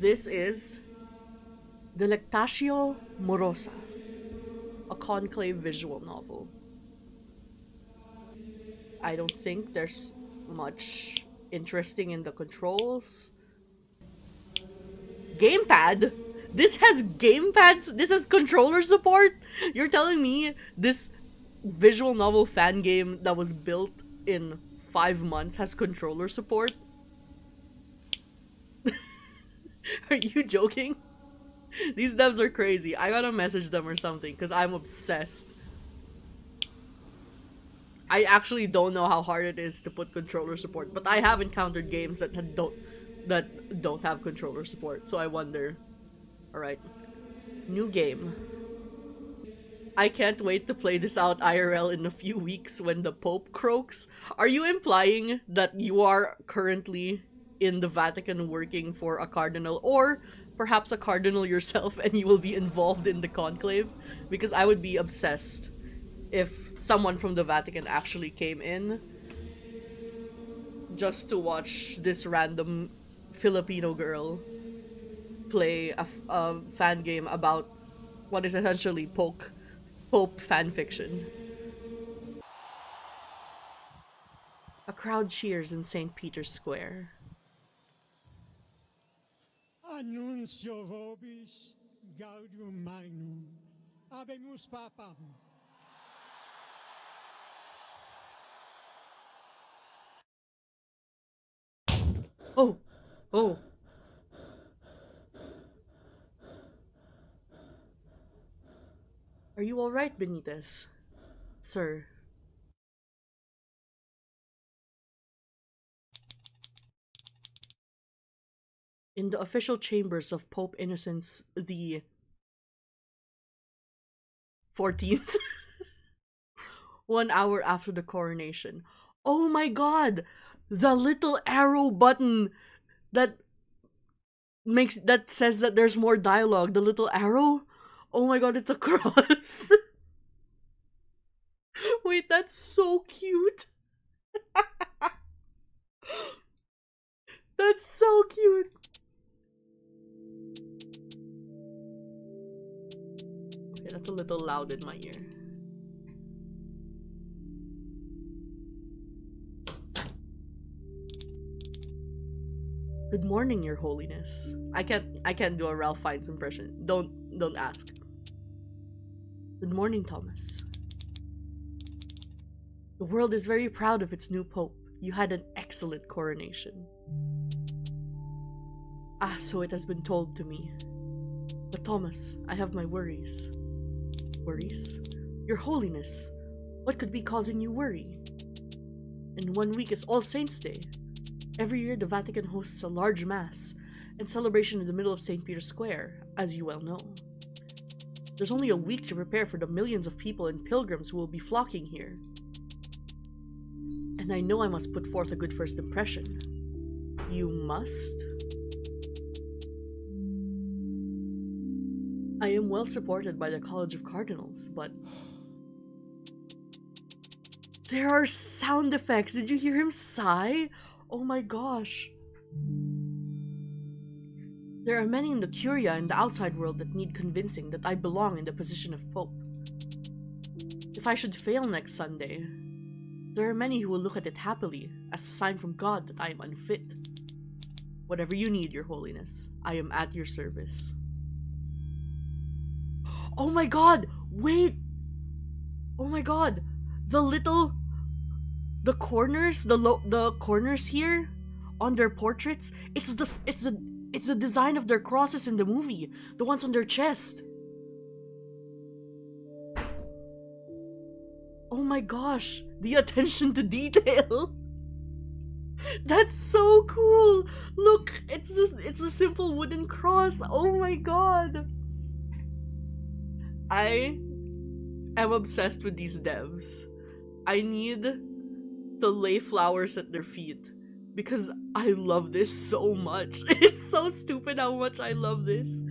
This is Delectatio Morosa, a conclave visual novel. I don't think there's much interesting in the controls. Gamepad? This has gamepads? This has controller support? You're telling me this visual novel fan game that was built in 5 months has controller support? Are you joking? These devs are crazy. I gotta message them or something because I'm obsessed. I actually don't know how hard it is to put controller support, but I have encountered games that don't have controller support, so I wonder. Alright. New game. I can't wait to play this out IRL in a few weeks when the Pope croaks. Are you implying that you are currently in the Vatican working for a cardinal, or perhaps a cardinal yourself, and you will be involved in the conclave? Because I would be obsessed if someone from the Vatican actually came in just to watch this random Filipino girl play a fan game about what is essentially Pope fanfiction. A crowd cheers in St. Peter's Square. Annuncio vobis gaudium magnum habemus papam. Oh! Oh! Are you alright, Benitez? Sir. In the official chambers of Pope Innocent the 14th, 1 hour after the coronation. Oh my god! The little arrow button that says that there's more dialogue. The little arrow? Oh my god, it's a cross. Wait, that's so cute. That's so cute. Okay, that's a little loud in my ear. Good morning, Your Holiness. I can't do a Ralph Fiennes impression. Don't ask. Good morning, Thomas. The world is very proud of its new pope. You had an excellent coronation. Ah, so it has been told to me. But Thomas, I have my worries. Worries? Your Holiness, what could be causing you worry? In 1 week is All Saints' Day. Every year the Vatican hosts a large mass and celebration in the middle of St. Peter's Square, as you well know. There's only a week to prepare for the millions of people and pilgrims who will be flocking here. And I know I must put forth a good first impression. You must? I am well supported by the College of Cardinals, but... There are sound effects! Did you hear him sigh? Oh my gosh. There are many in the Curia and the outside world that need convincing that I belong in the position of Pope. If I should fail next Sunday, there are many who will look at it happily as a sign from God that I am unfit. Whatever you need, Your Holiness, I am at your service. Oh my god! Wait! Oh my god! The corners, the corners here on their portraits, it's the design of their crosses in the movie, the ones on their chest. Oh my gosh, the attention to detail. That's so cool. Look, it's a simple wooden cross. Oh my god. I am obsessed with these devs. I need to lay flowers at their feet because I love this so much. It's so stupid how much I love this.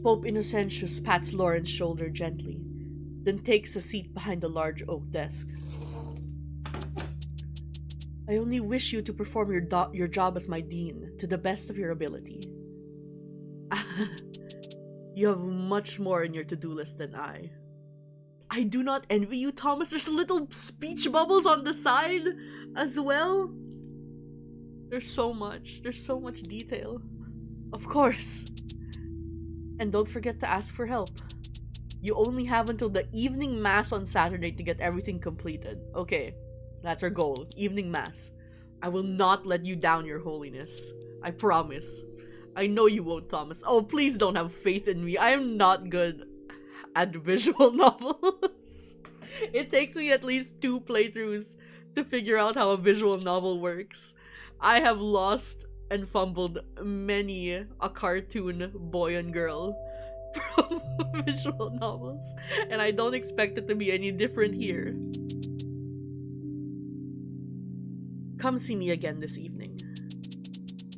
Pope Innocentius pats Lauren's shoulder gently, then takes a seat behind the large oak desk. I only wish you to perform your job as my dean to the best of your ability. You have much more in your to-do list than I. I do not envy you, Thomas. There's little speech bubbles on the side as well. There's so much detail. Of course. And don't forget to ask for help. You only have until the evening mass on Saturday to get everything completed. Okay, that's our goal. Evening mass. I will not let you down, Your Holiness. I promise. I know you won't, Thomas. Oh, please don't have faith in me. I am not good at visual novels. It takes me at least 2 playthroughs to figure out how a visual novel works. I have lost and fumbled many a cartoon boy and girl from visual novels, and I don't expect it to be any different here. Come see me again this evening.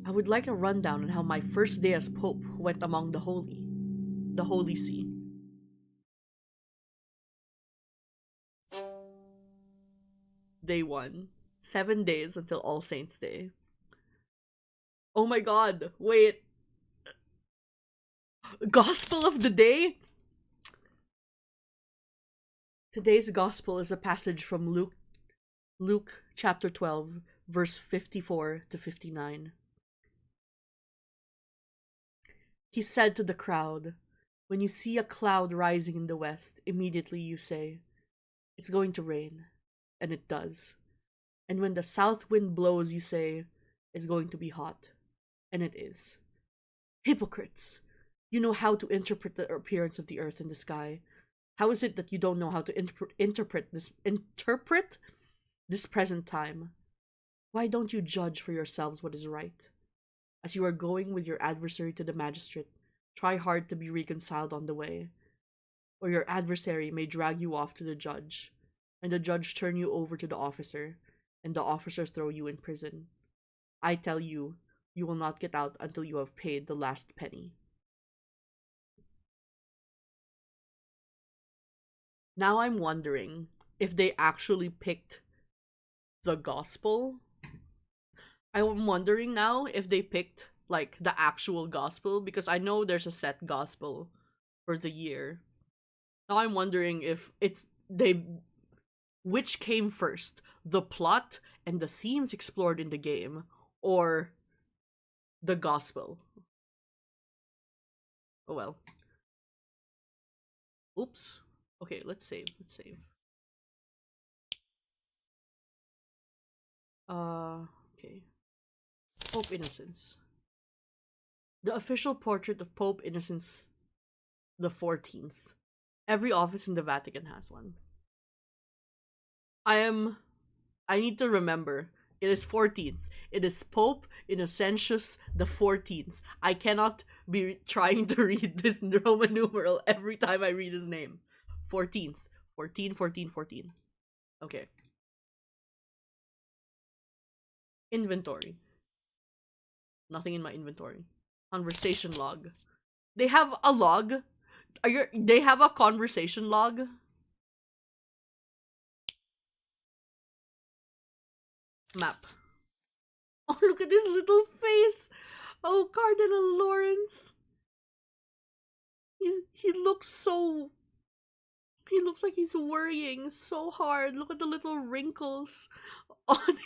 I would like a rundown on how my first day as Pope went among the Holy See. Day 1. 7 days until All Saints' Day. Oh my god, wait. Gospel of the day? Today's gospel is a passage from Luke chapter 12, verse 54 to 59. He said to the crowd, "When you see a cloud rising in the west, immediately you say, 'It's going to rain,' and it does. And when the south wind blows, you say, 'It's going to be hot,' and it is. Hypocrites! You know how to interpret the appearance of the earth and the sky. How is it that you don't know how to interpret this present time? Why don't you judge for yourselves what is right? As you are going with your adversary to the magistrate, try hard to be reconciled on the way, or your adversary may drag you off to the judge, and the judge turn you over to the officer, and the officers throw you in prison. I tell you, you will not get out until you have paid the last penny." Now I'm wondering if they actually picked the gospel. I'm wondering now if they picked, like, the actual gospel, because I know there's a set gospel for the year. Now I'm wondering if which came first, the plot and the themes explored in the game, or the gospel. Oh well. Oops. Okay, let's save. Okay. Pope Innocence. The official portrait of Pope Innocence the 14th. Every office in the Vatican has one. I need to remember. It is 14th. It is Pope Innocentius the 14th. I cannot be trying to read this Roman numeral every time I read his name. 14th. 14. Okay. Inventory. Nothing in my inventory. Conversation log. They have a log? They have a conversation log? Map. Oh, look at this little face! Oh, Cardinal Lawrence. He looks like he's worrying so hard. Look at the little wrinkles on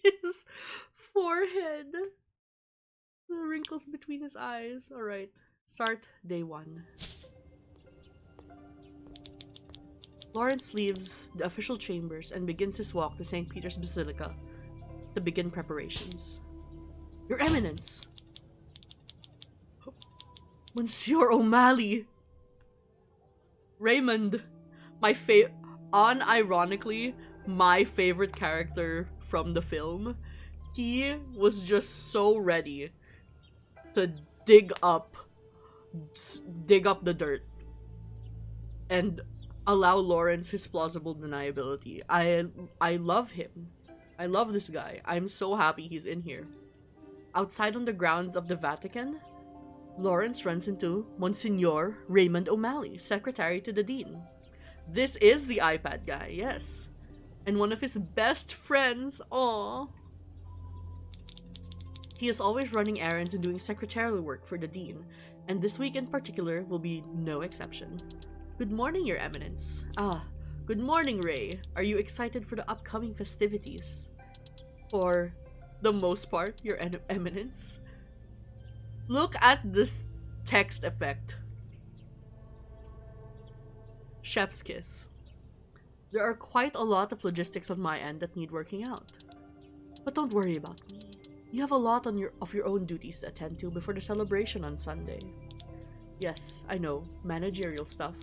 his forehead. The wrinkles between his eyes. Alright, start day 1. Lawrence leaves the official chambers and begins his walk to St. Peter's Basilica to begin preparations. Your Eminence! Monsieur O'Malley! Raymond! Unironically, my favorite character from the film. He was just so ready to dig up the dirt and allow Lawrence his plausible deniability. I love him. I love this guy. I'm so happy he's in here. Outside on the grounds of the Vatican, Lawrence runs into Monsignor Raymond O'Malley, secretary to the dean. This is the iPad guy, yes. and one of his best friends. Aww. He is always running errands and doing secretarial work for the dean, and this week in particular will be no exception. Good morning, Your Eminence. Good morning, Ray. Are you excited for the upcoming festivities? For the most part, Your Eminence. Look at this text effect. Chef's kiss. There are quite a lot of logistics on my end that need working out. But don't worry about me. You have a lot of your own duties to attend to before the celebration on Sunday. Yes, I know, managerial stuff.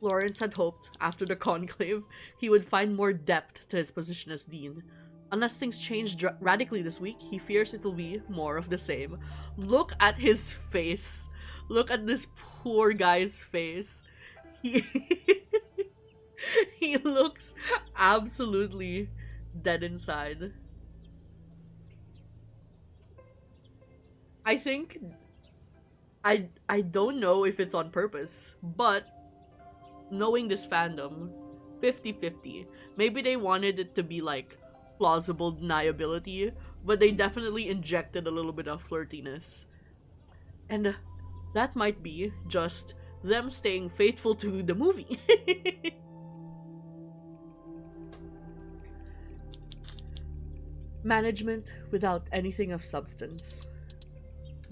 Lawrence had hoped, after the conclave, he would find more depth to his position as dean. Unless things change radically this week, he fears it will be more of the same. Look at his face. Look at this poor guy's face. He he looks absolutely dead inside. I think I don't know if it's on purpose, but knowing this fandom, 50-50. Maybe they wanted it to be like plausible deniability, but they definitely injected a little bit of flirtiness. And that might be just them staying faithful to the movie. Management without anything of substance.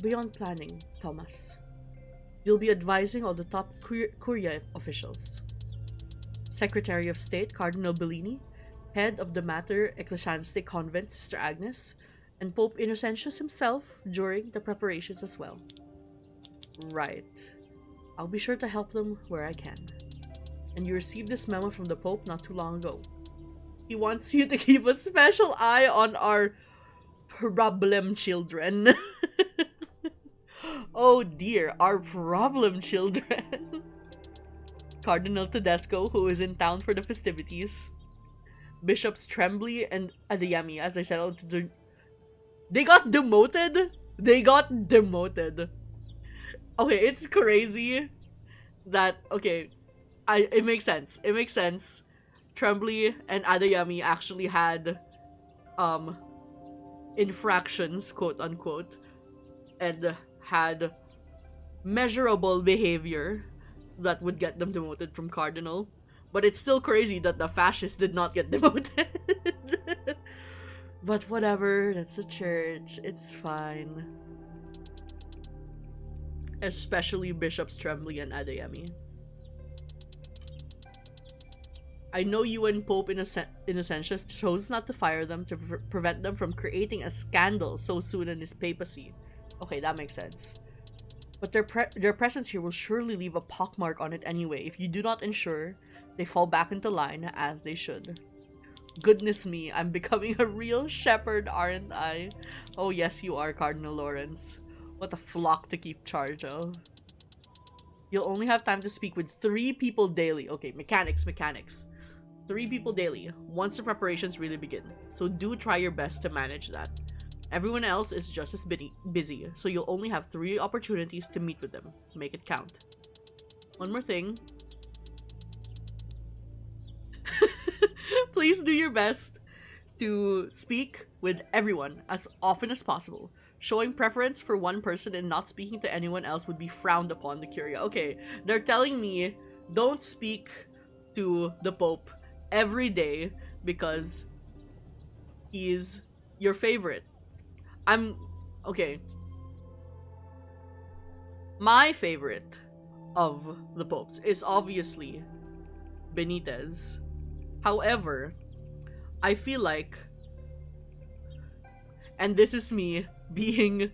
Beyond planning, Thomas. You'll be advising all the top Curia officials. Secretary of State Cardinal Bellini, head of the Mater Ecclesiastic Convent Sister Agnes, and Pope Innocentius himself during the preparations as well. Right. I'll be sure to help them where I can. And you received this memo from the Pope not too long ago. He wants you to keep a special eye on our problem children. Oh dear, our problem children. Cardinal Tedesco, who is in town for the festivities. Bishops Tremblay and Adeyemi, as I said, they got demoted? They got demoted. Okay, it's crazy that, okay, it makes sense. It makes sense. Tremblay and Adeyemi actually had, infractions, quote unquote, and had measurable behavior that would get them demoted from Cardinal. But it's still crazy that the fascists did not get demoted. But whatever, that's the church. It's fine. Especially Bishops Tremblay and Adeyemi. I know you and Pope Innocentius chose not to fire them to prevent them from creating a scandal so soon in his papacy. Okay, that makes sense. But their presence here will surely leave a pockmark on it anyway if you do not ensure they fall back into line as they should. Goodness me, I'm becoming a real shepherd, aren't I? Oh yes, you are, Cardinal Lawrence. What a flock to keep charge of. You'll only have time to speak with 3 people daily. Okay, mechanics. 3 people daily, once the preparations really begin. So do try your best to manage that. Everyone else is just as busy, so you'll only have 3 opportunities to meet with them. Make it count. One more thing. Please do your best to speak with everyone as often as possible. Showing preference for one person and not speaking to anyone else would be frowned upon the Curia. Okay, they're telling me don't speak to the Pope every day because he's your favorite. Okay. My favorite of the popes is obviously Benitez. However, I feel like, and this is me being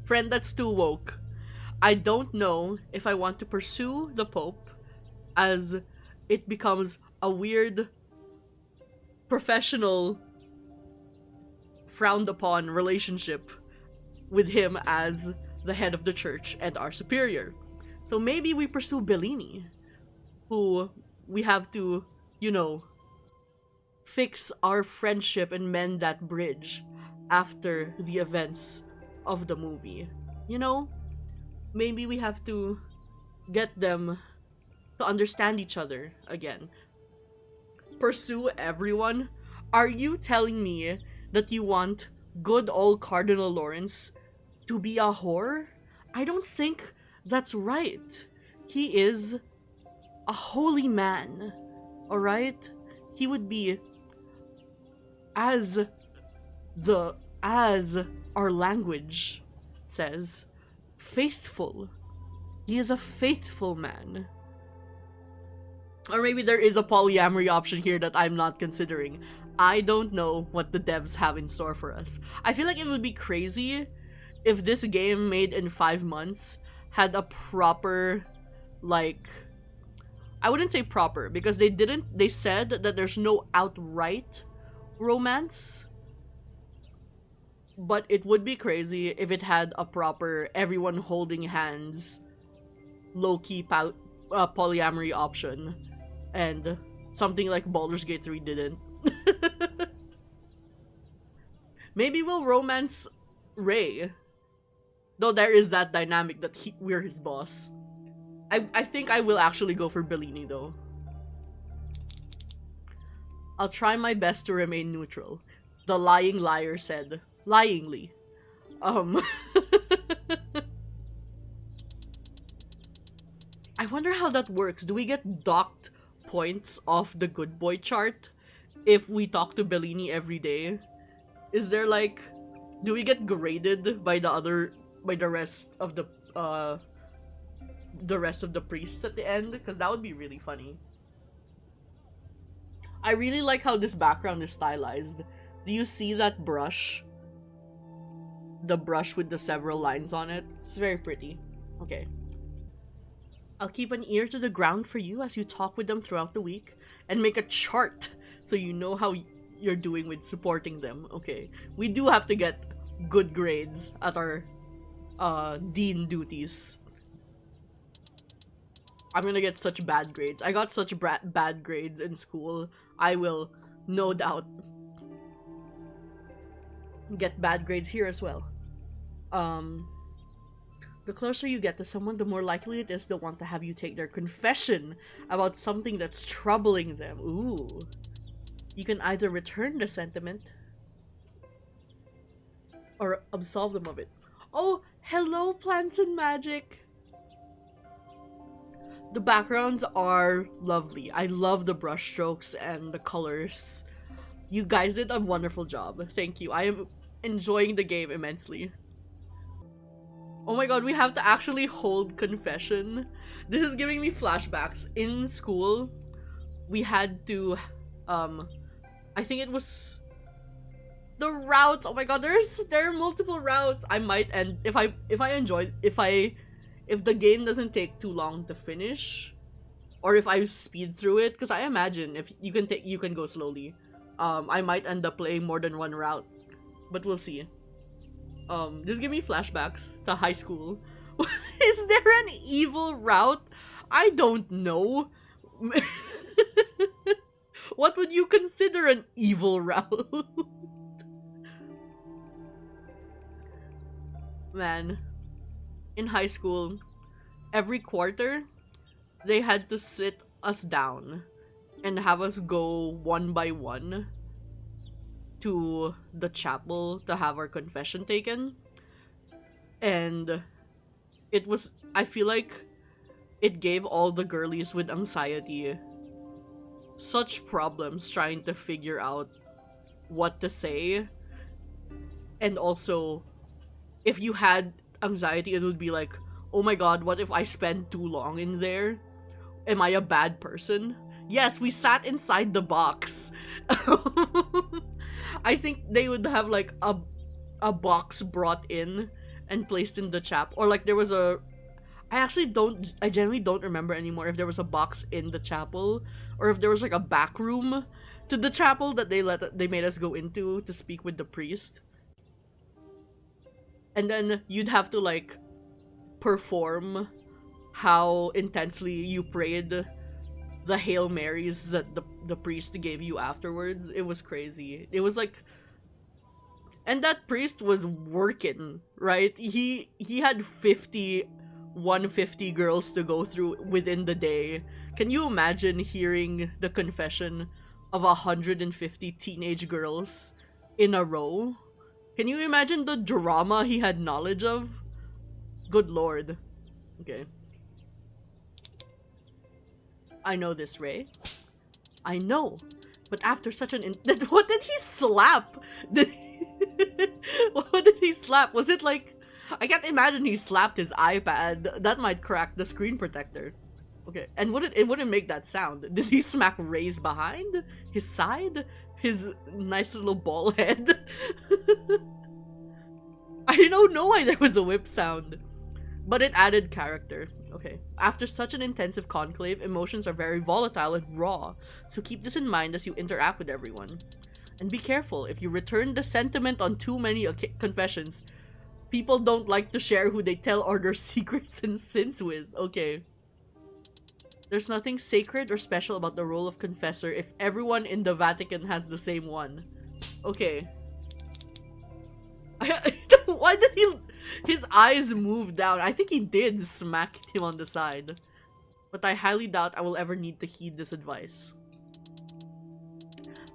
friend that's too woke, I don't know if I want to pursue the Pope as it becomes a weird professional frowned upon relationship with him as the head of the church and our superior. So maybe we pursue Bellini, who we have to, fix our friendship and mend that bridge after the events of the movie. Maybe we have to get them to understand each other again. Pursue everyone? Are you telling me that you want good old Cardinal Lawrence to be a whore? I don't think that's right. He is a holy man, alright? He would be as as our language says, faithful. He is a faithful man. Or maybe there is a polyamory option here that I'm not considering. I don't know what the devs have in store for us. I feel like it would be crazy if this game made in 5 months had a proper, like, I wouldn't say proper, because they said that there's no outright romance, but it would be crazy if it had a proper everyone holding hands, low-key polyamory option, and something like Baldur's Gate 3 didn't. Maybe we'll romance Ray, though there is that dynamic that we're his boss. I think I will actually go for Bellini though. I'll try my best to remain neutral, the lying liar said, lyingly. I wonder how that works. Do we get docked points off the good boy chart if we talk to Bellini every day? Is there like, do we get graded by the rest of the rest of the priests at the end? Because that would be really funny. I really like how this background is stylized. Do you see that brush? The brush with the several lines on it? It's very pretty. Okay. I'll keep an ear to the ground for you as you talk with them throughout the week and make a chart so you know how you're doing with supporting them. Okay. We do have to get good grades at our dean duties. I'm gonna get such bad grades. I got such bad grades in school. I will, no doubt, get bad grades here as well. The closer you get to someone, the more likely it is they'll want to have you take their confession about something that's troubling them. Ooh. You can either return the sentiment or absolve them of it. Oh, hello, Plants and Magic! The backgrounds are lovely. I love the brushstrokes and the colors. You guys did a wonderful job. Thank you. I am enjoying the game immensely. Oh my god, we have to actually hold confession. This is giving me flashbacks. In school, we had to, I think it was the routes. Oh my god, there are multiple routes. I might end if the game doesn't take too long to finish, or if I speed through it, because I imagine if you can go slowly. I might end up playing more than one route, but we'll see. This give me flashbacks to high school. Is there an evil route? I don't know. What would you consider an evil route? Man, in high school, every quarter, they had to sit us down and have us go one by one to the chapel to have our confession taken. And it was, I feel like it gave all the girlies with anxiety such problems trying to figure out what to say. And also, if you had anxiety, it would be like, oh my god, what if I spend too long in there? Am I a bad person? Yes, we sat inside the box. I think they would have like a box brought in and placed in the chapel, or like there was a, I generally don't remember anymore if there was a box in the chapel or if there was like a back room to the chapel that they made us go into to speak with the priest. And then you'd have to like perform how intensely you prayed the Hail Marys that the priest gave you afterwards. It was crazy. It was like, and that priest was working, right? He had 50 150 girls to go through within the day. Can you imagine hearing the confession of 150 teenage girls in a row? Can you imagine the drama he had knowledge of? Good lord. Okay. I know this, Ray. I know. But after such an what did he slap? What did he slap? Was it like... I can't imagine he slapped his iPad. That might crack the screen protector. Okay, and it wouldn't make that sound. Did he smack Ray's behind? His side? His nice little ball head? I don't know why there was a whip sound. But it added character. Okay. After such an intensive conclave, emotions are very volatile and raw, so keep this in mind as you interact with everyone. And be careful, if you return the sentiment on too many confessions, people don't like to share who they tell all their secrets and sins with. Okay. There's nothing sacred or special about the role of confessor if everyone in the Vatican has the same one. Okay. Why did he... His eyes moved down. I think he did smack him on the side. But I highly doubt I will ever need to heed this advice.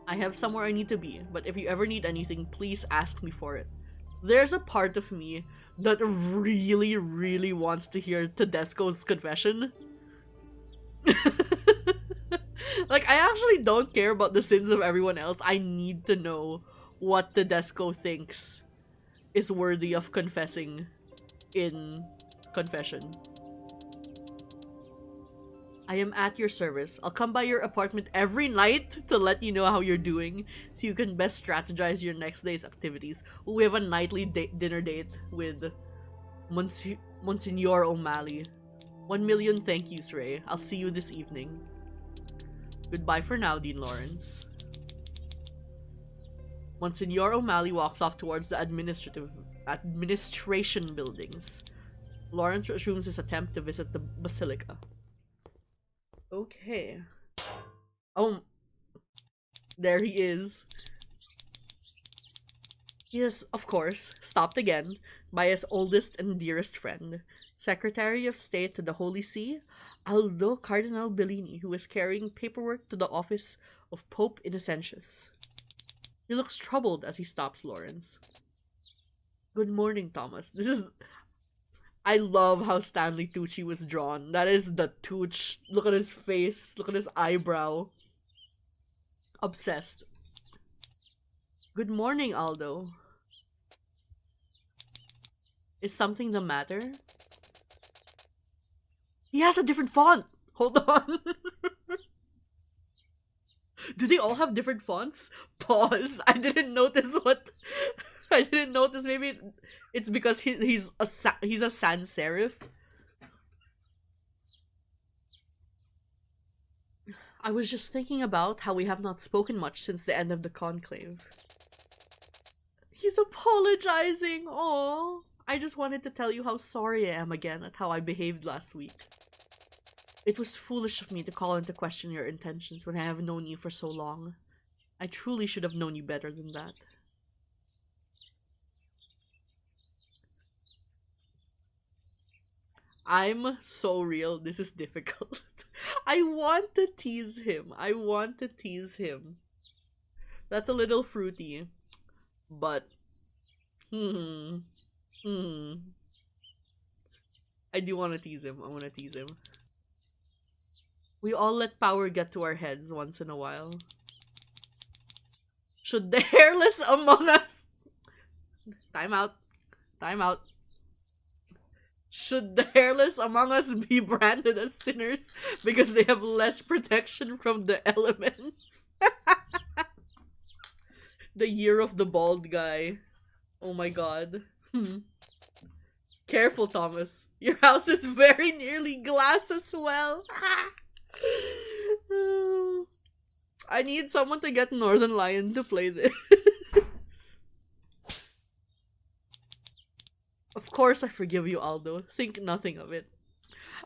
I have somewhere I need to be, but if you ever need anything, please ask me for it. There's a part of me that really, really wants to hear Tedesco's confession. Like, I actually don't care about the sins of everyone else. I need to know what Tedesco thinks is worthy of confessing in confession. I am at your service. I'll come by your apartment every night to let you know how you're doing so you can best strategize your next day's activities. We have a nightly dinner date with Monsignor O'Malley. 1,000,000 thank yous, Ray. I'll see you this evening. Goodbye for now, Dean Lawrence. Monsignor O'Malley walks off towards the administration buildings. Lawrence resumes his attempt to visit the Basilica. Okay. Oh, there he is. Yes, of course, stopped again by his oldest and dearest friend, Secretary of State to the Holy See, Aldo Cardinal Bellini, who is carrying paperwork to the office of Pope Innocentius. He looks troubled as he stops Lawrence. Good morning, Thomas. This is... I love how Stanley Tucci was drawn. That is the Tucci. Look at his face. Look at his eyebrow. Obsessed. Good morning, Aldo. Is something the matter? He has a different font! Hold on. Do they all have different fonts? Pause. I didn't notice what... I didn't notice. Maybe it's because he's a sans serif. I was just thinking about how we have not spoken much since the end of the conclave. He's apologizing. Aww. I just wanted to tell you how sorry I am again at how I behaved last week. It was foolish of me to call into question your intentions when I have known you for so long. I truly should have known you better than that. I'm so real. This is difficult. I want to tease him. I want to tease him. That's a little fruity. But... I do want to tease him. I want to tease him. We all let power get to our heads once in a while. Should the hairless among us... Time out. Time out. Should the hairless among us be branded as sinners because they have less protection from the elements? The year of the bald guy. Oh my god. Careful, Thomas. Your house is very nearly glass as well. I need someone to get Northern Lion to play this. Of course I forgive you, Aldo. Think nothing of it.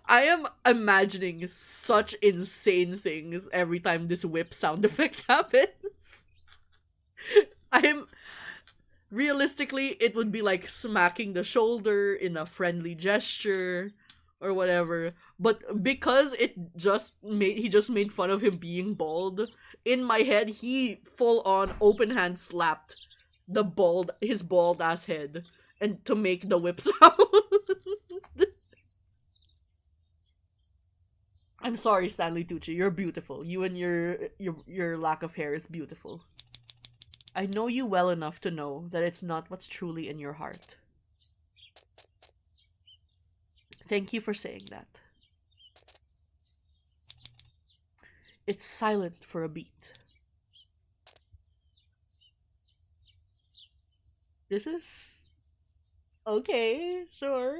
I am imagining such insane things every time this whip sound effect happens. Realistically, it would be like smacking the shoulder in a friendly gesture, or whatever. But because he just made fun of him being bald, in my head he full on open hand slapped his bald ass head and to make the whip sound. I'm sorry, Stanley Tucci. You're beautiful. You and your lack of hair is beautiful. I know you well enough to know that it's not what's truly in your heart. Thank you for saying that. It's silent for a beat. This is... okay, sure.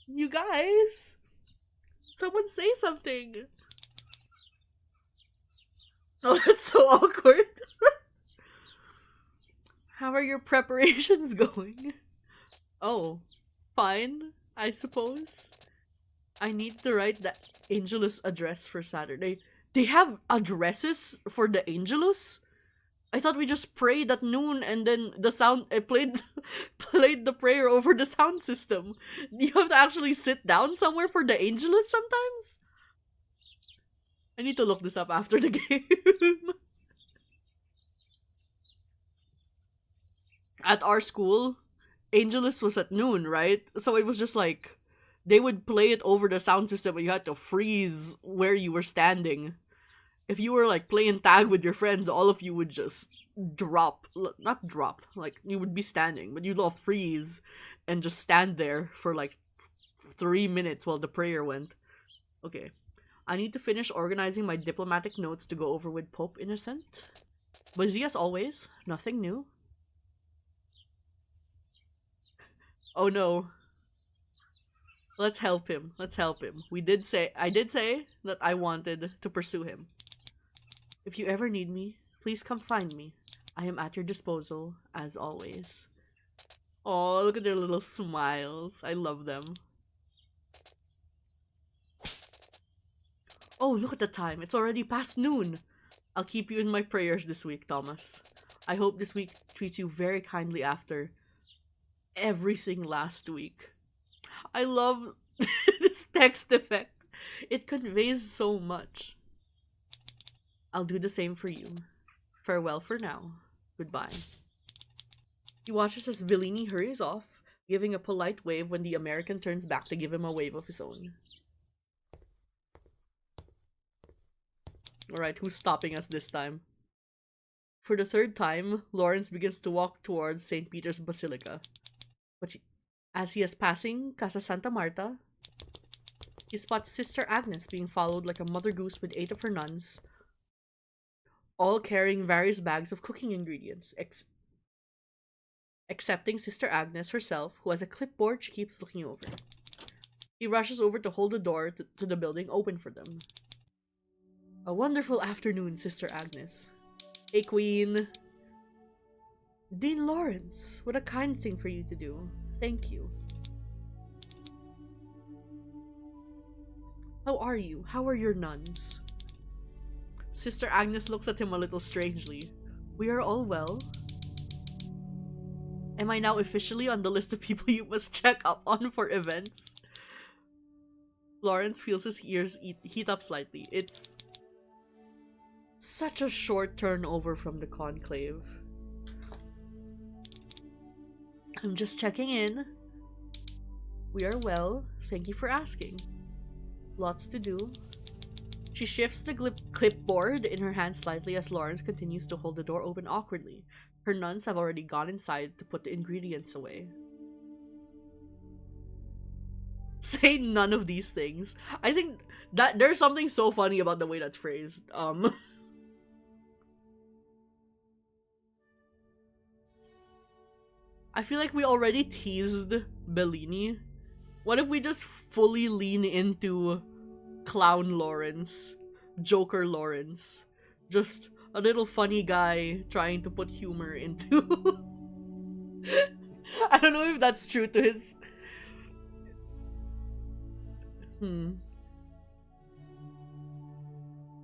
You guys! Someone say something! Oh, that's so awkward. How are your preparations going? Oh, fine, I suppose. I need to write the Angelus address for Saturday. They have addresses for the Angelus? I thought we just prayed at noon and then the sound I played played the prayer over the sound system. You have to actually sit down somewhere for the Angelus sometimes? I need to look this up after the game. At our school, Angelus was at noon, right? So it was just like they would play it over the sound system but you had to freeze where you were standing. If you were like playing tag with your friends, all of you would just not drop, like you would be standing, but you'd all freeze and just stand there for like 3 minutes while the prayer went. Okay. I need to finish organizing my diplomatic notes to go over with Pope Innocent. Busy as always, nothing new. Oh no. Let's help him. I did say that I wanted to pursue him. If you ever need me, please come find me. I am at your disposal, as always. Oh, look at their little smiles. I love them. Oh, look at the time. It's already past noon. I'll keep you in my prayers this week, Thomas. I hope this week treats you very kindly after everything last week. I love this text effect. It conveys so much. I'll do the same for you. Farewell for now. Goodbye. He watches as Bellini hurries off, giving a polite wave when the American turns back to give him a wave of his own. Alright, who's stopping us this time? For the third time, Lawrence begins to walk towards St. Peter's Basilica. But as he is passing Casa Santa Marta, he spots Sister Agnes being followed like a mother goose with 8 of her nuns, all carrying various bags of cooking ingredients, excepting Sister Agnes herself, who has a clipboard she keeps looking over. He rushes over to hold the door to the building open for them. A wonderful afternoon, Sister Agnes. Hey, Queen. Dean Lawrence, what a kind thing for you to do. Thank you. How are you? How are your nuns? Sister Agnes looks at him a little strangely. We are all well. Am I now officially on the list of people you must check up on for events? Lawrence feels his ears heat up slightly. It's such a short turnover from the conclave. I'm just checking in. We are well. Thank you for asking. Lots to do. She shifts the clipboard in her hand slightly as Lawrence continues to hold the door open awkwardly. Her nuns have already gone inside to put the ingredients away. Say none of these things. I think that there's something so funny about the way that's phrased. I feel like we already teased Bellini. What if we just fully lean into Clown Lawrence, Joker Lawrence? Just a little funny guy trying to put humor into... I don't know if that's true to his...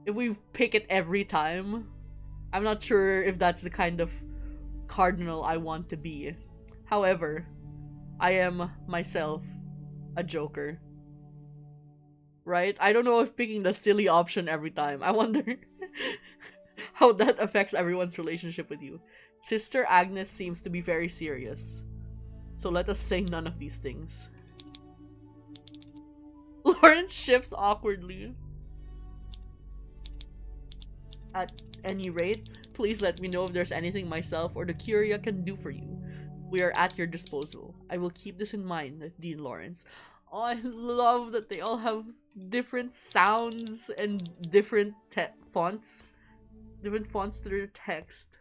If we pick it every time, I'm not sure if that's the kind of cardinal I want to be. However, I am myself a joker. Right? I don't know if picking the silly option every time. I wonder how that affects everyone's relationship with you. Sister Agnes seems to be very serious. So let us say none of these things. Lawrence shifts awkwardly. At any rate, please let me know if there's anything myself or the Curia can do for you. We are at your disposal. I will keep this in mind, Dean Lawrence. Oh, I love that they all have different sounds and different fonts. Different fonts to their text.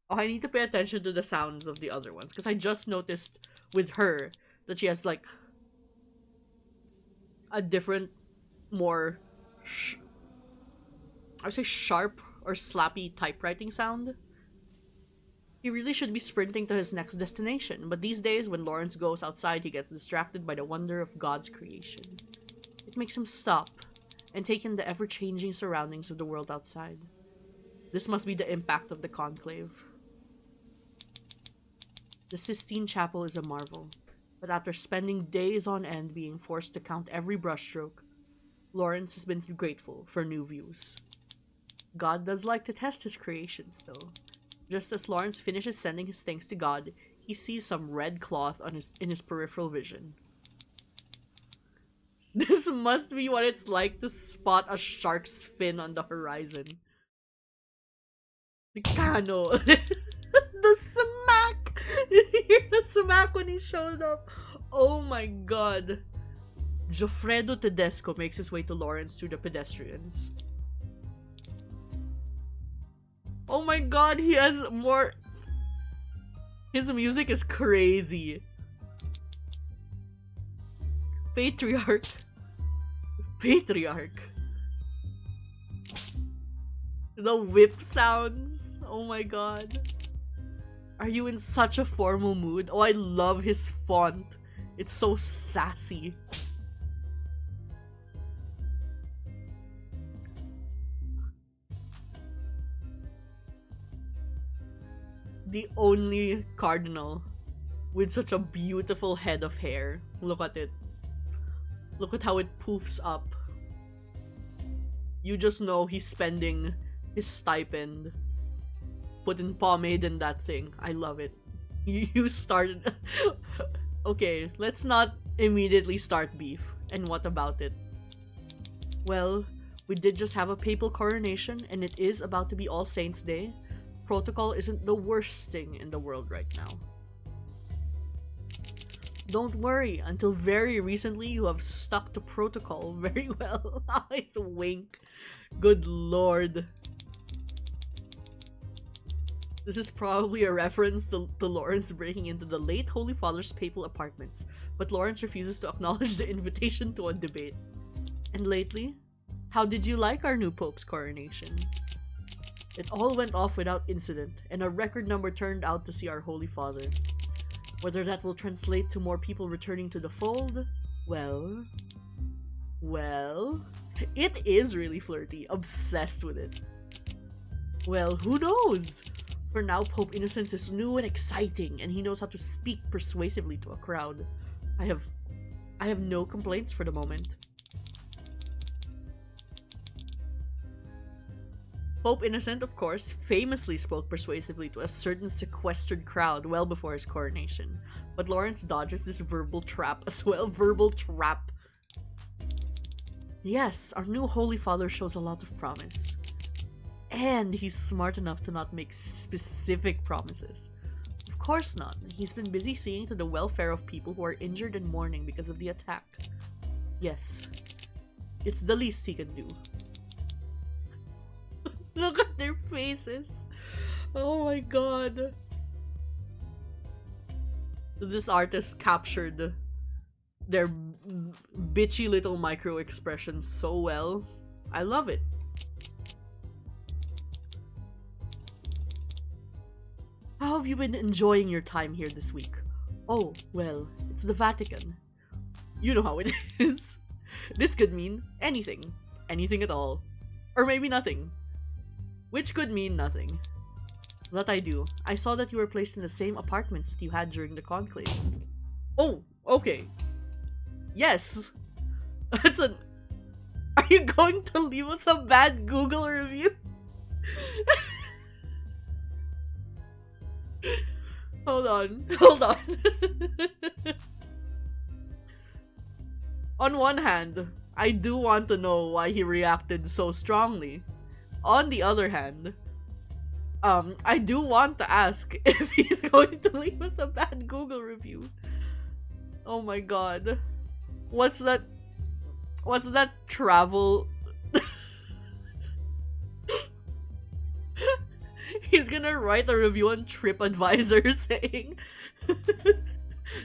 Oh, I need to pay attention to the sounds of the other ones. Because I just noticed with her that she has like a different, more I would say sharp or slappy typewriting sound. He really should be sprinting to his next destination, but these days when Lawrence goes outside he gets distracted by the wonder of God's creation. It makes him stop and take in the ever-changing surroundings of the world outside. This must be the impact of the conclave. The Sistine Chapel is a marvel, but after spending days on end being forced to count every brushstroke, Lawrence has been grateful for new views. God does like to test his creations, though. Just as Lawrence finishes sending his thanks to God, he sees some red cloth in his peripheral vision. This must be what it's like to spot a shark's fin on the horizon. The cano. The smack! You hear the smack when he showed up. Oh my god. Joffredo Tedesco makes his way to Lawrence through the pedestrians. Oh my god, he has more... His music is crazy. Patriarch. Patriarch. The whip sounds. Oh my god. Are you in such a formal mood? Oh, I love his font. It's so sassy. The only cardinal with such a beautiful head of hair. Look at it. Look at how it poofs up. You just know he's spending his stipend putting pomade in that thing. I love it. You started... Okay, let's not immediately start beef. And what about it? Well, we did just have a papal coronation, and it is about to be All Saints' Day. Protocol isn't the worst thing in the world right now. Don't worry, until very recently you have stuck to protocol very well. Nice wink. Good lord. This is probably a reference to Lawrence breaking into the late Holy Father's papal apartments, but Lawrence refuses to acknowledge the invitation to a debate. And lately, how did you like our new Pope's coronation? It all went off without incident, and a record number turned out to see our Holy Father. Whether that will translate to more people returning to the fold? Well, it is really flirty. Obsessed with it. Well, who knows? For now, Pope Innocence is new and exciting, and he knows how to speak persuasively to a crowd. I have no complaints for the moment. Pope Innocent, of course, famously spoke persuasively to a certain sequestered crowd well before his coronation, but Lawrence dodges this verbal trap as well. Verbal trap. Yes, our new Holy Father shows a lot of promise. And he's smart enough to not make specific promises. Of course not. He's been busy seeing to the welfare of people who are injured and mourning because of the attack. Yes, it's the least he can do. Look at their faces. Oh my god. This artist captured their bitchy little micro expressions so well. I love it. How have you been enjoying your time here this week? Oh, well, it's the Vatican. You know how it is. This could mean anything. Anything at all. Or maybe nothing. Which could mean nothing. That I do. I saw that you were placed in the same apartments that you had during the conclave. Oh, okay. Yes. That's an. Are you going to leave us a bad Google review? Hold on. Hold on. On one hand, I do want to know why he reacted so strongly. On the other hand, I do want to ask if he's going to leave us a bad Google review. Oh my god. What's that? What's that travel? He's gonna write a review on TripAdvisor saying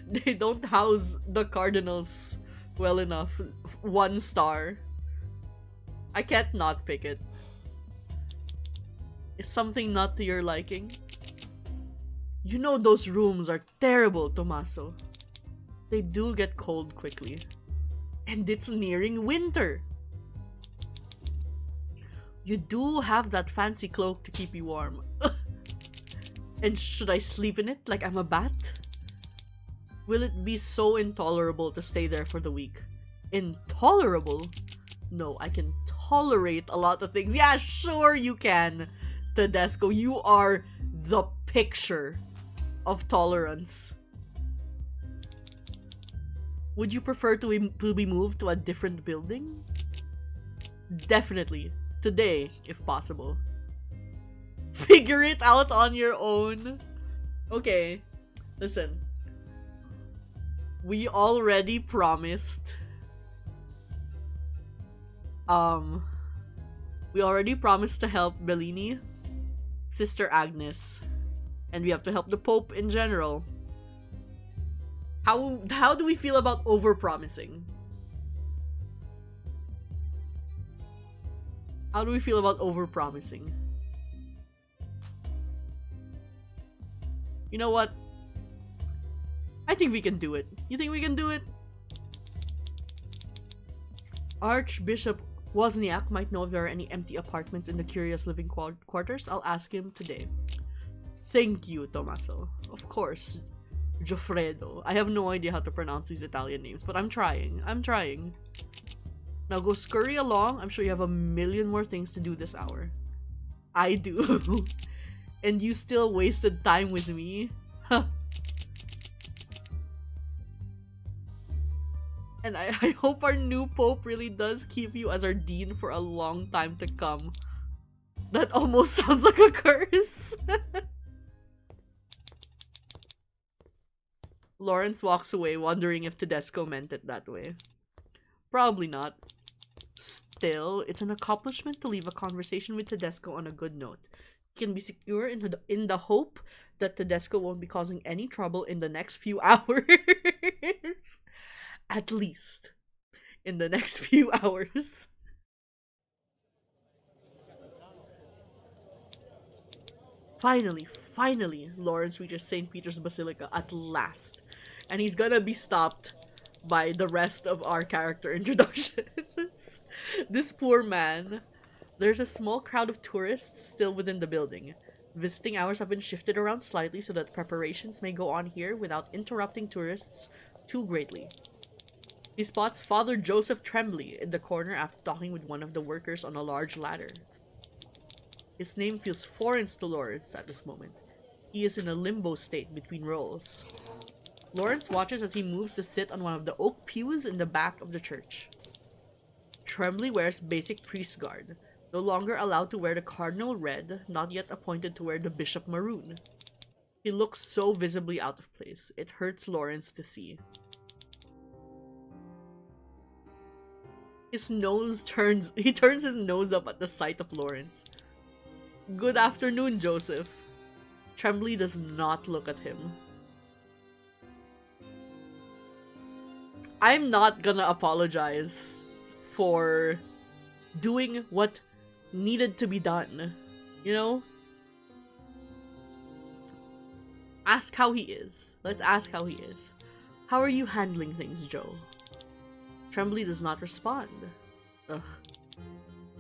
they don't house the Cardinals well enough. 1 star. I can't not pick it. Is something not to your liking? You know those rooms are terrible, Tommaso. They do get cold quickly. And it's nearing winter. You do have that fancy cloak to keep you warm. And should I sleep in it like I'm a bat? Will it be so intolerable to stay there for the week? Intolerable? No, I can tolerate a lot of things. Yeah, sure you can, Tedesco. You are the picture of tolerance. Would you prefer to be moved to a different building? Definitely. Today, if possible. Figure it out on your own. Okay, listen. We already promised. We already promised to help Bellini, Sister Agnes, and we have to help the Pope in general. How do we feel about overpromising? How do we feel about overpromising? You know what? I think we can do it. You think we can do it? Archbishop Wozniak might know if there are any empty apartments in the Curia's living quarters. I'll ask him today. Thank you, Tommaso. Of course, Gioffredo. I have no idea how to pronounce these Italian names, but I'm trying. I'm trying. Now go scurry along. I'm sure you have a million more things to do this hour. I do. And you still wasted time with me? Huh. And I hope our new Pope really does keep you as our dean for a long time to come. That almost sounds like a curse. Lawrence walks away, wondering if Tedesco meant it that way. Probably not. Still, it's an accomplishment to leave a conversation with Tedesco on a good note. He can be secure in the hope that Tedesco won't be causing any trouble in the next few hours. At least in the next few hours. Finally, Lawrence reaches St. Peter's Basilica at last. And he's gonna be stopped by the rest of our character introductions. This poor man. There's a small crowd of tourists still within the building. Visiting hours have been shifted around slightly so that preparations may go on here without interrupting tourists too greatly. He spots Father Joseph Tremblay in the corner after talking with one of the workers on a large ladder. His name feels foreign to Lawrence at this moment. He is in a limbo state between roles. Lawrence watches as he moves to sit on one of the oak pews in the back of the church. Tremblay wears basic priest guard, no longer allowed to wear the cardinal red, not yet appointed to wear the bishop maroon. He looks so visibly out of place, it hurts Lawrence to see. He turns his nose up at the sight of Lawrence. Good afternoon, Joseph. Tremblay does not look at him. I'm not gonna apologize for doing what needed to be done. You know? Ask how he is. Let's ask how he is. How are you handling things, Joe? Tremblay does not respond. Ugh.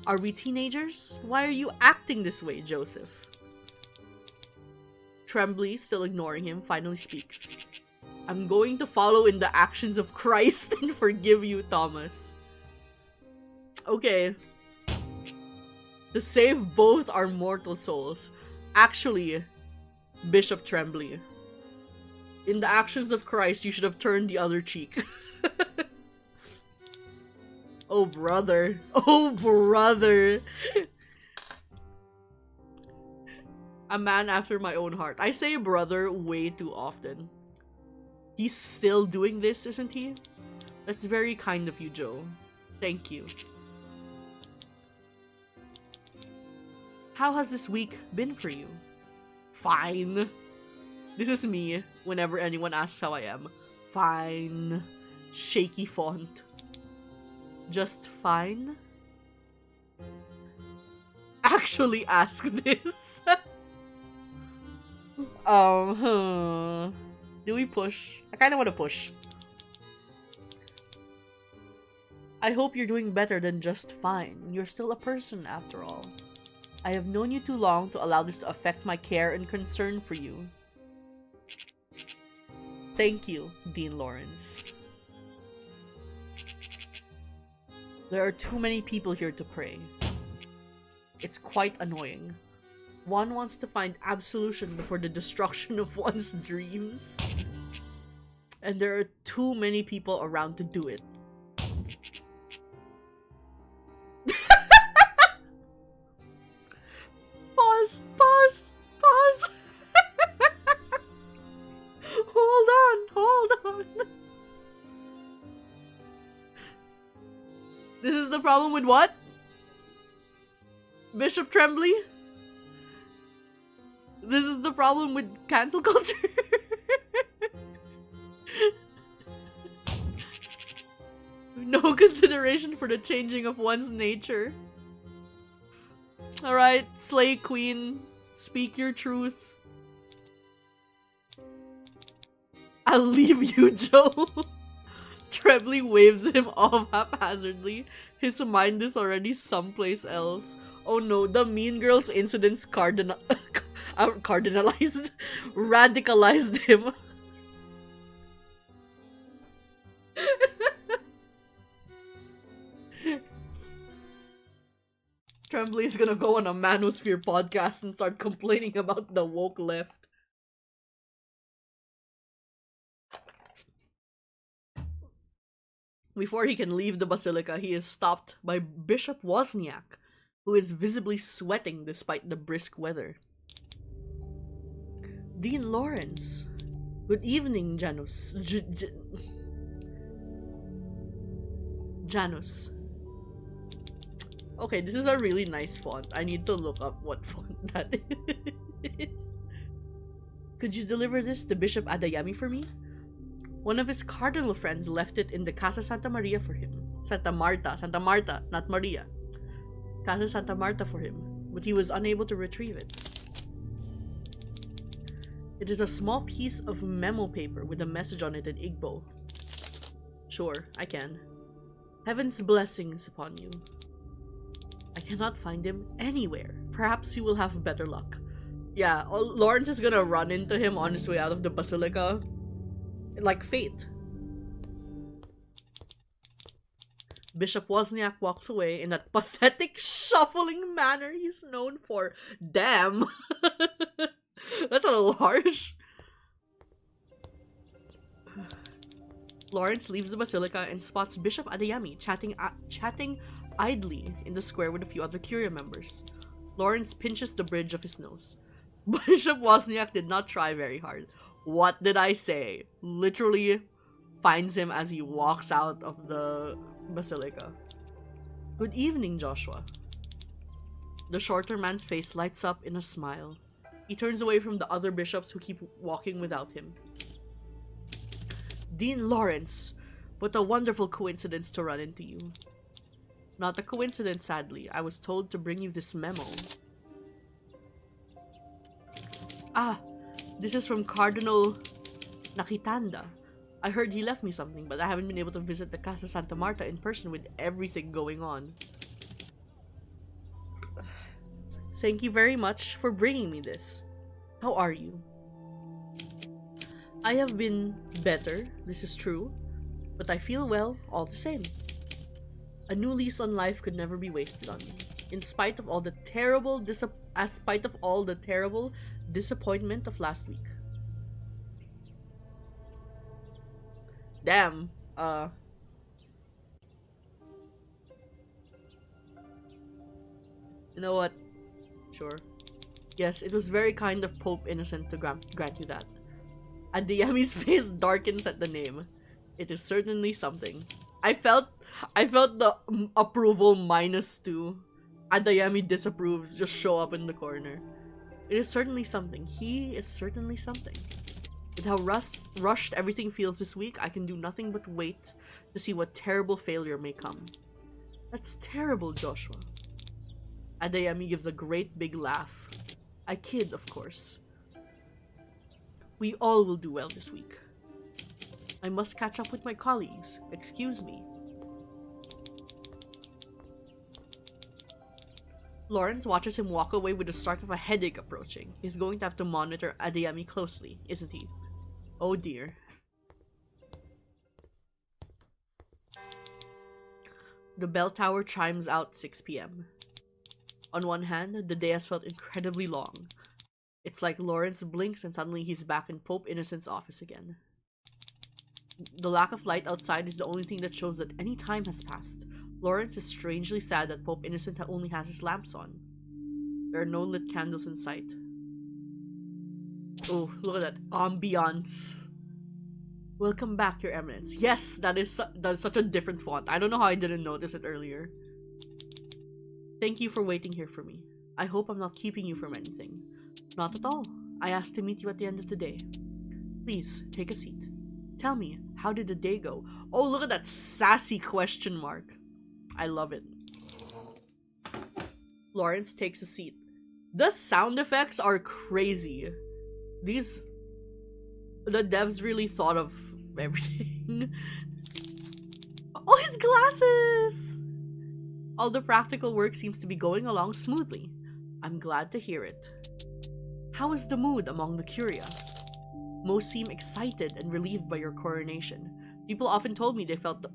Are we teenagers? Why are you acting this way, Joseph? Tremblay, still ignoring him, finally speaks. I'm going to follow in the actions of Christ and forgive you, Thomas. Okay. To save both our mortal souls. Actually, Bishop Tremblay, in the actions of Christ, you should have turned the other cheek. Oh, brother. Oh, brother. A man after my own heart. I say brother way too often. He's still doing this, isn't he? That's very kind of you, Joe. Thank you. How has this week been for you? Fine. This is me whenever anyone asks how I am. Fine. Shaky font. Just fine? Actually ask this. Do we push? I kinda wanna push. I hope you're doing better than just fine. You're still a person after all. I have known you too long to allow this to affect my care and concern for you. Thank you, Dean Lawrence. There are too many people here to pray. It's quite annoying. One wants to find absolution before the destruction of one's dreams. And there are too many people around to do it. Pause, pause, pause. Hold on, hold on. This is the problem with what? Bishop Tremblay? This is the problem with cancel culture? No consideration for the changing of one's nature. Alright, Slay Queen, speak your truth. I'll leave you, Joe. Tremblay waves him off haphazardly. His mind is already someplace else. Oh no, the Mean Girls incidents cardinalized, radicalized him. Tremblay is gonna go on a Manosphere podcast and start complaining about the woke left. Before he can leave the Basilica, he is stopped by Bishop Wozniak, who is visibly sweating despite the brisk weather. Dean Lawrence. Good evening, Janus. Janus. Okay, this is a really nice font. I need to look up what font that is. Could you deliver this to Bishop Adeyemi for me? One of his cardinal friends left it in the Casa Santa Maria for him. Santa Marta, not Maria. Casa Santa Marta for him, but he was unable to retrieve it. It is a small piece of memo paper with a message on it in Igbo. Sure, I can. Heaven's blessings upon you. I cannot find him anywhere. Perhaps you will have better luck. Yeah, Lawrence is gonna run into him on his way out of the Basilica. Like fate. Bishop Wozniak walks away in that pathetic shuffling manner he's known for. Damn! That's a little harsh. Lawrence leaves the Basilica and spots Bishop Adeyemi chatting idly in the square with a few other Curia members. Lawrence pinches the bridge of his nose. Bishop Wozniak did not try very hard. What did I say? Literally finds him as he walks out of the Basilica. Good evening, Joshua. The shorter man's face lights up in a smile. He turns away from the other bishops who keep walking without him. Dean Lawrence! What a wonderful coincidence to run into you. Not a coincidence, sadly. I was told to bring you this memo. Ah! This is from Cardinal Nakitanda. I heard he left me something, but I haven't been able to visit the Casa Santa Marta in person with everything going on. Thank you very much for bringing me this. How are you? I have been better, this is true, but I feel well all the same. A new lease on life could never be wasted on me. In spite of all the terrible disappointment of last week. Damn. You know what? Sure. Yes, it was very kind of Pope Innocent to grant you that. Adeyemi's face darkens at the name. It is certainly something. I felt the approval -2. Adeyemi disapproves just show up in the corner. It is certainly something. He is certainly something. With how rushed everything feels this week, I can do nothing but wait to see what terrible failure may come. That's terrible, Joshua. Adeyemi gives a great big laugh. I kid, of course. We all will do well this week. I must catch up with my colleagues. Excuse me. Lawrence watches him walk away with the start of a headache approaching. He's going to have to monitor Adeyemi closely, isn't he? Oh dear. The bell tower chimes out 6 p.m. On one hand, the day has felt incredibly long. It's like Lawrence blinks and suddenly he's back in Pope Innocent's office again. The lack of light outside is the only thing that shows that any time has passed. Lawrence is strangely sad that Pope Innocent only has his lamps on. There are no lit candles in sight. Oh, look at that ambiance. Welcome back, Your Eminence. Yes, that is such a different font. I don't know how I didn't notice it earlier. Thank you for waiting here for me. I hope I'm not keeping you from anything. Not at all. I asked to meet you at the end of the day. Please, take a seat. Tell me, how did the day go? Oh, look at that sassy question mark. I love it. Lawrence takes a seat. The sound effects are crazy. The devs really thought of everything. Oh, his glasses! All the practical work seems to be going along smoothly. I'm glad to hear it. How is the mood among the Curia? Most seem excited and relieved by your coronation. People often told me they felt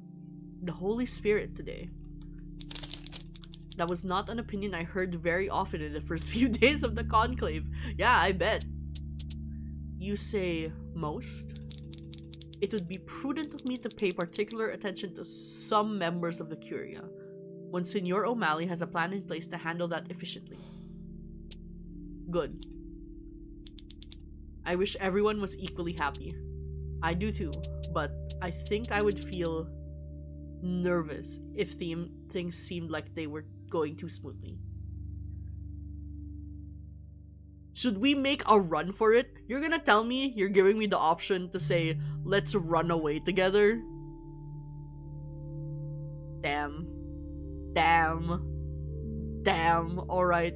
the Holy Spirit today. That was not an opinion I heard very often in the first few days of the conclave. Yeah, I bet. You say most? It would be prudent of me to pay particular attention to some members of the Curia. Monsignor O'Malley has a plan in place to handle that efficiently. Good. I wish everyone was equally happy. I do too, but I think I would feel nervous if things seemed like they were going too smoothly. Should we make a run for it? You're gonna tell me you're giving me the option to say, let's run away together? Damn. Alright.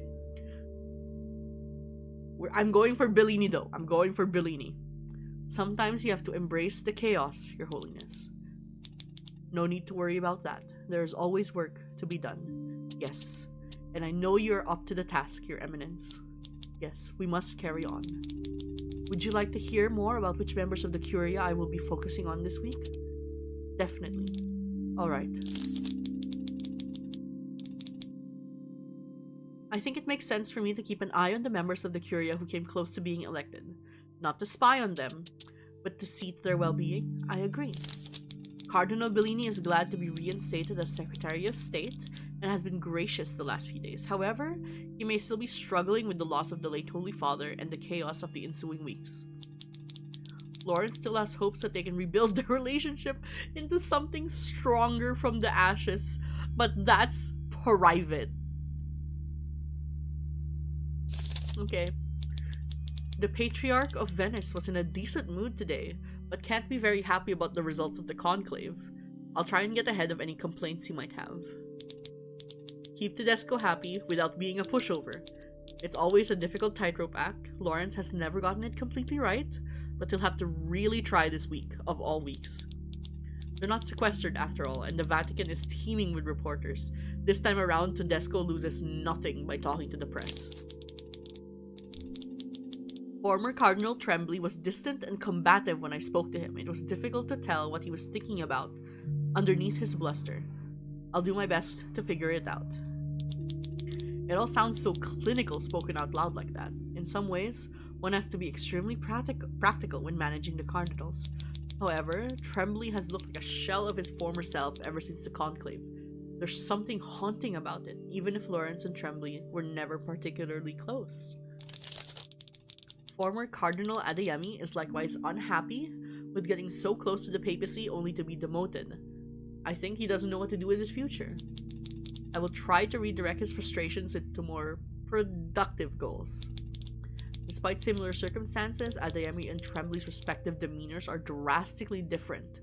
I'm going for Bellini though. I'm going for Bellini. Sometimes you have to embrace the chaos, Your Holiness. No need to worry about that. There's always work to be done. Yes. And I know you're up to the task, Your Eminence. Yes, we must carry on. Would you like to hear more about which members of the Curia I will be focusing on this week? Definitely. Alright. I think it makes sense for me to keep an eye on the members of the Curia who came close to being elected. Not to spy on them, but to see to their well-being. I agree. Cardinal Bellini is glad to be reinstated as Secretary of State and has been gracious the last few days. However, he may still be struggling with the loss of the late Holy Father and the chaos of the ensuing weeks. Lawrence still has hopes that they can rebuild their relationship into something stronger from the ashes, but that's private. Okay. The Patriarch of Venice was in a decent mood today, but can't be very happy about the results of the conclave. I'll try and get ahead of any complaints he might have. Keep Tedesco happy without being a pushover. It's always a difficult tightrope act. Lawrence has never gotten it completely right, but he'll have to really try this week, of all weeks. They're not sequestered after all, and the Vatican is teeming with reporters. This time around, Tedesco loses nothing by talking to the press. Former Cardinal Trembly was distant and combative when I spoke to him. It was difficult to tell what he was thinking about underneath his bluster. I'll do my best to figure it out. It all sounds so clinical spoken out loud like that. In some ways, one has to be extremely practical when managing the cardinals. However, Trembly has looked like a shell of his former self ever since the conclave. There's something haunting about it, even if Lawrence and Trembly were never particularly close. Former Cardinal Adeyemi is likewise unhappy with getting so close to the papacy only to be demoted. I think he doesn't know what to do with his future. I will try to redirect his frustrations into more productive goals. Despite similar circumstances, Adeyemi and Trembly's respective demeanors are drastically different.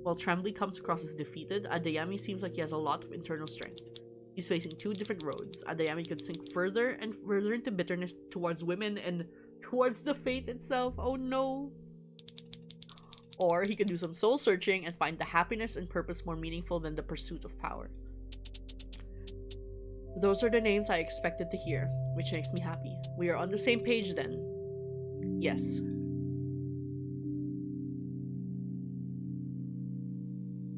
While Trembly comes across as defeated, Adeyemi seems like he has a lot of internal strength. He's facing two different roads. Adeyemi could sink further and further into bitterness towards women and towards the faith itself. Oh no. Or he could do some soul searching and find the happiness and purpose more meaningful than the pursuit of power. Those are the names I expected to hear, which makes me happy. We are on the same page then. Yes.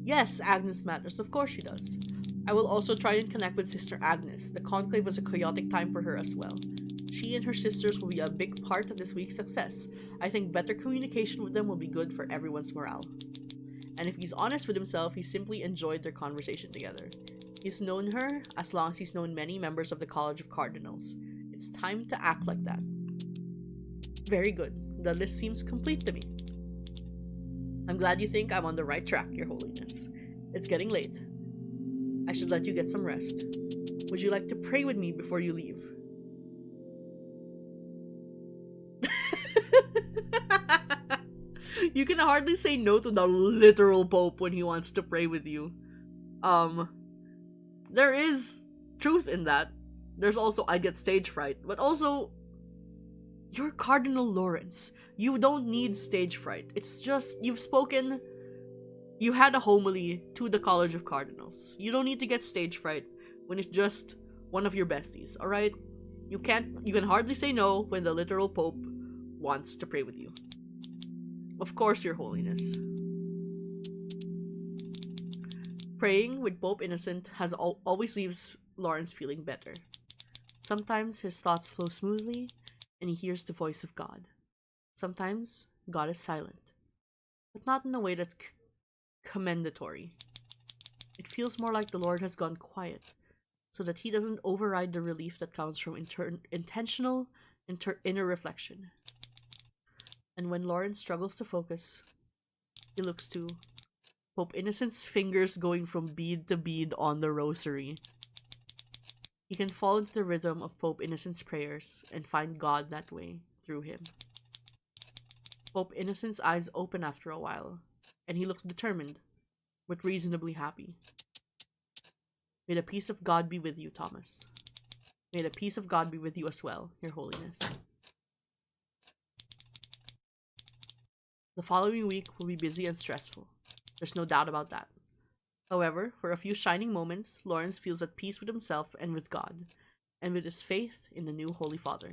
Yes, Agnes matters. Of course she does. I will also try and connect with Sister Agnes. The conclave was a chaotic time for her as well. She and her sisters will be a big part of this week's success. I think better communication with them will be good for everyone's morale. And if he's honest with himself, he simply enjoyed their conversation together. He's known her as long as he's known many members of the College of Cardinals. It's time to act like that. Very good. The list seems complete to me. I'm glad you think I'm on the right track, Your Holiness. It's getting late. I should let you get some rest. Would you like to pray with me before you leave? You can hardly say no to the literal Pope when he wants to pray with you. There is truth in that. There's also, I get stage fright. But also, you're Cardinal Lawrence. You don't need stage fright. It's just, you've spoken, you had a homily to the College of Cardinals. You don't need to get stage fright when it's just one of your besties, alright? You can hardly say no when the literal Pope wants to pray with you. Of course, Your Holiness. Praying with Pope Innocent always leaves Lawrence feeling better. Sometimes his thoughts flow smoothly, and he hears the voice of God. Sometimes God is silent, but not in a way that's commendatory. It feels more like the Lord has gone quiet, so that he doesn't override the relief that comes from intentional inner reflection. And when Lawrence struggles to focus, he looks to Pope Innocent's fingers going from bead to bead on the rosary. He can fall into the rhythm of Pope Innocent's prayers and find God that way through him. Pope Innocent's eyes open after a while, and he looks determined, but reasonably happy. May the peace of God be with you, Thomas. May the peace of God be with you as well, Your Holiness. The following week will be busy and stressful. There's no doubt about that. However, for a few shining moments, Lawrence feels at peace with himself and with God, and with his faith in the new Holy Father.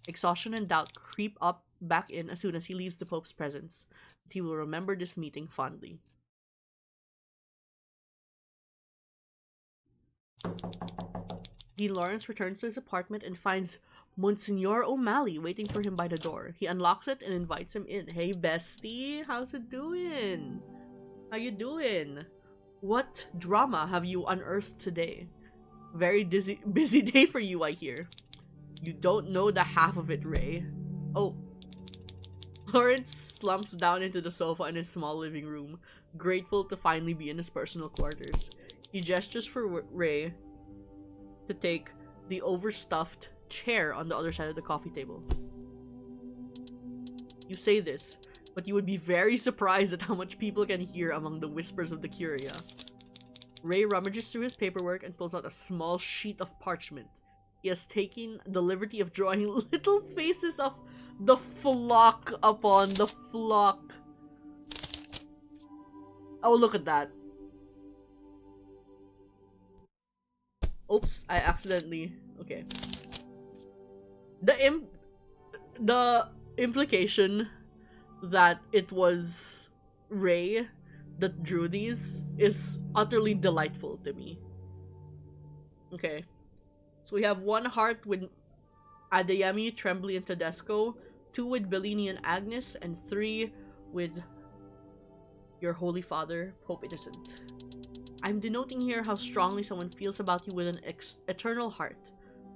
Exhaustion and doubt creep up back in as soon as he leaves the Pope's presence, but he will remember this meeting fondly. Dean Lawrence returns to his apartment and finds Monsignor O'Malley waiting for him by the door. He unlocks it and invites him in. Hey bestie, how's it doing? How you doing? What drama have you unearthed today? Very busy day for you, I hear. You don't know the half of it, Ray. Oh. Lawrence slumps down into the sofa in his small living room, grateful to finally be in his personal quarters. He gestures for Ray to take the overstuffed chair on the other side of the coffee table. You say this, but you would be very surprised at how much people can hear among the whispers of the Curia. Ray rummages through his paperwork and pulls out a small sheet of parchment. He has taken the liberty of drawing little faces of the flock upon the flock. Oh, look at that. Oops, I accidentally... Okay. The implication that it was Ray that drew these is utterly delightful to me. Okay. So we have 1 heart with Adeyemi, Trembly, and Tedesco, 2 with Bellini and Agnes, and 3 with your Holy Father, Pope Innocent. I'm denoting here how strongly someone feels about you with an eternal heart.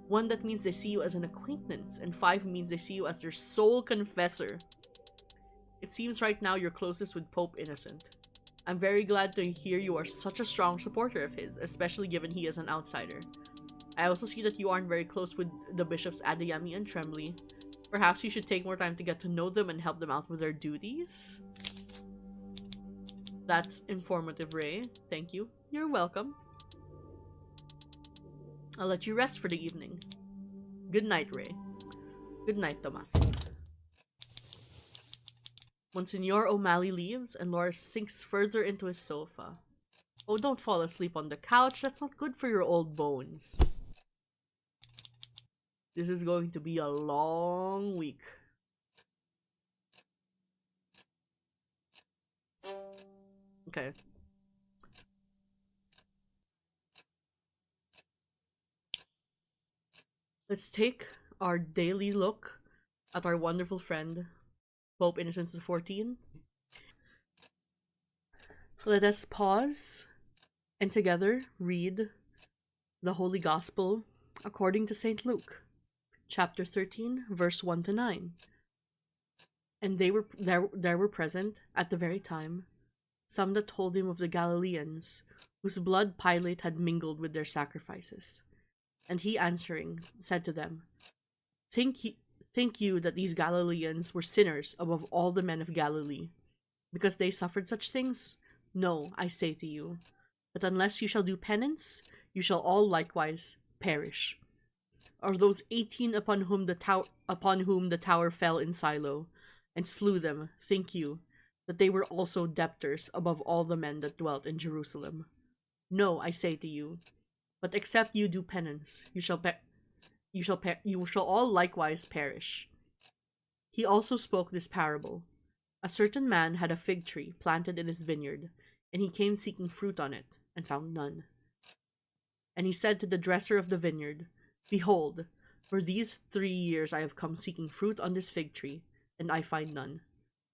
1 that means they see you as an acquaintance, and 5 means they see you as their sole confessor. It seems right now you're closest with Pope Innocent. I'm very glad to hear you are such a strong supporter of his, especially given he is an outsider. I also see that you aren't very close with the bishops Adeyemi and Trembly. Perhaps you should take more time to get to know them and help them out with their duties? That's informative, Ray. Thank you. You're welcome. I'll let you rest for the evening. Good night, Ray. Good night, Tomas. Monsignor O'Malley leaves, and Laura sinks further into his sofa. Oh, don't fall asleep on the couch. That's not good for your old bones. This is going to be a long week. Okay. Let's take our daily look at our wonderful friend, Pope Innocent XIV. Let us pause and together read the Holy Gospel according to St. Luke, chapter 13, verse 1 to 9. And there were present at the very time some that told him of the Galileans, whose blood Pilate had mingled with their sacrifices. And he answering said to them, Think you that these Galileans were sinners above all the men of Galilee, because they suffered such things? No, I say to you, that unless you shall do penance, you shall all likewise perish. Or those 18 upon whom the tower fell in Silo, and slew them, think you that they were also debtors above all the men that dwelt in Jerusalem? No, I say to you, but except you do penance, you shall all likewise perish. He also spoke this parable. A certain man had a fig tree planted in his vineyard, and he came seeking fruit on it, and found none. And he said to the dresser of the vineyard, Behold, for these 3 years I have come seeking fruit on this fig tree, and I find none.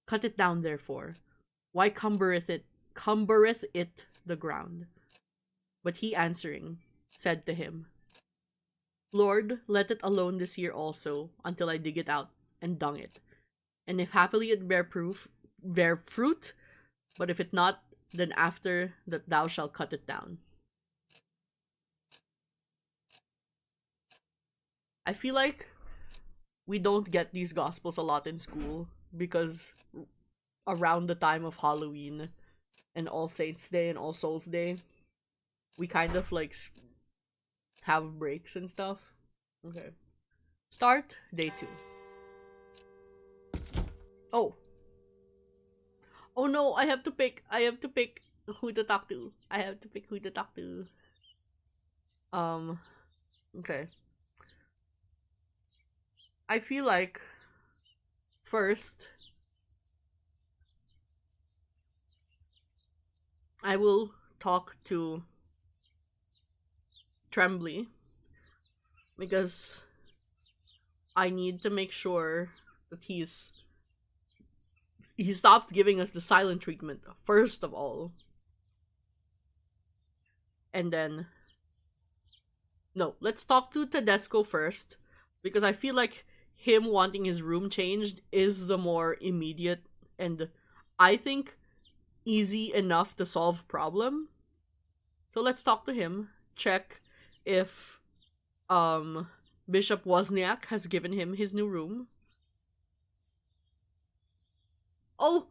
Cut it down, therefore. Why cumbereth it the ground? But he answering said to him, Lord, let it alone this year also, until I dig it out and dung it. And if happily it bear fruit, but if it not, then after that thou shalt cut it down. I feel like we don't get these gospels a lot in school, because around the time of Halloween and All Saints Day and All Souls Day, we kind of like have breaks and stuff. Okay. Start day 2. Oh no, I have to pick who to talk to. Okay. I feel like first I will talk to Trembly, because I need to make sure that he stops giving us the silent treatment first of all. And then no, let's talk to Tedesco first, because I feel like him wanting his room changed is the more immediate and I think easy enough to solve problem. So let's talk to him, check if Bishop Wozniak has given him his new room. Oh,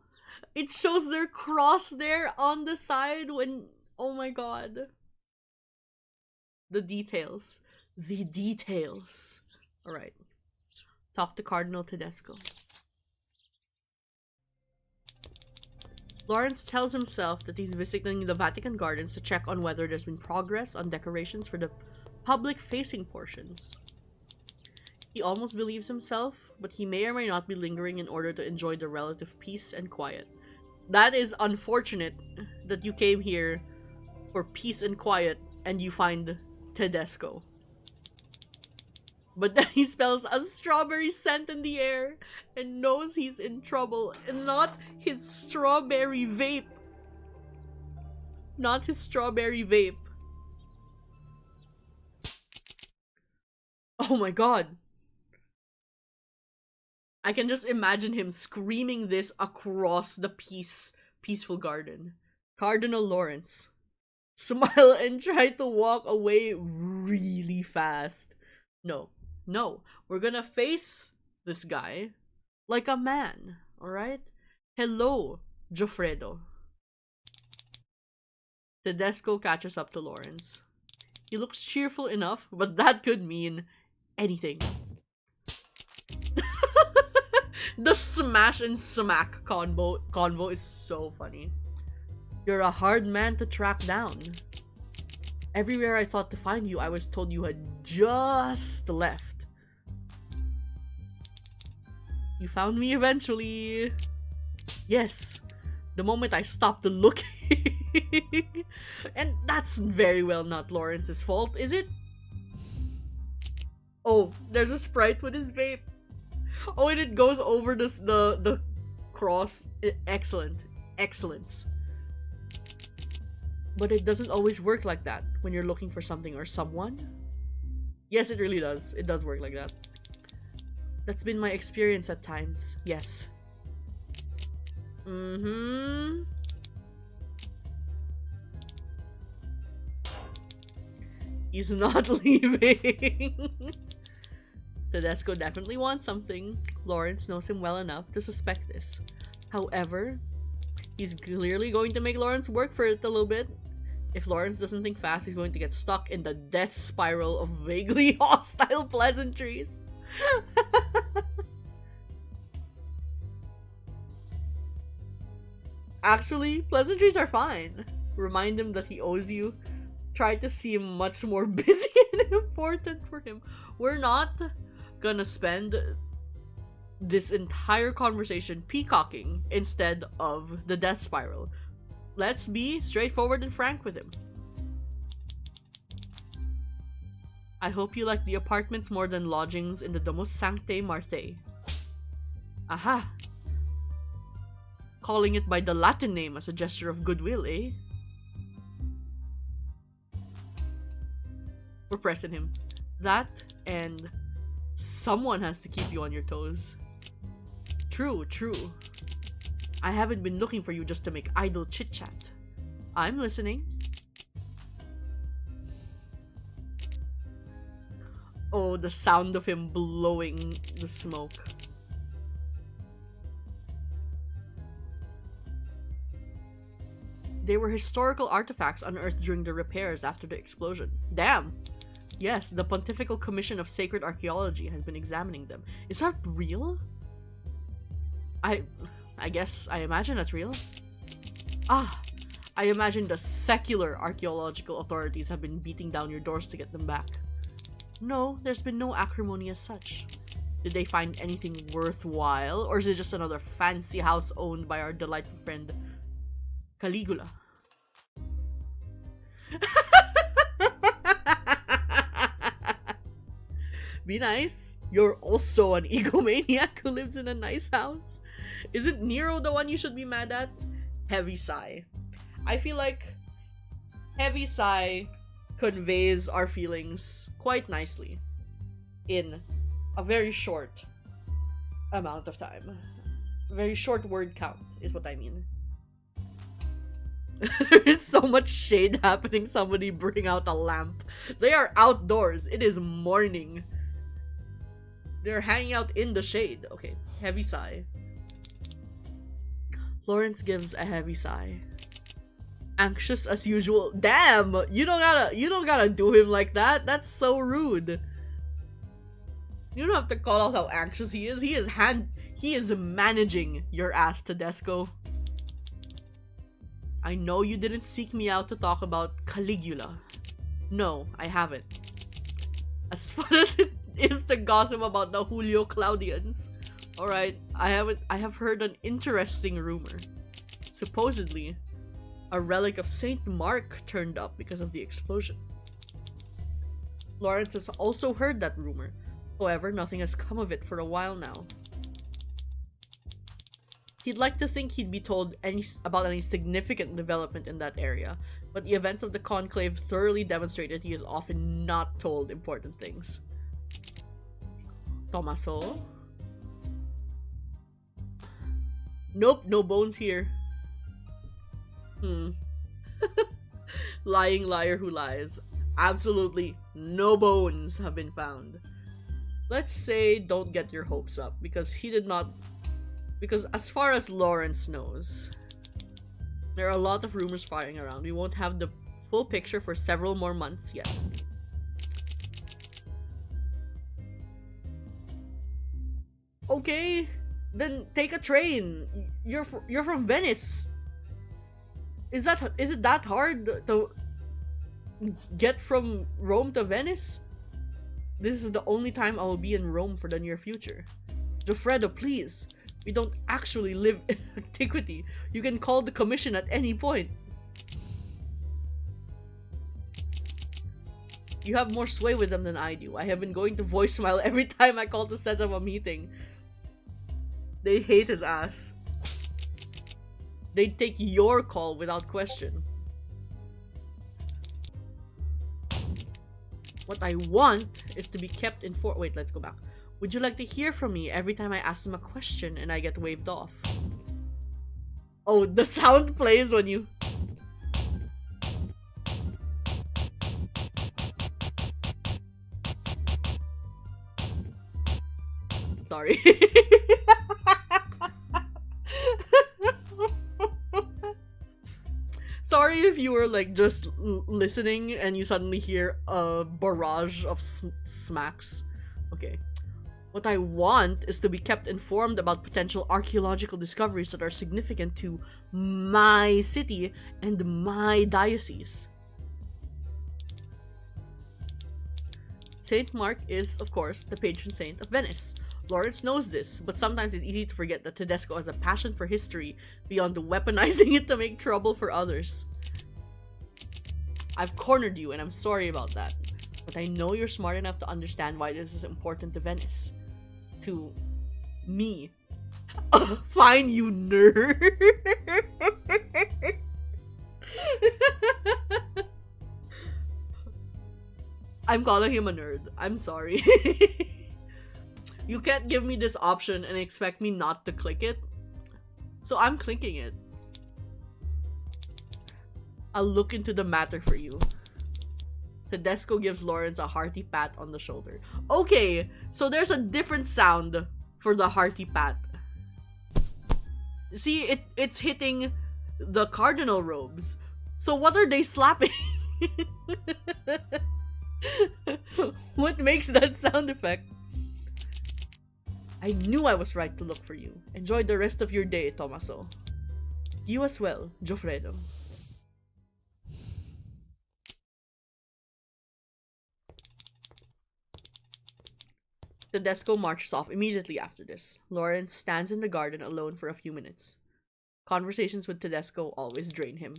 it shows their cross there on the side when, oh my god. The details. Alright. Talk to Cardinal Tedesco. Lawrence tells himself that he's visiting the Vatican Gardens to check on whether there's been progress on decorations for the public-facing portions. He almost believes himself, but he may or may not be lingering in order to enjoy the relative peace and quiet. That is unfortunate that you came here for peace and quiet and you find Tedesco. But then he smells a strawberry scent in the air and knows he's in trouble. And not his strawberry vape. Not his strawberry vape. Oh my god. I can just imagine him screaming this across the peaceful garden. Cardinal Lawrence. Smile and try to walk away really fast. No. No. We're gonna face this guy like a man, alright? Hello, Joffredo. Tedesco catches up to Lawrence. He looks cheerful enough, but that could mean anything. The smash and smack convo is so funny. You're a hard man to track down. Everywhere I thought to find you, I was told you had just left. You found me eventually. Yes, the moment I stopped looking. And that's very well not Lawrence's fault, is it? Oh, there's a sprite with his vape. Oh, and it goes over the cross. Excellent. Excellence. But it doesn't always work like that when you're looking for something or someone. Yes, it really does. It does work like that. That's been my experience at times. Yes. Mm-hmm. He's not leaving. Tedesco definitely wants something. Lawrence knows him well enough to suspect this. However, he's clearly going to make Lawrence work for it a little bit. If Lawrence doesn't think fast, he's going to get stuck in the death spiral of vaguely hostile pleasantries. Actually, pleasantries are fine. Remind him that he owes you. Try to seem much more busy and important for him. We're not gonna spend this entire conversation peacocking instead of the death spiral. Let's be straightforward and frank with him. I hope you like the apartments more than lodgings in the Domus Sanctae Marthae. Aha! Calling it by the Latin name as a gesture of goodwill, eh? We're pressing him. That and someone has to keep you on your toes. True, true. I haven't been looking for you just to make idle chit-chat. I'm listening. Oh, the sound of him blowing the smoke. They were historical artifacts unearthed during the repairs after the explosion. Damn! Yes, the Pontifical Commission of Sacred Archaeology has been examining them. Is that real? I imagine that's real. Ah, I imagine the secular archaeological authorities have been beating down your doors to get them back. No, there's been no acrimony as such. Did they find anything worthwhile, or is it just another fancy house owned by our delightful friend Caligula? Be nice. You're also an egomaniac who lives in a nice house. Isn't Nero the one you should be mad at? Heavy sigh. I feel like heavy sigh conveys our feelings quite nicely in a very short amount of time. Very short word count is what I mean. There is so much shade happening. Somebody bring out a lamp. They are outdoors. It is morning. They're hanging out in the shade. Okay, heavy sigh. Lawrence gives a heavy sigh. Anxious as usual. Damn! You don't gotta do him like that. That's so rude. You don't have to call out how anxious he is. He is managing your ass, Tedesco. I know you didn't seek me out to talk about Caligula. No, I haven't. As fun as is the gossip about the Julio Claudians? Alright, I have heard an interesting rumor. Supposedly, a relic of Saint Mark turned up because of the explosion. Lawrence has also heard that rumor. However, nothing has come of it for a while now. He'd like to think he'd be told about any significant development in that area, but the events of the conclave thoroughly demonstrated he is often not told important things. Tommaso? Nope, no bones here. Lying liar who lies. Absolutely no bones have been found. Let's say don't get your hopes up, because he did not... Because as far as Lawrence knows, there are a lot of rumors flying around. We won't have the full picture for several more months yet. Okay, then take a train. You're from Venice. Is it that hard to get from Rome to Venice? This is the only time I will be in Rome for the near future. Joffredo, please. We don't actually live in antiquity. You can call the commission at any point. You have more sway with them than I do. I have been going to voicemail every time I call to set up a meeting. They hate his ass. They'd take your call without question. What I want is to be kept informed. Wait, let's go back. Would you like to hear from me every time I ask them a question and I get waved off? Oh, the sound plays when you... Sorry. Sorry if you were like just listening and you suddenly hear a barrage of smacks. Okay. What I want is to be kept informed about potential archaeological discoveries that are significant to my city and my diocese. Saint Mark is, of course, the patron saint of Venice. Lawrence knows this, but sometimes it's easy to forget that Tedesco has a passion for history beyond weaponizing it to make trouble for others. I've cornered you, and I'm sorry about that. But I know you're smart enough to understand why this is important to Venice. To me. Fine, you nerd. I'm calling him a nerd. I'm sorry. You can't give me this option and expect me not to click it. So I'm clicking it. I'll look into the matter for you. Tedesco gives Lawrence a hearty pat on the shoulder. Okay, so there's a different sound for the hearty pat. See, it's hitting the cardinal robes. So what are they slapping? What makes that sound effect? I knew I was right to look for you. Enjoy the rest of your day, Tommaso. You as well, Joffredo. Tedesco marches off immediately after this. Lawrence stands in the garden alone for a few minutes. Conversations with Tedesco always drain him.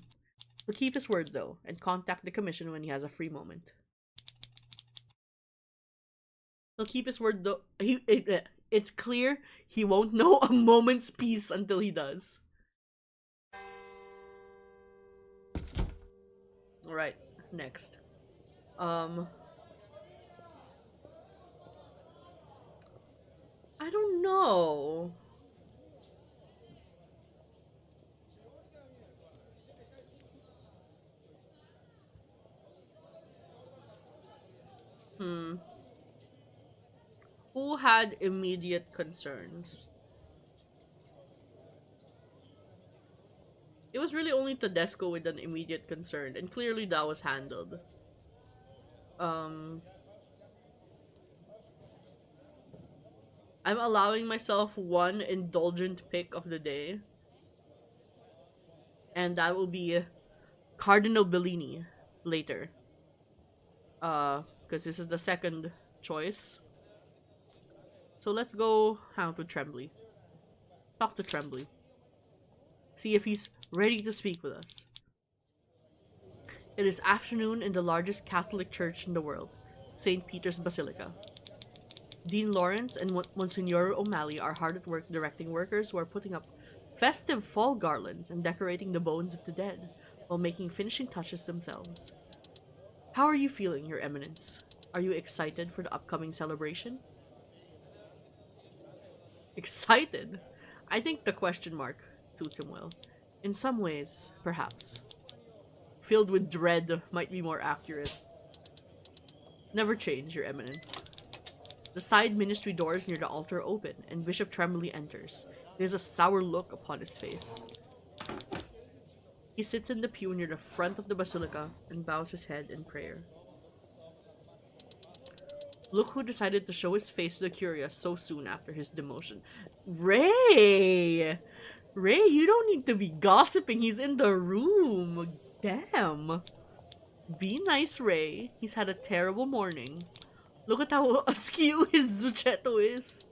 He'll keep his word though, and contact the commission when he has a free moment. He'll keep his word though. It's clear he won't know a moment's peace until he does. Alright, next. I don't know. Who had immediate concerns? It was really only Tedesco with an immediate concern, and clearly that was handled. I'm allowing myself one indulgent pick of the day. And that will be Cardinal Bellini later. Because this is the second choice. So let's go hang out with Trembly. Talk to Trembly. See if he's ready to speak with us. It is afternoon in the largest Catholic church in the world, St. Peter's Basilica. Dean Lawrence and Monsignor O'Malley are hard at work directing workers who are putting up festive fall garlands and decorating the bones of the dead, while making finishing touches themselves. How are you feeling, Your Eminence? Are you excited for the upcoming celebration? Excited? I think the question mark suits him well. In some ways, perhaps. Filled with dread might be more accurate. Never change, Your Eminence. The side ministry doors near the altar open, and Bishop Tremblay enters. There's a sour look upon his face. He sits in the pew near the front of the basilica and bows his head in prayer. Look who decided to show his face to the Curia so soon after his demotion. Ray! Ray, you don't need to be gossiping. He's in the room. Damn. Be nice, Ray. He's had a terrible morning. Look at how askew his zucchetto is.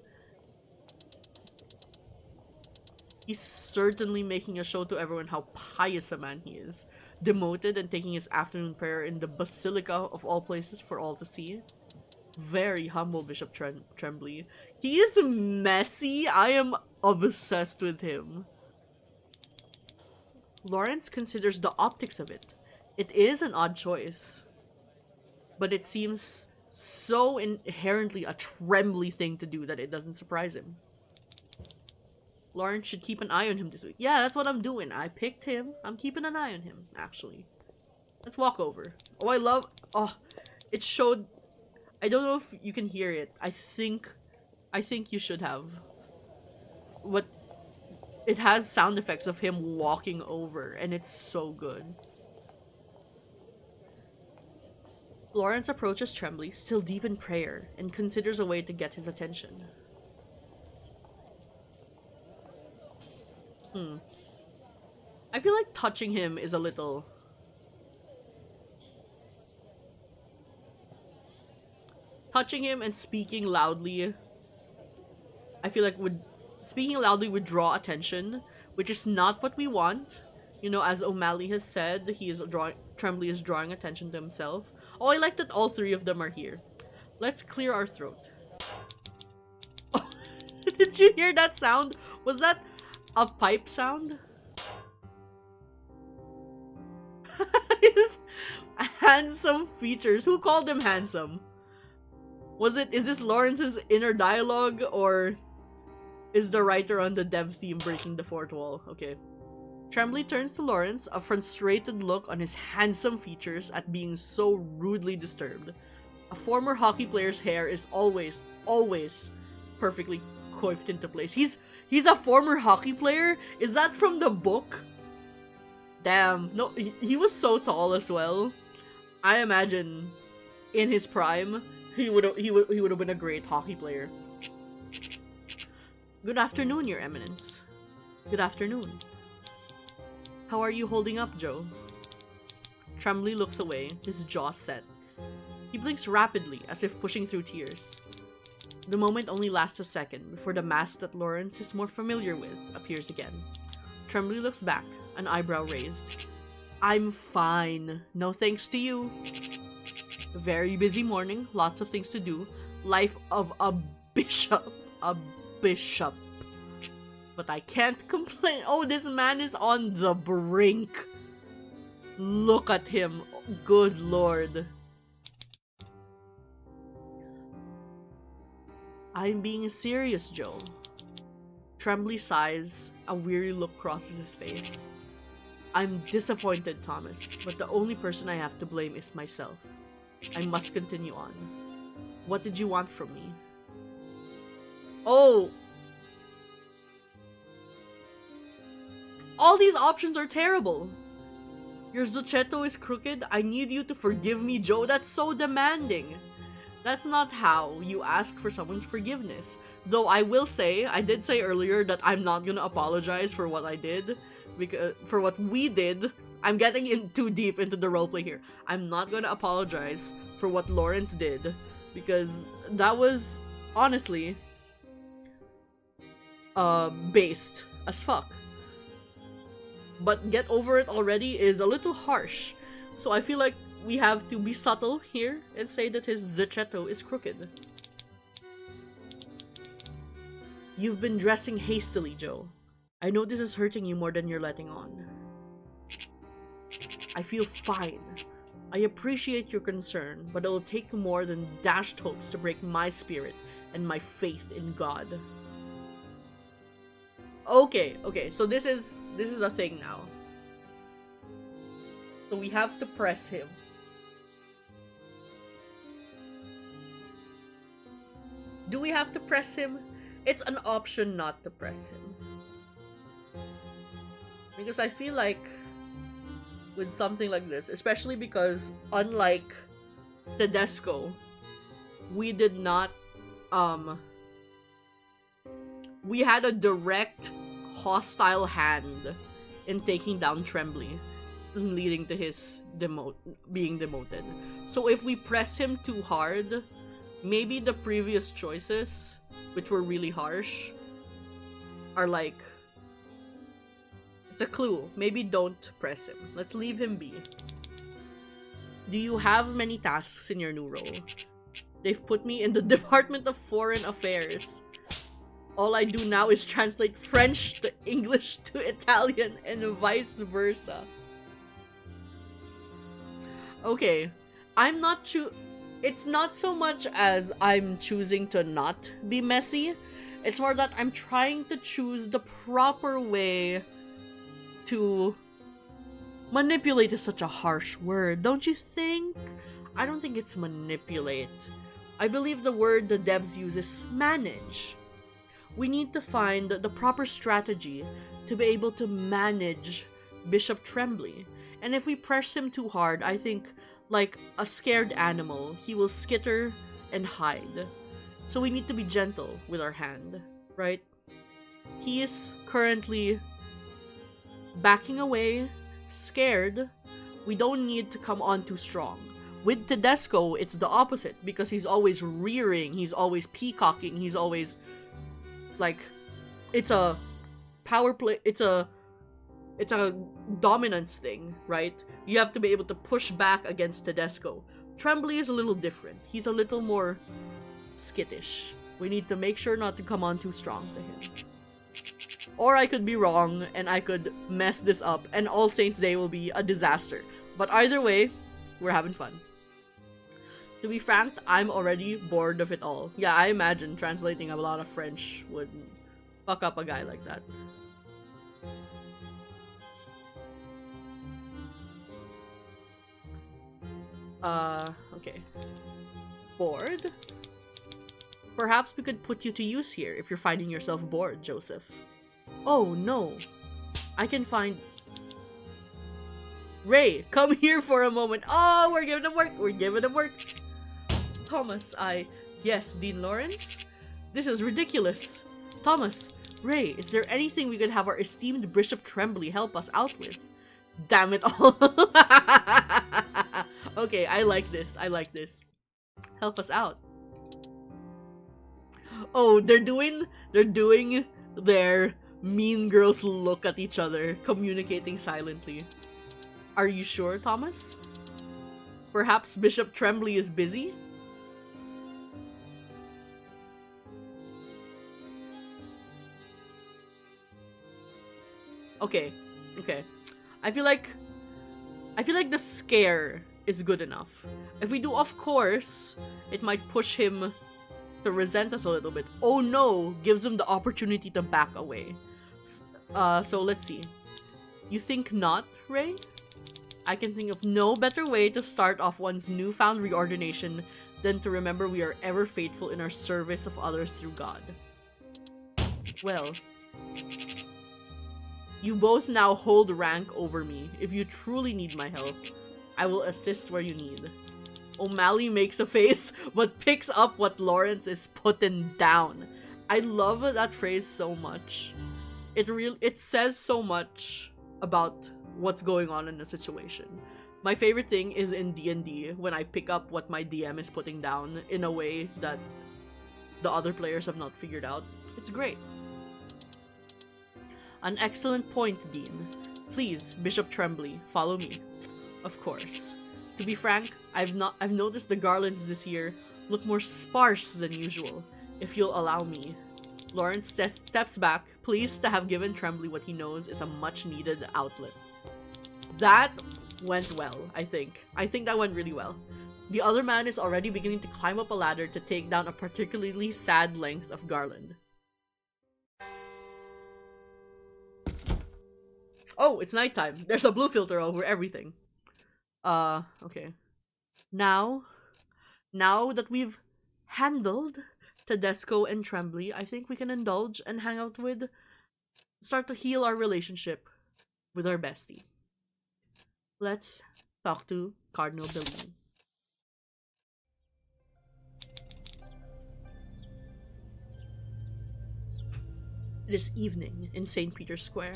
He's certainly making a show to everyone how pious a man he is. Demoted and taking his afternoon prayer in the Basilica of all places for all to see. Very humble, Bishop Tremblay. He is messy. I am obsessed with him. Lawrence considers the optics of it. It is an odd choice. But it seems so inherently a Tremblay thing to do that it doesn't surprise him. Lawrence should keep an eye on him this week. Yeah, that's what I'm doing. I picked him. I'm keeping an eye on him, actually. Let's walk over. Oh, I love... Oh, it showed... I don't know if you can hear it. I think you should have. But it has sound effects of him walking over, and it's so good. Lawrence approaches Tremblay, still deep in prayer, and considers a way to get his attention. I feel like touching him is a little... Touching him and speaking loudly, I feel like speaking loudly would draw attention, which is not what we want. You know, as O'Malley has said, Tremblay is drawing attention to himself. Oh, I like that all three of them are here. Let's clear our throat. Oh, did you hear that sound? Was that a pipe sound? His handsome features. Who called him handsome? Is this Lawrence's inner dialogue, or is the writer on the dev theme breaking the fourth wall? Okay. Tremblay turns to Lawrence, a frustrated look on his handsome features at being so rudely disturbed. A former hockey player's hair is always perfectly coiffed into place. He's a former hockey player? Is that from the book? Damn. No, he was so tall as well. I imagine in his prime, he would have been a great hockey player. Good afternoon, Your Eminence. Good afternoon. How are you holding up, Joe? Tremblay looks away, his jaw set. He blinks rapidly, as if pushing through tears. The moment only lasts a second before the mask that Lawrence is more familiar with appears again. Tremblay looks back, an eyebrow raised. I'm fine. No thanks to you. Very busy morning, lots of things to do. Life of a bishop. A bishop. But I can't complain. Oh, this man is on the brink. Look at him. Good lord. I'm being serious, Joe. Tremblay sighs. A weary look crosses his face. I'm disappointed, Thomas, but the only person I have to blame is myself. I must continue on. What did you want from me? Oh! All these options are terrible. Your zucchetto is crooked. I need you to forgive me, Joe. That's so demanding. That's not how you ask for someone's forgiveness. Though I will say, I did say earlier that I'm not gonna apologize for what I did. Because for what we did. I'm getting in too deep into the roleplay here. I'm not gonna apologize for what Lawrence did. Because that was, honestly, based as fuck. But get over it already is a little harsh. So I feel like we have to be subtle here and say that his zachetto is crooked. You've been dressing hastily, Joe. I know this is hurting you more than you're letting on. I feel fine. I appreciate your concern, but it'll take more than dashed hopes to break my spirit and my faith in God. Okay, so this is a thing now. So we have to press him. Do we have to press him? It's an option not to press him. Because I feel like with something like this, especially because unlike Tedesco, we did not we had a direct hostile hand in taking down Tremblay, leading to his being demoted. So if we press him too hard, maybe the previous choices, which were really harsh, are like, it's a clue. Maybe don't press him. Let's leave him be. Do you have many tasks in your new role? They've put me in the Department of Foreign Affairs. All I do now is translate French to English to Italian and vice versa. Okay, it's not so much as I'm choosing to not be messy. It's more that I'm trying to choose the proper way to... Manipulate is such a harsh word, don't you think? I don't think it's manipulate. I believe the word the devs use is manage. We need to find the proper strategy to be able to manage Bishop Tremblay. And if we press him too hard, I think, like a scared animal, he will skitter and hide. So we need to be gentle with our hand, right? He is currently backing away, scared. We don't need to come on too strong. With Tedesco, it's the opposite, because he's always rearing, he's always peacocking, he's always, like, it's a power play, it's a dominance thing, right? You have to be able to push back against Tedesco. Tremblay is a little different. He's a little more skittish. We need to make sure not to come on too strong to him. Or I could be wrong, and I could mess this up, and All Saints Day will be a disaster. But either way, we're having fun. To be frank, I'm already bored of it all. Yeah, I imagine translating a lot of French would fuck up a guy like that. Okay. Bored? Perhaps we could put you to use here if you're finding yourself bored, Joseph. Oh, no. I can find... Ray, come here for a moment. Oh, we're giving him work. We're giving him work. Thomas, Yes, Dean Lawrence? This is ridiculous. Thomas, Ray, is there anything we could have our esteemed Bishop Tremblay help us out with? Damn it all. Okay, I like this. I like this. Help us out. Oh, they're doing their mean girls look at each other, communicating silently. Are you sure, Thomas? Perhaps Bishop Tremblay is busy? Okay. I feel like the scare is good enough. If we do of course, it might push him to resent us a little bit. Oh no, gives him the opportunity to back away. So let's see. You think not, Ray? I can think of no better way to start off one's newfound reordination than to remember we are ever faithful in our service of others through God. Well, you both now hold rank over me. If you truly need my help, I will assist where you need. O'Malley makes a face, but picks up what Lawrence is putting down. I love that phrase so much. It says so much about what's going on in the situation. My favorite thing is in D&D when I pick up what my DM is putting down in a way that the other players have not figured out. It's great. An excellent point, Dean. Please, Bishop Tremblay, follow me. Of course. To be frank, I've noticed the garlands this year look more sparse than usual, if you'll allow me. Lawrence steps back, pleased to have given Tremblay what he knows is a much-needed outlet. That went well, I think. I think that went really well. The other man is already beginning to climb up a ladder to take down a particularly sad length of garland. Oh, it's nighttime. There's a blue filter over everything. Okay. Now that we've handled Tedesco and Tremblay, I think we can indulge and hang out with, start to heal our relationship with our bestie. Let's talk to Cardinal Bellini. It is evening in St. Peter's Square.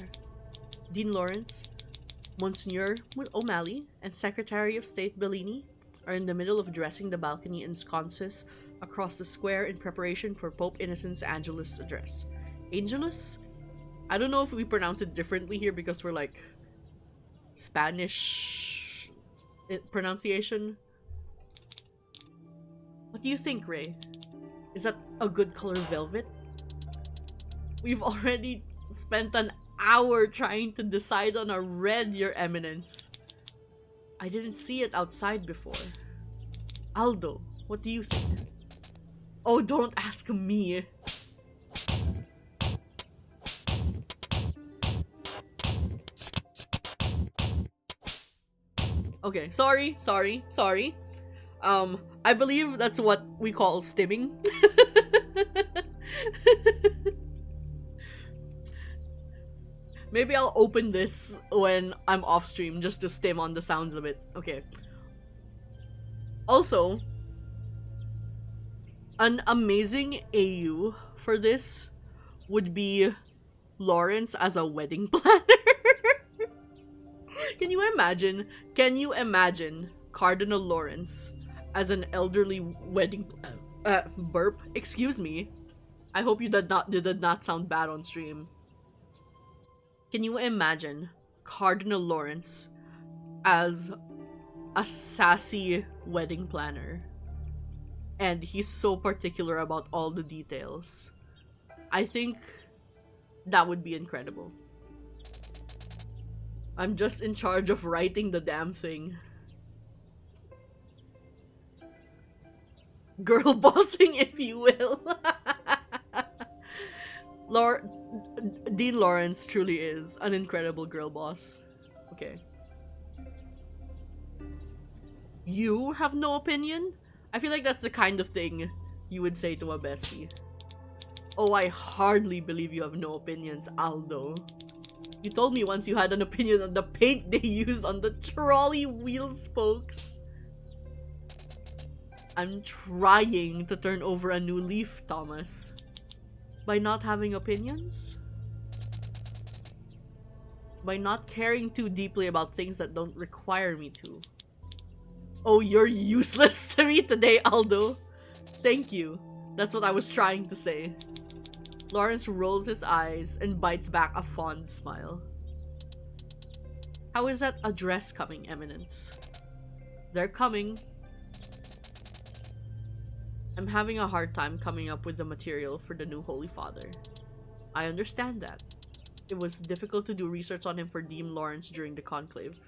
Dean Lawrence, Monsignor O'Malley, and Secretary of State Bellini are in the middle of dressing the balcony and sconces across the square in preparation for Pope Innocent Angelus' address. Angelus? I don't know if we pronounce it differently here because we're like Spanish pronunciation. What do you think, Ray? Is that a good color velvet? We've already spent an hour trying to decide on a red, Your Eminence. I didn't see it outside before. Aldo, what do you think? Oh, don't ask me. Okay, sorry. I believe that's what we call stimming. Maybe I'll open this when I'm off stream just to stim on the sounds of it. Okay. Also, an amazing AU for this would be Lawrence as a wedding planner. Can you imagine? Can you imagine Cardinal Lawrence as an elderly wedding burp? Excuse me. I hope you did not sound bad on stream. Can you imagine Cardinal Lawrence as a sassy wedding planner? And he's so particular about all the details. I think that would be incredible. I'm just in charge of writing the damn thing. Girl bossing, if you will. Dean Lawrence truly is an incredible girl boss. Okay. You have no opinion? I feel like that's the kind of thing you would say to a bestie. Oh, I hardly believe you have no opinions, Aldo. You told me once you had an opinion on the paint they use on the trolley wheel spokes. I'm trying to turn over a new leaf, Thomas. By not having opinions? By not caring too deeply about things that don't require me to. Oh, you're useless to me today, Aldo. Thank you. That's what I was trying to say. Lawrence rolls his eyes and bites back a fond smile. How is that address coming, Eminence? They're coming. I'm having a hard time coming up with the material for the new Holy Father. I understand that. It was difficult to do research on him for Dean Lawrence during the conclave.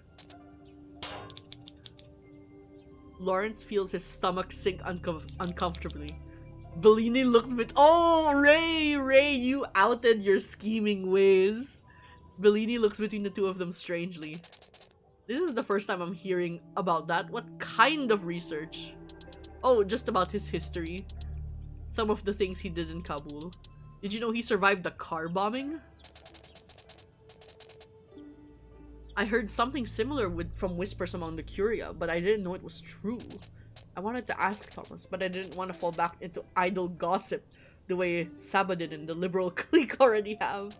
Lawrence feels his stomach sink uncomfortably. Bellini looks a bit— Oh, Ray, you outed your scheming ways. Bellini looks between the two of them strangely. This is the first time I'm hearing about that. What kind of research? Oh, just about his history. Some of the things he did in Kabul. Did you know he survived the car bombing? I heard something similar from whispers among the Curia, but I didn't know it was true. I wanted to ask Thomas, but I didn't want to fall back into idle gossip the way Sabadin and the liberal clique already have.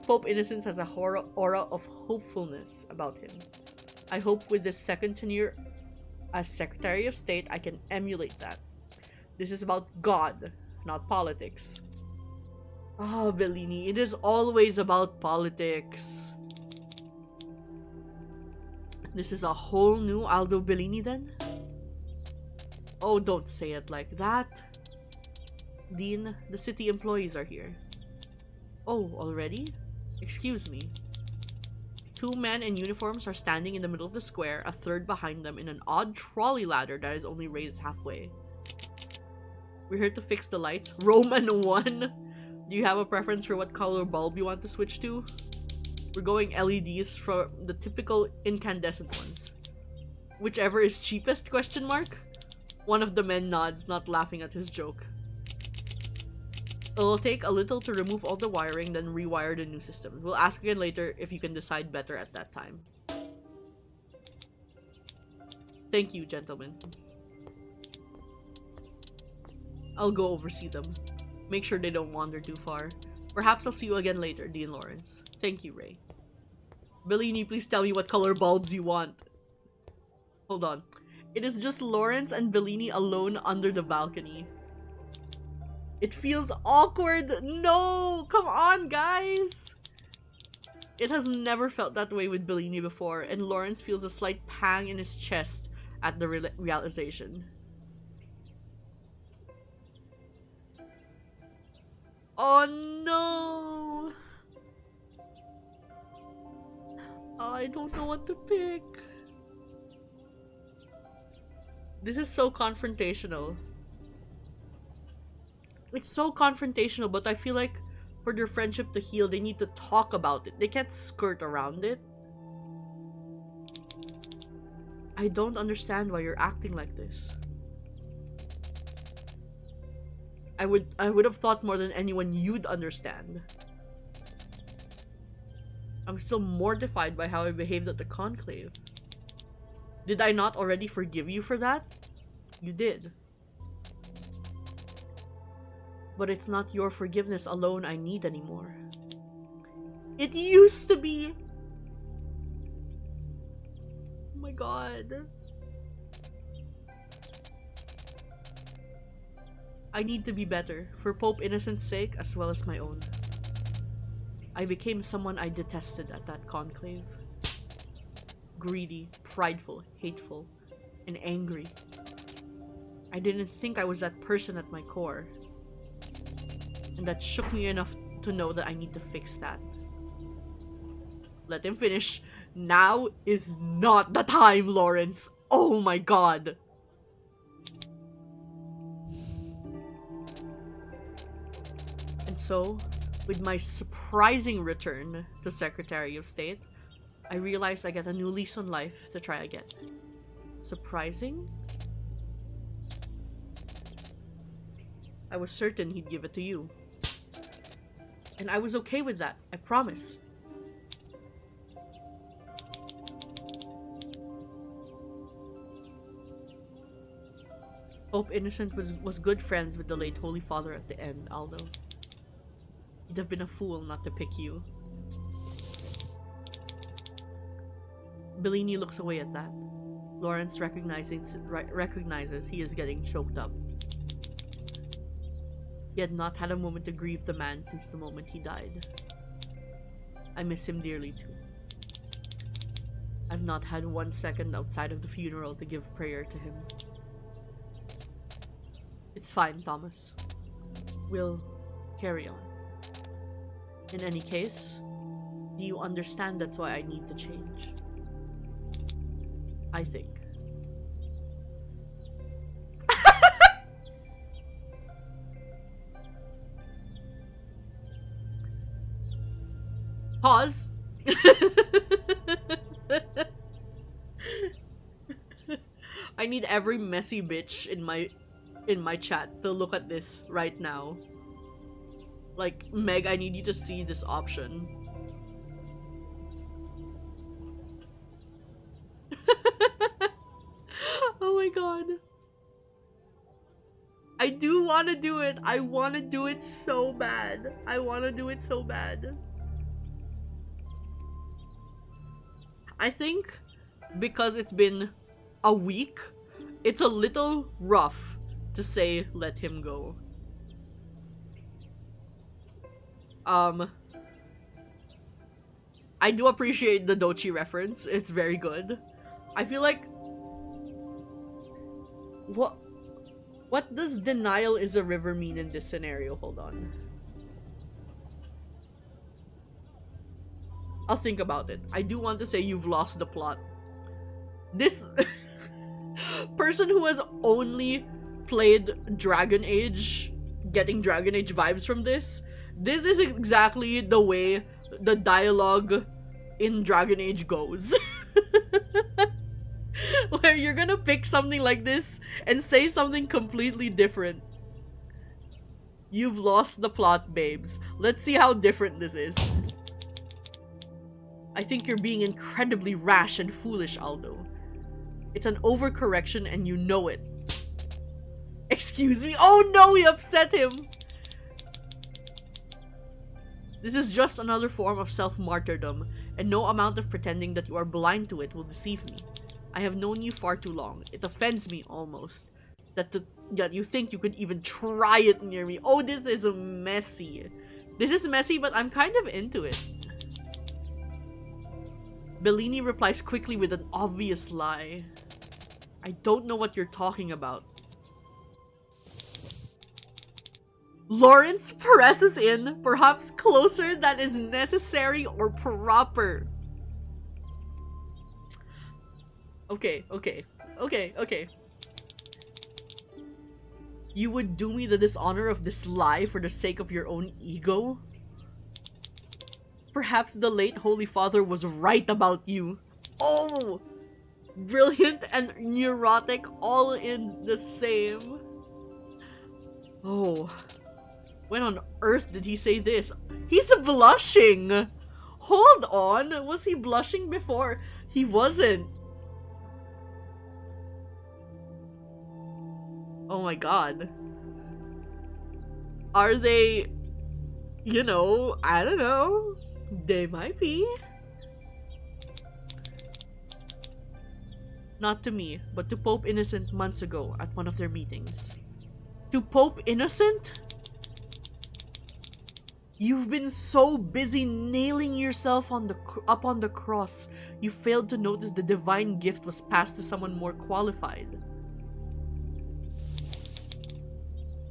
Pope Innocent has a aura of hopefulness about him. I hope with this second tenure as Secretary of State, I can emulate that. This is about God, not politics. Oh, Bellini, it is always about politics. This is a whole new Aldo Bellini then? Oh, don't say it like that. Dean, the city employees are here. Oh, already? Excuse me. 2 men in uniforms are standing in the middle of the square, a third behind them in an odd trolley ladder that is only raised halfway. We're here to fix the lights. Roman 1? Do you have a preference for what color bulb you want to switch to? We're going LEDs for the typical incandescent ones. Whichever is cheapest, question mark? One of the men nods, not laughing at his joke. It'll take a little to remove all the wiring, then rewire the new system. We'll ask again later if you can decide better at that time. Thank you, gentlemen. I'll go oversee them. Make sure they don't wander too far. Perhaps I'll see you again later, Dean Lawrence. Thank you, Ray. Bellini, please tell me what color bulbs you want. Hold on. It is just Lawrence and Bellini alone under the balcony. It feels awkward. No! Come on, guys! It has never felt that way with Bellini before, and Lawrence feels a slight pang in his chest at the realization. Oh no! I don't know what to pick. This is so confrontational. It's so confrontational, but I feel like for their friendship to heal, they need to talk about it. They can't skirt around it. I don't understand why you're acting like this. I would have thought more than anyone you'd understand. I'm still mortified by how I behaved at the conclave. Did I not already forgive you for that? You did. But it's not your forgiveness alone I need anymore. It used to be! Oh my god. I need to be better, for Pope Innocent's sake as well as my own. I became someone I detested at that conclave. Greedy, prideful, hateful, and angry. I didn't think I was that person at my core. And that shook me enough to know that I need to fix that. Let him finish. Now is not the time, Lawrence. Oh my god. And so, with my surprising return to Secretary of State, I realized I get a new lease on life to try again. Surprising? I was certain he'd give it to you. And I was okay with that, I promise. Pope Innocent was good friends with the late Holy Father at the end, Aldo. He'd have been a fool not to pick you. Bellini looks away at that. Lawrence recognizes he is getting choked up. He had not had a moment to grieve the man since the moment he died. I miss him dearly too. I've not had 1 second outside of the funeral to give prayer to him. It's fine, Thomas. We'll carry on. In any case, do you understand that's why I need to change? I think. Pause. I need every messy bitch in my chat to look at this right now. Like, Meg, I need you to see this option. Oh my god. I do want to do it. I want to do it so bad. I want to do it so bad. I think because it's been a week, it's a little rough to say let him go. Um, I do appreciate the Dochi reference. It's very good. I feel like what does denial is a river mean in this scenario? Hold on. I'll think about it. I do want to say you've lost the plot. This person who has only played Dragon Age, getting Dragon Age vibes from this is exactly the way the dialogue in Dragon Age goes. Where you're gonna pick something like this and say something completely different. You've lost the plot, babes. Let's see how different this is. I think you're being incredibly rash and foolish, Aldo. It's an overcorrection and you know it. Excuse me? Oh no, we upset him! This is just another form of self-martyrdom, and no amount of pretending that you are blind to it will deceive me. I have known you far too long. It offends me, almost, that you think you could even try it near me. Oh, this is messy. This is messy, but I'm kind of into it. Bellini replies quickly with an obvious lie. I don't know what you're talking about. Lawrence presses in, perhaps closer than is necessary or proper. Okay. You would do me the dishonor of this lie for the sake of your own ego? Perhaps the late Holy Father was right about you. Oh! Brilliant and neurotic all in the same. Oh. When on earth did he say this? He's blushing! Hold on! Was he blushing before? He wasn't. Oh my god. Are they... You know, I don't know. They might be. Not to me, but to Pope Innocent months ago at one of their meetings. To Pope Innocent? You've been so busy nailing yourself up on the cross, you failed to notice the divine gift was passed to someone more qualified.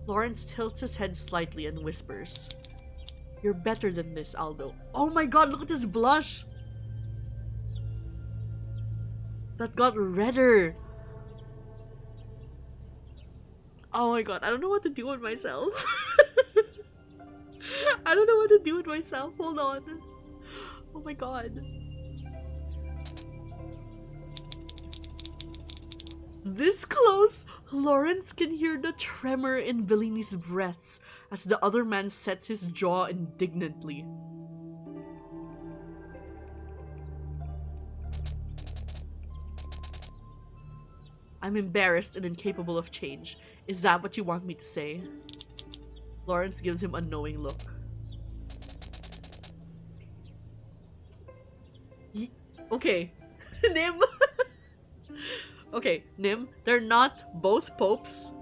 Lawrence tilts his head slightly and whispers, "You're better than this, Aldo." Oh my god, look at this blush! That got redder. Oh my god, I don't know what to do with myself. I don't know what to do with myself. Hold on. Oh my god. This close, Lawrence can hear the tremor in Bellini's breaths as the other man sets his jaw indignantly. I'm embarrassed and incapable of change. Is that what you want me to say? Lawrence gives him a knowing look. Okay. Nim! Okay, Nim, they're not both popes.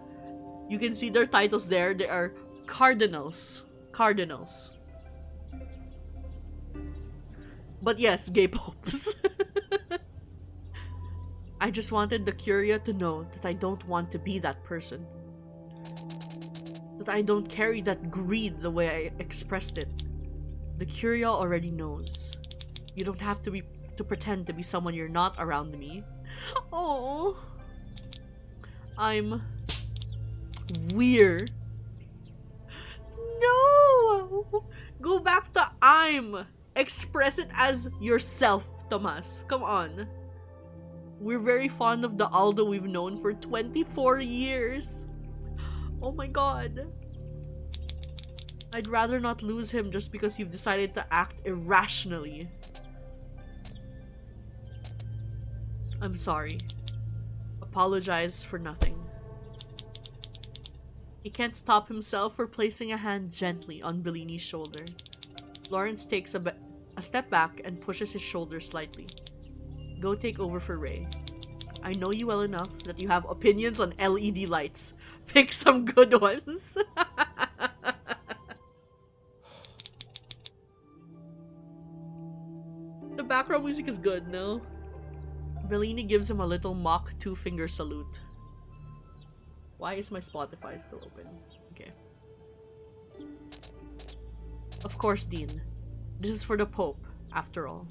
You can see their titles there. They are cardinals. Cardinals. But yes, gay popes. I just wanted the Curia to know that I don't want to be that person. That I don't carry that greed the way I expressed it. The Curia already knows. You don't have to pretend to be someone you're not around me. Oh, I'm weird. No! Go back to I'm. Express it as yourself, Tomas. Come on. We're very fond of the Aldo we've known for 24 years. Oh my god. I'd rather not lose him just because you've decided to act irrationally. I'm sorry. Apologize for nothing. He can't stop himself for placing a hand gently on Bellini's shoulder. Lawrence takes a step back and pushes his shoulder slightly. Go take over for Ray. I know you well enough that you have opinions on LED lights. Pick some good ones. background music is good, no? Bellini gives him a little mock two-finger salute. Why is my Spotify still open? Okay. Of course, Dean. This is for the Pope, after all.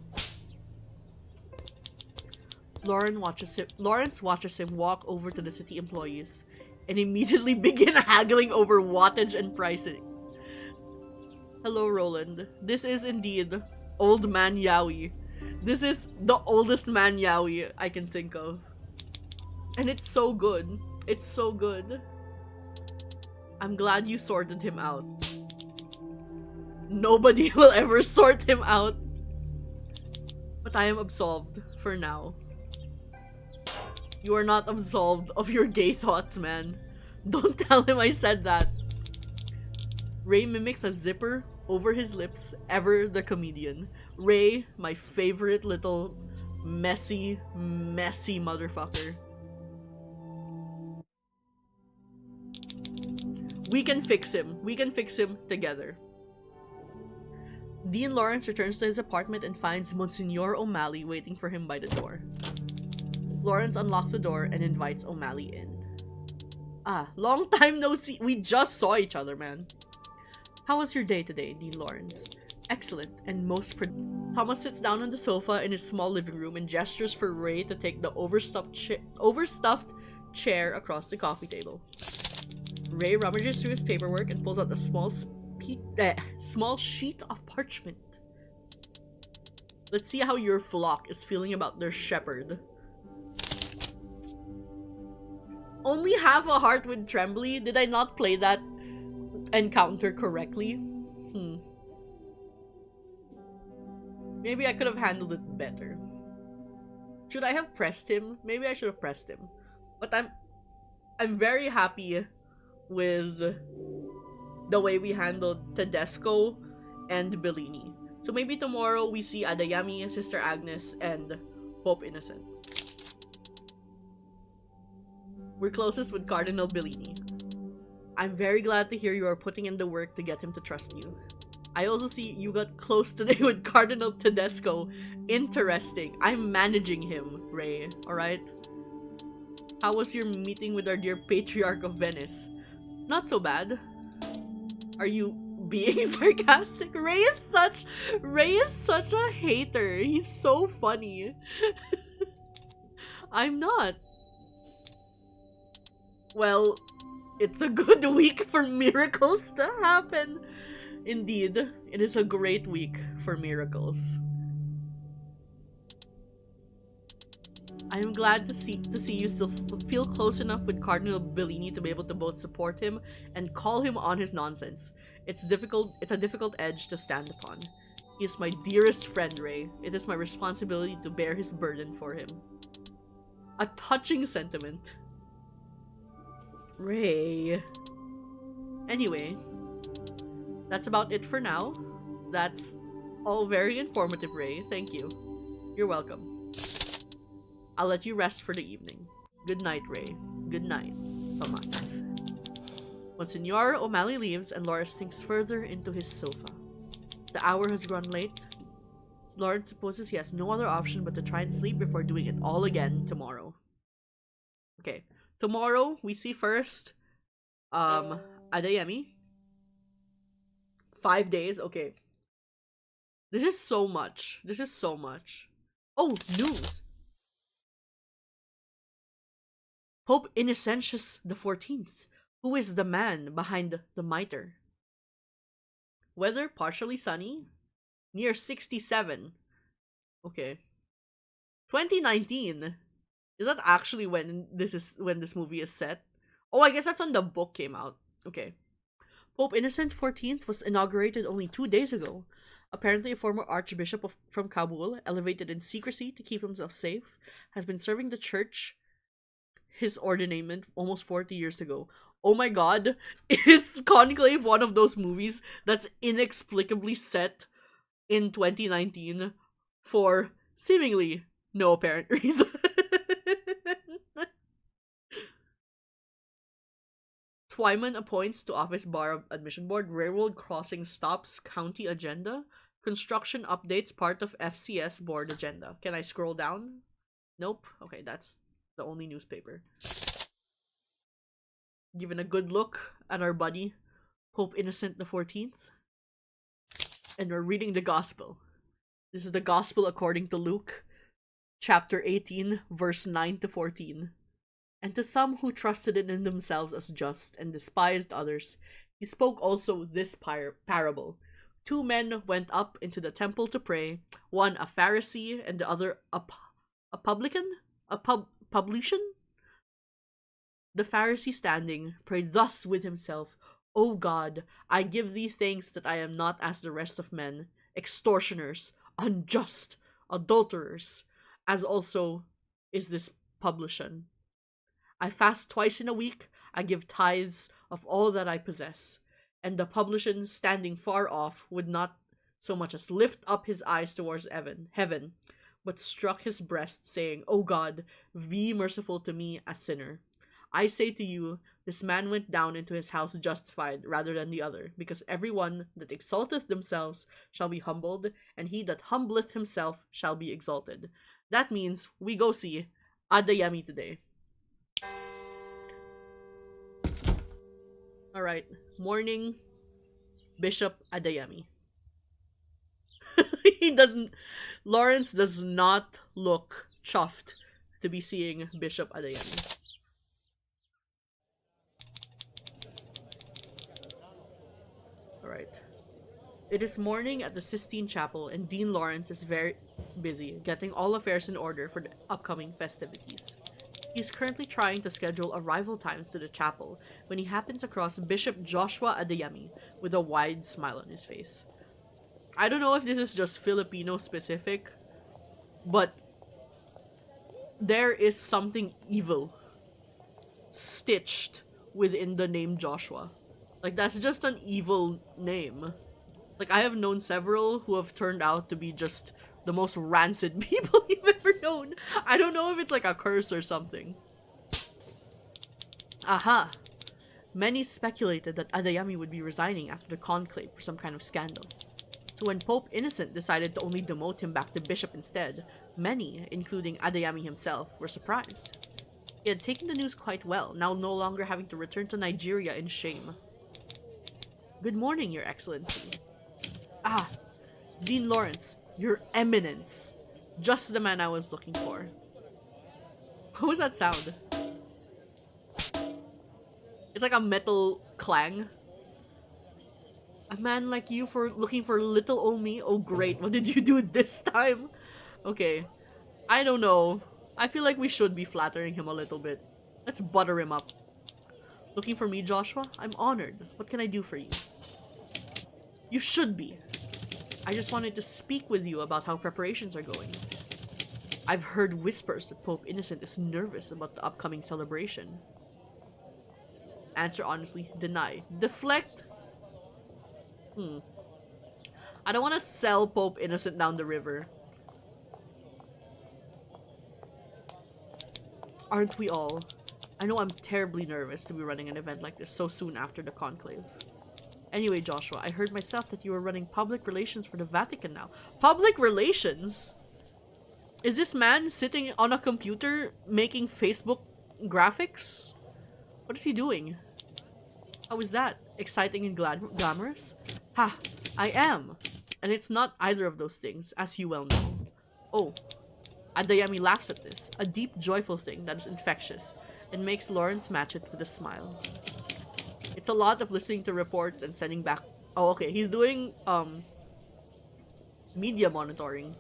Lawrence watches him walk over to the city employees and immediately begin haggling over wattage and pricing. Hello, Roland. This is indeed Old Man Yowie. This is the oldest man Yowie I can think of. And it's so good. It's so good. I'm glad you sorted him out. Nobody will ever sort him out. But I am absolved for now. You are not absolved of your gay thoughts, man. Don't tell him I said that. Ray mimics a zipper over his lips, ever the comedian. Ray, my favorite little messy motherfucker. We can fix him. We can fix him together. Dean Lawrence returns to his apartment and finds Monsignor O'Malley waiting for him by the door. Lawrence unlocks the door and invites O'Malley in. Ah, long time no see. We just saw each other, man. How was your day today, Dean Lawrence? Excellent and most Thomas sits down on the sofa in his small living room and gestures for Ray to take the overstuffed chair across the coffee table. Ray rummages through his paperwork and pulls out a small sheet of parchment. Let's see how your flock is feeling about their shepherd. Only half a heart with Trembly? Did I not play that encounter correctly? Maybe I could have handled it better. Should I have pressed him? Maybe I should have pressed him. But I'm very happy with the way we handled Tedesco and Bellini. So maybe tomorrow we see Adeyemi, Sister Agnes, and Pope Innocent. We're closest with Cardinal Bellini. I'm very glad to hear you are putting in the work to get him to trust you. I also see you got close today with Cardinal Tedesco. Interesting. I'm managing him, Ray. Alright? How was your meeting with our dear Patriarch of Venice? Not so bad. Are you being sarcastic? Ray is such a hater. He's so funny. I'm not. Well, it's a good week for miracles to happen. Indeed, it is a great week for miracles. I am glad to see you still feel close enough with Cardinal Bellini to be able to both support him and call him on his nonsense. It's a difficult edge to stand upon. He is my dearest friend, Ray. It is my responsibility to bear his burden for him. A touching sentiment. Ray. Anyway, that's about it for now. That's all very informative, Ray. Thank you. You're welcome. I'll let you rest for the evening. Good night, Ray. Good night, Thomas. Monsignor O'Malley leaves and Lawrence sinks further into his sofa. The hour has grown late. Lawrence supposes he has no other option but to try and sleep before doing it all again tomorrow. Okay. Tomorrow, we see first, Adeyemi. 5 days, okay. This is so much. This is so much. Oh, news! Pope Innocentius XIV, who is the man behind the mitre. Weather partially sunny, near 67. Okay. 2019. Is that actually when this movie is set? Oh, I guess that's when the book came out. Okay. Pope Innocent XIV was inaugurated only 2 days ago. Apparently, a former archbishop from Kabul, elevated in secrecy to keep himself safe, has been serving the church his ordination almost 40 years ago. Oh my god, is Conclave one of those movies that's inexplicably set in 2019 for seemingly no apparent reason? Twyman appoints to office bar of admission board, railroad crossing stops county agenda. Construction updates part of FCS board agenda. Can I scroll down? Nope. Okay, that's the only newspaper. Given a good look at our buddy, Pope Innocent the 14th. And we're reading the Gospel. This is the Gospel according to Luke, chapter 18, verse 9 to 14. And to some who trusted in themselves as just and despised others, he spoke also this parable. 2 men went up into the temple to pray, one a Pharisee and the other a publican? Publican? The Pharisee standing prayed thus with himself, O God, I give thee thanks that I am not as the rest of men, extortioners, unjust, adulterers, as also is this publican. I fast twice in a week, I give tithes of all that I possess. And the publican, standing far off, would not so much as lift up his eyes towards heaven, but struck his breast, saying, O God, be merciful to me, a sinner. I say to you, this man went down into his house justified rather than the other, because every one that exalteth themselves shall be humbled, and he that humbleth himself shall be exalted. That means we go see Adeyemi today. Alright, morning, Bishop Adeyemi. Lawrence does not look chuffed to be seeing Bishop Adeyemi. Alright. It is morning at the Sistine Chapel, and Dean Lawrence is very busy getting all affairs in order for the upcoming festivities. He is currently trying to schedule arrival times to the chapel when he happens across Bishop Joshua Adeyemi with a wide smile on his face. I don't know if this is just Filipino specific, but there is something evil stitched within the name Joshua. Like, that's just an evil name. Like, I have known several who have turned out to be just the most rancid people you've ever known. I don't know if it's like a curse or something. Aha! Many speculated that Adeyemi would be resigning after the conclave for some kind of scandal. So when Pope Innocent decided to only demote him back to bishop instead, many, including Adeyemi himself, were surprised. He had taken the news quite well, now no longer having to return to Nigeria in shame. Good morning, Your Excellency. Ah, Dean Lawrence, Your Eminence. Just the man I was looking for. What was that sound? It's like a metal clang. A man like you for looking for little old me? Oh great, what did you do this time? Okay, I don't know. I feel like we should be flattering him a little bit. Let's butter him up. Looking for me, Joshua? I'm honored. What can I do for you? You should be. I just wanted to speak with you about how preparations are going. I've heard whispers that Pope Innocent is nervous about the upcoming celebration. Answer honestly, deny. Deflect? I don't want to sell Pope Innocent down the river. Aren't we all? I know I'm terribly nervous to be running an event like this so soon after the conclave. Anyway, Joshua, I heard myself that you were running public relations for the Vatican now. Public relations? Is this man sitting on a computer making Facebook graphics? What is he doing? How is that? Exciting and glamorous? Ha! I am! And it's not either of those things, as you well know. Oh. Adeyemi laughs at this, a deep, joyful thing that is infectious, and makes Lawrence match it with a smile. It's a lot of listening to reports and sending back. Oh, okay. He's doing media monitoring.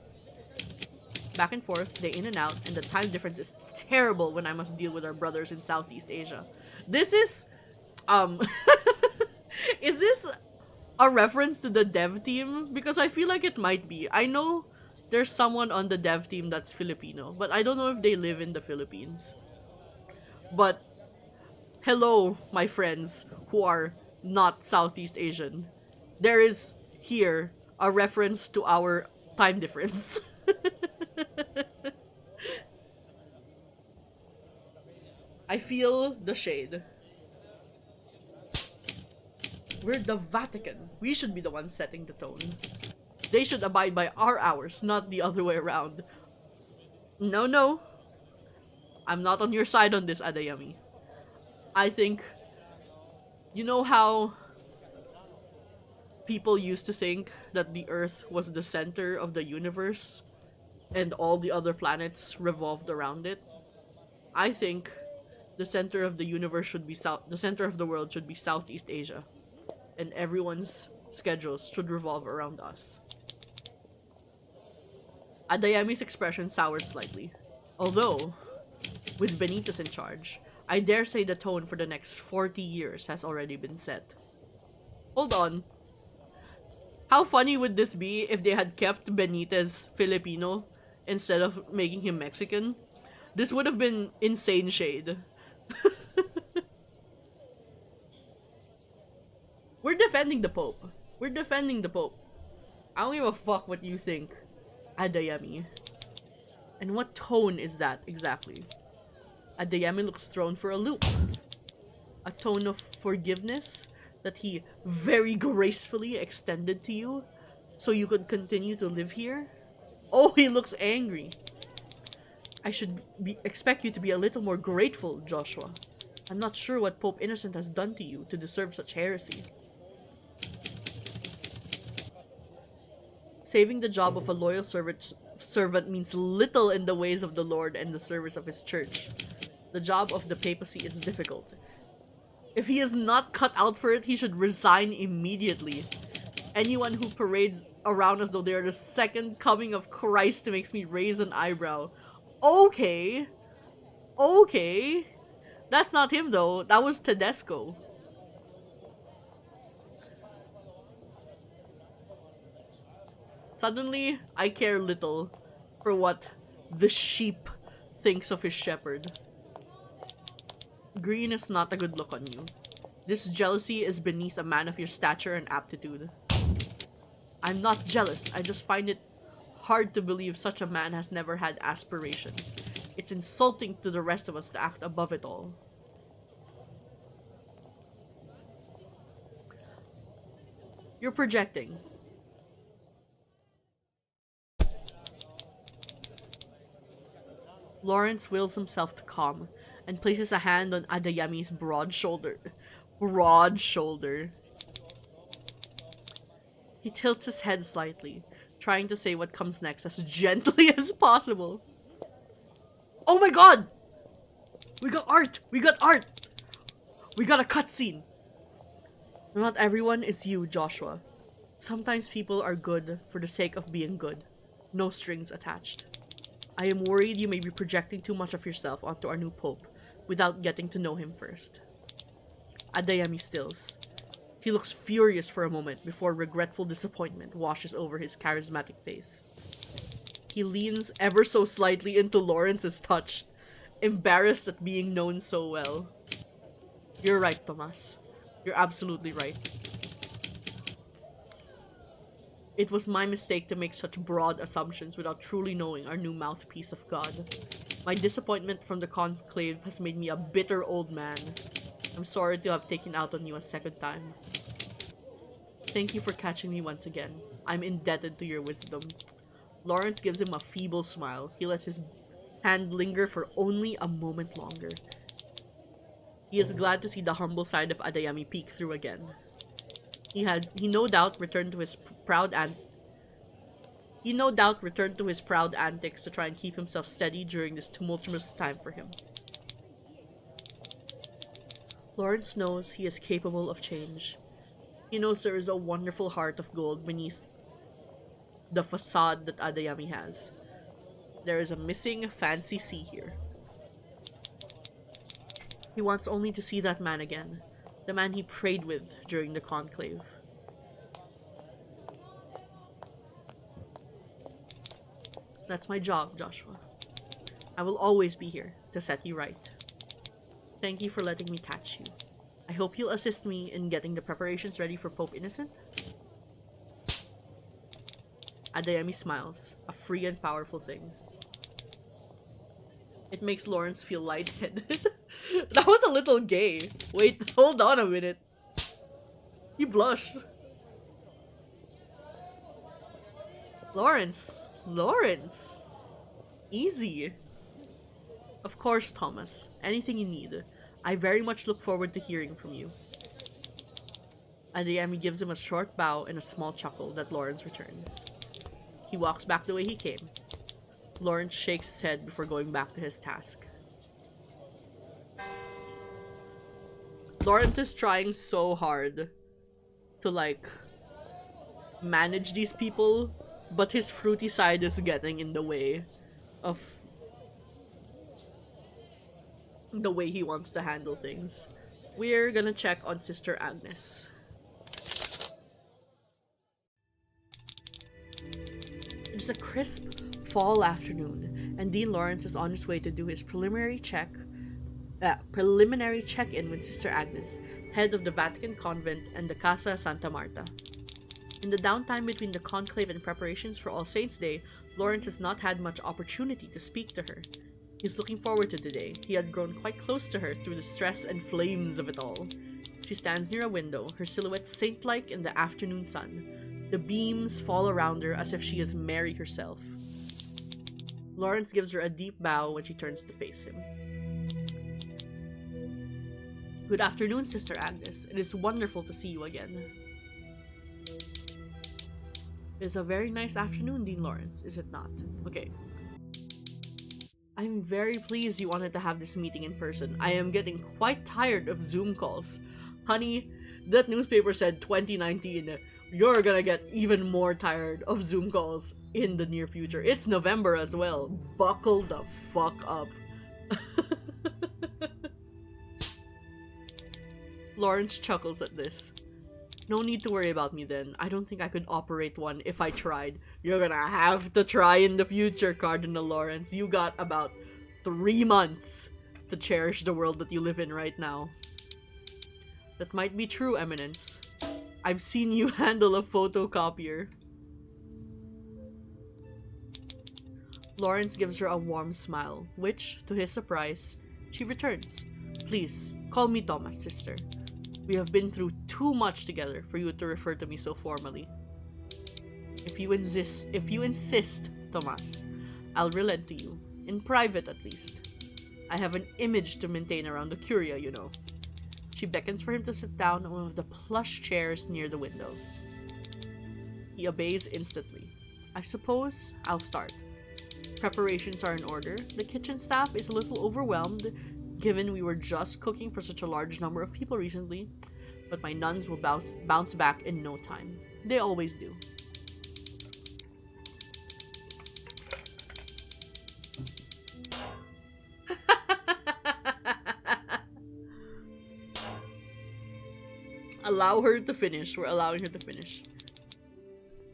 Back and forth, day in and out, and the time difference is terrible when I must deal with our brothers in Southeast Asia. This is is this a reference to the dev team? Because I feel like it might be. I know there's someone on the dev team that's Filipino, but I don't know if they live in the Philippines. But hello, my friends who are not Southeast Asian. There is here a reference to our time difference. I feel the shade. We're the Vatican. We should be the ones setting the tone. They should abide by our hours, not the other way around. No, no. I'm not on your side on this, Adeyemi. I think... You know how people used to think that the Earth was the center of the universe and all the other planets revolved around it? I think the center of the universe should be the center of the world should be Southeast Asia, and everyone's schedules should revolve around us. Adeyemi's expression sours slightly. Although, with Benitez in charge, I dare say the tone for the next 40 years has already been set. Hold on. How funny would this be if they had kept Benitez Filipino instead of making him Mexican? This would have been insane shade. We're defending the Pope. We're defending the Pope. I don't give a fuck what you think, Adeyemi. And what tone is that exactly? Adeyemi looks thrown for a loop. A tone of forgiveness that he very gracefully extended to you so you could continue to live here? Oh, he looks angry. I should expect you to be a little more grateful, Joshua. I'm not sure what Pope Innocent has done to you to deserve such heresy. Saving the job of a loyal servant means little in the ways of the Lord and the service of his church. The job of the papacy is difficult. If he is not cut out for it, he should resign immediately. Anyone who parades around as though they are the second coming of Christ makes me raise an eyebrow. Okay. Okay. That's not him though. That was Tedesco. Suddenly, I care little for what the sheep thinks of his shepherd. Green is not a good look on you. This jealousy is beneath a man of your stature and aptitude. I'm not jealous, I just find it hard to believe such a man has never had aspirations. It's insulting to the rest of us to act above it all. You're projecting. Lawrence wills himself to calm and places a hand on Adeyemi's broad shoulder. Broad shoulder. He tilts his head slightly, trying to say what comes next as gently as possible. Oh my god! We got art! We got art! We got a cutscene! Not everyone is you, Joshua. Sometimes people are good for the sake of being good. No strings attached. I am worried you may be projecting too much of yourself onto our new pope without getting to know him first. Adeyemi stills. He looks furious for a moment before regretful disappointment washes over his charismatic face. He leans ever so slightly into Lawrence's touch, embarrassed at being known so well. You're right, Tomas. You're absolutely right. It was my mistake to make such broad assumptions without truly knowing our new mouthpiece of God. My disappointment from the conclave has made me a bitter old man. I'm sorry to have taken out on you a second time. Thank you for catching me once again. I'm indebted to your wisdom. Lawrence gives him a feeble smile. He lets his hand linger for only a moment longer. He is glad to see the humble side of Adeyemi peek through again. He no doubt returned to his proud antics to try and keep himself steady during this tumultuous time for him. Lawrence knows he is capable of change. He knows there is a wonderful heart of gold beneath the facade that Adeyemi has. There is a missing fancy C here. He wants only to see that man again. The man he prayed with during the conclave. That's my job, Joshua. I will always be here to set you right. Thank you for letting me catch you. I hope you'll assist me in getting the preparations ready for Pope Innocent. Adeyemi smiles, a free and powerful thing. It makes Lawrence feel lightheaded. That was a little gay. Wait, hold on a minute. He blushed. Lawrence! Lawrence! Easy. Of course, Thomas. Anything you need. I very much look forward to hearing from you. Adeyemi gives him a short bow and a small chuckle that Lawrence returns. He walks back the way he came. Lawrence shakes his head before going back to his task. Lawrence is trying so hard to, like, manage these people, but his fruity side is getting in the way of the way he wants to handle things. We're gonna check on Sister Agnes. It is a crisp fall afternoon, and Dean Lawrence is on his way to do his preliminary check-in with Sister Agnes, head of the Vatican convent and the Casa Santa Marta. In the downtime between the conclave and preparations for All Saints' Day, Lawrence has not had much opportunity to speak to her. He's looking forward to the day. He had grown quite close to her through the stress and flames of it all. She stands near a window, her silhouette saint-like in the afternoon sun. The beams fall around her as if she is Mary herself. Lawrence gives her a deep bow when she turns to face him. Good afternoon, Sister Agnes. It is wonderful to see you again. It is a very nice afternoon, Dean Lawrence, is it not? Okay. I'm very pleased you wanted to have this meeting in person. I am getting quite tired of Zoom calls. Honey, that newspaper said 2019. You're gonna get even more tired of Zoom calls in the near future. It's November as well. Buckle the fuck up. Lawrence chuckles at this. No need to worry about me then. I don't think I could operate one if I tried. You're gonna have to try in the future, Cardinal Lawrence. You got about 3 months to cherish the world that you live in right now. That might be true, Eminence. I've seen you handle a photocopier. Lawrence gives her a warm smile, which, to his surprise, she returns. Please, call me Thomas, sister. We have been through too much together for you to refer to me so formally. If you insist, Thomas, I'll relent to you, in private at least. I have an image to maintain around the Curia, you know. She beckons for him to sit down on one of the plush chairs near the window. He obeys instantly. I suppose I'll start. Preparations are in order. The kitchen staff is a little overwhelmed, given we were just cooking for such a large number of people recently, but my nuns will bounce back in no time. They always do. Allow her to finish. We're allowing her to finish.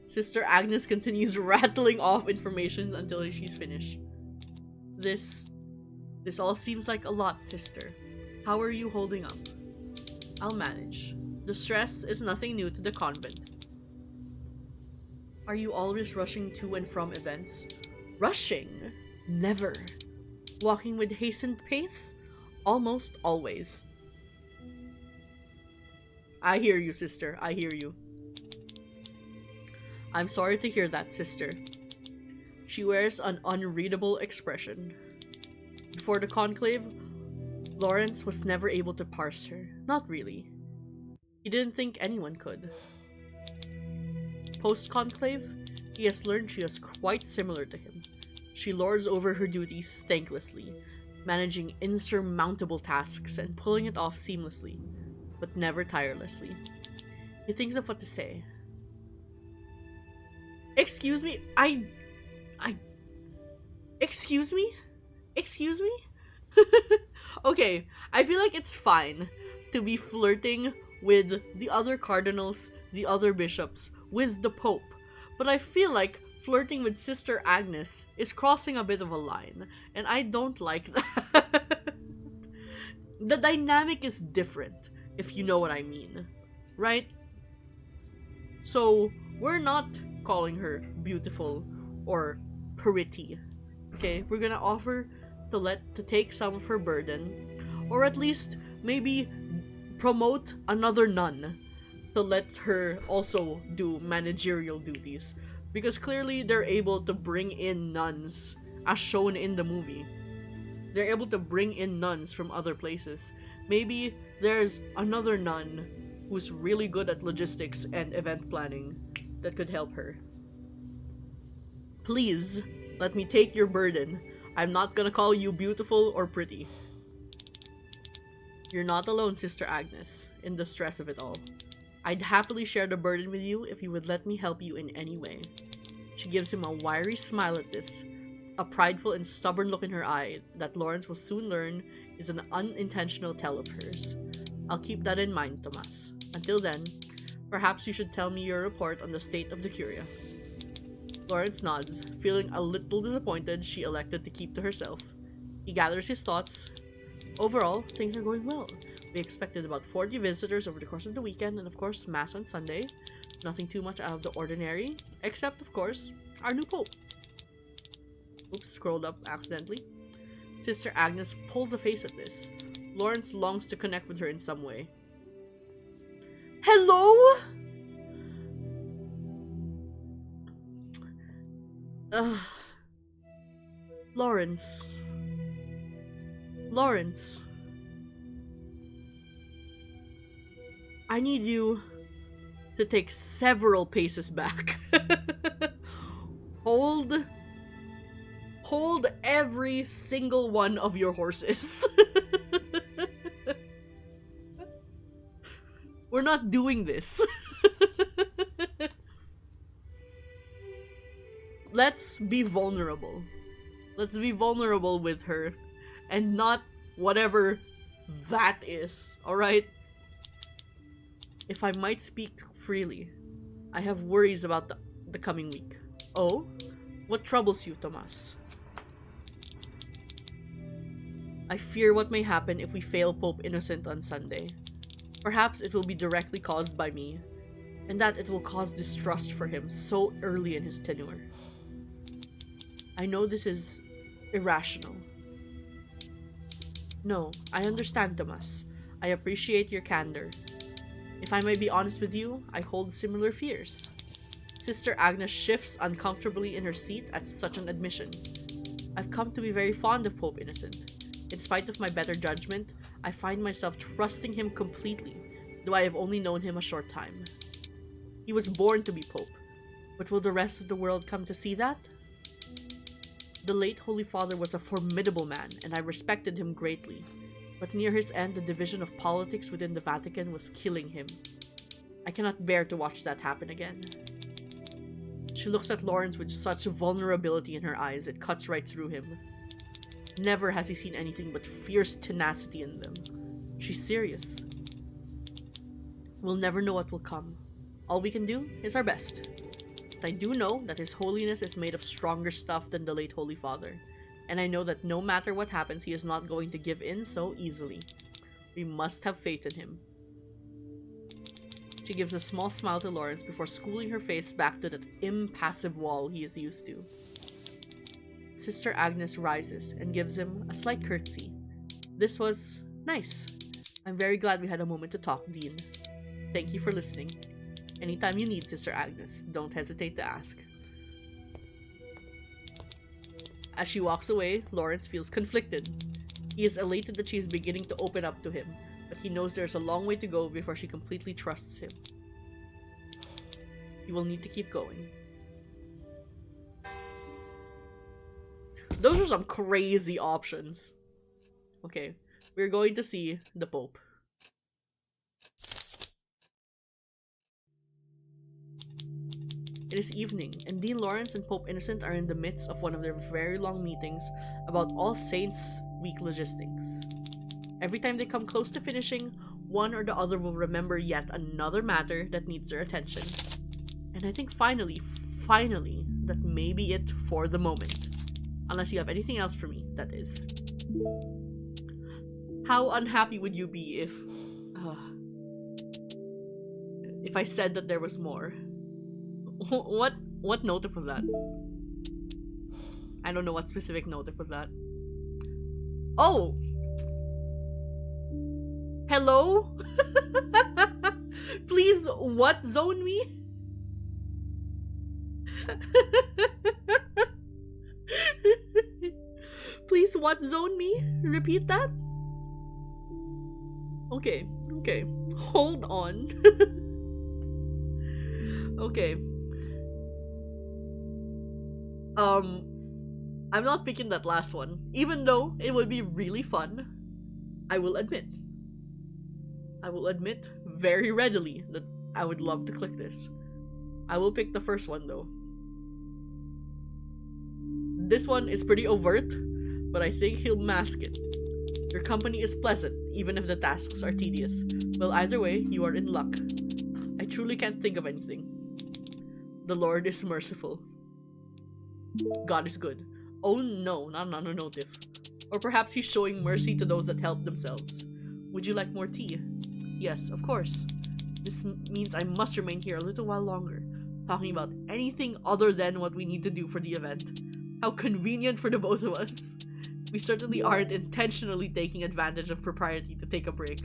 Sister Agnes continues rattling off information until she's finished. This all seems like a lot, sister. How are you holding up? I'll manage. The stress is nothing new to the convent. Are you always rushing to and from events? Rushing? Never. Walking with hastened pace? Almost always. I hear you, sister. I hear you. I'm sorry to hear that, sister. She wears an unreadable expression. Before the conclave, Lawrence was never able to parse her. Not really. He didn't think anyone could. Post-conclave, he has learned she is quite similar to him. She lords over her duties thanklessly, managing insurmountable tasks and pulling it off seamlessly, but never tirelessly. He thinks of what to say. Excuse me? Excuse me? Excuse me? Okay, I feel like it's fine to be flirting with the other cardinals, the other bishops, with the Pope. But I feel like flirting with Sister Agnes is crossing a bit of a line, and I don't like that. The dynamic is different, if you know what I mean. Right? So, we're not calling her beautiful or pretty. Okay? We're gonna offer to take some of her burden, or at least maybe promote another nun to let her also do managerial duties, Because clearly they're able to bring in nuns, as shown in the movie. They're able to bring in nuns from other places. Maybe there's another nun who's really good at logistics and event planning that could help her. Please, let me take your burden. I'm not gonna call you beautiful or pretty. You're not alone, Sister Agnes, in the stress of it all. I'd happily share the burden with you if you would let me help you in any way. She gives him a wiry smile at this, a prideful and stubborn look in her eye that Lawrence will soon learn is an unintentional tell of hers. I'll keep that in mind, Tomas. Until then, perhaps you should tell me your report on the state of the Curia. Lawrence nods, feeling a little disappointed she elected to keep to herself. He gathers his thoughts. Overall, things are going well. We expected about 40 visitors over the course of the weekend, and of course, Mass on Sunday. Nothing too much out of the ordinary, except, of course, our new Pope. Oops, scrolled up accidentally. Sister Agnes pulls a face at this. Lawrence longs to connect with her in some way. Hello? Lawrence. Lawrence. I need you to take several paces back. Hold every single one of your horses. We're not doing this. Let's be vulnerable. Let's be vulnerable with her and not whatever that is, alright? If I might speak freely, I have worries about the coming week. Oh? What troubles you, Tomas? I fear what may happen if we fail Pope Innocent on Sunday. Perhaps it will be directly caused by me, and that it will cause distrust for him so early in his tenure. I know this is irrational. No, I understand, Tomas. I appreciate your candor. If I may be honest with you, I hold similar fears. Sister Agnes shifts uncomfortably in her seat at such an admission. I've come to be very fond of Pope Innocent. In spite of my better judgment, I find myself trusting him completely, though I have only known him a short time. He was born to be Pope, but will the rest of the world come to see that? The late Holy Father was a formidable man, and I respected him greatly, but near his end, the division of politics within the Vatican was killing him. I cannot bear to watch that happen again. She looks at Lawrence with such vulnerability in her eyes, it cuts right through him. Never has he seen anything but fierce tenacity in them. She's serious. We'll never know what will come. All we can do is our best. But I do know that His Holiness is made of stronger stuff than the late Holy Father, and I know that no matter what happens, he is not going to give in so easily. We must have faith in him. She gives a small smile to Lawrence before schooling her face back to that impassive wall he is used to. Sister Agnes rises and gives him a slight curtsy. This was nice. I'm very glad we had a moment to talk, Dean. Thank you for listening. Anytime you need, Sister Agnes, don't hesitate to ask. As she walks away, Lawrence feels conflicted. He is elated that she is beginning to open up to him, but he knows there's a long way to go before she completely trusts him. He will need to keep going. Those are some crazy options. Okay, we're going to see the Pope. It is evening, and Dean Lawrence and Pope Innocent are in the midst of one of their very long meetings about All Saints' Week logistics. Every time they come close to finishing, one or the other will remember yet another matter that needs their attention. And I think finally, that may be it for the moment. Unless you have anything else for me, that is. How unhappy would you be if I said that there was more? What notif was that? I don't know what specific notif was that. Oh! Hello? Please, what zone me? Please, what zone me? Repeat that? Okay, okay. Hold on. Okay. I'm not picking that last one. Even though it would be really fun, I will admit. I will admit very readily that I would love to click this. I will pick the first one though. This one is pretty overt, but I think he'll mask it. Your company is pleasant, even if the tasks are tedious. Well, either way, you are in luck. I truly can't think of anything. The Lord is merciful. God is good. Oh no, not a notif. Or perhaps he's showing mercy to those that help themselves. Would you like more tea? Yes, of course. This means I must remain here a little while longer, talking about anything other than what we need to do for the event. How convenient for the both of us. We certainly aren't intentionally taking advantage of propriety to take a break.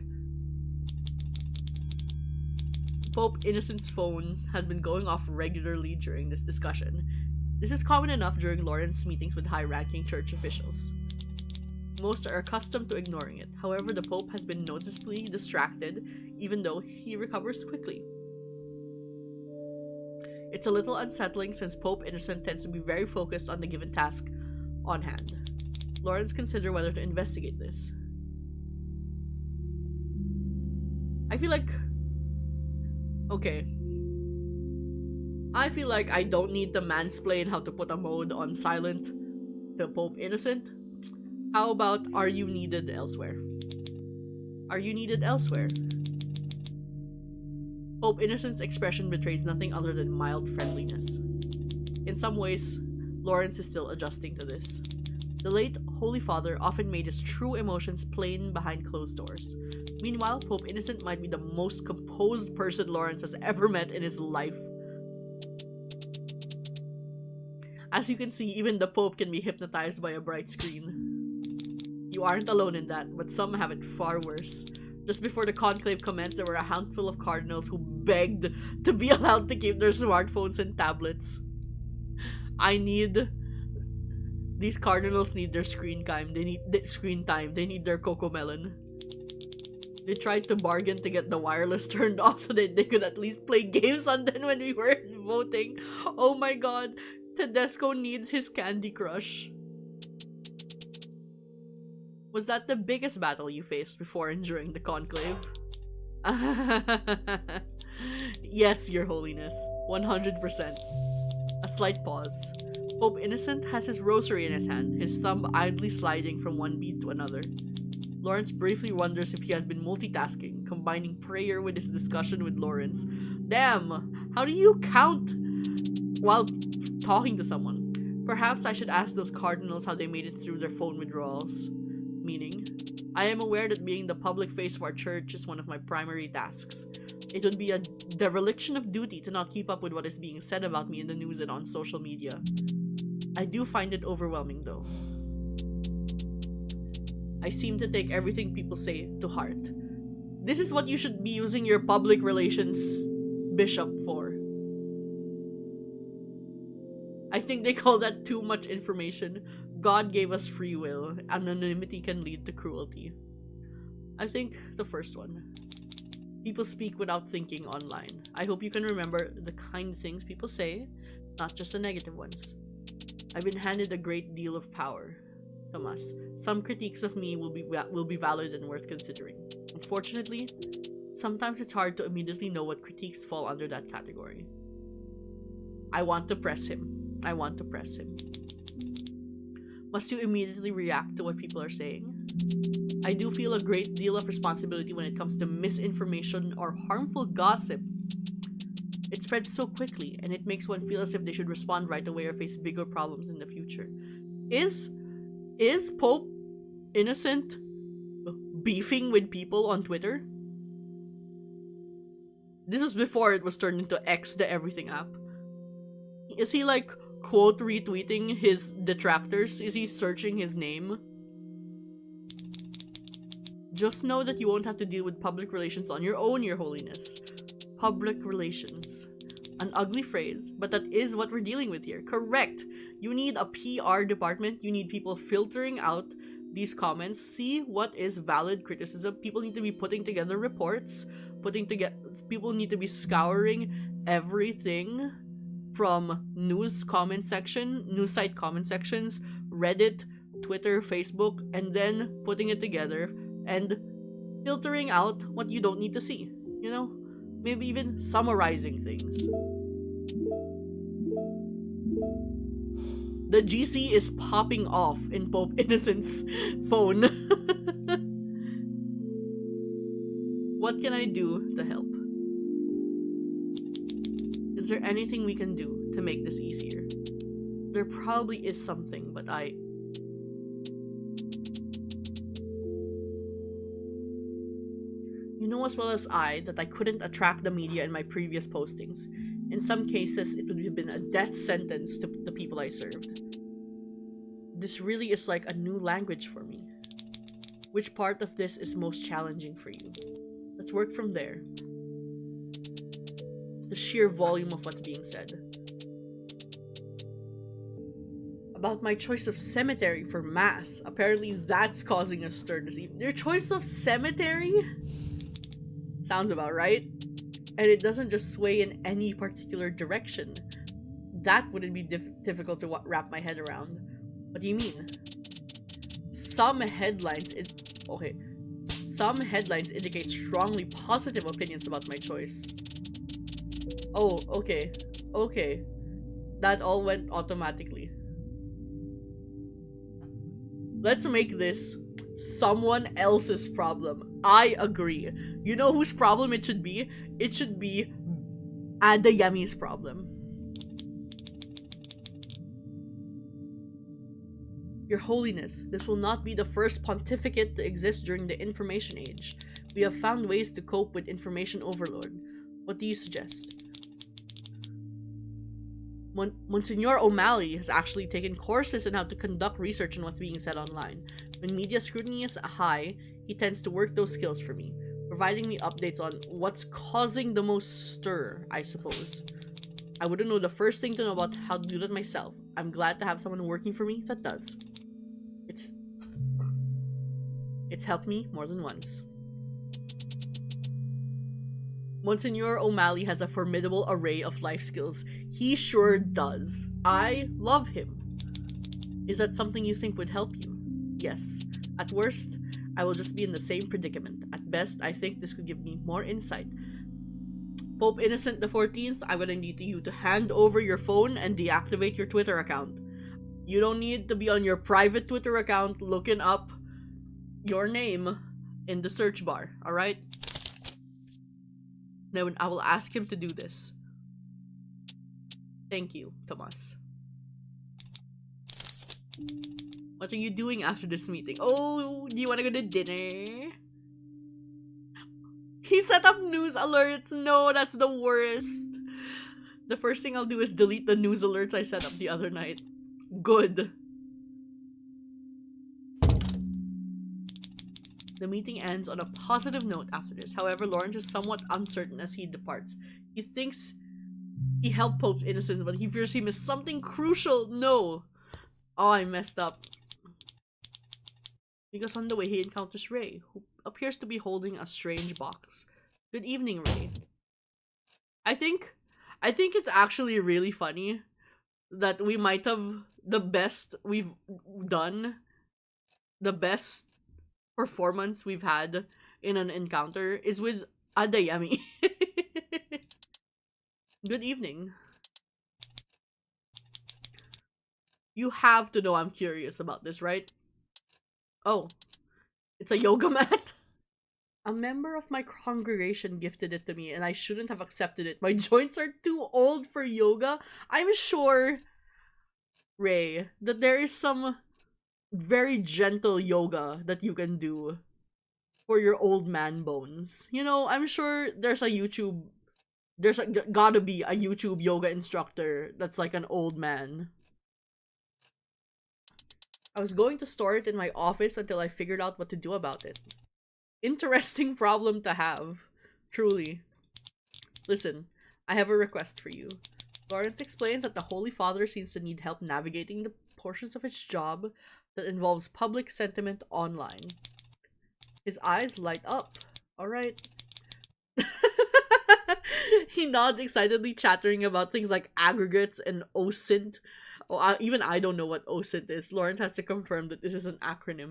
Pope Innocent's phone has been going off regularly during this discussion. This is common enough during Lawrence meetings with high-ranking church officials. Most are accustomed to ignoring it. However, the Pope has been noticeably distracted, even though he recovers quickly. It's a little unsettling since Pope Innocent tends to be very focused on the given task on hand. Lawrence consider whether to investigate this. I feel like... Okay. I feel like I don't need to mansplain how to put a mode on silent to Pope Innocent. How about, are you needed elsewhere? Are you needed elsewhere? Pope Innocent's expression betrays nothing other than mild friendliness. In some ways, Lawrence is still adjusting to this. The late Holy Father often made his true emotions plain behind closed doors. Meanwhile, Pope Innocent might be the most composed person Lawrence has ever met in his life. As you can see, even the Pope can be hypnotized by a bright screen. You aren't alone in that, but some have it far worse. Just before the conclave commenced, there were a handful of cardinals who begged to be allowed to keep their smartphones and tablets. These cardinals need their screen time. They need their cocomelon. They tried to bargain to get the wireless turned off so that they could at least play games on them when we were voting. Oh my god, Tedesco needs his Candy Crush. Was that the biggest battle you faced before and during the conclave? Yes, Your Holiness. 100%. A slight pause. Pope Innocent has his rosary in his hand, his thumb idly sliding from one bead to another. Lawrence briefly wonders if he has been multitasking, combining prayer with his discussion with Lawrence. Damn! How do you count while talking to someone? Perhaps I should ask those cardinals how they made it through their phone withdrawals. Meaning, I am aware that being the public face of our church is one of my primary tasks. It would be a dereliction of duty to not keep up with what is being said about me in the news and on social media. I do find it overwhelming though. I seem to take everything people say to heart. This is what you should be using your public relations bishop for. I think they call that too much information. God gave us free will. Anonymity can lead to cruelty. I think the first one. People speak without thinking online. I hope you can remember the kind things people say, not just the negative ones. I've been handed a great deal of power. Tomas, some critiques of me will be valid and worth considering. Unfortunately, sometimes it's hard to immediately know what critiques fall under that category. I want to press him. Must you immediately react to what people are saying? I do feel a great deal of responsibility when it comes to misinformation or harmful gossip. It spreads so quickly, and it makes one feel as if they should respond right away or face bigger problems in the future. Is Pope Innocent beefing with people on Twitter? This was before it was turned into X, the everything app. Is he like quote retweeting his detractors? Is he searching his name? Just know that you won't have to deal with public relations on your own, Your Holiness. Public relations. An ugly phrase, but that is what we're dealing with here. Correct. You need a PR department. You need people filtering out these comments. See what is valid criticism. People need to be putting together reports. People need to be scouring everything from news site comment sections, Reddit, Twitter, Facebook, and then putting it together and filtering out what you don't need to see. You know? Maybe even summarizing things. The GC is popping off in Pope Innocent's phone. What can I do to help? Is there anything we can do to make this easier? There probably is something, but You know as well as I that I couldn't attract the media in my previous postings. In some cases, it would have been a death sentence to the people I served. This really is like a new language for me. Which part of this is most challenging for you? Let's work from there. The sheer volume of what's being said. About my choice of cemetery for mass. Apparently that's causing a stir this evening. Your choice of cemetery? Sounds about right. And it doesn't just sway in any particular direction. That wouldn't be difficult to wrap my head around. What do you mean? Some headlines indicate strongly positive opinions about my choice. Oh, okay. Okay. That all went automatically. Let's make this someone else's problem. I agree. You know whose problem it should be? It should be Adeyemi's problem. Your Holiness, this will not be the first pontificate to exist during the information age. We have found ways to cope with information overload. What do you suggest? Monsignor O'Malley has actually taken courses on how to conduct research on what's being said online. When media scrutiny is high, he tends to work those skills for me, providing me updates on what's causing the most stir, I suppose. I wouldn't know the first thing to know about how to do that myself. I'm glad to have someone working for me that does. It's helped me more than once. Monsignor O'Malley has a formidable array of life skills. He sure does. I love him. Is that something you think would help you? Yes. At worst, I will just be in the same predicament. At best, I think this could give me more insight. Pope Innocent XIV, I'm gonna need you to hand over your phone and deactivate your Twitter account. You don't need to be on your private Twitter account looking up your name in the search bar, alright? Then I will ask him to do this. Thank you, Tomas. What are you doing after this meeting? Oh, do you want to go to dinner? He set up news alerts. No, that's the worst. The first thing I'll do is delete the news alerts I set up the other night. Good. The meeting ends on a positive note after this. However, Lawrence is somewhat uncertain as he departs. He thinks he helped Pope Innocent, but he fears he missed something crucial. No. Oh, I messed up. Because on the way, he encounters Ray, who appears to be holding a strange box. Good evening, Ray. I think it's actually really funny that we might have the best we've done, the best performance we've had in an encounter is with Adeyemi. Good evening. You have to know I'm curious about this, right? Oh, it's a yoga mat? A member of my congregation gifted it to me and I shouldn't have accepted it. My joints are too old for yoga. I'm sure, Ray, that there is some very gentle yoga that you can do for your old man bones. You know, I'm sure there's gotta be a YouTube yoga instructor that's like an old man. I was going to store it in my office until I figured out what to do about it. Interesting problem to have. Truly. Listen, I have a request for you. Lawrence explains that the Holy Father seems to need help navigating the portions of his job that involves public sentiment online. His eyes light up. Alright. He nods excitedly, chattering about things like aggregates and OSINT. Oh, even I don't know what OSINT is. Lawrence has to confirm that this is an acronym.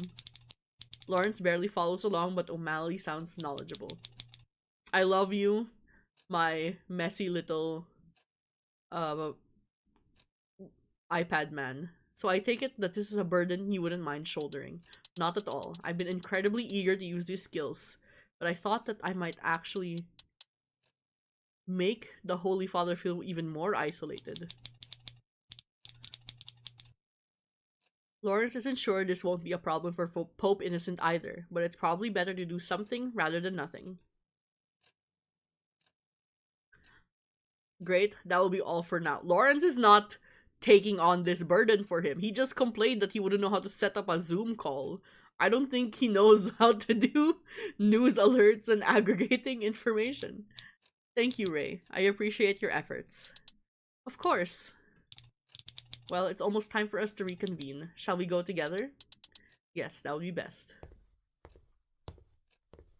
Lawrence barely follows along, but O'Malley sounds knowledgeable. I love you, my messy little iPad man. So I take it that this is a burden you wouldn't mind shouldering. Not at all. I've been incredibly eager to use these skills, but I thought that I might actually make the Holy Father feel even more isolated. Lawrence isn't sure this won't be a problem for Pope Innocent either, but it's probably better to do something rather than nothing. Great, that will be all for now. Lawrence is not taking on this burden for him. He just complained that he wouldn't know how to set up a Zoom call. I don't think he knows how to do news alerts and aggregating information. Thank you, Ray. I appreciate your efforts. Of course. Well, it's almost time for us to reconvene. Shall we go together? Yes, that would be best.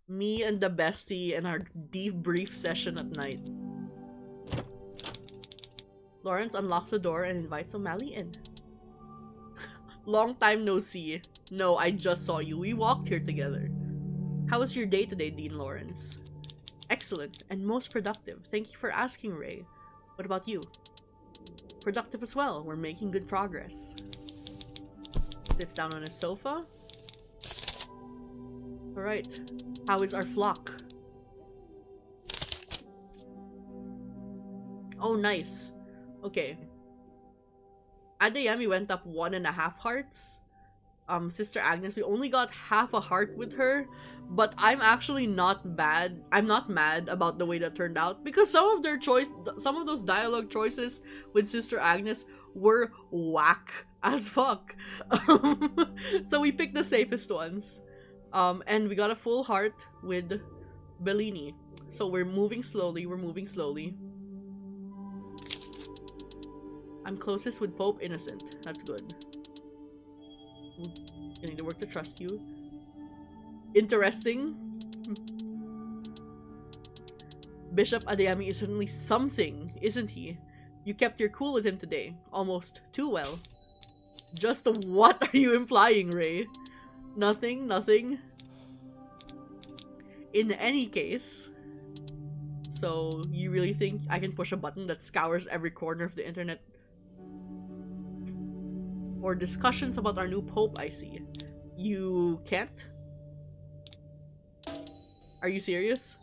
Me and the bestie and our debrief session at night. Lawrence unlocks the door and invites O'Malley in. Long time no see. No, I just saw you. We walked here together. How was your day today, Dean Lawrence? Excellent and most productive. Thank you for asking, Ray. What about you? Productive as well. We're making good progress. Sits down on his sofa. Alright. How is our flock? Oh, nice. Okay. Adeyemi went up 1.5 hearts. Sister Agnes, we only got half a heart with her, but I'm actually not bad. I'm not mad about the way that turned out because some of those dialogue choices with Sister Agnes were whack as fuck. So we picked the safest ones. And we got a full heart with Bellini. So we're moving slowly. I'm closest with Pope Innocent. That's good. I need to work to trust you. Interesting. Bishop Adeyemi is certainly something, isn't he? You kept your cool with him today. Almost too well. Just what are you implying, Ray? Nothing. In any case... So, you really think I can push a button that scours every corner of the internet for discussions about our new pope, I see. You can't? Are you serious?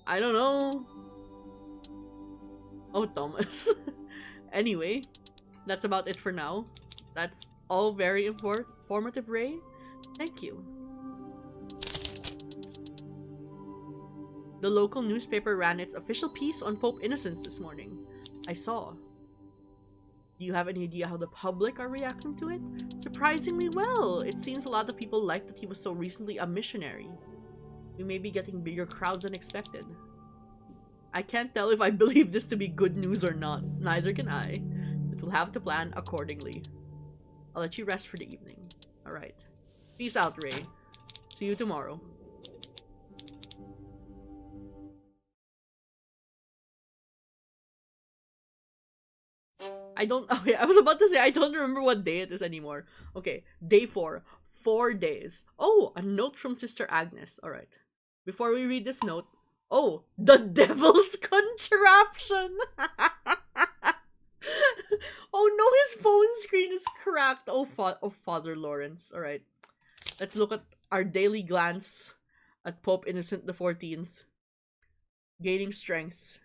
I don't know. Oh, Thomas. Anyway, that's about it for now. That's all very informative, Ray. Thank you. The local newspaper ran its official piece on Pope Innocence this morning. I saw. Do you have any idea how the public are reacting to it? Surprisingly well. It seems a lot of people like that he was so recently a missionary. We may be getting bigger crowds than expected. I can't tell if I believe this to be good news or not. Neither can I. But we'll have to plan accordingly. I'll let you rest for the evening. Alright. Peace out, Ray. See you tomorrow. Okay, I was about to say, I don't remember what day it is anymore. Okay, day 4. 4 days. Oh, a note from Sister Agnes. Alright. Before we read this note, oh, the devil's contraption! Oh no, his phone screen is cracked. Oh, Father Lawrence. Alright. Let's look at our daily glance at Pope Innocent XIV. Gaining strength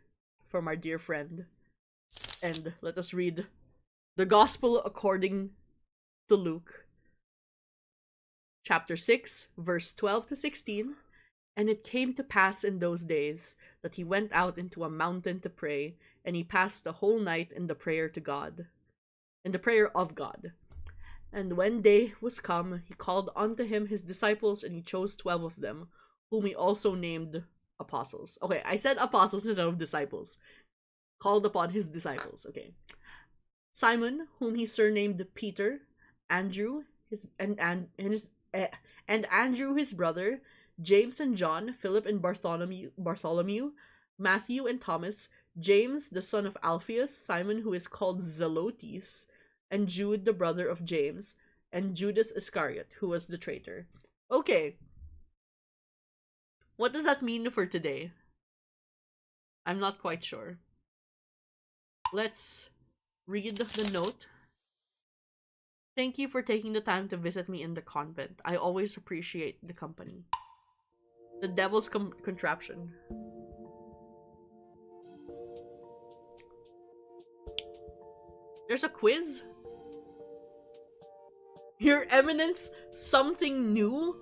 from our dear friend. And let us read the Gospel according to Luke. Chapter 6, verse 12 to 16. And it came to pass in those days that he went out into a mountain to pray, and he passed the whole night in the prayer to God. In the prayer of God. And when day was come, he called unto him his disciples, and he chose 12 of them, whom he also named apostles. Okay, I said apostles instead of disciples. Called upon his disciples. Okay. Simon, whom he surnamed Peter, Andrew, and Andrew his brother, James and John, Philip and Bartholomew, Matthew and Thomas, James the son of Alphaeus, Simon who is called Zelotes, and Jude the brother of James, and Judas Iscariot, who was the traitor. Okay. What does that mean for today? I'm not quite sure. Let's read the note. Thank you for taking the time to visit me in the convent. I always appreciate the company. The devil's contraption. There's a quiz? Your Eminence, something new?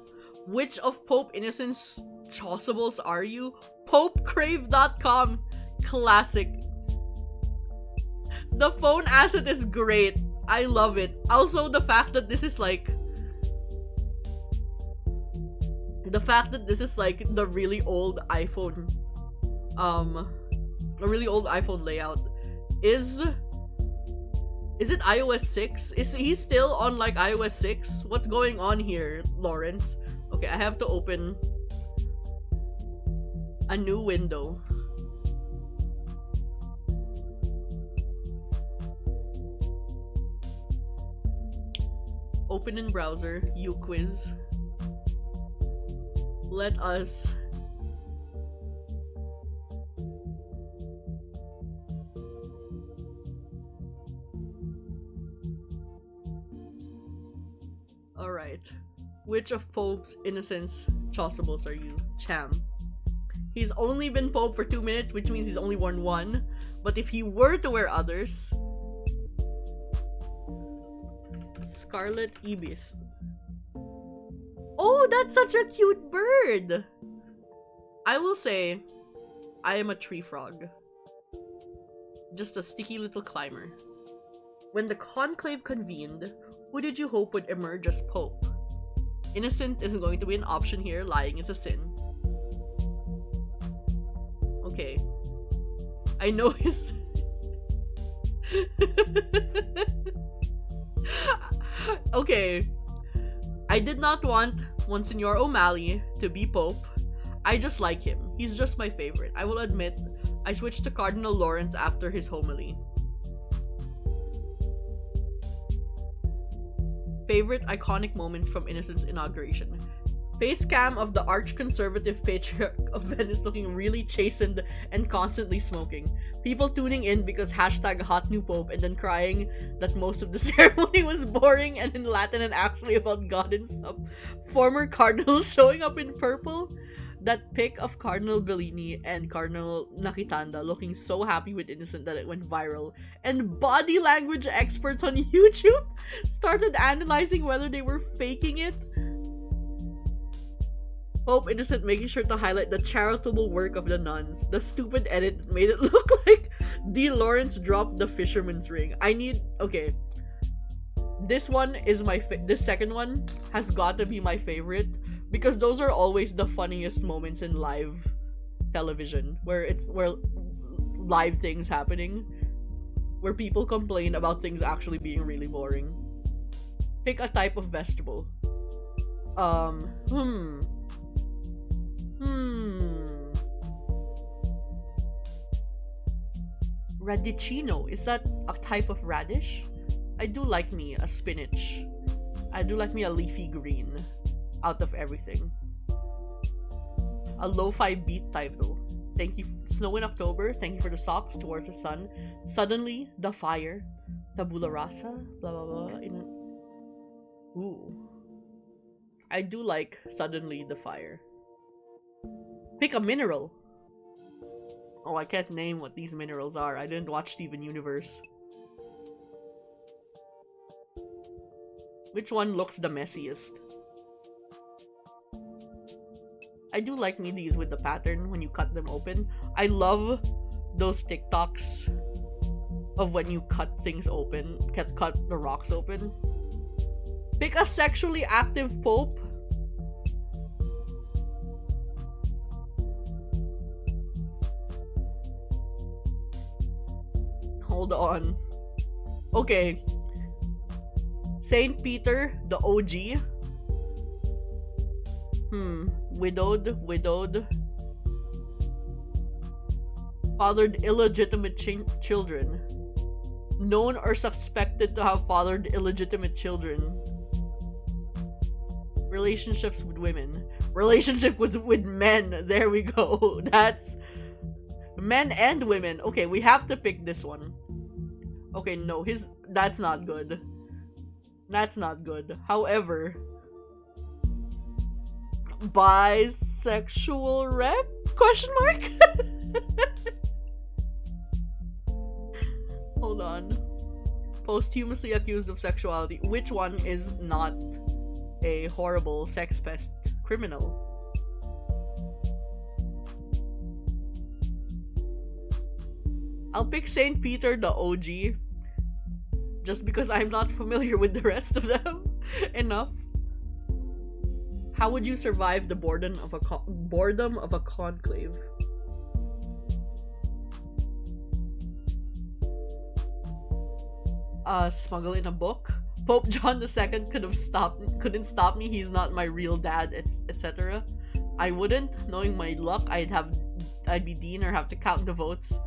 Which of Pope Innocent's chasubles are you? PopeCrave.com. Classic. The phone asset is great. I love it. Also, the fact that this is like... The fact that this is like the really old iPhone... A really old iPhone layout. Is it iOS 6? Is he still on like iOS 6? What's going on here, Lawrence? Okay, I have to open a new window. Open in browser, uquiz. Let us Alright. Which of Pope's Innocent's chasubles are you? Cham. He's only been Pope for 2 minutes, which means he's only worn one. But if he were to wear others... Scarlet Ibis. Oh, that's such a cute bird! I will say, I am a tree frog. Just a sticky little climber. When the conclave convened, who did you hope would emerge as Pope? Innocent isn't going to be an option here. Lying is a sin. Okay. I know his... Okay. I did not want Monsignor O'Malley to be Pope. I just like him. He's just my favorite. I will admit, I switched to Cardinal Lawrence after his homily. Favorite iconic moments from Innocent's inauguration. Face cam of the arch-conservative patriarch of Venice looking really chastened and constantly smoking. People tuning in because hashtag hot new pope and then crying that most of the ceremony was boring and in Latin and actually about God and stuff. Former cardinals showing up in purple. That pic of Cardinal Bellini and Cardinal Nakitanda looking so happy with Innocent that it went viral. And body language experts on YouTube started analyzing whether they were faking it. Pope Innocent making sure to highlight the charitable work of the nuns. The stupid edit that made it look like D. Lawrence dropped the fisherman's ring. Okay. This one is this second one has got to be my favorite. Because those are always the funniest moments in live television, where live things happening, where people complain about things actually being really boring. Pick a type of vegetable. Radicchino, is that a type of radish? I do like me a spinach. I do like me a leafy green. Out of everything. A lo-fi beat type though. Thank you. Snow in October. Thank you for the socks. Towards the sun. Suddenly, the fire. Tabula rasa. Blah blah blah. Ooh. I do like suddenly the fire. Pick a mineral. Oh, I can't name what these minerals are. I didn't watch Steven Universe. Which one looks the messiest? I do like me these with the pattern when you cut them open. I love those TikToks of when you cut things open, cut the rocks open. Pick a sexually active pope. Hold on. Okay. Saint Peter, the OG. Widowed. Fathered illegitimate children. Known or suspected to have fathered illegitimate children. Relationships with women. Relationship was with men. There we go. That's men and women. Okay, we have to pick this one. Okay, no, that's not good. That's not good. However, bisexual rep? Question mark? Hold on. Posthumously accused of sexuality. Which one is not a horrible sex pest criminal? I'll pick Saint Peter, the OG, just because I'm not familiar with the rest of them enough. How would you survive the boredom of a conclave? Smuggle in a book. Pope John II couldn't stop me. He's not my real dad, etc. I wouldn't. Knowing my luck, I'd be dean or have to count the votes.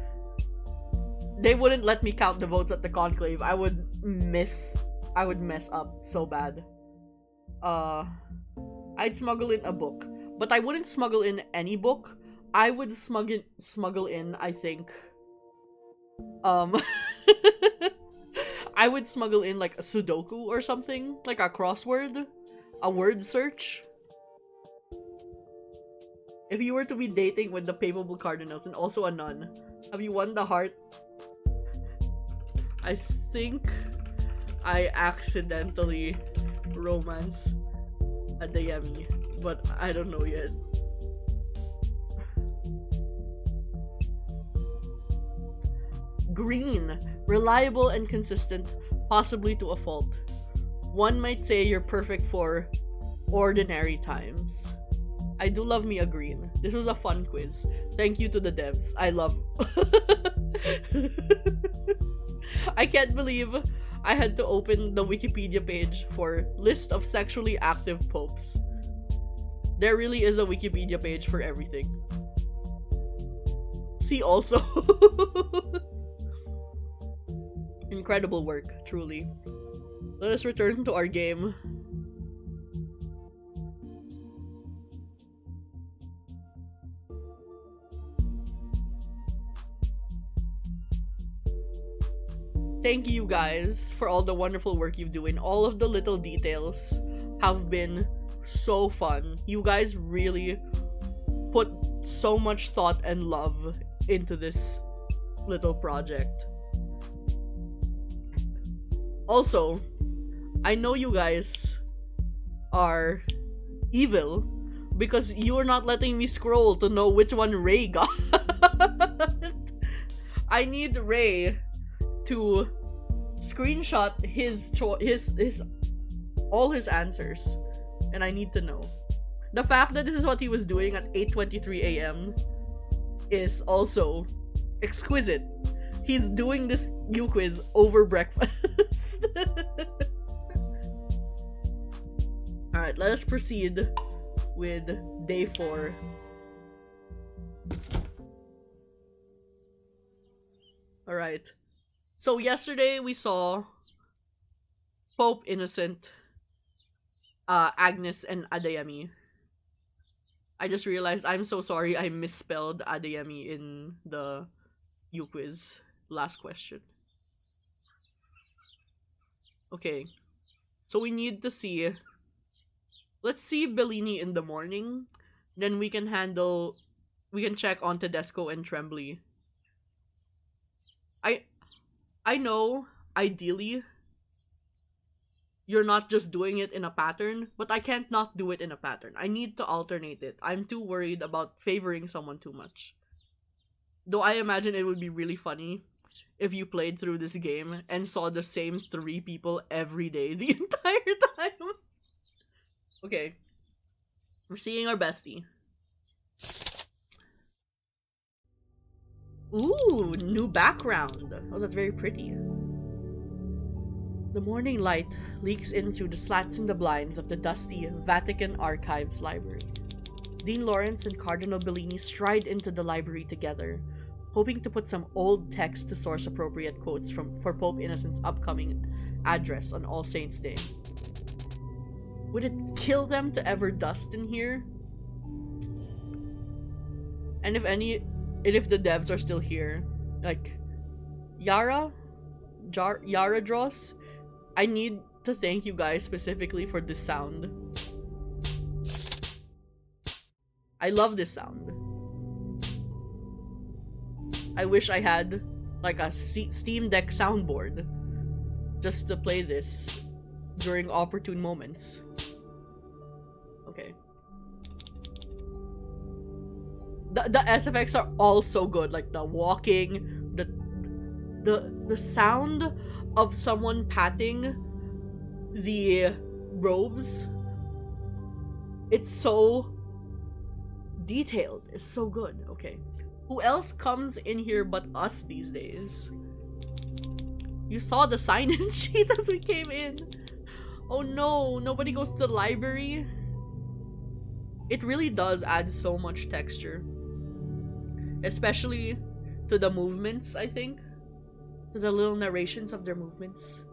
They wouldn't let me count the votes at the conclave. I would mess up so bad. I'd smuggle in a book, but I wouldn't smuggle in any book. I would smuggle in, I think, I would smuggle in like a Sudoku or something, like a crossword, a word search. If you were to be dating with the papal cardinals and also a nun, have you won the heart? I think I accidentally romance Adeyemi, but I don't know yet. Green, reliable and consistent, possibly to a fault. One might say you're perfect for ordinary times. I do love me a green. This was a fun quiz. Thank you to the devs. I love... I can't believe I had to open the Wikipedia page for list of sexually active popes. There really is a Wikipedia page for everything. See also. Incredible work, truly. Let us return to our game. Thank you guys for all the wonderful work you've doing. All of the little details have been so fun. You guys really put so much thought and love into this little project. Also, I know you guys are evil because you're not letting me scroll to know which one Ray got. I need Ray to screenshot all his answers, and I need to know. The fact that this is what he was doing at 8:23 a.m. is also exquisite. He's doing this U quiz over breakfast. Alright, let us proceed with day 4. Alright. So yesterday we saw Pope Innocent, Agnes, and Adeyemi. I just realized I'm so sorry I misspelled Adeyemi in the U quiz. Last question. Okay. So we need to see... Let's see Bellini in the morning. Then we can check on Tedesco and Tremblay. I know, ideally, you're not just doing it in a pattern, but I can't not do it in a pattern. I need to alternate it. I'm too worried about favoring someone too much. Though I imagine it would be really funny if you played through this game and saw the same 3 people every day the entire time. Okay. We're seeing our bestie. Ooh, new background. Oh, that's very pretty. The morning light leaks in through the slats in the blinds of the dusty Vatican Archives library. Dean Lawrence and Cardinal Bellini stride into the library together, hoping to put some old text to source appropriate quotes for Pope Innocent's upcoming address on All Saints' Day. Would it kill them to ever dust in here? And if the devs are still here, like Yara Dross, I need to thank you guys specifically for this sound. I love this sound. I wish I had like a Steam Deck soundboard just to play this during opportune moments. Okay. The SFX are all so good, like the walking, the sound of someone patting the robes. It's so detailed. It's so good. Okay. Who else comes in here but us these days? You saw the sign-in sheet as we came in. Oh no, nobody goes to the library. It really does add so much texture. Especially to the movements, I think. To the little narrations of their movements.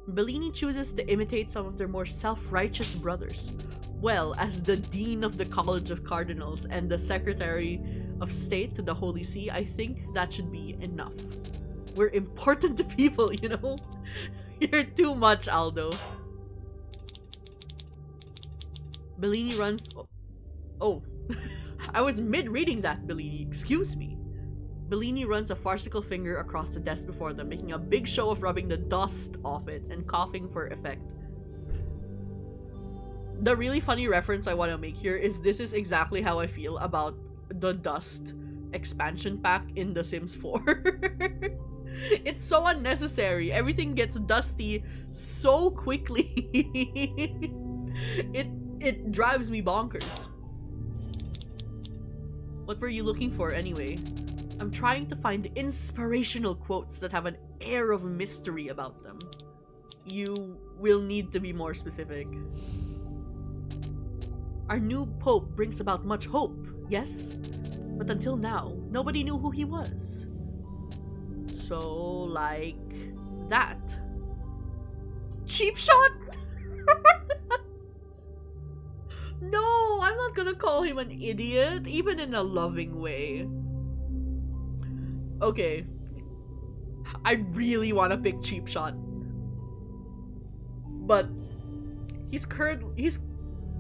Bellini chooses to imitate some of their more self-righteous brothers. Well, as the Dean of the College of Cardinals and the Secretary of State to the Holy See, I think that should be enough. We're important to people, you know? You're too much, Aldo. Bellini runs... Oh. I was mid-reading that, Bellini. Excuse me. Bellini runs a farcical finger across the desk before them, making a big show of rubbing the dust off it and coughing for effect. The really funny reference I want to make here is this is exactly how I feel about the Dust expansion pack in The Sims 4. It's so unnecessary. Everything gets dusty so quickly. It drives me bonkers. What were you looking for anyway? I'm trying to find inspirational quotes that have an air of mystery about them. You will need to be more specific. Our new pope brings about much hope, yes? But until now, nobody knew who he was. So, like that. Cheap shot? No, I'm not gonna call him an idiot, even in a loving way. Okay. I really want to pick Cheap Shot. But he's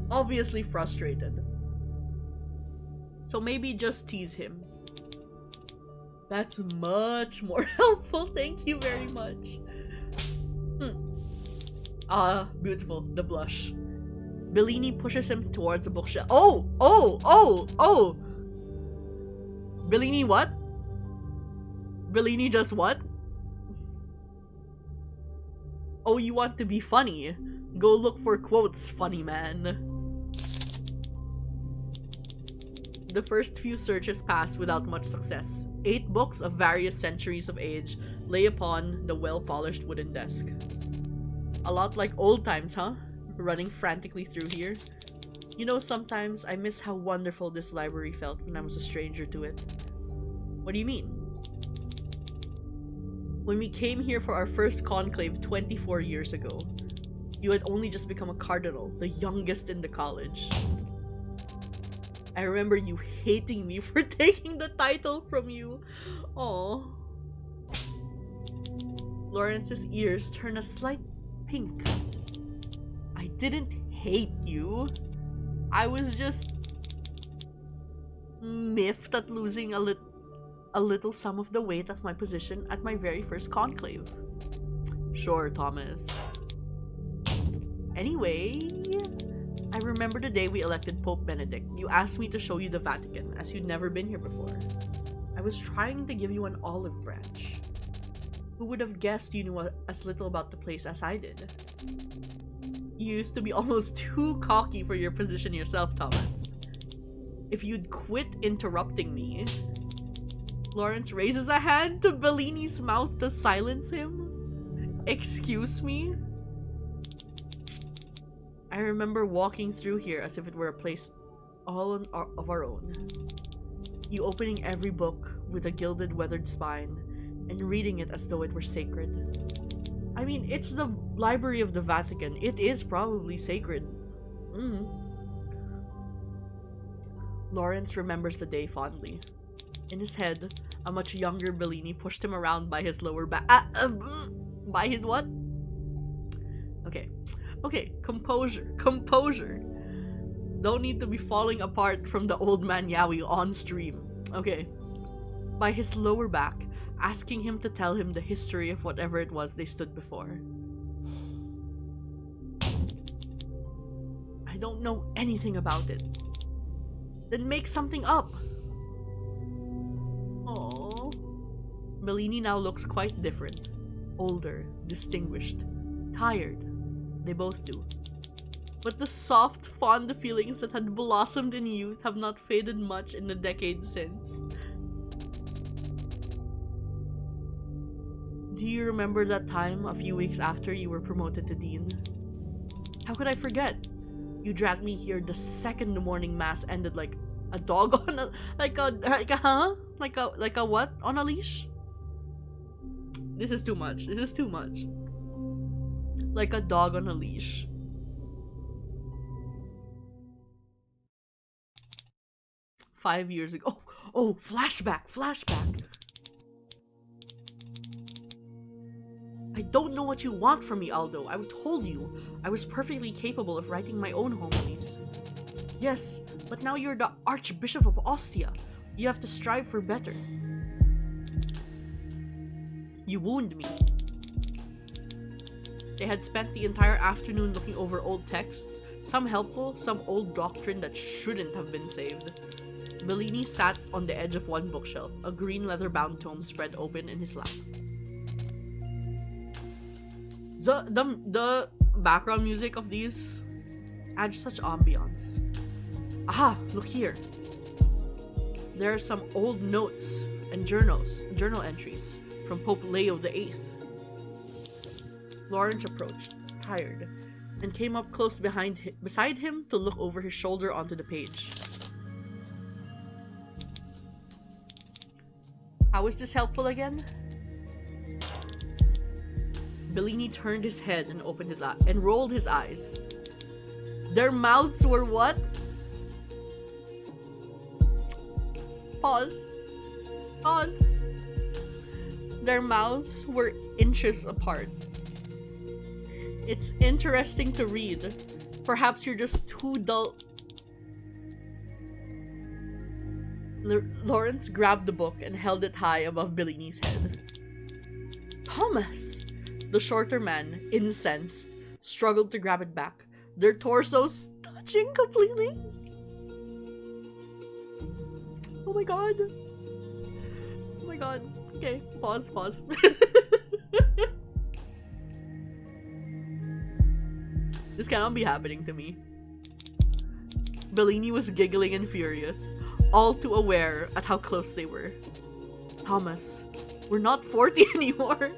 obviously frustrated. So maybe just tease him. That's much more helpful. Thank you very much. Beautiful. The blush. Bellini pushes him towards the bookshelf. Oh! Bellini what? Bellini just what? Oh, you want to be funny? Go look for quotes, funny man. The first few searches pass without much success. 8 books of various centuries of age lay upon the well-polished wooden desk. A lot like old times, huh? Running frantically through here. You know, sometimes I miss how wonderful this library felt when I was a stranger to it. What do you mean? When we came here for our first conclave 24 years ago, you had only just become a cardinal, the youngest in the college. I remember you hating me for taking the title from you. Aww. Lawrence's ears turn a slight pink. I didn't hate you. I was just miffed at losing a little some of the weight of my position at my very first conclave. Sure, Thomas. Anyway, I remember the day we elected Pope Benedict. You asked me to show you the Vatican, as you'd never been here before. I was trying to give you an olive branch. Who would have guessed you knew as little about the place as I did? You used to be almost too cocky for your position yourself, Thomas. If you'd quit interrupting me, Lawrence raises a hand to Bellini's mouth to silence him. Excuse me? I remember walking through here as if it were a place all of our own. You opening every book with a gilded, weathered spine and reading it as though it were sacred. I mean, it's the Library of the Vatican. It is probably sacred. Lawrence remembers the day fondly. In his head, a much younger Bellini pushed him around by his lower back. By his what? Okay, composure. Don't need to be falling apart from the old man Yowie on stream. Okay. By his lower back, asking him to tell him the history of whatever it was they stood before. I don't know anything about it. Then make something up. Aww. Bellini now looks quite different. Older, distinguished, tired. They both do. But the soft, fond feelings that had blossomed in youth have not faded much in the decades since. Do you remember that time a few weeks after you were promoted to dean? How could I forget? You dragged me here the second the morning mass ended like a dog on a like a what on a leash? This is too much. Like a dog on a leash. "5 years ago." Oh, flashback. I don't know what you want from me, Aldo. I told you I was perfectly capable of writing my own homilies. Yes, but now you're the Archbishop of Ostia. You have to strive for better. You wound me. They had spent the entire afternoon looking over old texts, some helpful, some old doctrine that shouldn't have been saved. Bellini sat on the edge of one bookshelf, a green leather-bound tome spread open in his lap. The background music of these adds such ambiance. Aha, look here. There are some old notes and journal entries from Pope Leo VIII. Lawrence approached, tired, and came up close beside him to look over his shoulder onto the page. How is this helpful again? Bellini turned his head and opened his eye and rolled his eyes. Their mouths were what? Pause. Their mouths were inches apart. It's interesting to read. Perhaps you're just too dull. Lawrence grabbed the book and held it high above Bellini's head. Thomas! The shorter man, incensed, struggled to grab it back, their torsos touching completely. Oh my god. Okay, pause. This cannot be happening to me. Bellini was giggling and furious, all too aware at how close they were. Thomas, we're not 40 anymore.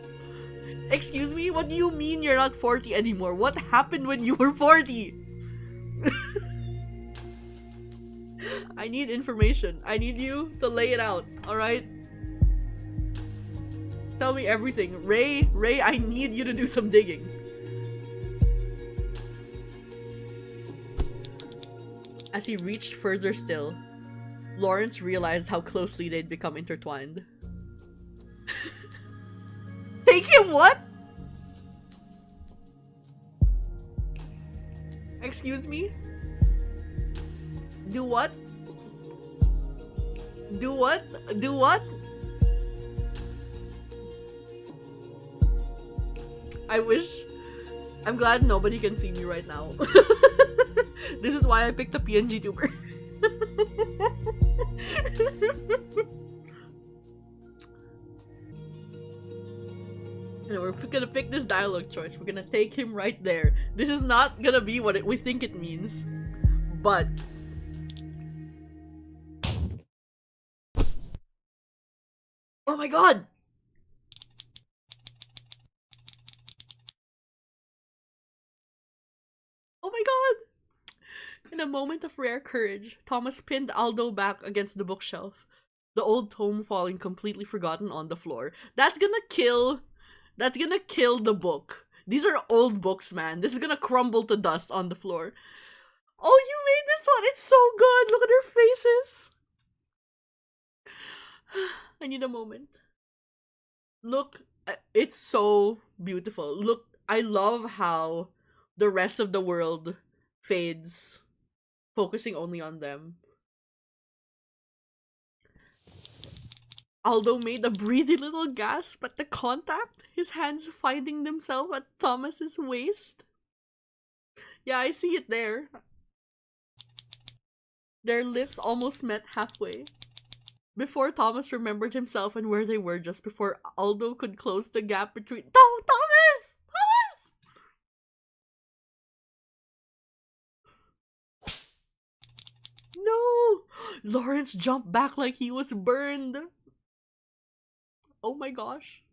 Excuse me? What do you mean you're not 40 anymore? What happened when you were 40? I need information. I need you to lay it out, alright? Tell me everything. Ray, I need you to do some digging. As he reached further still, Lawrence realized how closely they'd become intertwined. Take him what? Excuse me? Do what? I'm glad nobody can see me right now. This is why I picked a PNG tuber. And we're gonna pick this dialogue choice. We're gonna take him right there. This is not gonna be what we think it means, but Oh my god! Oh my god! In a moment of rare courage, Thomas pinned Aldo back against the bookshelf, the old tome falling completely forgotten on the floor. That's gonna kill the book. These are old books, man. This is gonna crumble to dust on the floor. Oh, you made this one! It's so good! Look at their faces! I need a moment. Look, it's so beautiful. Look, I love how the rest of the world fades, focusing only on them. Aldo made a breathy little gasp at the contact, his hands finding themselves at Thomas's waist. Yeah, I see it there. Their lips almost met halfway. Before Thomas remembered himself and where they were, just before Aldo could close the gap between— Thomas! No! Lawrence jumped back like he was burned. Oh my gosh.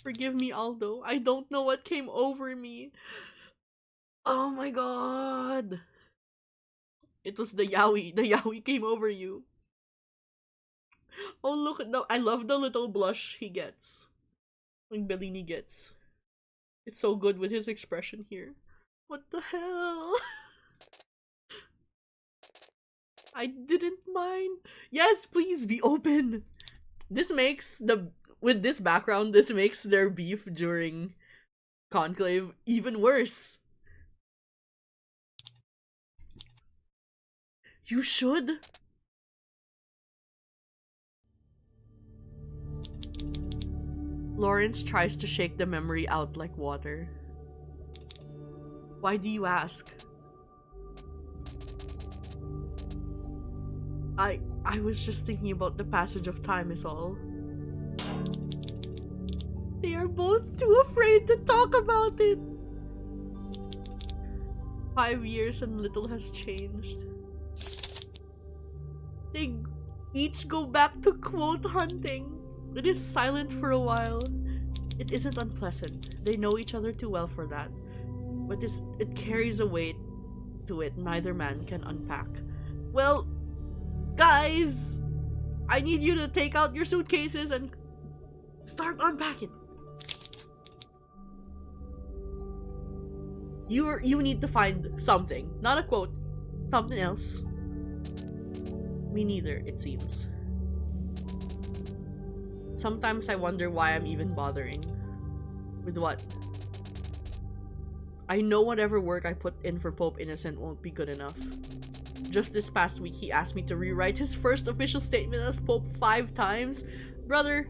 Forgive me, Aldo. I don't know what came over me. Oh my god. It was the yaoi. The yaoi came over you. Oh, look at I love the little blush he gets. When Bellini gets. It's so good with his expression here. What the hell? I didn't mind. Yes, please be open. This makes with this background, this makes their beef during Conclave even worse. You should. Lawrence tries to shake the memory out like water. Why do you ask? I was just thinking about the passage of time is all. They are both too afraid to talk about it. 5 years and little has changed. They each go back to quote hunting. It is silent for a while. It isn't unpleasant. They know each other too well for that. But it carries a weight to it neither man can unpack. Well, guys, I need you to take out your suitcases and start unpacking. You need to find something. Not a quote. Something else. Me neither, it seems. Sometimes I wonder why I'm even bothering. With what? I know whatever work I put in for Pope Innocent won't be good enough. Just this past week, he asked me to rewrite his first official statement as Pope 5 times. Brother,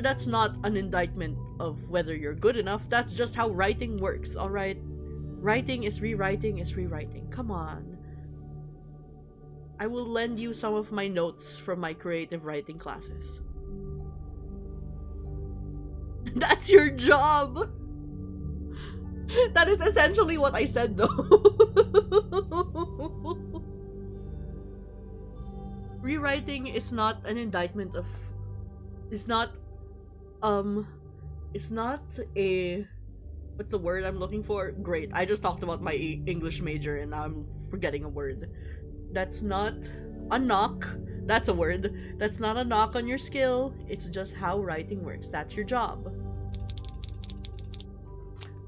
that's not an indictment of whether you're good enough. That's just how writing works, alright? Writing is rewriting. Come on. I will lend you some of my notes from my creative writing classes. That's your job! That is essentially what I said, though. Rewriting is not an indictment of... It's not a... What's the word I'm looking for? Great, I just talked about my English major and now I'm forgetting a word. That's not a knock. That's a word. That's not a knock on your skill. It's just how writing works. That's your job.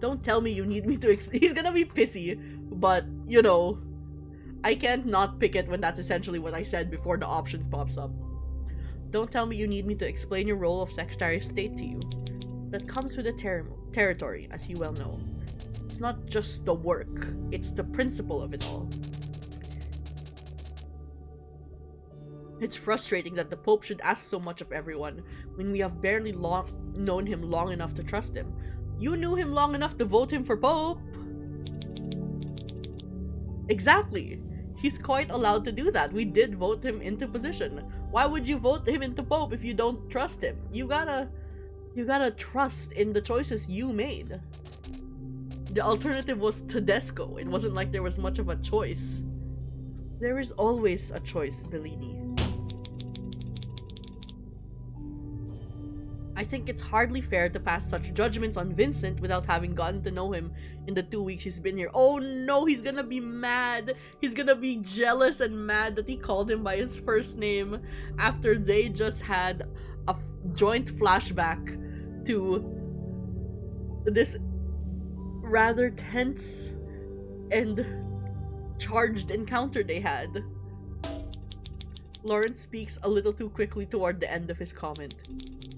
Don't tell me you need me to he's gonna be pissy, but, you know, I can't not pick it when that's essentially what I said before the options pops up. Don't tell me you need me to explain your role of Secretary of State to you. That comes with the territory, as you well know. It's not just the work, it's the principle of it all. It's frustrating that the Pope should ask so much of everyone when we have barely known him long enough to trust him. You knew him long enough to vote him for Pope. Exactly. He's quite allowed to do that. We did vote him into position. Why would you vote him into Pope if you don't trust him? You gotta trust in the choices you made. The alternative was Tedesco. It wasn't like there was much of a choice. There is always a choice, Bellini. I think it's hardly fair to pass such judgments on Vincent without having gotten to know him in the 2 weeks he's been here. Oh no, he's gonna be mad. He's gonna be jealous and mad that he called him by his first name after they just had a joint flashback to this rather tense and charged encounter they had. Lawrence speaks a little too quickly toward the end of his comment.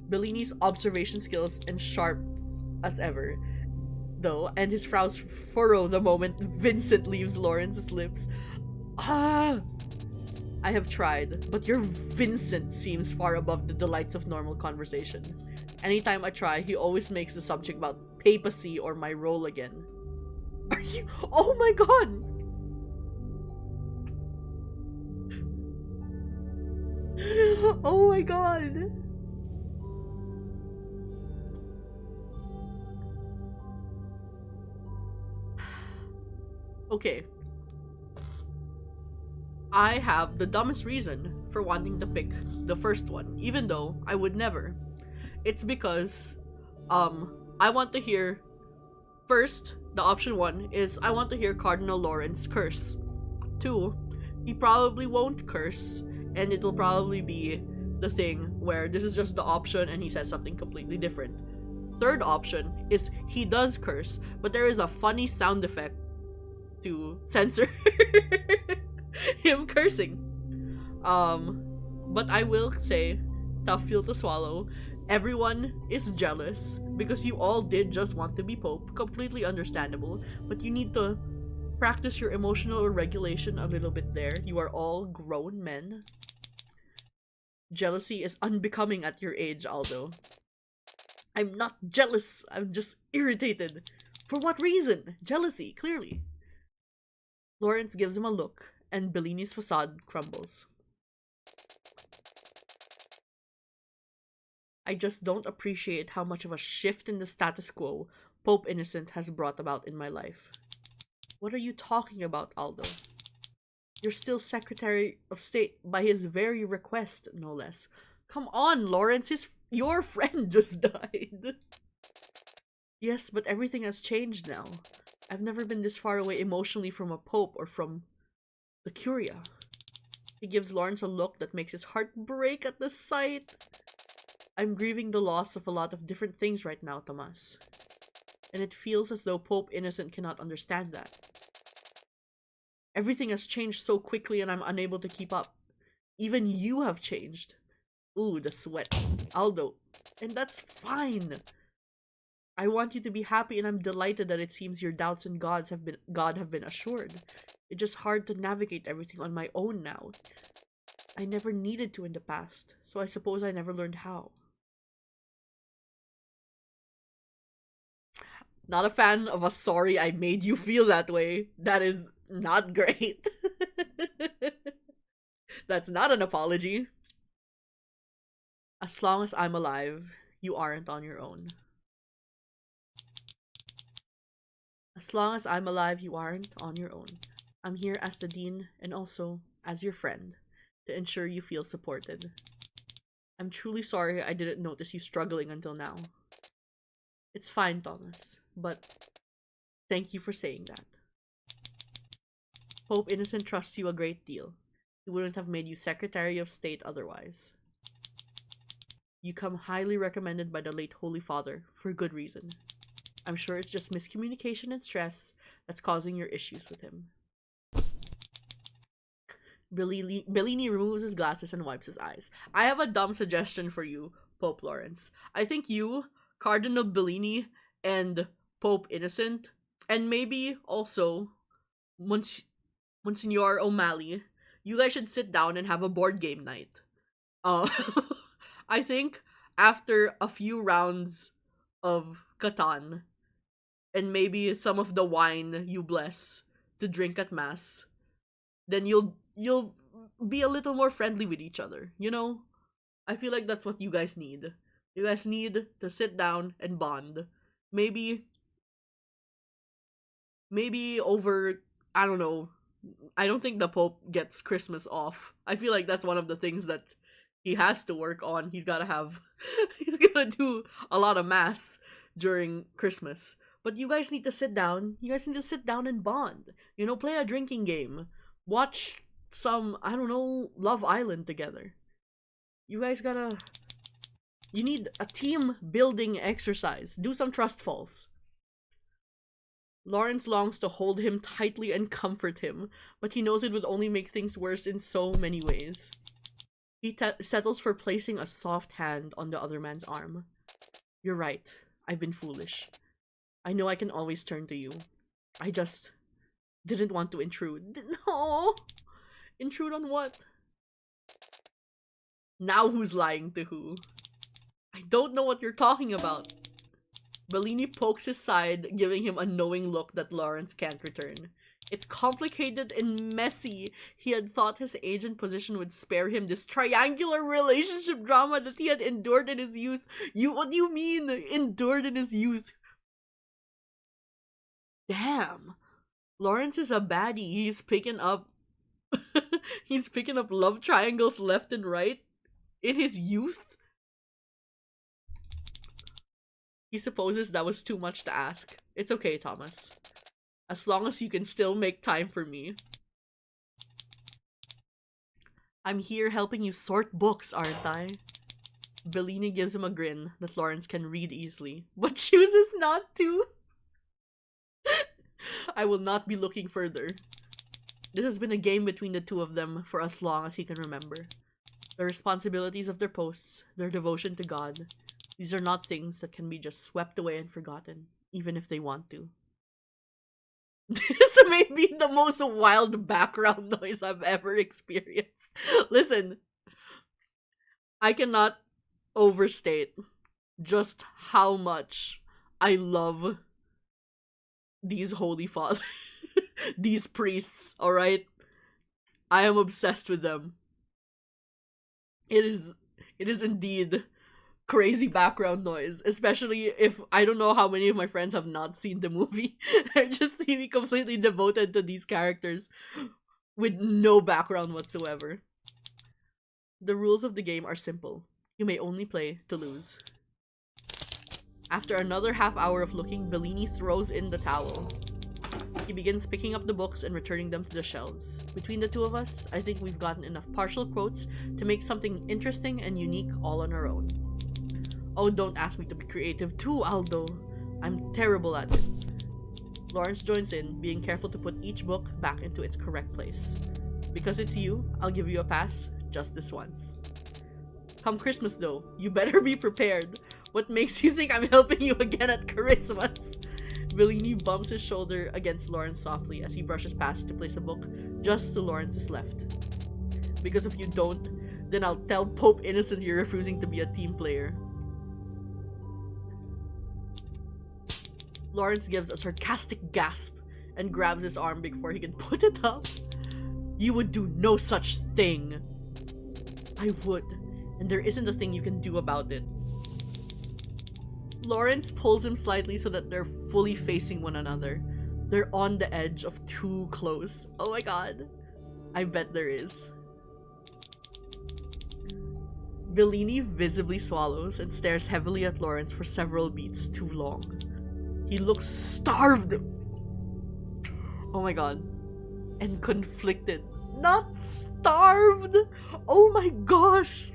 Bellini's observation skills and sharp as ever, though, and his brows furrow the moment Vincent leaves Lawrence's lips. Ah! I have tried, but your Vincent seems far above the delights of normal conversation. Anytime I try, he always makes the subject about papacy or my role again. Are you— oh my god! Oh my god! Okay. I have the dumbest reason for wanting to pick the first one, even though I would never. It's because, I want to hear, first, the option 1 is I want to hear Cardinal Lawrence curse. 2, he probably won't curse, and it'll probably be the thing where this is just the option and he says something completely different. Third option is he does curse, but there is a funny sound effect to censor him cursing. But I will say, tough pill to swallow, everyone is jealous because you all did just want to be Pope, completely understandable, but you need to practice your emotional regulation a little bit there. You are all grown men. Jealousy is unbecoming at your age, Aldo. I'm not jealous, I'm just irritated. For what reason? Jealousy, clearly. Lawrence gives him a look, and Bellini's facade crumbles. I just don't appreciate how much of a shift in the status quo Pope Innocent has brought about in my life. What are you talking about, Aldo? You're still Secretary of State by his very request, no less. Come on, Lawrence, your friend just died. Yes, but everything has changed now. I've never been this far away emotionally from a pope or from the Curia. He gives Lawrence a look that makes his heart break at the sight. I'm grieving the loss of a lot of different things right now, Tomas. And it feels as though Pope Innocent cannot understand that. Everything has changed so quickly and I'm unable to keep up. Even you have changed. Ooh, the sweat. Aldo. And that's fine. I want you to be happy and I'm delighted that it seems your doubts in God have been assured. It's just hard to navigate everything on my own now. I never needed to in the past, so I suppose I never learned how. Not a fan of a sorry I made you feel that way. That is not great. That's not an apology. As long as I'm alive, you aren't on your own. As long as I'm alive, you aren't on your own. I'm here as the dean and also as your friend to ensure you feel supported. I'm truly sorry I didn't notice you struggling until now. It's fine, Thomas, but thank you for saying that. Pope Innocent trusts you a great deal. He wouldn't have made you Secretary of State otherwise. You come highly recommended by the late Holy Father for good reason. I'm sure it's just miscommunication and stress that's causing your issues with him. Bellini removes his glasses and wipes his eyes. I have a dumb suggestion for you, Pope Lawrence. I think you, Cardinal Bellini, and Pope Innocent, and maybe also Monsignor O'Malley, you guys should sit down and have a board game night. I think after a few rounds of Catan, and maybe some of the wine you bless to drink at Mass, then you'll be a little more friendly with each other, you know? I feel like that's what you guys need. You guys need to sit down and bond. Maybe over, I don't know, I don't think the Pope gets Christmas off. I feel like that's one of the things that he has to work on. He's gotta have. He's gonna do a lot of mass during Christmas. But you guys need to sit down. You guys need to sit down and bond. You know, play a drinking game. Watch some, I don't know, Love Island together. You guys gotta. You need a team building exercise. Do some trust falls. Lawrence longs to hold him tightly and comfort him, but he knows it would only make things worse in so many ways. He settles for placing a soft hand on the other man's arm. You're right. I've been foolish. I know I can always turn to you. I just didn't want to intrude. No! Intrude on what? Now who's lying to who? I don't know what you're talking about. Bellini pokes his side, giving him a knowing look that Lawrence can't return. It's complicated and messy. He had thought his age and position would spare him this triangular relationship drama that he had endured in his youth. What do you mean, endured in his youth? Damn. Lawrence is a baddie. He's picking up he's picking up love triangles left and right in his youth. He supposes that was too much to ask. It's okay, Thomas. As long as you can still make time for me. I'm here helping you sort books, aren't I? Bellini gives him a grin that Lawrence can read easily, but chooses not to. I will not be looking further. This has been a game between the two of them for as long as he can remember. The responsibilities of their posts, their devotion to God, these are not things that can be just swept away and forgotten, even if they want to. This may be the most wild background noise I've ever experienced. Listen, I cannot overstate just how much I love these holy fathers, these priests, alright? I am obsessed with them. It is indeed crazy background noise, especially if I don't know how many of my friends have not seen the movie. They just see me completely devoted to these characters with no background whatsoever. The rules of the game are simple. You may only play to lose. After another half hour of looking, Bellini throws in the towel. He begins picking up the books and returning them to the shelves. Between the two of us, I think we've gotten enough partial quotes to make something interesting and unique all on our own. Oh, don't ask me to be creative too, Aldo. I'm terrible at it. Lawrence joins in, being careful to put each book back into its correct place. Because it's you, I'll give you a pass, just this once. Come Christmas though, you better be prepared. What makes you think I'm helping you again at Christmas? Bellini bumps his shoulder against Lawrence softly as he brushes past to place a book just to Lawrence's left. Because if you don't, then I'll tell Pope Innocent you're refusing to be a team player. Lawrence gives a sarcastic gasp and grabs his arm before he can put it up. You would do no such thing. I would, and there isn't a thing you can do about it. Lawrence pulls him slightly so that they're fully facing one another. They're on the edge of too close. Oh my god. I bet there is. Bellini visibly swallows and stares heavily at Lawrence for several beats too long. He looks starved. Oh my god. And conflicted. Not starved! Oh my gosh!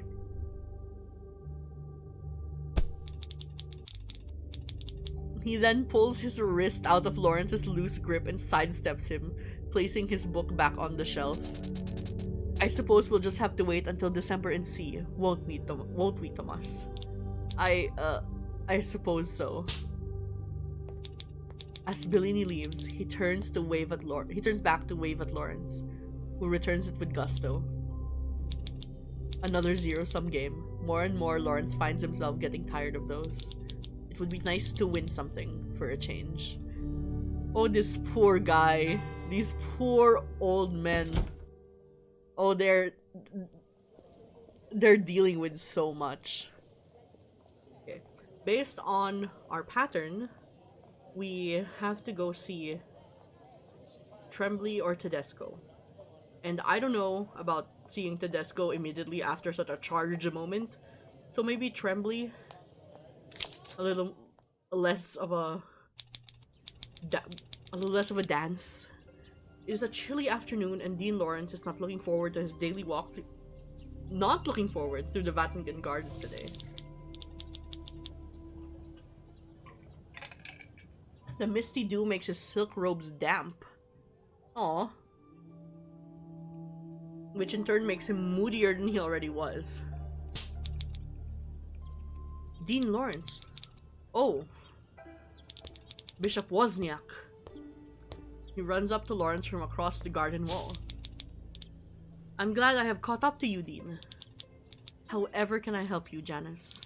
He then pulls his wrist out of Lawrence's loose grip and sidesteps him, placing his book back on the shelf. I suppose we'll just have to wait until December and see, won't we, Tomas? I suppose so. As Bellini leaves, he turns back to wave at Lawrence, who returns it with gusto. Another zero-sum game. More and more, Lawrence finds himself getting tired of those. It would be nice to win something for a change. Oh, this poor guy. These poor old men. Oh, they're dealing with so much. Okay. Based on our pattern, we have to go see Tremblay or Tedesco. And I don't know about seeing Tedesco immediately after such a charge moment. So maybe Trembly, a little less of a a little less of a dance. It is a chilly afternoon, and Dean Lawrence is not looking forward to his daily walk. Not looking forward through the Vatican Gardens today. The misty dew makes his silk robes damp. Aw. Which in turn makes him moodier than he already was. Dean Lawrence. Oh. Bishop Wozniak. He runs up to Lawrence from across the garden wall. I'm glad I have caught up to you, Dean. However can I help you, Janice?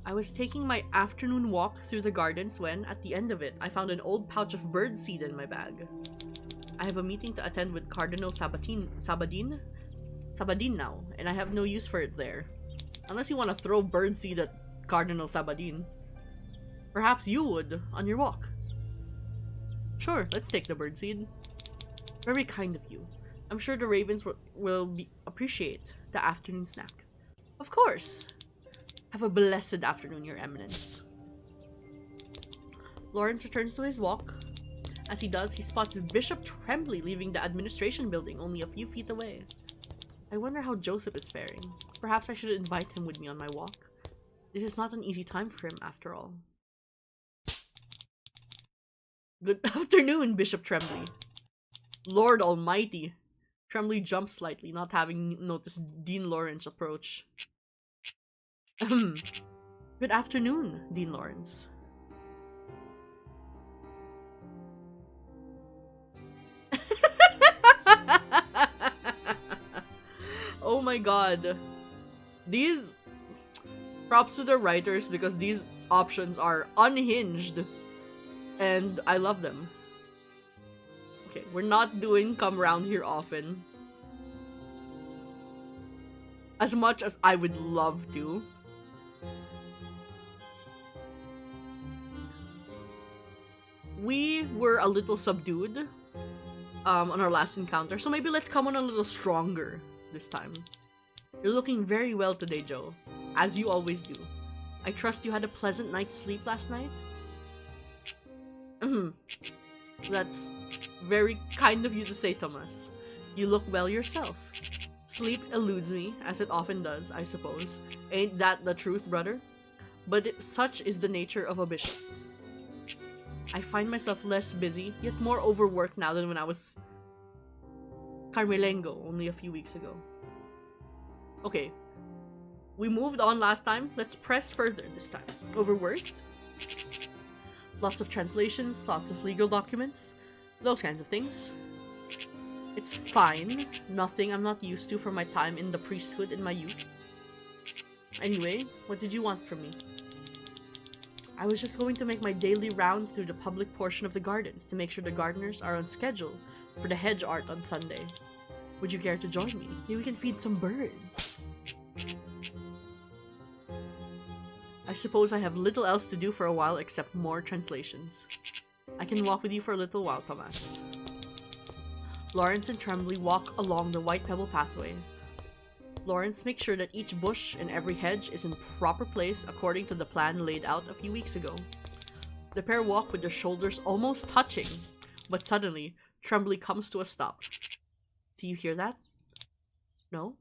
I was taking my afternoon walk through the gardens when, at the end of it, I found an old pouch of birdseed in my bag. I have a meeting to attend with Cardinal Sabadin now, and I have no use for it there. Unless you want to throw birdseed at Cardinal Sabadin. Perhaps you would, on your walk. Sure, let's take the birdseed. Very kind of you. I'm sure the ravens will appreciate the afternoon snack. Of course! Have a blessed afternoon, Your Eminence. Lawrence returns to his walk. As he does, he spots Bishop Trembly leaving the administration building only a few feet away. I wonder how Joseph is faring. Perhaps I should invite him with me on my walk. This is not an easy time for him, after all. Good afternoon, Bishop Trembly. Lord Almighty. Trembly jumps slightly, not having noticed Dean Lawrence approach. Good afternoon, Dean Lawrence. Oh my god. These... Props to the writers because these options are unhinged. And I love them. Okay, we're not doing come round here often. As much as I would love to. We were a little subdued on our last encounter, so maybe let's come on a little stronger this time. You're looking very well today, Joe, as you always do. I trust you had a pleasant night's sleep last night? That's very kind of you to say, Thomas. You look well yourself. Sleep eludes me, as it often does, I suppose. Ain't that the truth, brother? But such is the nature of a bishop. I find myself less busy, yet more overworked now than when I was Carmelengo only a few weeks ago. Okay. We moved on last time. Let's press further this time. Overworked? Lots of translations, lots of legal documents, those kinds of things. It's fine. Nothing I'm not used to from my time in the priesthood in my youth. Anyway, what did you want from me? I was just going to make my daily rounds through the public portion of the gardens to make sure the gardeners are on schedule for the hedge art on Sunday. Would you care to join me? Maybe we can feed some birds. I suppose I have little else to do for a while except more translations. I can walk with you for a little while, Thomas. Lawrence and Trembly walk along the white pebble pathway. Lawrence makes sure that each bush and every hedge is in proper place according to the plan laid out a few weeks ago. The pair walk with their shoulders almost touching, but suddenly, Trembly comes to a stop. Do you hear that? No?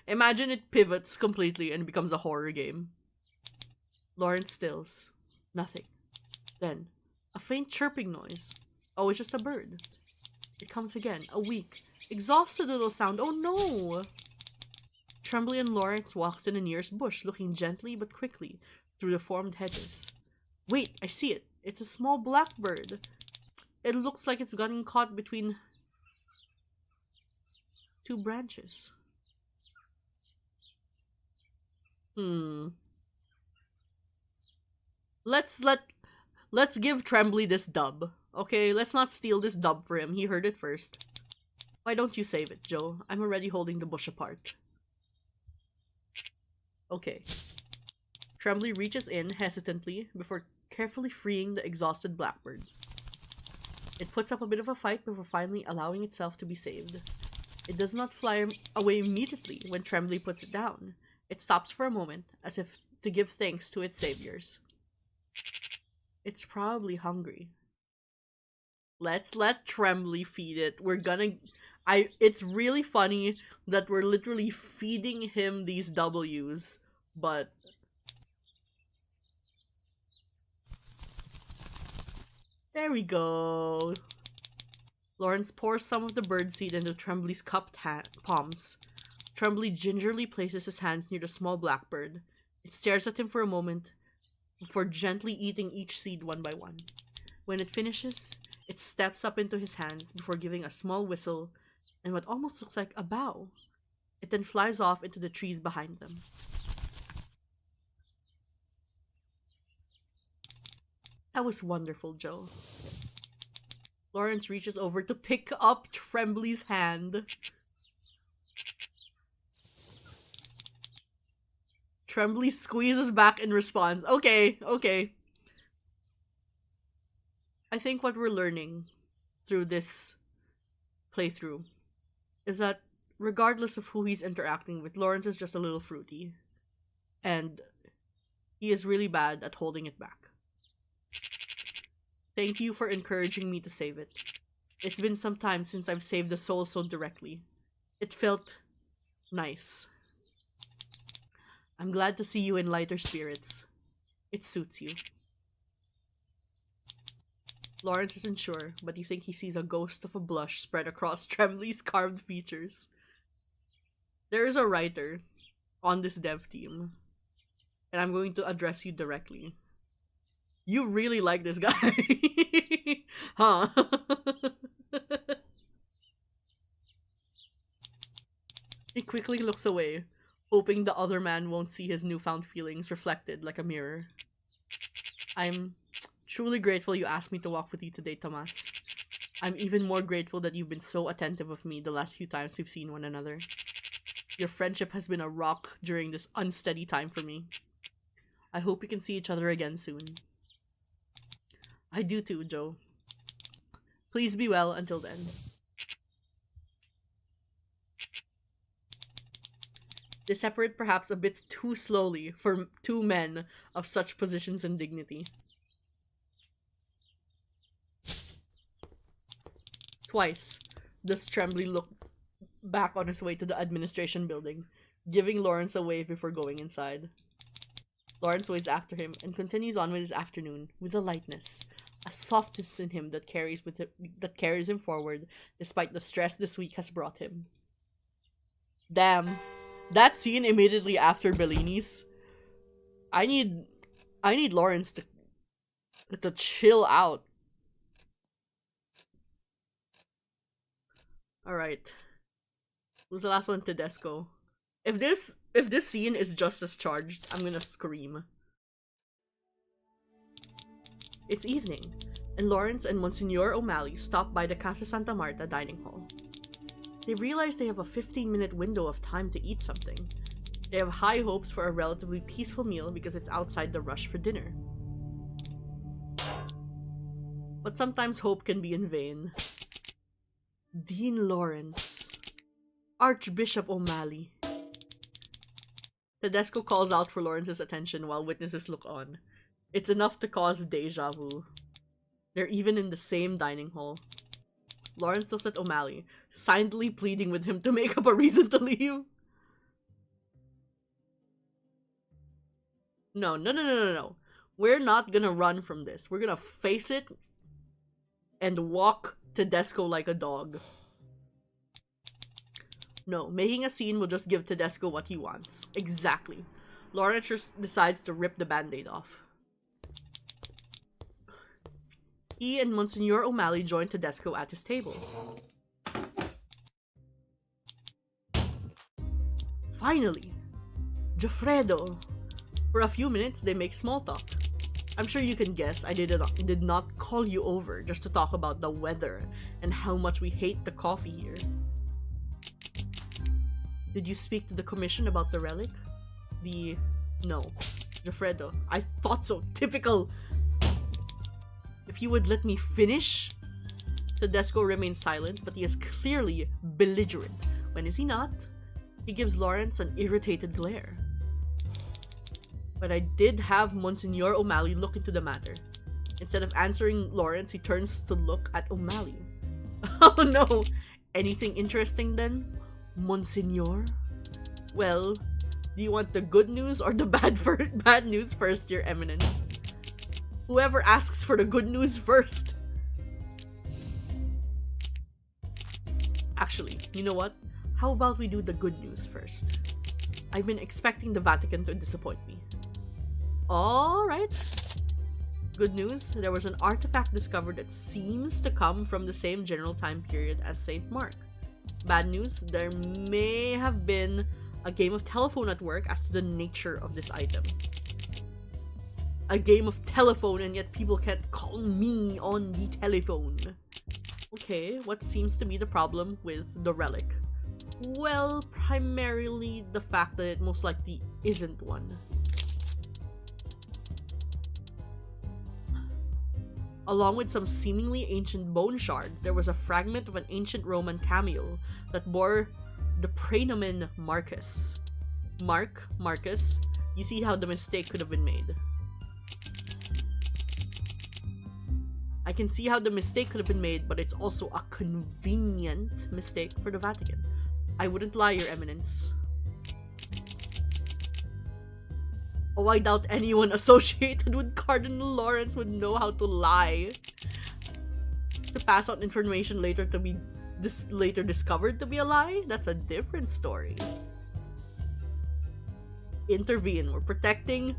Imagine it pivots completely and becomes a horror game. Lawrence stills. Nothing. Then, a faint chirping noise. Oh, it's just a bird. It comes again, a weak, exhausted little sound. Oh no! Trembly and Lawrence walk to the nearest bush, looking gently but quickly through the formed hedges. Wait, I see it. It's a small blackbird. It looks like it's gotten caught between two branches. Let's give Trembly this dub. Okay, let's not steal this dub for him. He heard it first. Why don't you save it, Joe? I'm already holding the bush apart. Okay. Trembly reaches in hesitantly before carefully freeing the exhausted blackbird. It puts up a bit of a fight before finally allowing itself to be saved. It does not fly away immediately when Trembly puts it down. It stops for a moment, as if to give thanks to its saviors. It's probably hungry. Let's let Trembly feed it. It's really funny that we're literally feeding him these W's, but there we go. Lawrence pours some of the birdseed into Trembly's cupped palms. Trembly gingerly places his hands near the small blackbird. It stares at him for a moment, before gently eating each seed one by one. When it finishes, it steps up into his hands before giving a small whistle and what almost looks like a bow. It then flies off into the trees behind them. That was wonderful, Joe. Lawrence reaches over to pick up Trembly's hand. Trembly squeezes back in response. Okay. I think what we're learning through this playthrough is that regardless of who he's interacting with, Lawrence is just a little fruity. And he is really bad at holding it back. Thank you for encouraging me to save it. It's been some time since I've saved a soul so directly. It felt nice. I'm glad to see you in lighter spirits. It suits you. Lawrence isn't sure, but you think he sees a ghost of a blush spread across Trembly's carved features. There is a writer on this dev team, and I'm going to address you directly. You really like this guy. Huh? He quickly looks away, hoping the other man won't see his newfound feelings reflected like a mirror. I'm truly grateful you asked me to walk with you today, Tomas. I'm even more grateful that you've been so attentive of me the last few times we've seen one another. Your friendship has been a rock during this unsteady time for me. I hope we can see each other again soon. I do too, Joe. Please be well until then. They separate perhaps a bit too slowly for two men of such positions and dignity. Twice does Trembly look back on his way to the administration building, giving Lawrence a wave before going inside. Lawrence waits after him and continues on with his afternoon with a lightness, a softness in him that carries him forward despite the stress this week has brought him. Damn, that scene immediately after Bellini's. I need Lawrence to chill out. Alright. Who's the last one? Tedesco. If this scene is just as charged, I'm gonna scream. It's evening, and Lawrence and Monsignor O'Malley stop by the Casa Santa Marta dining hall. They realize they have a 15-minute window of time to eat something. They have high hopes for a relatively peaceful meal because it's outside the rush for dinner. But sometimes hope can be in vain. Dean Lawrence. Archbishop O'Malley. Tedesco calls out for Lawrence's attention while witnesses look on. It's enough to cause deja vu. They're even in the same dining hall. Lawrence looks at O'Malley, silently pleading with him to make up a reason to leave. No. We're not gonna run from this. We're gonna face it and walk Tedesco like a dog. No, making a scene will just give Tedesco what he wants. Exactly. Lawrence just decides to rip the band-aid off. He and Monsignor O'Malley join Tedesco at his table. Finally! Joffredo! For a few minutes, they make small talk. I'm sure you can guess I did not call you over just to talk about the weather and how much we hate the coffee here. Did you speak to the commission about the relic? No. Joffredo. I thought so. Typical. If you would let me finish. Tedesco remains silent, but he is clearly belligerent. When is he not? He gives Lawrence an irritated glare. But I did have Monsignor O'Malley look into the matter. Instead of answering Lawrence, he turns to look at O'Malley. Oh no! Anything interesting then, Monsignor? Well, do you want the good news or the bad news first, Your Eminence? Whoever asks for the good news first. Actually, you know what? How about we do the good news first? I've been expecting the Vatican to disappoint me. Alright. Good news, there was an artifact discovered that seems to come from the same general time period as St. Mark. Bad news, there may have been a game of telephone at work as to the nature of this item. A game of telephone, and yet people can't call me on the telephone. Okay, what seems to be the problem with the relic? Well, primarily the fact that it most likely isn't one. Along with some seemingly ancient bone shards, there was a fragment of an ancient Roman cameo that bore the praenomen Marcus. Marcus, you see how the mistake could have been made. I can see how the mistake could have been made, but it's also a convenient mistake for the Vatican. I wouldn't lie, Your Eminence. Oh, I doubt anyone associated with Cardinal Lawrence would know how to lie. To pass on information later to be later discovered to be a lie? That's a different story. Intervene. We're protecting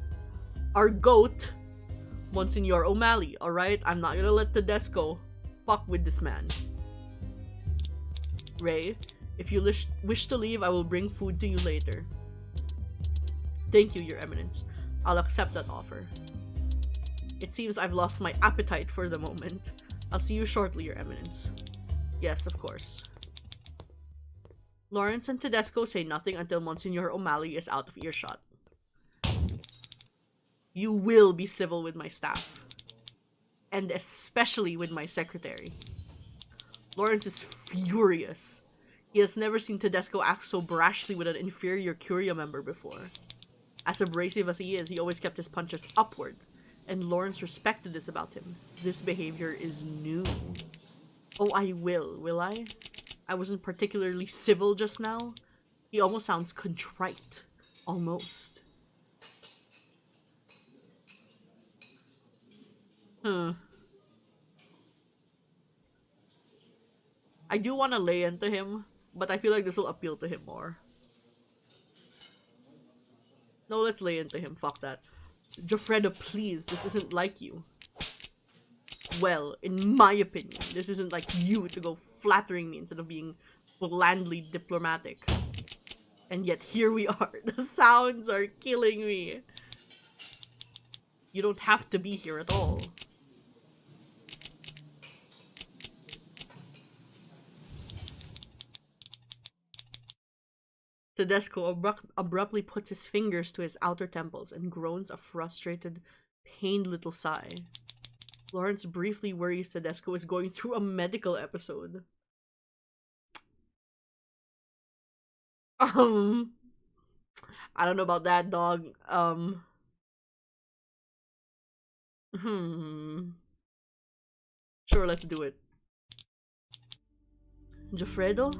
our goat, Monsignor O'Malley, alright? I'm not gonna let Tedesco fuck with this man. Ray, if you wish to leave, I will bring food to you later. Thank you, Your Eminence. I'll accept that offer. It seems I've lost my appetite for the moment. I'll see you shortly, Your Eminence. Yes, of course. Lawrence and Tedesco say nothing until Monsignor O'Malley is out of earshot. You will be civil with my staff. And especially with my secretary. Lawrence is furious. He has never seen Tedesco act so brashly with an inferior Curia member before. As abrasive as he is, he always kept his punches upward, and Lawrence respected this about him. This behavior is new. Oh, I will I? I wasn't particularly civil just now. He almost sounds contrite. Almost. I do want to lay into him, but I feel like this will appeal to him more. No, let's lay into him. Fuck that. Joffredo, please. This isn't like you. Well, in my opinion, this isn't like you to go flattering me instead of being blandly diplomatic. And yet here we are. The sounds are killing me. You don't have to be here at all. Tedesco abruptly puts his fingers to his outer temples and groans a frustrated, pained little sigh. Lawrence briefly worries Tedesco is going through a medical episode. I don't know about that, dog. Sure, let's do it. Joffredo?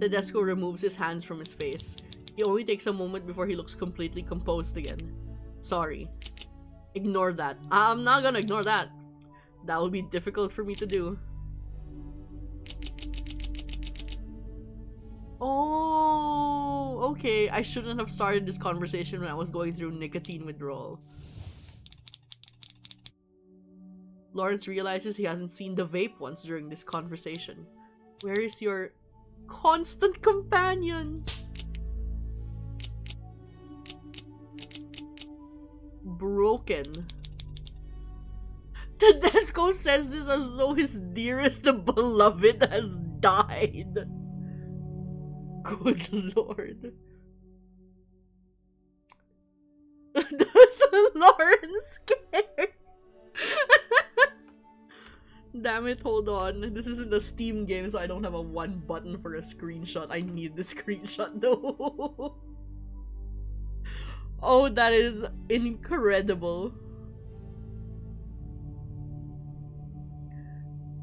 Tedesco removes his hands from his face. He only takes a moment before he looks completely composed again. Sorry. Ignore that. I'm not gonna ignore that. That would be difficult for me to do. Oh, okay. I shouldn't have started this conversation when I was going through nicotine withdrawal. Lawrence realizes he hasn't seen the vape once during this conversation. Where is your constant companion? Broken. Tedesco says this as though his dearest beloved has died. Good lord. Does Lawrence care? Damn it, hold on. This isn't a Steam game, so I don't have a one button for a screenshot. I need the screenshot though. Oh, that is incredible.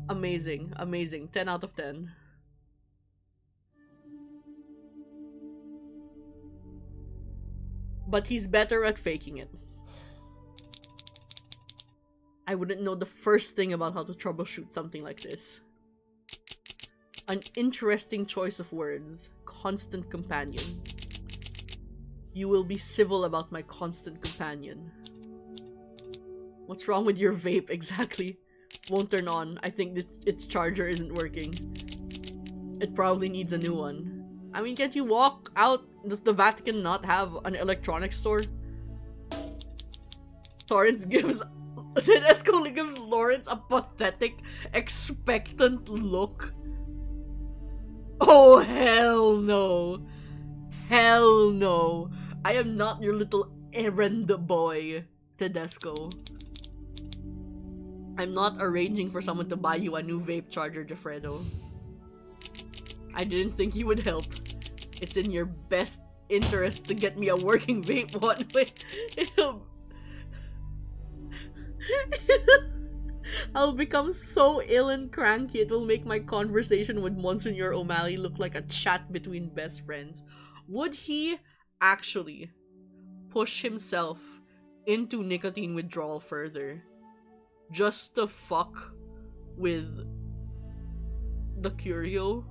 Amazing, amazing. 10 out of 10. But he's better at faking it. I wouldn't know the first thing about how to troubleshoot something like this. An interesting choice of words. Constant companion. You will be civil about my constant companion. What's wrong with your vape exactly? Won't turn on. I think its charger isn't working. It probably needs a new one. I mean, can't you walk out? Does the Vatican not have an electronics store? Lawrence gives... Escoli gives Lawrence a pathetic, expectant look. Oh, hell no. Hell no. I am not your little errand boy, Tedesco. I'm not arranging for someone to buy you a new vape charger, Jeffredo. I didn't think you would help. It's in your best interest to get me a working vape one. I'll become so ill and cranky it will make my conversation with Monsignor O'Malley look like a chat between best friends. Would he actually push himself into nicotine withdrawal further just to fuck with the Curio?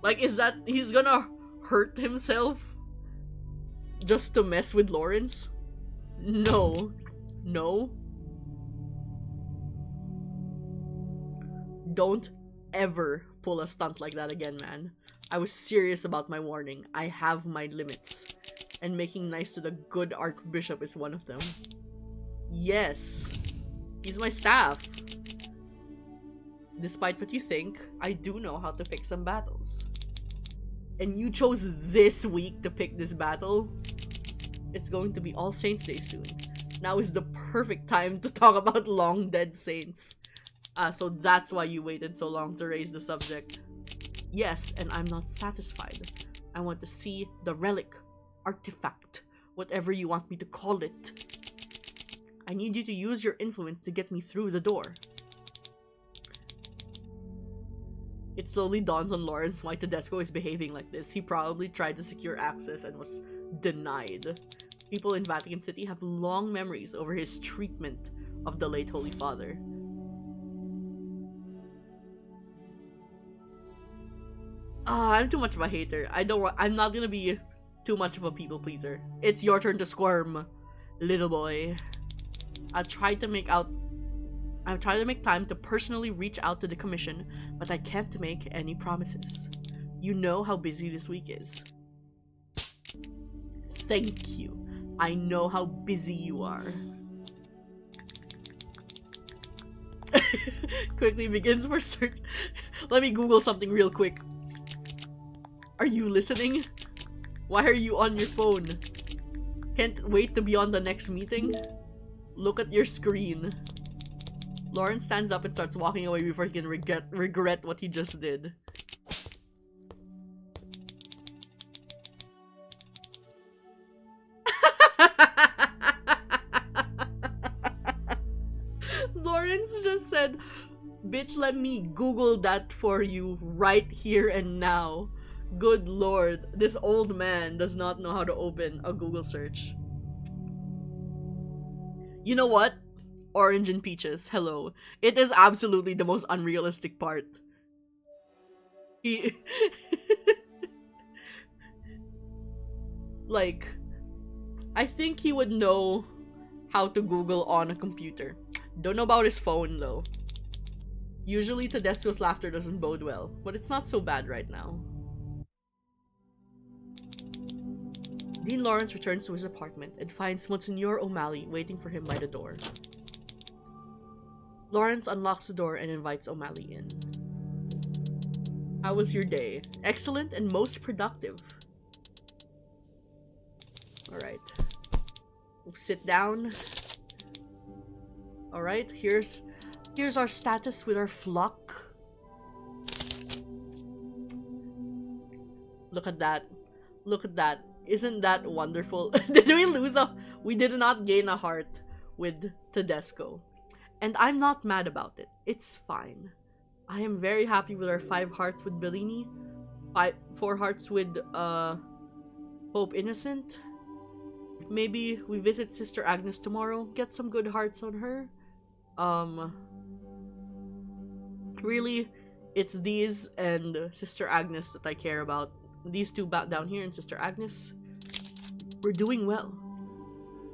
Like, is that he's gonna hurt himself just to mess with Lawrence? No. No. Don't ever pull a stunt like that again, man. I was serious about my warning. I have my limits. And making nice to the good Archbishop is one of them. Yes. He's my staff. Despite what you think, I do know how to pick some battles. And you chose this week to pick this battle? It's going to be All Saints Day soon. Now is the perfect time to talk about long dead saints. So that's why you waited so long to raise the subject. Yes, and I'm not satisfied. I want to see the relic, artifact, whatever you want me to call it. I need you to use your influence to get me through the door. It slowly dawns on Lawrence why Tedesco is behaving like this. He probably tried to secure access and was denied. People in Vatican City have long memories over his treatment of the late Holy Father. I'm too much of a hater. I'm not gonna be too much of a people pleaser. It's your turn to squirm, little boy. I'll try to make time to personally reach out to the commission, but I can't make any promises. You know how busy this week is. Thank you. I know how busy you are. Quickly begins for search. Let me Google something real quick. Are you listening? Why are you on your phone? Can't wait to be on the next meeting? Look at your screen. Lawrence stands up and starts walking away before he can regret what he just did. Lawrence just said, bitch, let me Google that for you right here and now. Good lord, this old man does not know how to open a Google search. You know what? Orange and peaches, hello. It is absolutely the most unrealistic part. He... like, I think he would know how to Google on a computer. Don't know about his phone though. Usually Tedesco's laughter doesn't bode well, but it's not so bad right now. Dean Lawrence returns to his apartment and finds Monsignor O'Malley waiting for him by the door. Lawrence unlocks the door and invites O'Malley in. How was your day? Excellent and most productive. Alright. We'll sit down. Alright, here's Here's our status with our flock. Look at that. Look at that. Isn't that wonderful? Did we lose a... We did not gain a heart with Tedesco. And I'm not mad about it. It's fine. I am very happy with our 5 hearts with Bellini. 4 hearts with Pope Innocent. Maybe we visit Sister Agnes tomorrow. Get some good hearts on her. Really, it's these and Sister Agnes that I care about. These two down here and Sister Agnes. We're doing well.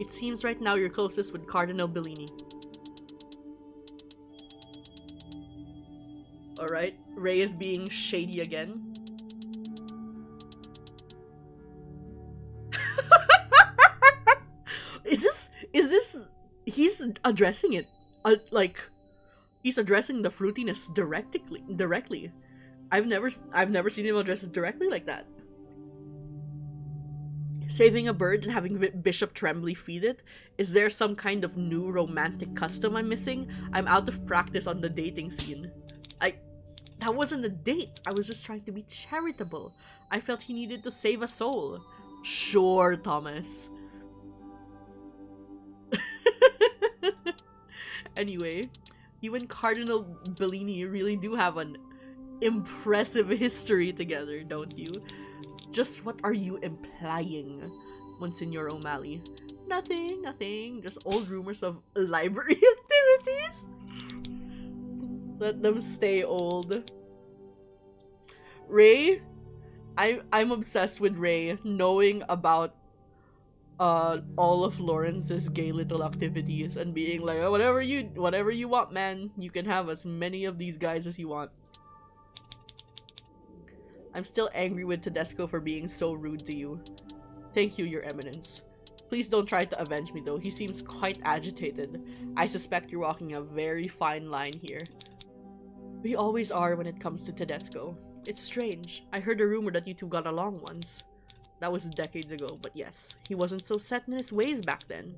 It seems right now you're closest with Cardinal Bellini. Alright, Ray is being shady again. Is this he's addressing it like he's addressing the fruitiness directly. I've never seen him address it directly like that. Saving a bird and having Bishop Tremblay feed it? Is there some kind of new romantic custom I'm missing? I'm out of practice on the dating scene. That wasn't a date. I was just trying to be charitable. I felt he needed to save a soul. Sure, Thomas. Anyway, you and Cardinal Bellini really do have an impressive history together, don't you? Just what are you implying, Monsignor O'Malley? Nothing. Just old rumors of library activities. Let them stay old. Ray, I'm obsessed with Ray, knowing about all of Lawrence's gay little activities and being like, oh, whatever you want, man. You can have as many of these guys as you want. I'm still angry with Tedesco for being so rude to you. Thank you, Your Eminence. Please don't try to avenge me though. He seems quite agitated. I suspect you're walking a very fine line here. We always are when it comes to Tedesco. It's strange. I heard a rumor that you two got along once. That was decades ago, but yes, he wasn't so set in his ways back then.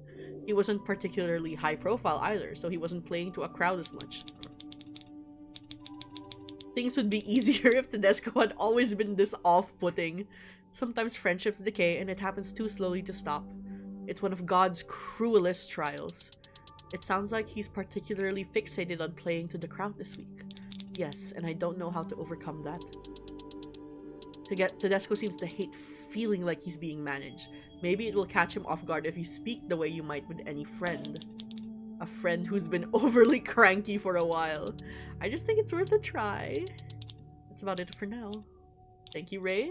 He wasn't particularly high profile either, so he wasn't playing to a crowd as much. Things would be easier if Tedesco had always been this off-putting. Sometimes friendships decay and it happens too slowly to stop. It's one of God's cruelest trials. It sounds like he's particularly fixated on playing to the crowd this week. Yes, and I don't know how to overcome that. Tedesco seems to hate feeling like he's being managed. Maybe it will catch him off guard if you speak the way you might with any friend. A friend who's been overly cranky for a while. I just think it's worth a try. That's about it for now. Thank you, Ray.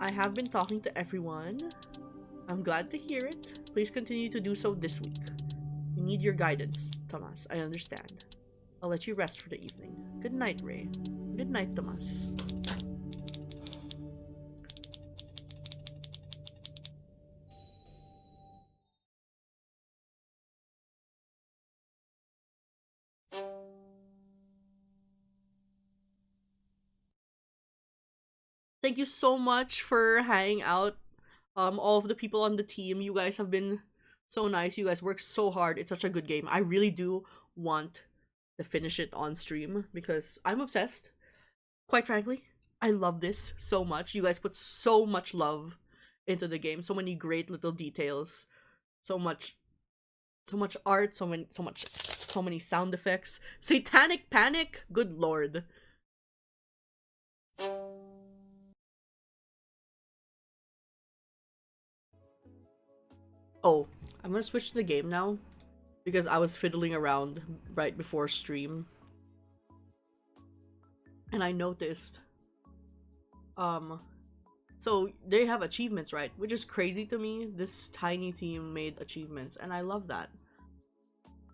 I have been talking to everyone. I'm glad to hear it. Please continue to do so this week. We need your guidance, Thomas. I understand. I'll let you rest for the evening. Good night, Ray. Good night, Thomas. Thank you so much for hanging out. All of the people on the team, you guys have been so nice. You guys work so hard. It's such a good game. I really do want to finish it on stream because I'm obsessed. Quite frankly, I love this so much. You guys put so much love into the game. So many great little details. So much art. So many sound effects. Satanic panic. Good lord. Oh, I'm gonna switch to the game now because I was fiddling around right before stream and I noticed so they have achievements, right? Which is crazy to me. This tiny team made achievements and I love that.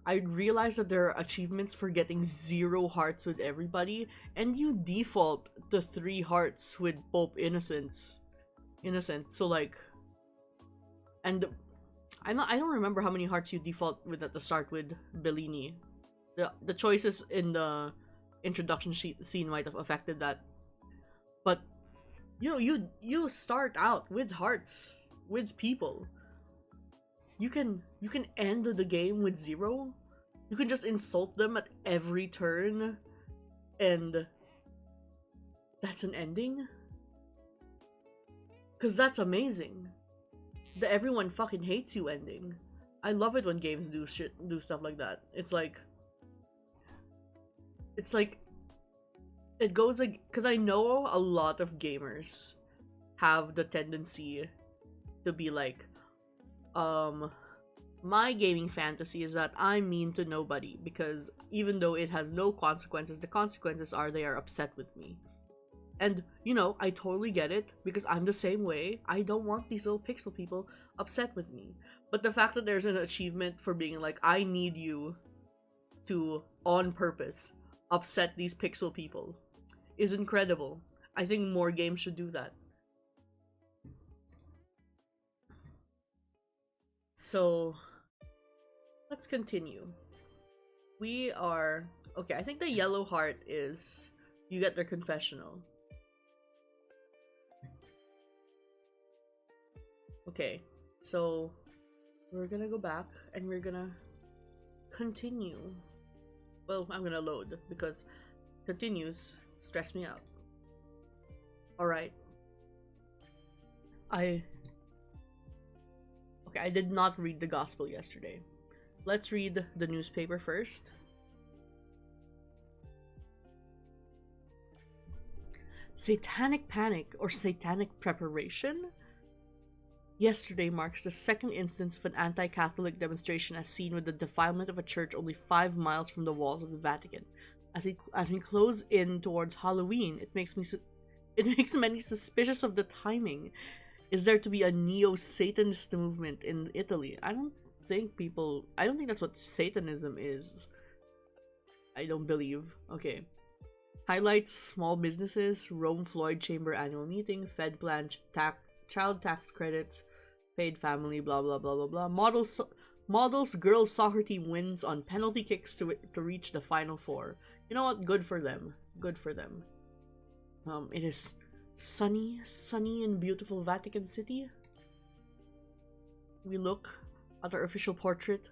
I realized that there are achievements for getting 0 hearts with everybody and you default to 3 hearts with Pope Innocent. So like, and I don't remember how many hearts you default with at the start with Bellini. The choices in the introduction scene might have affected that. But you know, you start out with hearts with people. you can end the game with 0. You can just insult them at every turn, and that's an ending? Cause that's amazing. The everyone fucking hates you ending. I love it when games do stuff like that. It's like it goes like, cause I know a lot of gamers have the tendency to be like, my gaming fantasy is that I'm mean to nobody because even though it has no consequences, the consequences are they are upset with me. And, you know, I totally get it because I'm the same way. I don't want these little pixel people upset with me. But the fact that there's an achievement for being like, I need you to, on purpose, upset these pixel people is incredible. I think more games should do that. So, let's continue. We are... Okay, I think the yellow heart is you get their confessional. Okay, so we're gonna go back and we're gonna continue. Well, I'm gonna load because continues stress me out. Alright. I did not read the gospel yesterday. Let's read the newspaper first. Satanic panic or satanic preparation? Yesterday marks the second instance of an anti-Catholic demonstration as seen with the defilement of a church only 5 miles from the walls of the Vatican. As we close in towards Halloween, it makes many suspicious of the timing. Is there to be a neo-Satanist movement in Italy? I don't think that's what Satanism is. I don't believe. Okay. Highlights: small businesses, Rome Floyd Chamber annual meeting, Fed plan, child tax credits, paid family, blah blah blah blah blah. Models girls soccer team wins on penalty kicks to reach the final 4. You know what? Good for them. Good for them. It is sunny and beautiful Vatican City. We look at our official portrait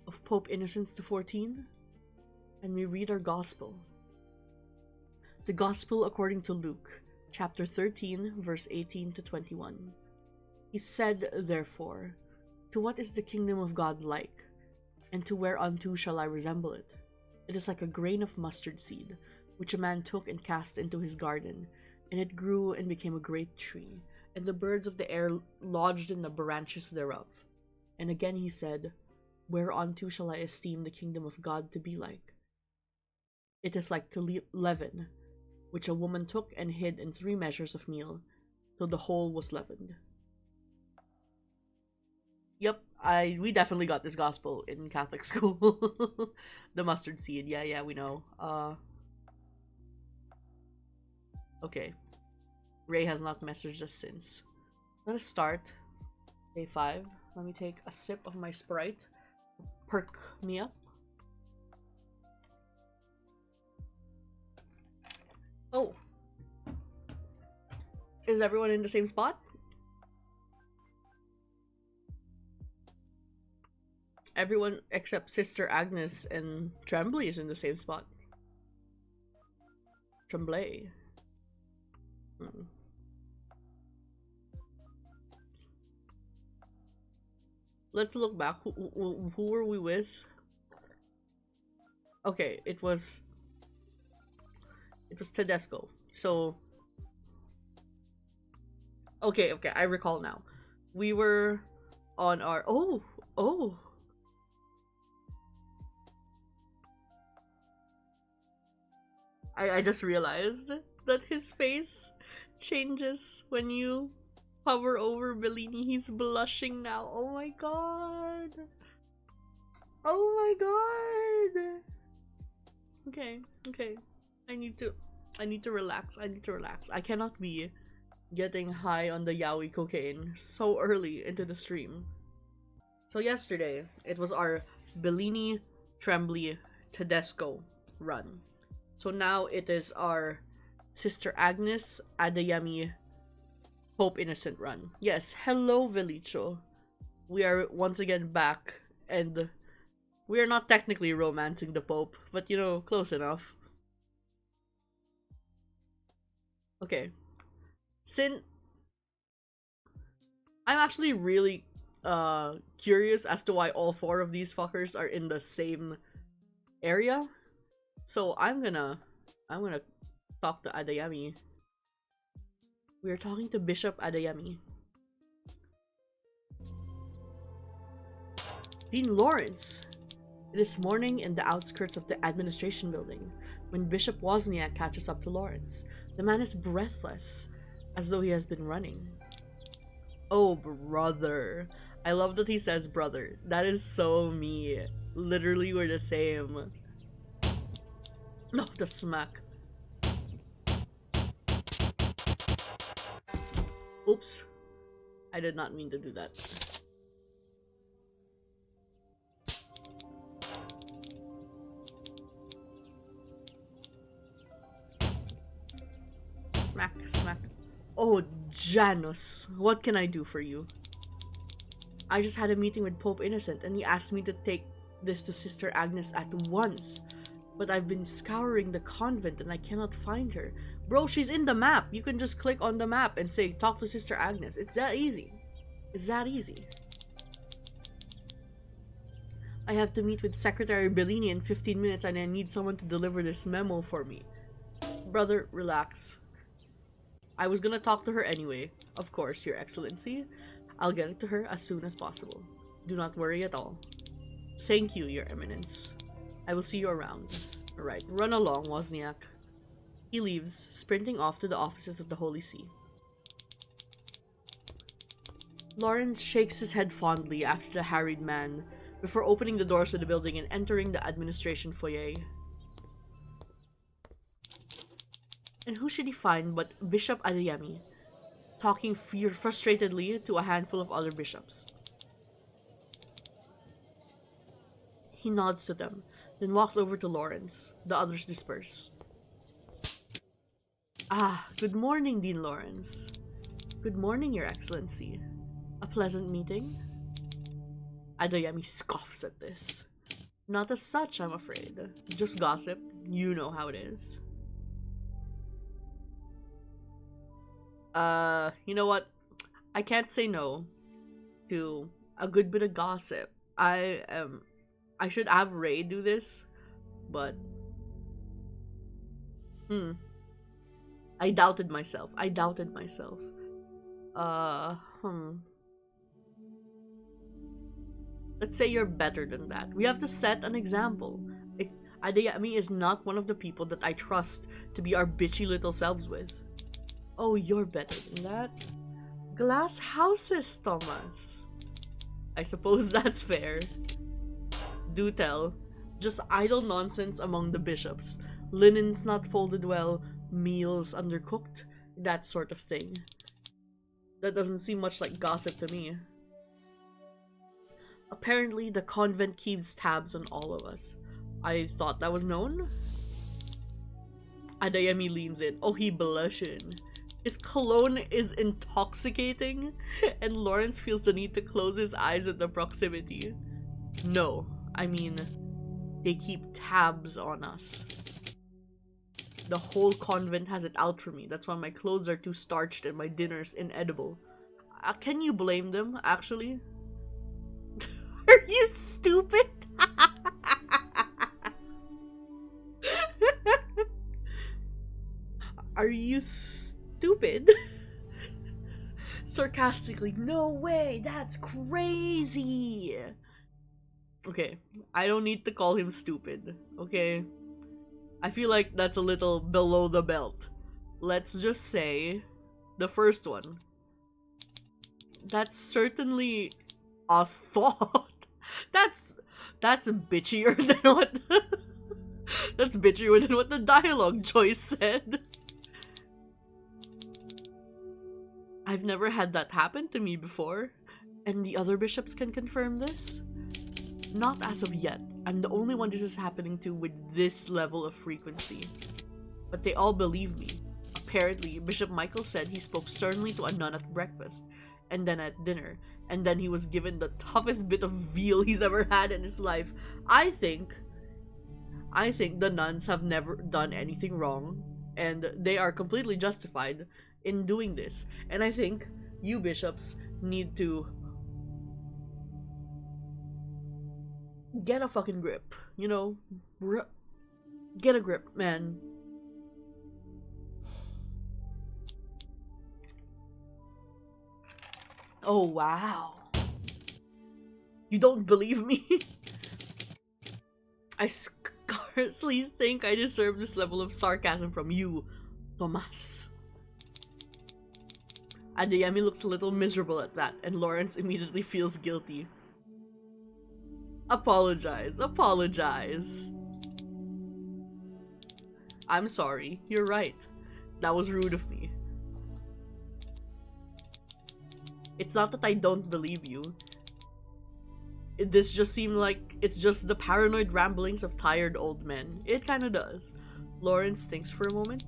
of Pope Innocent XIV, and we read our gospel. The Gospel according to Luke, chapter 13, verse 18 to 21. He said, therefore, to what is the kingdom of God like? And to whereunto shall I resemble it? It is like a grain of mustard seed, which a man took and cast into his garden, and it grew and became a great tree, and the birds of the air lodged in the branches thereof. And again he said, whereunto shall I esteem the kingdom of God to be like? It is like to leaven, which a woman took and hid in 3 measures of meal, till the whole was leavened. Yep, we definitely got this gospel in Catholic school. The mustard seed, yeah, we know. Okay. Ray has not messaged us since. Let us start. Day 5. Let me take a sip of my Sprite. Perk me up. Oh. Is everyone in the same spot? Everyone except Sister Agnes and Tremblay is in the same spot. Tremblay. Let's look back. Who were we with? Okay, it was Tedesco. So okay, I recall now. We were on our oh. I just realized that his face changes when you hover over Bellini. He's blushing now. Oh my god. Oh my god. Okay. I need to relax. I cannot be getting high on the yaoi cocaine so early into the stream. So yesterday, it was our Bellini, Tremblay, Tedesco run. So now it is our Sister Agnes, Adeyemi, Pope Innocent run. Yes, hello Velicho. we are once again back, and we are not technically romancing the Pope, but you know, close enough. Okay. I'm actually really curious as to why all four of these fuckers are in the same area. So I'm gonna talk to Adeyemi. We are talking to Bishop Adeyemi. Dean Lawrence! It is morning in the outskirts of the administration building when Bishop Wozniak catches up to Lawrence. The man is breathless, as though he has been running. Oh, brother. I love that he says brother. That is so me. Literally, we're the same. No, the smack. Oops. I did not mean to do that. Smack, smack. Oh, Janus, what can I do for you? I just had a meeting with Pope Innocent and he asked me to take this to Sister Agnes at once. But I've been scouring the convent and I cannot find her. Bro, she's in the map. You can just click on the map and say, talk to Sister Agnes. It's that easy. It's that easy. I have to meet with Secretary Bellini in 15 minutes and I need someone to deliver this memo for me. Brother, relax. I was gonna talk to her anyway. Of course, Your Excellency. I'll get it to her as soon as possible. Do not worry at all. Thank you, Your Eminence. I will see you around. Alright, run along, Wozniak. He leaves, sprinting off to the offices of the Holy See. Lawrence shakes his head fondly after the harried man, before opening the doors of the building and entering the administration foyer. And who should he find but Bishop Adeyemi, talking frustratedly to a handful of other bishops. He nods to them, then walks over to Lawrence. The others disperse. Ah, good morning, Dean Lawrence. Good morning, Your Excellency. A pleasant meeting? Adeyemi scoffs at this. Not as such, I'm afraid. Just gossip. You know how it is. You know what? I can't say no to a good bit of gossip. I should have Ray do this, but I doubted myself. Let's say you're better than that. We have to set an example. Adeyemi is not one of the people that I trust to be our bitchy little selves with. Oh, you're better than that. Glass houses, Thomas. I suppose that's fair. Do tell. Just idle nonsense among the bishops. Linens not folded well, meals undercooked, that sort of thing. That doesn't seem much like gossip to me. Apparently, the convent keeps tabs on all of us. I thought that was known? Adeyemi leans in. Oh, he blushing. His cologne is intoxicating, and Lawrence feels the need to close his eyes at the proximity. No, I mean, they keep tabs on us. The whole convent has it out for me. That's why my clothes are too starched and my dinner's inedible. Can you blame them, actually? Are you stupid? Are you stupid? Sarcastically, no way, that's crazy. Okay, I don't need to call him stupid, okay? I feel like that's a little below the belt. Let's just say the first one. That's certainly a thought. That's bitchier than what that's bitchier than what the dialogue choice said. I've never had that happen to me before, and the other bishops can confirm this. Not as of yet. I'm the only one this is happening to with this level of frequency. But they all believe me. Apparently, Bishop Michael said he spoke sternly to a nun at breakfast, and then at dinner, and then he was given the toughest bit of veal he's ever had in his life. I think the nuns have never done anything wrong, and they are completely justified in doing this. And I think you bishops need to get a fucking grip, you know? Get a grip, man. Oh, wow. You don't believe me? I scarcely think I deserve this level of sarcasm from you, Tomas. Adeyemi looks a little miserable at that, and Lawrence immediately feels guilty. Apologize. I'm sorry. You're right. That was rude of me. It's not that I don't believe you. This just seemed like it's just the paranoid ramblings of tired old men. It kinda does. Lawrence thinks for a moment.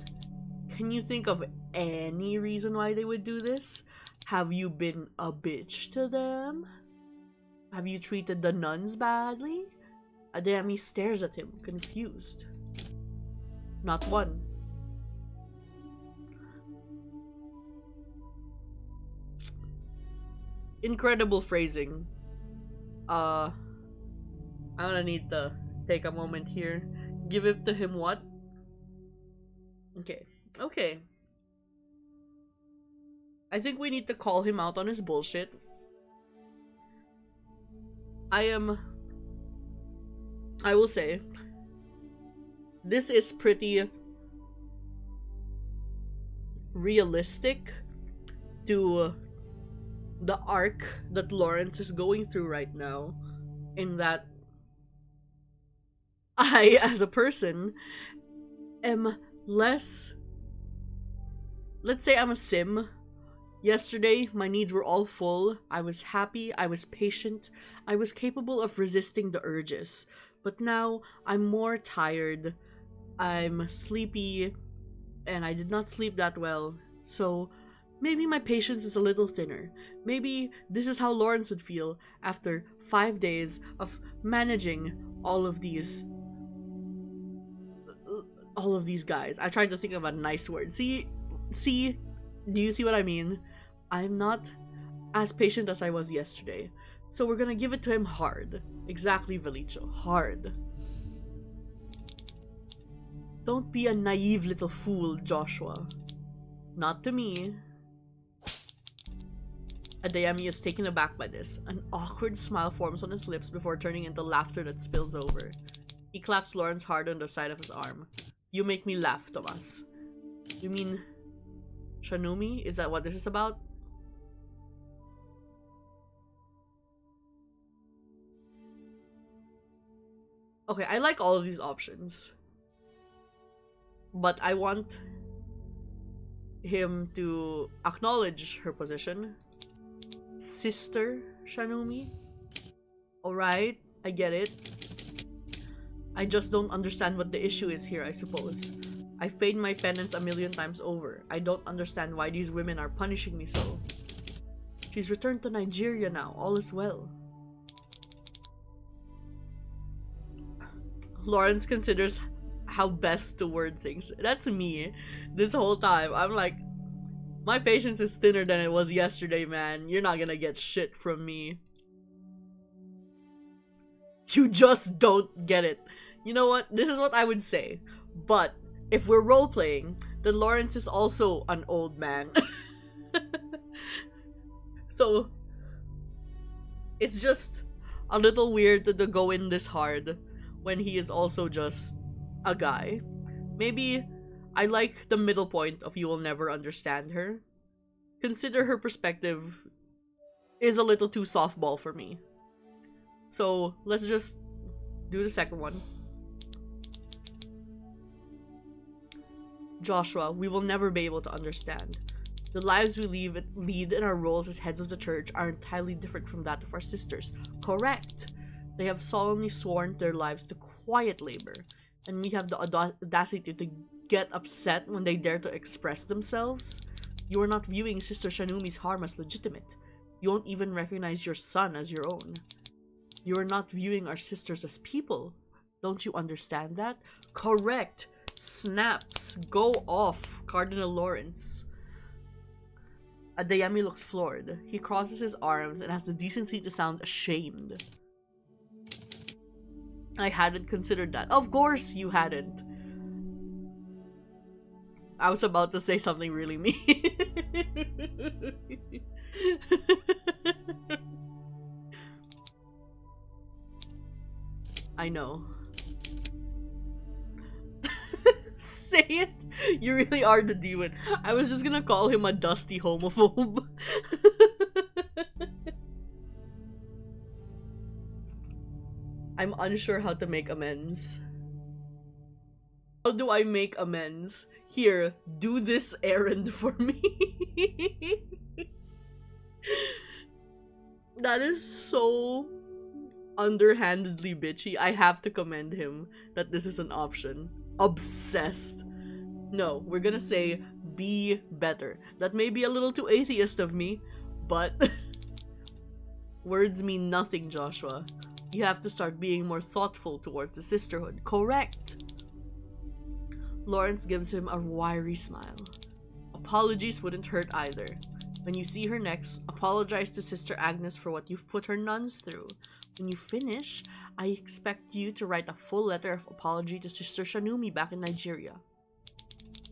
Can you think of any reason why they would do this? Have you been a bitch to them? Have you treated the nuns badly? Adeyemi stares at him, confused. Not one. Incredible phrasing. I'm gonna need to take a moment here. Give it to him what? Okay. I think we need to call him out on his bullshit. I will say, this is pretty realistic to the arc that Lawrence is going through right now, in that I, as a person, am less... Let's say I'm a sim. Yesterday, my needs were all full. I was happy, I was patient, I was capable of resisting the urges. But now, I'm more tired, I'm sleepy, and I did not sleep that well. So, maybe my patience is a little thinner. Maybe this is how Lawrence would feel after 5 days of managing all of these guys. I tried to think of a nice word. See, do you see what I mean? I'm not as patient as I was yesterday. So we're gonna give it to him hard. Exactly, Valicho. Hard. Don't be a naive little fool, Joshua. Not to me. Adeyemi is taken aback by this. An awkward smile forms on his lips before turning into laughter that spills over. He claps Lawrence hard on the side of his arm. You make me laugh, Tomas. You mean Shanumi? Is that what this is about? Okay, I like all of these options. But I want him to acknowledge her position. Sister Shanumi? Alright, I get it. I just don't understand what the issue is here, I suppose. I've paid my penance 1,000,000 times over. I don't understand why these women are punishing me so. She's returned to Nigeria now. All is well. Lawrence considers how best to word things. That's me. This whole time, I'm like, my patience is thinner than it was yesterday, man. You're not gonna get shit from me. You just don't get it. You know what? This is what I would say. But if we're role-playing, then Lawrence is also an old man. So, it's just a little weird to go in this hard when he is also just a guy. Maybe I like the middle point of you will never understand her. Consider her perspective is a little too softball for me. So, let's just do the second one. Joshua, we will never be able to understand. The lives we lead in our roles as heads of the church are entirely different from that of our sisters. Correct! They have solemnly sworn their lives to quiet labor, and we have the audacity to get upset when they dare to express themselves. You are not viewing Sister Shanumi's harm as legitimate. You won't even recognize your son as your own. You are not viewing our sisters as people. Don't you understand that? Correct! Snaps. Go off, Cardinal Lawrence. Adeyemi looks floored. He crosses his arms and has the decency to sound ashamed. I hadn't considered that. Of course you hadn't. I was about to say something really mean. I know. Say it. You really are the demon. I was just gonna call him a dusty homophobe. I'm unsure how to make amends. How do I make amends? Here, do this errand for me. That is so underhandedly bitchy. I have to commend him that this is an option. Obsessed. No, we're gonna say be better. That may be a little too atheist of me, but words mean nothing, Joshua. You have to start being more thoughtful towards the sisterhood. Correct. Lawrence gives him a wiry smile. Apologies wouldn't hurt either. When you see her next, apologize to Sister Agnes for what you've put her nuns through. When you finish, I expect you to write a full letter of apology to Sister Shanumi back in Nigeria.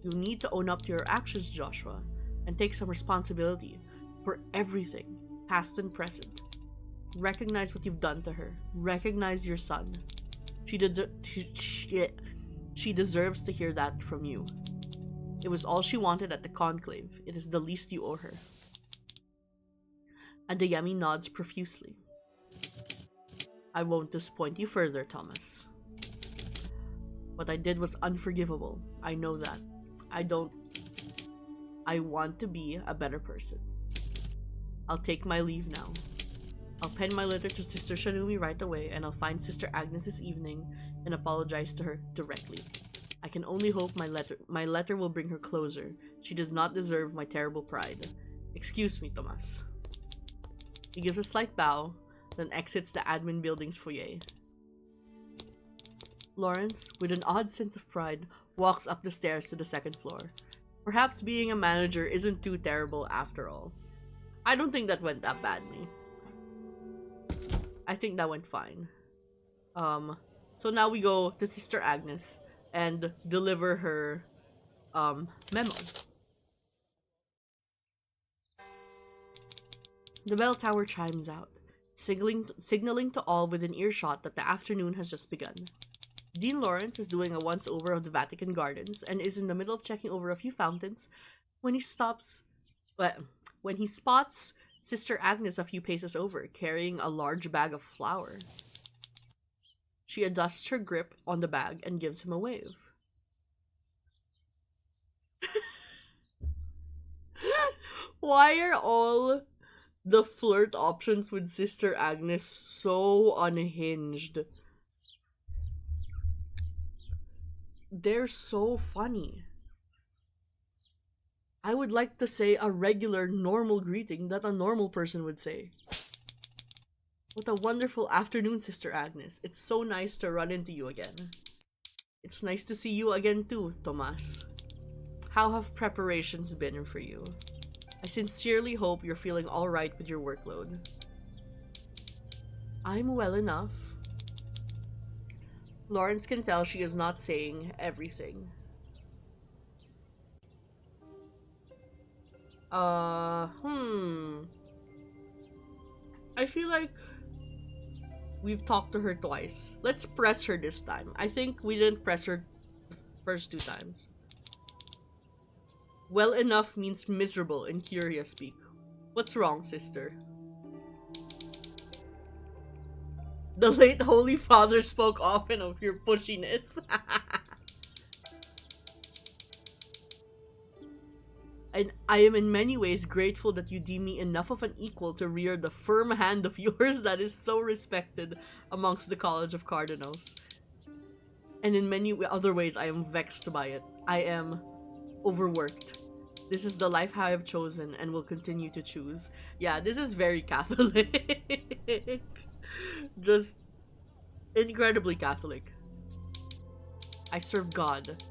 You need to own up to your actions, Joshua, and take some responsibility for everything, past and present. Recognize what you've done to her. Recognize your son. She deserves to hear that from you. It was all she wanted at the conclave. It is the least you owe her. Adeyemi nods profusely. I won't disappoint you further, Thomas. What I did was unforgivable. I know that. I want to be a better person. I'll take my leave now. I'll pen my letter to Sister Shanumi right away, and I'll find Sister Agnes this evening and apologize to her directly. I can only hope my letter will bring her closer. She does not deserve my terrible pride. Excuse me, Tomas. He gives a slight bow, then exits the admin building's foyer. Lawrence, with an odd sense of pride, walks up the stairs to the second floor. Perhaps being a manager isn't too terrible after all. I don't think that went that badly. I think that went fine. So now we go to Sister Agnes and deliver her memo. The bell tower chimes out, signaling to all within earshot that the afternoon has just begun. Dean Lawrence is doing a once-over of the Vatican Gardens and is in the middle of checking over a few fountains when he spots Sister Agnes a few paces over, carrying a large bag of flour. She adjusts her grip on the bag and gives him a wave. Why are all the flirt options with Sister Agnes so unhinged? They're so funny. I would like to say a regular, normal greeting that a normal person would say. What a wonderful afternoon, Sister Agnes. It's so nice to run into you again. It's nice to see you again too, Tomas. How have preparations been for you? I sincerely hope you're feeling alright with your workload. I'm well enough. Lawrence can tell she is not saying everything. I feel like we've talked to her twice. Let's press her this time. I think we didn't press her the first two times. Well enough means miserable in Curia speak. What's wrong, sister? The late Holy Father spoke often of your pushiness. And I am in many ways grateful that you deem me enough of an equal to rear the firm hand of yours that is so respected amongst the College of Cardinals. And in many other ways, I am vexed by it. I am overworked. This is the life I have chosen and will continue to choose. Yeah, this is very Catholic. Just incredibly Catholic. I serve God.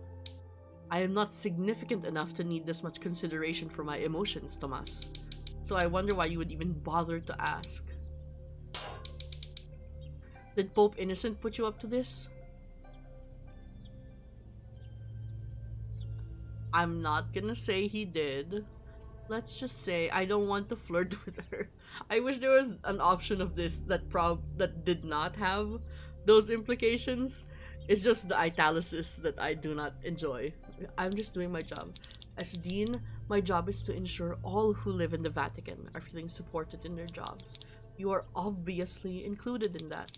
I am not significant enough to need this much consideration for my emotions, Tomas. So I wonder why you would even bother to ask. Did Pope Innocent put you up to this? I'm not gonna say he did. Let's just say I don't want to flirt with her. I wish there was an option of this that did not have those implications. It's just the italics that I do not enjoy. I'm just doing my job. As Dean, my job is to ensure all who live in the Vatican are feeling supported in their jobs. You are obviously included in that.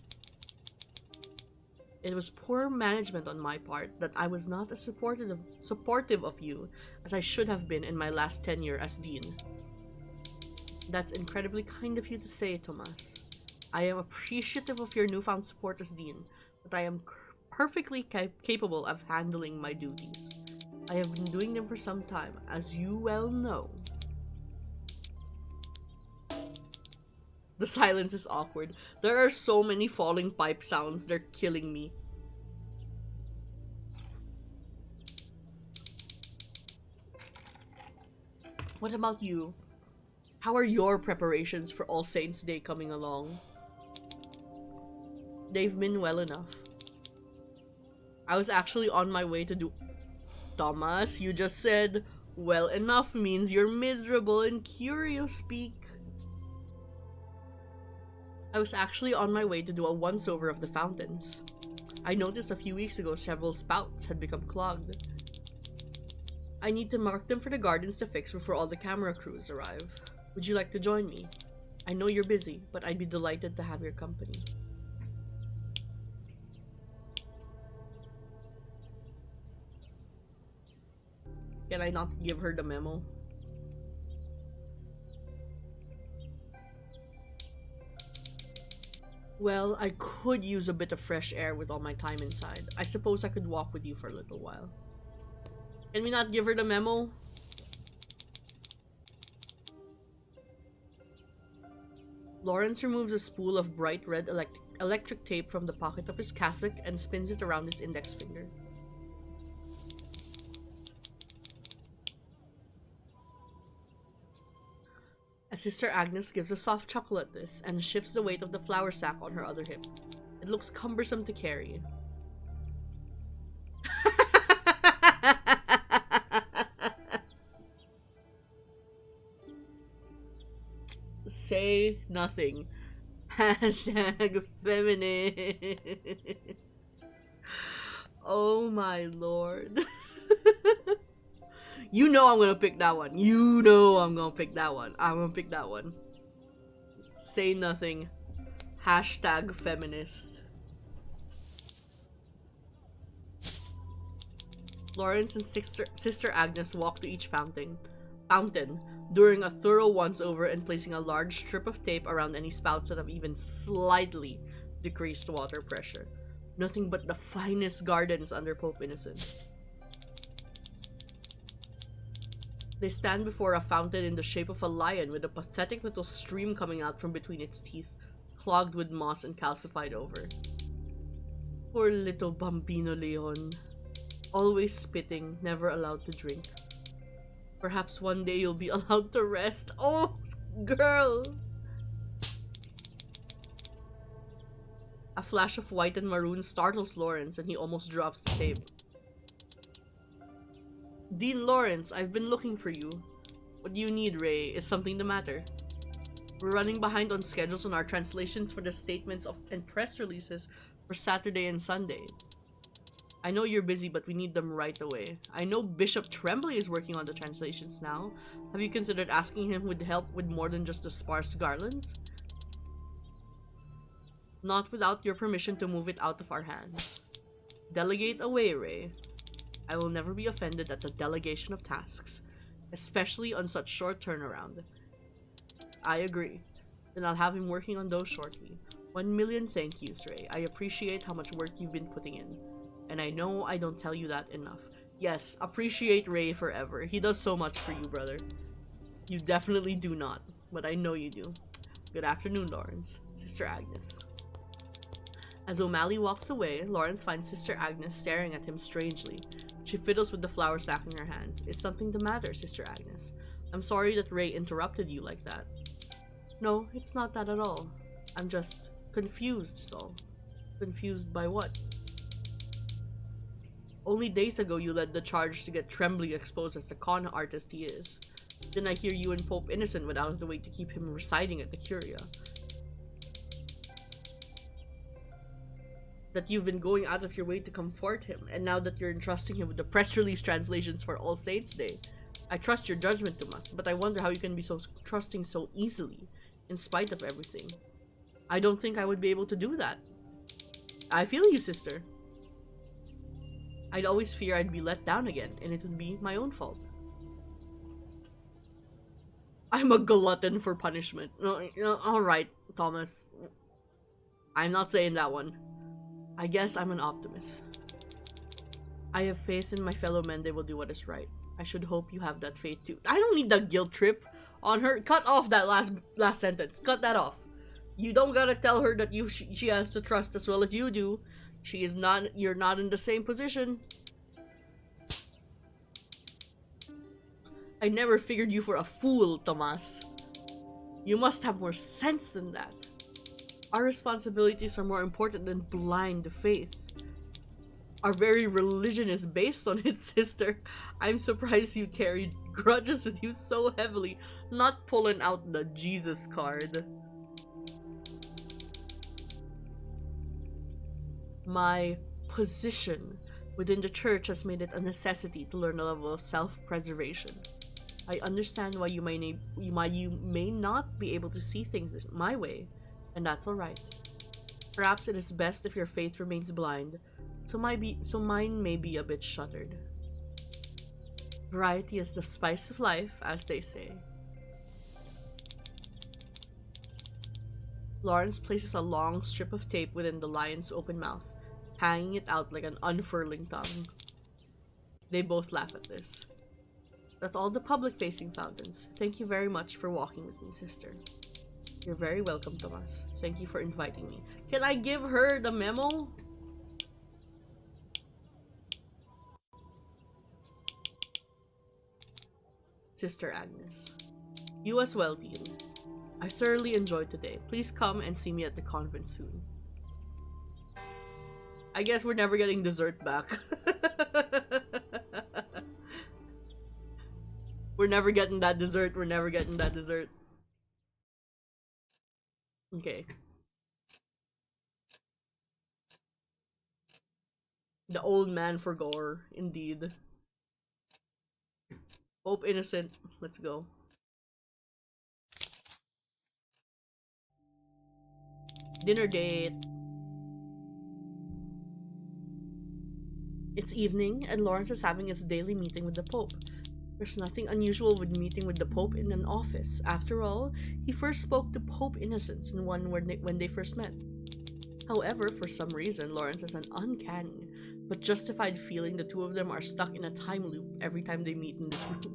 It was poor management on my part that I was not as supportive of you as I should have been in my last tenure as Dean. That's incredibly kind of you to say, Tomas. I am appreciative of your newfound support as Dean, but I am perfectly capable of handling my duties. I have been doing them for some time, as you well know. The silence is awkward. There are so many falling pipe sounds, they're killing me. What about you? How are your preparations for All Saints' Day coming along? They've been well enough. I was actually on my way to do... Thomas, you just said well enough means you're miserable in Curia speak. I was actually on my way to do a once-over of the fountains. I noticed a few weeks ago several spouts had become clogged. I need to mark them for the gardens to fix before all the camera crews arrive. Would you like to join me? I know you're busy, but I'd be delighted to have your company. Can I not give her the memo? Well, I could use a bit of fresh air with all my time inside. I suppose I could walk with you for a little while. Can we not give her the memo? Lawrence removes a spool of bright red electric tape from the pocket of his cassock and spins it around his index finger. Sister Agnes gives a soft chuckle at this and shifts the weight of the flour sack on her other hip. It looks cumbersome to carry. Say nothing. Hashtag feminist. Oh my lord. You know I'm gonna pick that one. You know I'm gonna pick that one. I'm gonna pick that one. Say nothing. Hashtag feminist. Lawrence and Sister Agnes walk to each fountain, doing a thorough once-over and placing a large strip of tape around any spouts that have even slightly decreased water pressure. Nothing but the finest gardens under Pope Innocent. They stand before a fountain in the shape of a lion with a pathetic little stream coming out from between its teeth, clogged with moss and calcified over. Poor little Bambino Leon. Always spitting, never allowed to drink. Perhaps one day you'll be allowed to rest. Oh, girl! A flash of white and maroon startles Lawrence and he almost drops the tape. Dean Lawrence, I've been looking for you. What do you need, Ray? Is something the matter? We're running behind on schedules on our translations for the statements and press releases for Saturday and Sunday. I know you're busy, but we need them right away. I know Bishop Tremblay is working on the translations now. Have you considered asking him to help with more than just the sparse garlands? Not without your permission to move it out of our hands. Delegate away, Ray. I will never be offended at the delegation of tasks, especially on such short turnaround. I agree. Then I'll have him working on those shortly. 1,000,000 thank yous, Ray. I appreciate how much work you've been putting in. And I know I don't tell you that enough. Yes, appreciate Ray forever. He does so much for you, brother. You definitely do not, but I know you do. Good afternoon, Lawrence. Sister Agnes. As O'Malley walks away, Lawrence finds Sister Agnes staring at him strangely. She fiddles with the flour sack in her hands. Is something the matter, Sister Agnes? I'm sorry that Ray interrupted you like that. No, it's not that at all. I'm just confused, is all. Confused by what? Only days ago you led the charge to get Trembly exposed as the con artist he is. Then I hear you and Pope Innocent went out of the way to keep him residing at the Curia. That you've been going out of your way to comfort him, and now that you're entrusting him with the press release translations for All Saints' Day. I trust your judgment, Tomas, but I wonder how you can be so trusting so easily, in spite of everything. I don't think I would be able to do that. I feel you, sister. I'd always fear I'd be let down again, and it would be my own fault. I'm a glutton for punishment. Alright, Thomas. I'm not saying that one. I guess I'm an optimist. I have faith in my fellow men they will do what is right. I should hope you have that faith too. I don't need that guilt trip on her. Cut off that last sentence. Cut that off. You don't gotta tell her that she has to trust as well as you do. She is not. You're not in the same position. I never figured you for a fool, Tomas. You must have more sense than that. Our responsibilities are more important than blind faith. Our very religion is based on it, sister. I'm surprised you carried grudges with you so heavily, not pulling out the Jesus card. My position within the church has made it a necessity to learn a level of self-preservation. I understand why you may not be able to see things my way, and that's alright. Perhaps it is best if your faith remains blind, so mine may be a bit shuttered. Variety is the spice of life, as they say. Lawrence places a long strip of tape within the lion's open mouth, hanging it out like an unfurling tongue. They both laugh at this. That's all the public-facing fountains. Thank you very much for walking with me, sister. You're very welcome, Tomas. Thank you for inviting me. Can I give her the memo? Sister Agnes. You as well, Dean. I thoroughly enjoyed today. Please come and see me at the convent soon. I guess we're never getting dessert back. We're never getting that dessert. We're never getting that dessert. Okay. The old man for gore, indeed. Pope Innocent. Let's go. Dinner date. It's evening, and Lawrence is having his daily meeting with the Pope. There's nothing unusual with meeting with the Pope in an office. After all, he first spoke to Pope Innocent in one when they first met. However, for some reason, Lawrence has an uncanny but justified feeling the two of them are stuck in a time loop every time they meet in this room.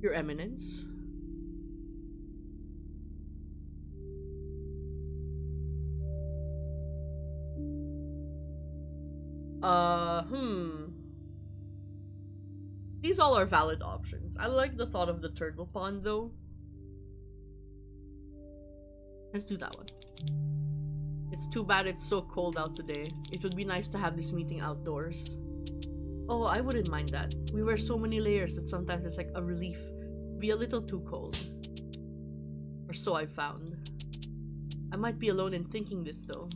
Your Eminence? These all are valid options. I like the thought of the turtle pond, though. Let's do that one. It's too bad it's so cold out today. It would be nice to have this meeting outdoors. Oh, I wouldn't mind that. We wear so many layers that sometimes it's like a relief. Be a little too cold. Or so I've found. I might be alone in thinking this, though.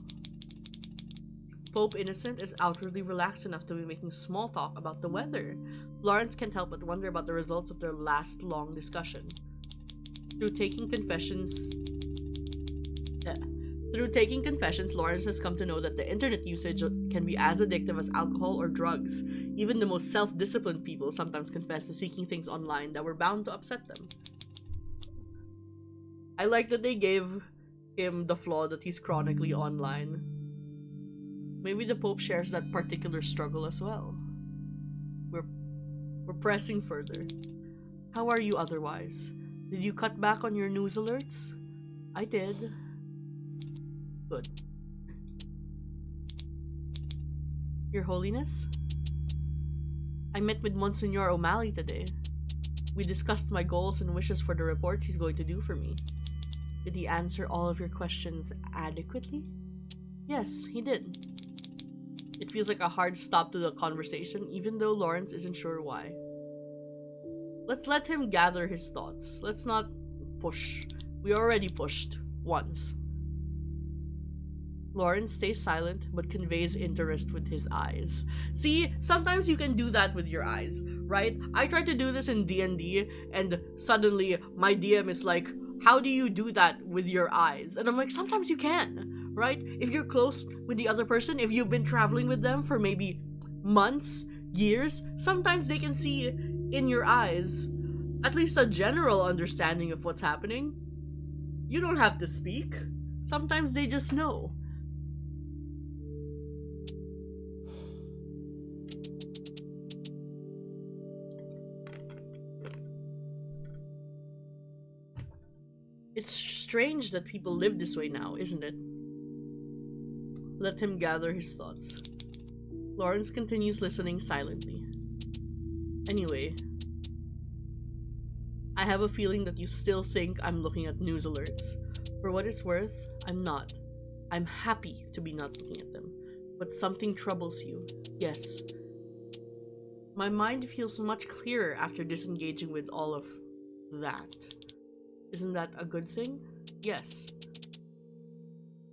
Pope Innocent is outwardly relaxed enough to be making small talk about the weather. Lawrence can't help but wonder about the results of their last long discussion. Through taking confessions, Lawrence has come to know that the internet usage can be as addictive as alcohol or drugs. Even the most self-disciplined people sometimes confess to seeking things online that were bound to upset them. I like that they gave him the flaw that he's chronically online. Maybe the Pope shares that particular struggle as well. We're pressing further. How are you otherwise? Did you cut back on your news alerts? I did. Good. Your Holiness? I met with Monsignor O'Malley today. We discussed my goals and wishes for the reports he's going to do for me. Did he answer all of your questions adequately? Yes, he did. It feels like a hard stop to the conversation, even though Lawrence isn't sure why. Let's let him gather his thoughts. Let's not push. We already pushed once. Lawrence stays silent, but conveys interest with his eyes. See, sometimes you can do that with your eyes, right? I tried to do this in D&D, and suddenly my DM is like, how do you do that with your eyes? And I'm like, sometimes you can, right? If you're close with the other person, if you've been traveling with them for maybe months, years, sometimes they can see in your eyes at least a general understanding of what's happening. You don't have to speak. Sometimes they just know. It's strange that people live this way now, isn't it? Let him gather his thoughts. Lawrence continues listening silently. Anyway, I have a feeling that you still think I'm looking at news alerts. For what it's worth, I'm not. I'm happy to be not looking at them. But something troubles you. Yes. My mind feels much clearer after disengaging with all of that. Isn't that a good thing? Yes.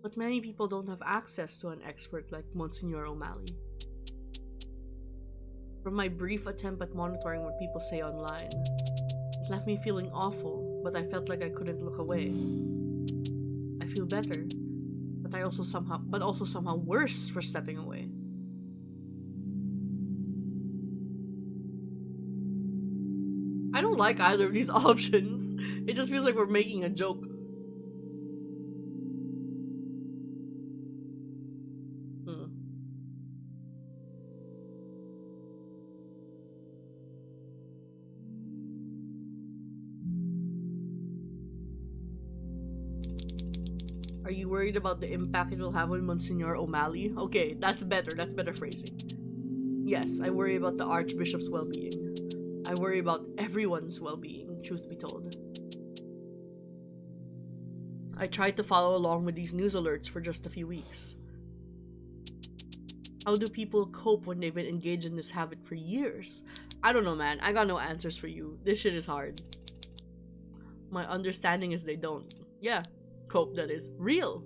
But many people don't have access to an expert like Monsignor O'Malley. From my brief attempt at monitoring what people say online, it left me feeling awful, but I felt like I couldn't look away. I feel better, but also somehow worse for stepping away. I don't like either of these options. It just feels like we're making a joke. Are you worried about the impact it will have on Monsignor O'Malley? Okay, that's better. That's better phrasing. Yes, I worry about the Archbishop's well-being. I worry about everyone's well-being, truth be told. I tried to follow along with these news alerts for just a few weeks. How do people cope when they've been engaged in this habit for years? I don't know, man. I got no answers for you. This shit is hard. My understanding is they don't. Yeah, cope, that is. Real.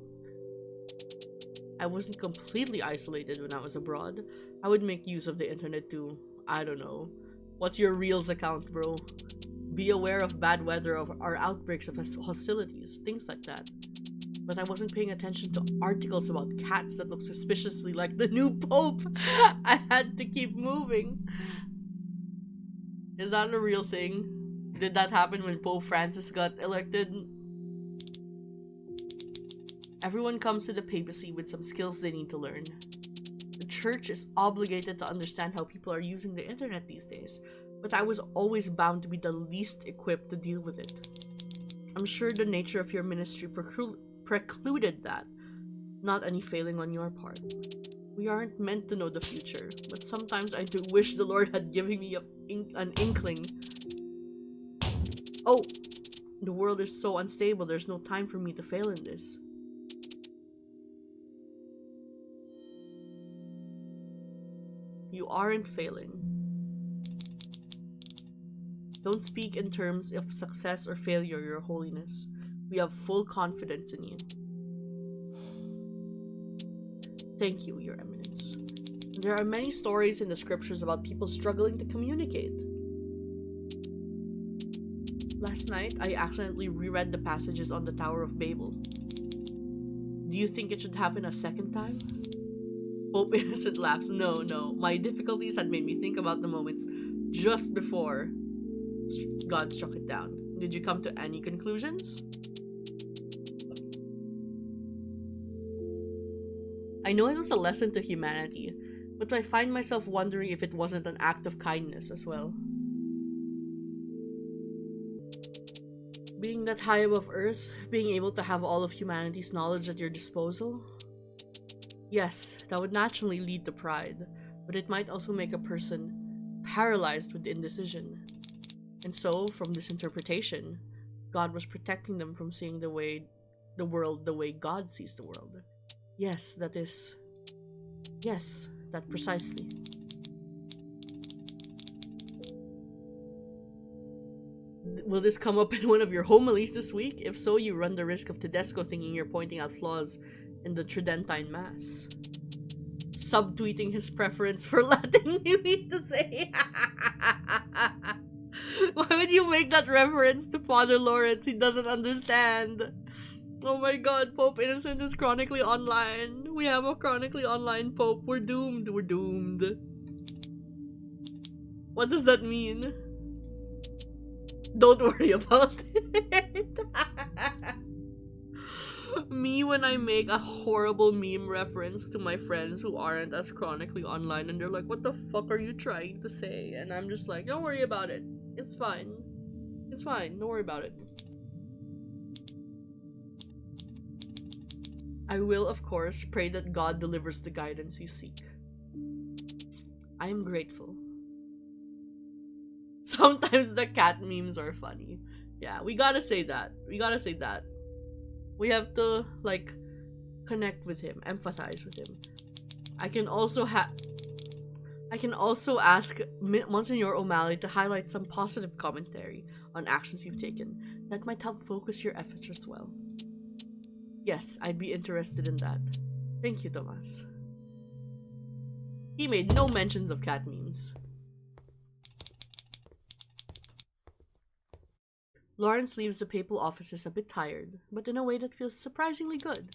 I wasn't completely isolated when I was abroad. I would make use of the internet to, I don't know. What's your Reels account, bro? Be aware of bad weather or outbreaks of hostilities, things like that. But I wasn't paying attention to articles about cats that look suspiciously like the new Pope. I had to keep moving. Is that a real thing? Did that happen when Pope Francis got elected? Everyone comes to the papacy with some skills they need to learn. The church is obligated to understand how people are using the internet these days, but I was always bound to be the least equipped to deal with it. I'm sure the nature of your ministry precluded that, not any failing on your part. We aren't meant to know the future, but sometimes I do wish the Lord had given me an inkling. Oh, the world is so unstable, there's no time for me to fail in this. You aren't failing. Don't speak in terms of success or failure, Your Holiness. We have full confidence in you. Thank you, Your Eminence. There are many stories in the scriptures about people struggling to communicate. Last night, I accidentally reread the passages on the Tower of Babel. Do you think it should happen a second time? Pope Innocent laughs. No. My difficulties had made me think about the moments just before God struck it down. Did you come to any conclusions? I know it was a lesson to humanity, But I find myself wondering if it wasn't an act of kindness as well. Being that high above Earth, being able to have all of humanity's knowledge at your disposal? Yes, that would naturally lead to pride, but it might also make a person paralyzed with indecision. And so, from this interpretation, God was protecting them from seeing the world the way God sees the world. Yes, that is... Yes, that precisely. Will this come up in one of your homilies this week? If so, you run the risk of Tedesco thinking you're pointing out flaws in the Tridentine Mass. Subtweeting his preference for Latin you mean to say? Why would you make that reference to Father Lawrence? He doesn't understand. Oh my god, Pope Innocent is chronically online. We have a chronically online Pope. We're doomed. We're doomed. What does that mean? Don't worry about it. Me when I make a horrible meme reference to my friends who aren't as chronically online and they're like, what the fuck are you trying to say? And I'm just like, don't worry about it. It's fine. It's fine. Don't worry about it. I will, of course, pray that God delivers the guidance you seek. I am grateful. Sometimes the cat memes are funny. Yeah, we gotta say that. We gotta say that. We have to, like, connect with him, empathize with him. I can also ask Monsignor O'Malley to highlight some positive commentary on actions you've taken that might help focus your efforts as well. Yes, I'd be interested in that. Thank you, Tomas. He made no mentions of cat memes. Lawrence leaves the papal offices a bit tired, but in a way that feels surprisingly good.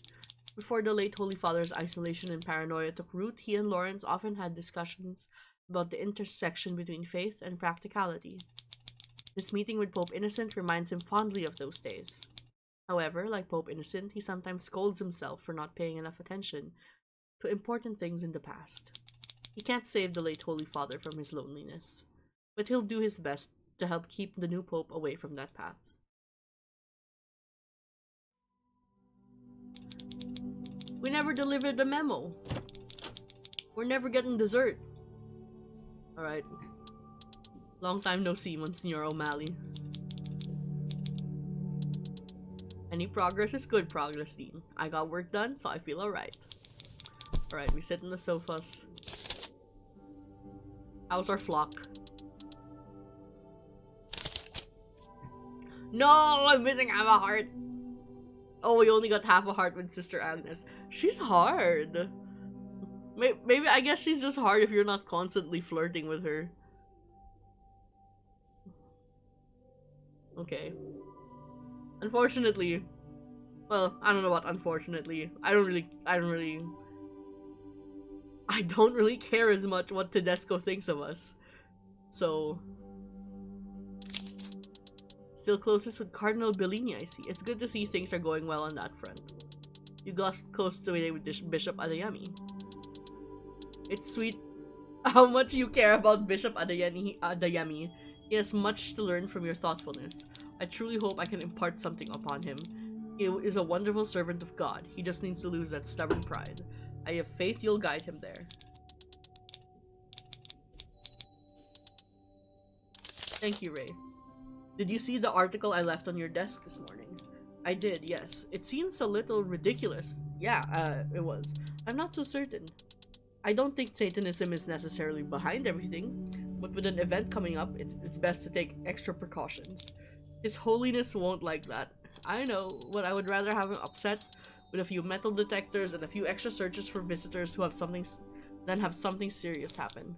Before the late Holy Father's isolation and paranoia took root, he and Lawrence often had discussions about the intersection between faith and practicality. This meeting with Pope Innocent reminds him fondly of those days. However, like Pope Innocent, he sometimes scolds himself for not paying enough attention to important things in the past. He can't save the late Holy Father from his loneliness, but he'll do his best to help keep the new Pope away from that path. We never delivered the memo. We're never getting dessert. Alright. Long time no see, Monsignor O'Malley. Any progress is good progress, Dean. I got work done, so I feel alright. Alright, we sit in the sofas. How's our flock? No, I'm missing half a heart. Oh, we only got half a heart with Sister Agnes. She's hard. Maybe, I guess she's just hard if you're not constantly flirting with her. Okay. Unfortunately, well, I don't know what unfortunately. I don't really care as much what Tedesco thinks of us. So, still closest with Cardinal Bellini, I see. It's good to see things are going well on that front. You got close today with Bishop Adeyemi. It's sweet how much you care about Bishop Adeyemi. He has much to learn from your thoughtfulness. I truly hope I can impart something upon him. He is a wonderful servant of God. He just needs to lose that stubborn pride. I have faith you'll guide him there. Thank you, Ray. Did you see the article I left on your desk this morning? I did, yes. It seems a little ridiculous. Yeah, it was. I'm not so certain. I don't think Satanism is necessarily behind everything, but with an event coming up, it's best to take extra precautions. His Holiness won't like that. I know, but I would rather have him upset with a few metal detectors and a few extra searches for visitors who have something than have something serious happen.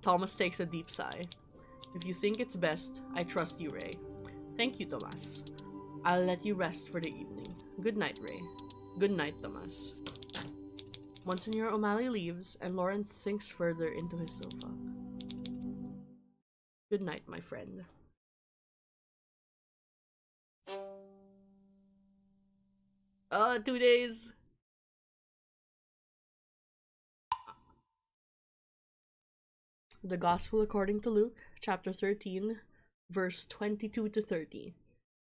Thomas takes a deep sigh. If you think it's best, I trust you, Ray. Thank you, Tomas. I'll let you rest for the evening. Good night, Ray. Good night, Tomas. Monsignor O'Malley leaves, and Lawrence sinks further into his sofa. Good night, my friend. 2 days. The Gospel according to Luke, chapter 13, verse 22 to 30.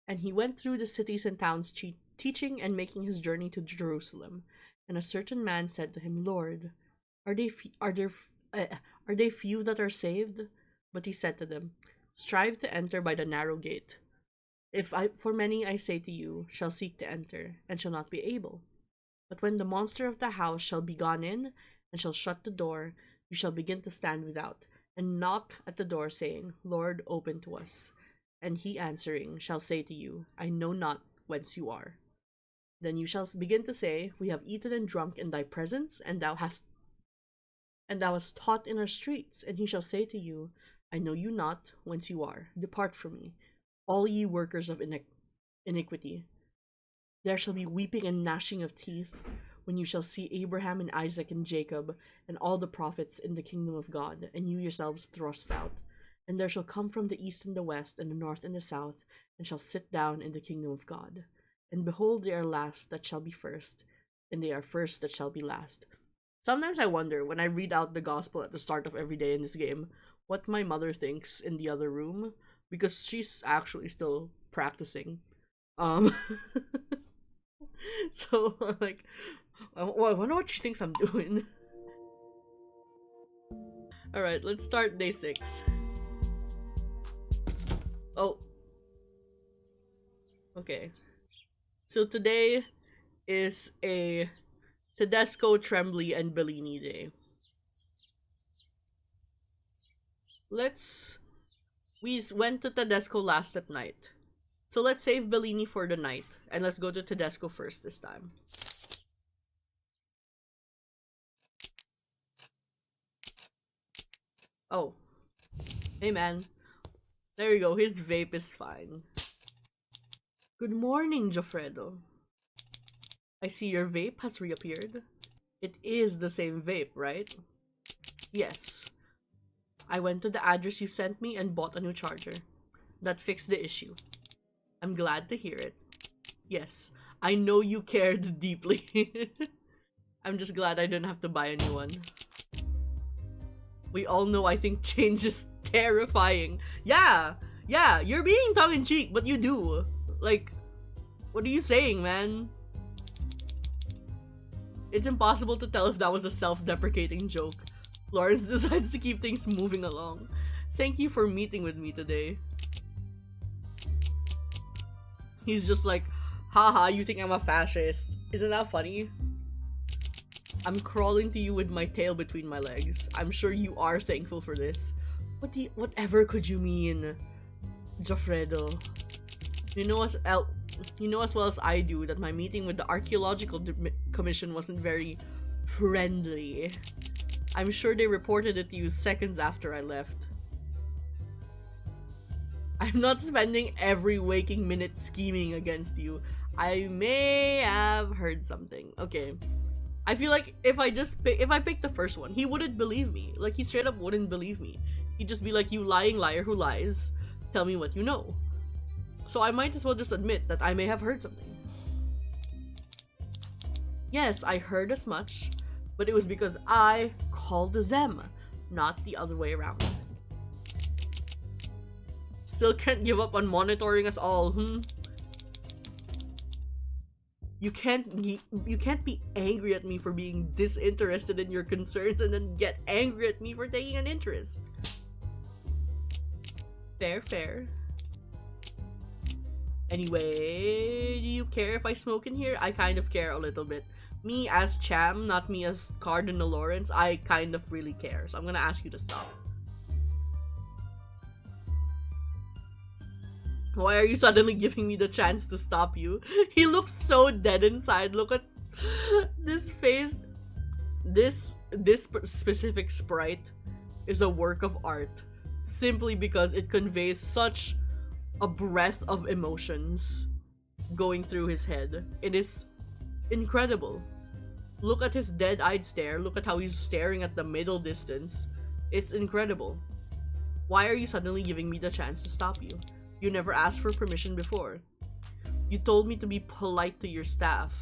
And he went through the cities and towns teaching and making his journey to Jerusalem. And a certain man said to him, Lord, are they few that are saved? But he said to them, strive to enter by the narrow gate. For many, I say to you, shall seek to enter, and shall not be able. But when the master of the house shall be gone in, and shall shut the door, you shall begin to stand without, and knock at the door, saying, Lord, open to us. And he answering shall say to you, I know not whence you are. Then you shall begin to say, We have eaten and drunk in thy presence, and thou hast taught in our streets. And he shall say to you, I know you not whence you are. Depart from me, all ye workers of iniquity. There shall be weeping and gnashing of teeth, when you shall see Abraham and Isaac and Jacob and all the prophets in the kingdom of God, and you yourselves thrust out. And there shall come from the east and the west, and the north and the south, and shall sit down in the kingdom of God. And behold, they are last that shall be first, and they are first that shall be last. Sometimes I wonder, when I read out the gospel at the start of every day in this game, what my mother thinks in the other room, because she's actually still practicing. So, like, I wonder what she thinks I'm doing. Alright, let's start day 6. Oh. Okay. So today is a Tedesco, Tremblay, and Bellini day. We went to Tedesco last at night. So let's save Bellini for the night, and let's go to Tedesco first this time. Oh. Hey man. There you go, his vape is fine. Good morning, Joffredo. I see your vape has reappeared. It is the same vape, right? Yes. I went to the address you sent me and bought a new charger. That fixed the issue. I'm glad to hear it. Yes, I know you cared deeply. I'm just glad I didn't have to buy a new one. We all know I think change is terrifying. Yeah, you're being tongue-in-cheek, but you do. Like, what are you saying, man? It's impossible to tell if that was a self-deprecating joke. Lawrence decides to keep things moving along. Thank you for meeting with me today. He's just like, haha, you think I'm a fascist. Isn't that funny? I'm crawling to you with my tail between my legs. I'm sure you are thankful for this. Whatever could you mean, Joffredo? You know as well as I do that my meeting with the Archaeological Commission wasn't very friendly. I'm sure they reported it to you seconds after I left. I'm not spending every waking minute scheming against you. I may have heard something. Okay. I feel like if I picked the first one, he wouldn't believe me. Like, he straight up wouldn't believe me. He'd just be like, you lying liar who lies. Tell me what you know. So I might as well just admit that I may have heard something. Yes, I heard as much, but it was because I called them, not the other way around. Still can't give up on monitoring us all, You can't be angry at me for being disinterested in your concerns and then get angry at me for taking an interest. Fair. Anyway, do you care if I smoke in here? I kind of care a little bit. Me as Cham, not me as Cardinal Lawrence, I kind of really care. So I'm gonna ask you to stop. Why are you suddenly giving me the chance to stop you? He looks so dead inside. Look at this face. This specific sprite is a work of art simply because it conveys such a breadth of emotions going through his head. It is incredible. Look at his dead-eyed stare. Look at how he's staring at the middle distance. It's incredible. Why are you suddenly giving me the chance to stop you? You never asked for permission before. You told me to be polite to your staff.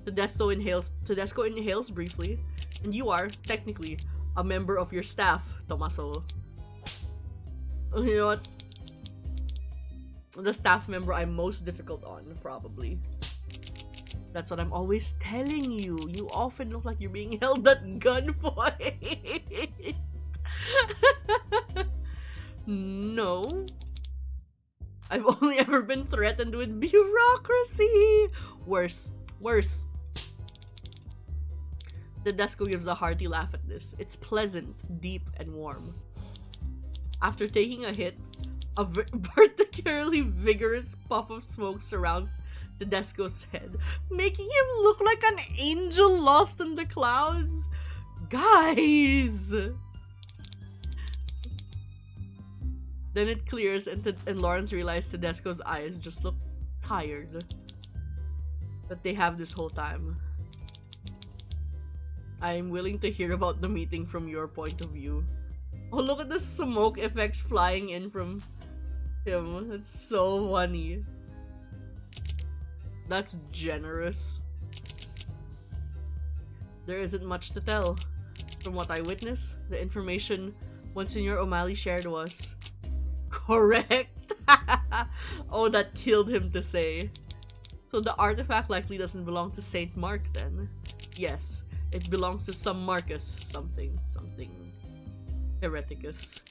Tedesco inhales briefly, and you are, technically, a member of your staff, Tomaso. You know what? The staff member I'm most difficult on, probably. That's what I'm always telling you. You often look like you're being held at gunpoint. No. I've only ever been threatened with bureaucracy. Worse. Worse. Tedesco gives a hearty laugh at this. It's pleasant, deep, and warm. After taking a hit, a particularly vigorous puff of smoke surrounds Tedesco's head, making him look like an angel lost in the clouds. Guys! Then it clears and Lawrence realizes Tedesco's eyes just look tired. That they have this whole time. I'm willing to hear about the meeting from your point of view. Oh, look at the smoke effects flying in from him. It's so funny. That's generous. There isn't much to tell. From what I witnessed, the information Monsignor O'Malley shared was correct. Oh, that killed him to say. So the artifact likely doesn't belong to Saint Mark then. Yes, it belongs to some Marcus something hereticus.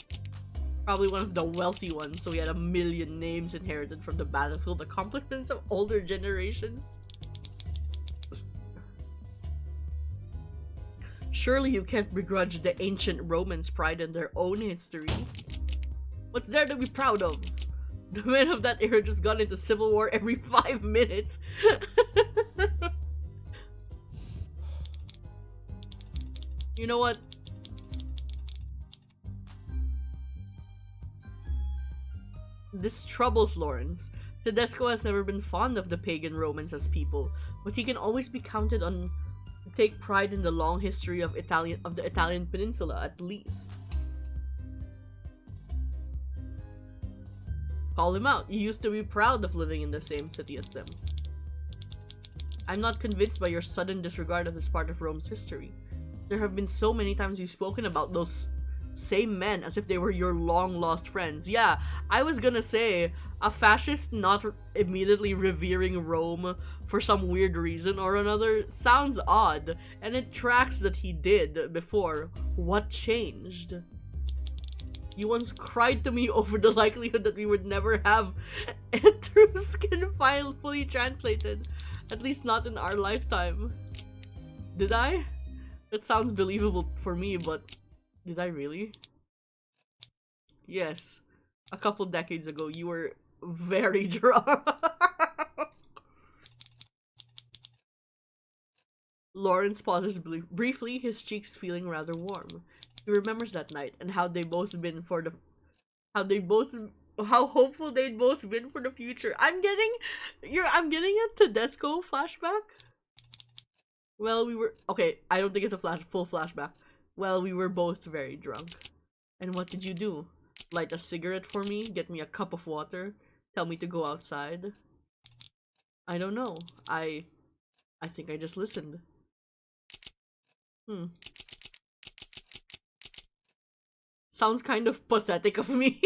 Probably one of the wealthy ones, so he had a million names inherited from the battlefield accomplishments of older generations. Surely you can't begrudge the ancient Romans' pride in their own history. What's there to be proud of? The men of that era just got into civil war every 5 minutes. You know what? This troubles Lawrence. Tedesco has never been fond of the pagan Romans as people, but he can always be counted on to take pride in the long history of the Italian peninsula, at least. Call him out. You used to be proud of living in the same city as them. I'm not convinced by your sudden disregard of this part of Rome's history. There have been so many times you've spoken about those same men as if they were your long-lost friends. Yeah, I was gonna say, a fascist not immediately revering Rome for some weird reason or another sounds odd, and it tracks that he did before. What changed? You once cried to me over the likelihood that we would never have Etruscan file fully translated. At least not in our lifetime. Did I? That sounds believable for me, but did I really? Yes. A couple decades ago, you were very drunk. Lawrence pauses briefly, his cheeks feeling rather warm. He remembers that night and how hopeful they'd both been for the future. I'm getting a Tedesco flashback. Well, okay, I don't think it's a full flashback. Well, we were both very drunk. And what did you do? Light a cigarette for me? Get me a cup of water? Tell me to go outside? I don't know. I think I just listened. Sounds kind of pathetic of me.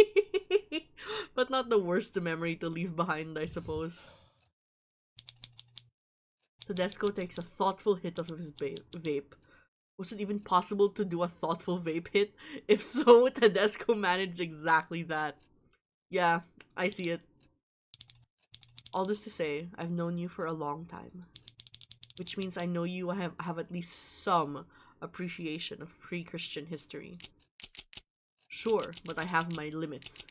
But not the worst memory to leave behind, I suppose. Tedesco takes a thoughtful hit of his vape. Was it even possible to do a thoughtful vape hit? If so, Tedesco managed exactly that. Yeah, I see it. All this to say, I've known you for a long time. Which means I know you have at least some appreciation of pre-Christian history. Sure, but I have my limits.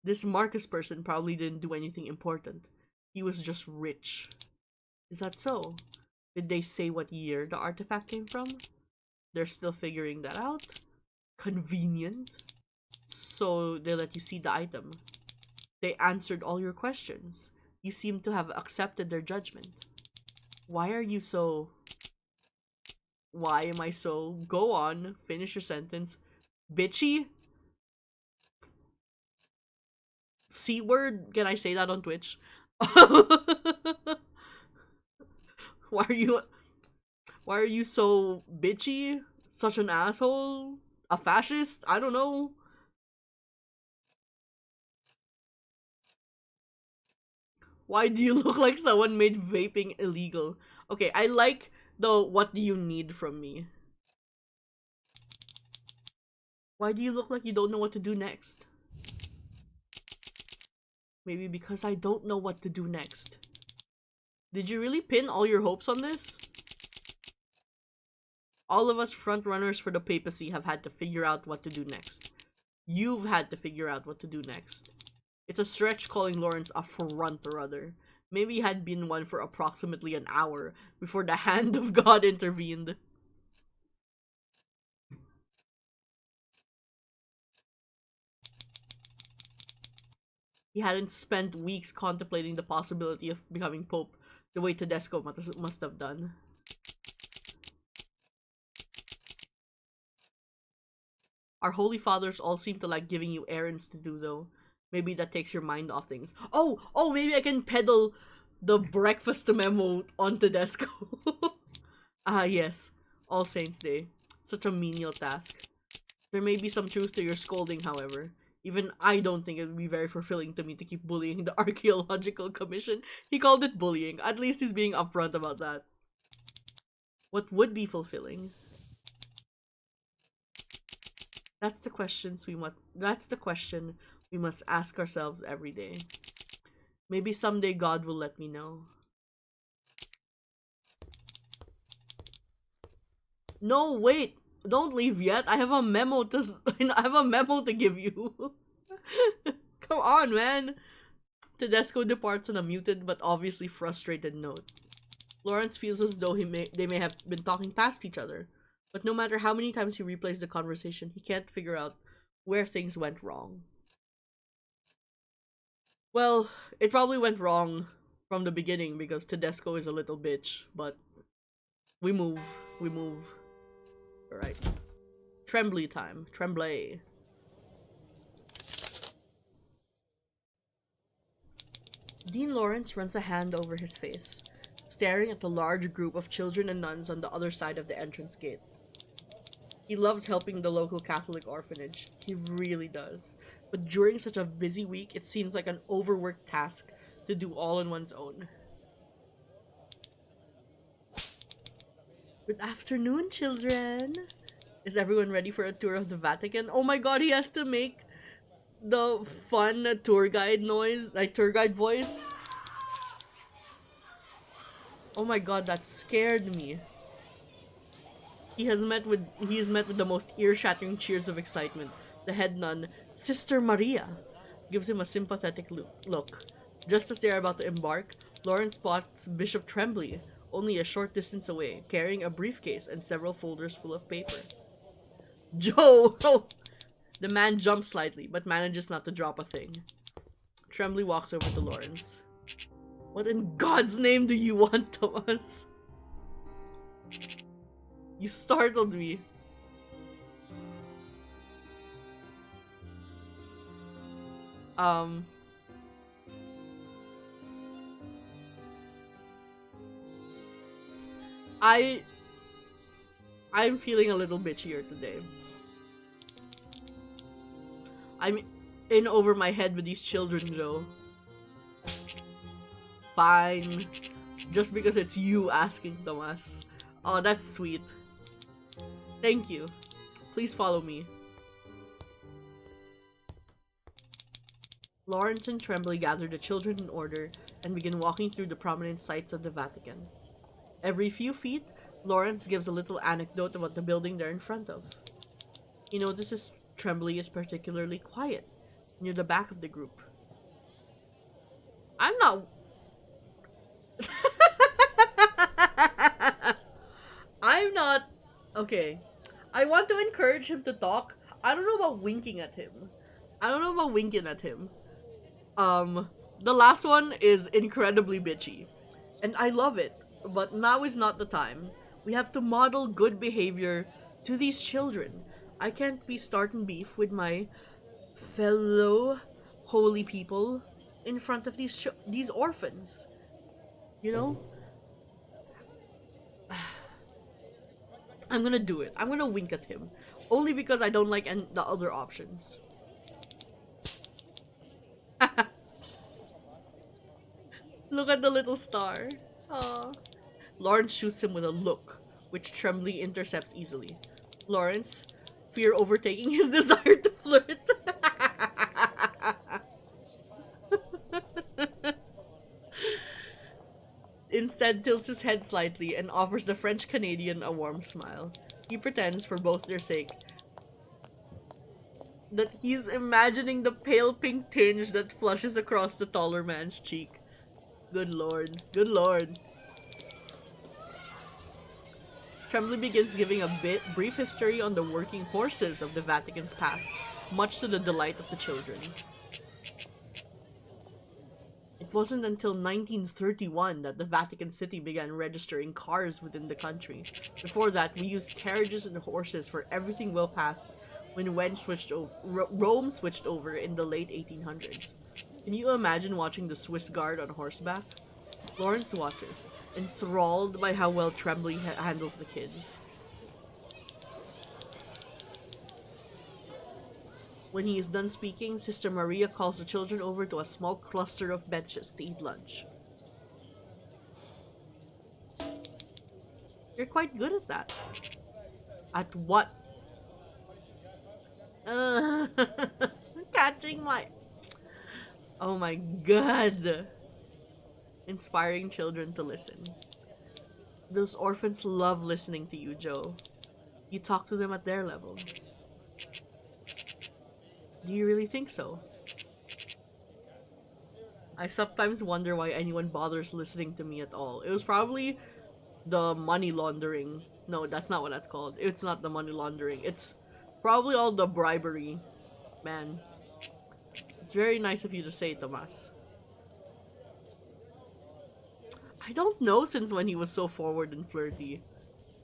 This Marcus person probably didn't do anything important. He was just rich. Is that so? Did they say what year the artifact came from? They're still figuring that out? Convenient. So they let you see the item. They answered all your questions. You seem to have accepted their judgment. Why are you so... Why am I so... Go on, finish your sentence. Bitchy? C-word? Can I say that on Twitch? Why are you so bitchy? such an asshole? A fascist? I don't know. Why do you look like someone made vaping illegal? Okay, I like the what do you need from me. Why do you look like you don't know what to do next? Maybe because I don't know what to do next. Did you really pin all your hopes on this? All of us frontrunners for the papacy have had to figure out what to do next. You've had to figure out what to do next. It's a stretch calling Lawrence a frontrunner. Maybe he had been one for approximately an hour before the hand of God intervened. He hadn't spent weeks contemplating the possibility of becoming Pope the way Tedesco must have done. Our holy fathers all seem to like giving you errands to do, though. Maybe that takes your mind off things. Oh, maybe I can peddle the breakfast memo on Tedesco. Ah, yes. All Saints Day. Such a menial task. There may be some truth to your scolding, however. Even I don't think it would be very fulfilling to me to keep bullying the Archaeological Commission. He called it bullying. At least he's being upfront about that. What would be fulfilling? That's the question we must ask ourselves every day. Maybe someday God will let me know. No, wait. Don't leave yet. I have a memo to give you. Come on, man. Tedesco departs on a muted but obviously frustrated note. Lawrence feels as though they may have been talking past each other, but no matter how many times he replays the conversation, he can't figure out where things went wrong. Well, it probably went wrong from the beginning because Tedesco is a little bitch, but we move. Alright. Tremblay time. Tremblay. Dean Lawrence runs a hand over his face, staring at the large group of children and nuns on the other side of the entrance gate. He loves helping the local Catholic orphanage. He really does. But during such a busy week, it seems like an overworked task to do all on one's own. Good afternoon, children. Is everyone ready for a tour of the Vatican? Oh my god, he has to make the fun tour guide noise, like tour guide voice. Oh my god, that scared me. He is met with the most ear-shattering cheers of excitement. The head nun, Sister Maria, gives him a sympathetic look. Just as they are about to embark, Lawrence spots Bishop Tremblay, only a short distance away, carrying a briefcase and several folders full of paper. Joe! The man jumps slightly, but manages not to drop a thing. Tremblay walks over to Lawrence. What in God's name do you want, Thomas? You startled me. I'm feeling a little bitchier today. I'm in over my head with these children, Joe. Fine. Just because it's you asking, Thomas. Oh, that's sweet. Thank you. Please follow me. Lawrence and Tremblay gather the children in order and begin walking through the prominent sites of the Vatican. Every few feet, Lawrence gives a little anecdote about the building they're in front of. He notices Tremblay is particularly quiet, near the back of the group. I'm not... I'm not... Okay. I want to encourage him to talk. I don't know about winking at him. The last one is incredibly bitchy. And I love it. But now is not the time. We have to model good behavior to these children. I can't be starting beef with my fellow holy people in front of these orphans. You know? I'm gonna do it. I'm gonna wink at him. Only because I don't like the other options. Look at the little star. Aww. Lawrence shoots him with a look, which Trembly intercepts easily. Lawrence, fear overtaking his desire to flirt. Instead tilts his head slightly and offers the French Canadian a warm smile. He pretends, for both their sake, that he's imagining the pale pink tinge that flushes across the taller man's cheek. Good lord. Good lord. Trembly begins giving a brief history on the working horses of the Vatican's past, much to the delight of the children. It wasn't until 1931 that the Vatican City began registering cars within the country. Before that, we used carriages and horses for everything well past when Rome switched over in the late 1800s. Can you imagine watching the Swiss Guard on horseback? Lawrence watches, enthralled by how well Trembly handles the kids. When he is done speaking, Sister Maria calls the children over to a small cluster of benches to eat lunch. You're quite good at that. At what? Catching my... Oh my god. Inspiring children to listen. Those orphans love listening to you, Joe. You talk to them at their level. Do you really think so? I sometimes wonder why anyone bothers listening to me at all. It was probably the money laundering. No, that's not what that's called. It's not the money laundering. It's probably all the bribery. Man. It's very nice of you to say, Tomas. I don't know since when he was so forward and flirty.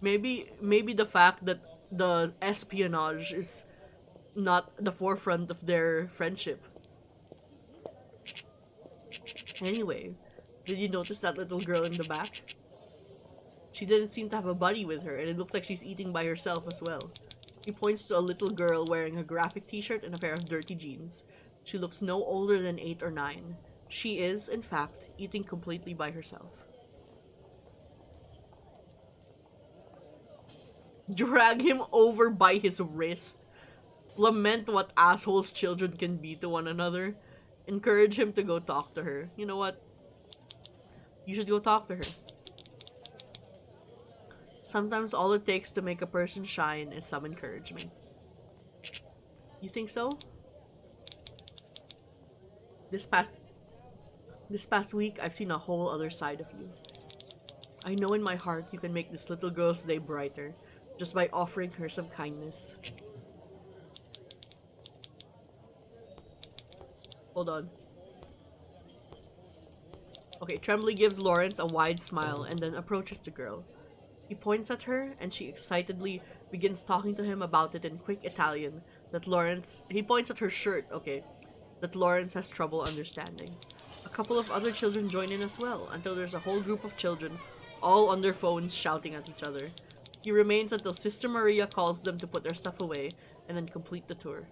Maybe the fact that the espionage is not the forefront of their friendship. Anyway, did you notice that little girl in the back? She didn't seem to have a buddy with her, and it looks like she's eating by herself as well. He points to a little girl wearing a graphic t-shirt and a pair of dirty jeans. She looks no older than 8 or 9. She is, in fact, eating completely by herself. Drag him over by his wrist. Lament what assholes children can be to one another. Encourage him to go talk to her. You know what? You should go talk to her. Sometimes all it takes to make a person shine is some encouragement. You think so? This past week, I've seen a whole other side of you. I know in my heart you can make this little girl's day brighter just by offering her some kindness. Hold on. Okay, Trembly gives Lawrence a wide smile and then approaches the girl. He points at her and she excitedly begins talking to him about it in quick Italian that he points at her shirt, okay, that Lawrence has trouble understanding. A couple of other children join in as well, until there's a whole group of children, all on their phones shouting at each other. He remains until Sister Maria calls them to put their stuff away and then complete the tour.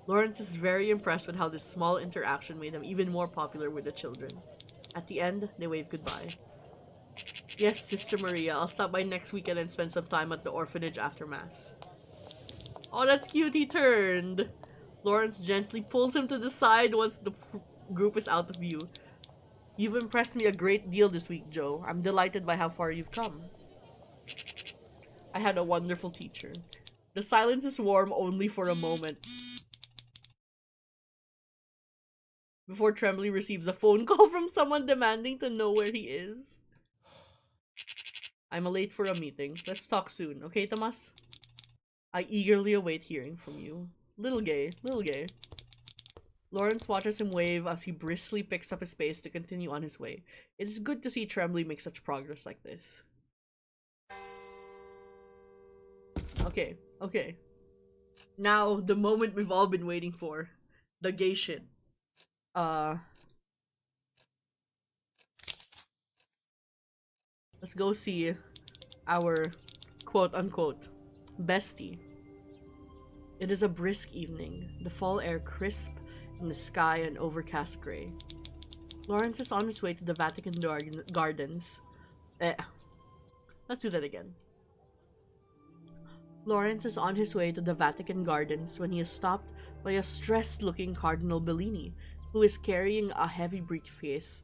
Lawrence is very impressed with how this small interaction made him even more popular with the children. At the end, they wave goodbye. Yes, Sister Maria, I'll stop by next weekend and spend some time at the orphanage after Mass. Oh, that's cute, he turned! Lawrence gently pulls him to the side once the group is out of view. You've impressed me a great deal this week, Joe. I'm delighted by how far you've come. I had a wonderful teacher. The silence is warm only for a moment, before Trembly receives a phone call from someone demanding to know where he is. I'm late for a meeting. Let's talk soon, okay, Tomas? I eagerly await hearing from you. Little gay, little gay. Lawrence watches him wave as he briskly picks up his pace to continue on his way. It is good to see Trembly make such progress like this. Okay, okay. Now, the moment we've all been waiting for. The gay shit. Let's go see our quote-unquote Bestie. It is a brisk evening, the fall air crisp, and the sky an overcast gray. Lawrence is on his way to the Vatican Gardens. Let's do that again. Lawrence is on his way to the Vatican Gardens when he is stopped by a stressed-looking Cardinal Bellini, who is carrying a heavy briefcase,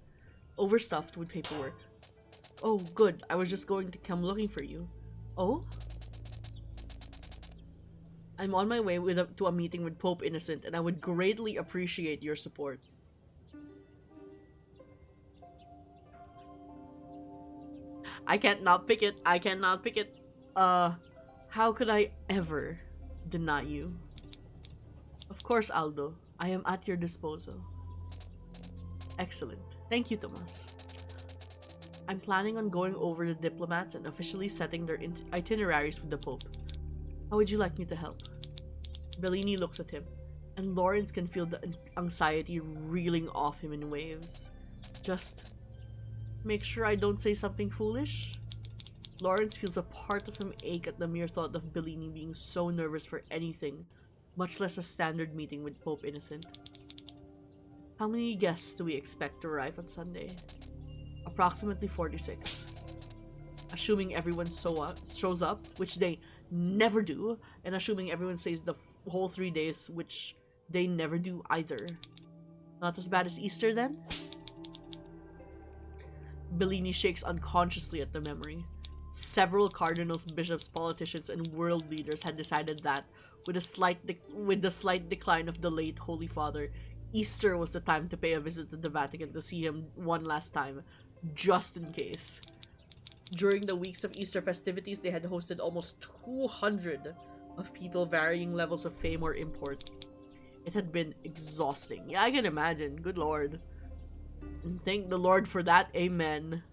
overstuffed with paperwork. Oh, good. I was just going to come looking for you. Oh? I'm on my way to a meeting with Pope Innocent, and I would greatly appreciate your support. I can't not pick it. I cannot pick it. How could I ever deny you? Of course, Aldo. I am at your disposal. Excellent. Thank you, Tomas. I'm planning on going over the diplomats and officially setting their itineraries with the Pope. How would you like me to help? Bellini looks at him, and Lawrence can feel the anxiety reeling off him in waves. Just make sure I don't say something foolish? Lawrence feels a part of him ache at the mere thought of Bellini being so nervous for anything, much less a standard meeting with Pope Innocent. How many guests do we expect to arrive on Sunday? Approximately 46. Assuming everyone shows up, which they never do, and assuming everyone stays the whole 3 days, which they never do either. Not as bad as Easter, then? Bellini shakes unconsciously at the memory. Several cardinals, bishops, politicians, and world leaders had decided that, with the slight decline of the late Holy Father, Easter was the time to pay a visit to the Vatican to see him one last time, just in case. During the weeks of Easter festivities, they had hosted almost 200 of people varying levels of fame or import. It had been exhausting. Yeah, I can imagine. Good Lord. And thank the Lord for that. Amen.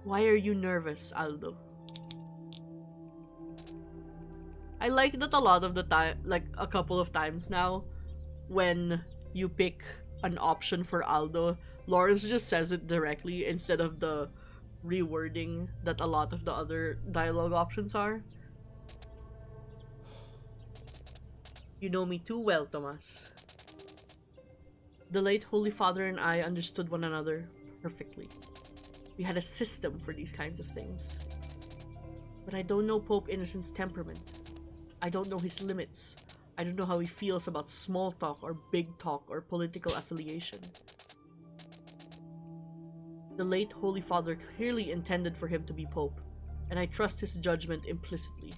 Why are you nervous, Aldo? I like that a lot of the time, like a couple of times now, when you pick an option for Aldo, Lawrence just says it directly instead of the rewording that a lot of the other dialogue options are. You know me too well, Tomas. The late Holy Father and I understood one another perfectly. We had a system for these kinds of things. But I don't know Pope Innocent's temperament. I don't know his limits. I don't know how he feels about small talk or big talk or political affiliation. The late Holy Father clearly intended for him to be Pope, and I trust his judgment implicitly.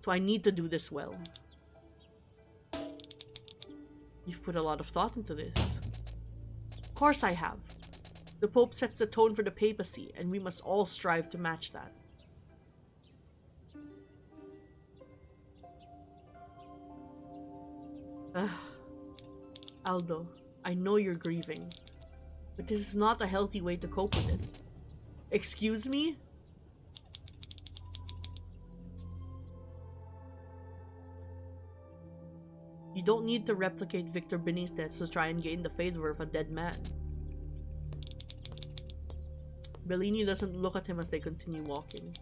So I need to do this well. You've put a lot of thought into this. Of course I have. The Pope sets the tone for the papacy, and we must all strive to match that. Aldo, I know you're grieving, but this is not a healthy way to cope with it. Excuse me? You don't need to replicate Victor Benitez to try and gain the favor of a dead man. Bellini doesn't look at him as they continue walking.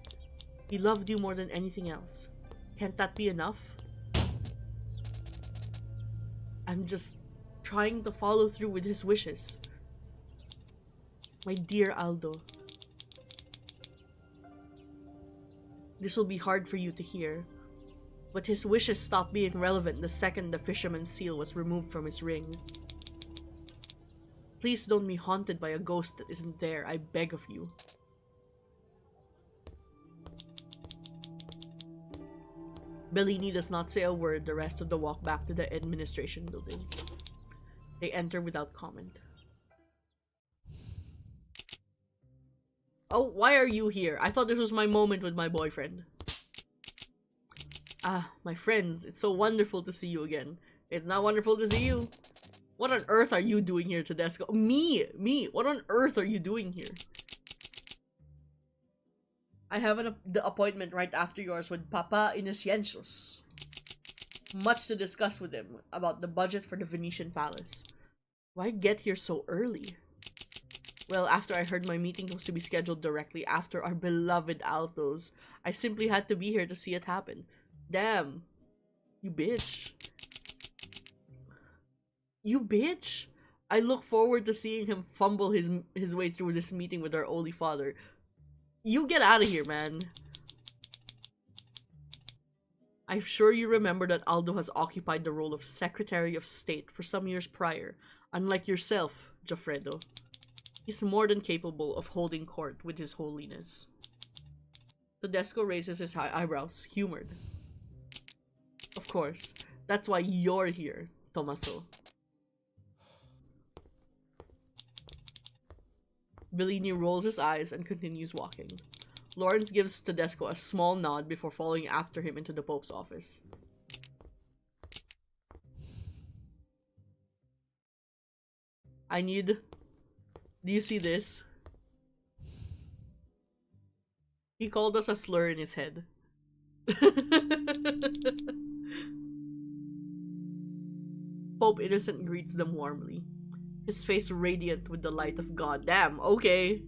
He loved you more than anything else. Can't that be enough? I'm just trying to follow through with his wishes. My dear Aldo. This will be hard for you to hear, but his wishes stopped being relevant the second the fisherman's seal was removed from his ring. Please don't be haunted by a ghost that isn't there, I beg of you. Bellini does not say a word the rest of the walk back to the administration building. They enter without comment. Oh, why are you here? I thought this was my moment with my boyfriend. Ah, my friends, it's so wonderful to see you again. It's not wonderful to see you. What on earth are you doing here, Tedesco? Me, what on earth are you doing here? I have the appointment right after yours with Papa Inocentius. Much to discuss with him about the budget for the Venetian palace. Why get here so early? Well, after I heard my meeting was to be scheduled directly after our beloved Altos, I simply had to be here to see it happen. Damn. You bitch. You bitch. I look forward to seeing him fumble his way through this meeting with our Holy Father. You get out of here, man. I'm sure you remember that Aldo has occupied the role of Secretary of State for some years prior. Unlike yourself, Joffredo. He's more than capable of holding court with His Holiness. Tedesco raises his eyebrows, humored. Of course, that's why you're here, Tommaso. Bellini rolls his eyes and continues walking. Lawrence gives Tedesco a small nod before following after him into the Pope's office. Do you see this? He called us a slur in his head. Pope Innocent greets them warmly, his face radiant with the light of God. Damn, okay.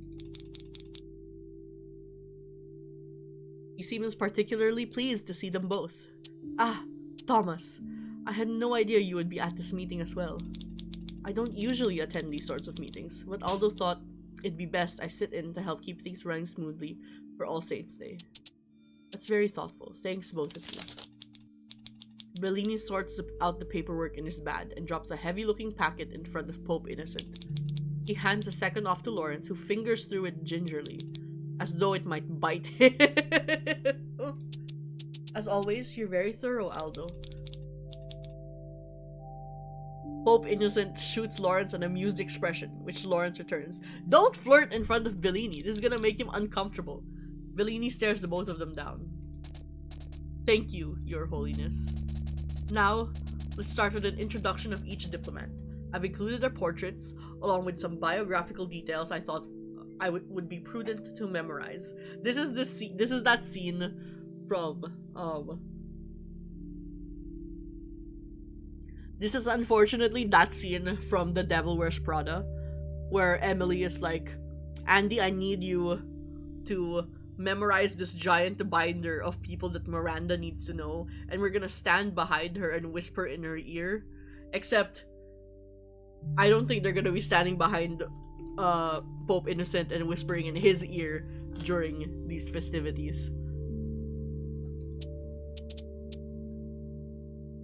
He seems particularly pleased to see them both. Ah, Thomas, I had no idea you would be at this meeting as well. I don't usually attend these sorts of meetings, but Aldo thought it'd be best I sit in to help keep things running smoothly for All Saints' Day. That's very thoughtful. Thanks, both of you. Bellini sorts out the paperwork in his bag and drops a heavy-looking packet in front of Pope Innocent. He hands a second off to Lawrence, who fingers through it gingerly, as though it might bite him. As always, you're very thorough, Aldo. Pope Innocent shoots Lawrence an amused expression, which Lawrence returns. Don't flirt in front of Bellini. This is gonna make him uncomfortable. Bellini stares the both of them down. Thank you, Your Holiness. Now, let's start with an introduction of each diplomat. I've included their portraits, along with some biographical details I thought would be prudent to memorize. This is that scene from This is unfortunately that scene from The Devil Wears Prada, where Emily is like, Andy, I need you to memorize this giant binder of people that Miranda needs to know, and we're gonna stand behind her and whisper in her ear. Except, I don't think they're gonna be standing behind Pope Innocent and whispering in his ear during these festivities.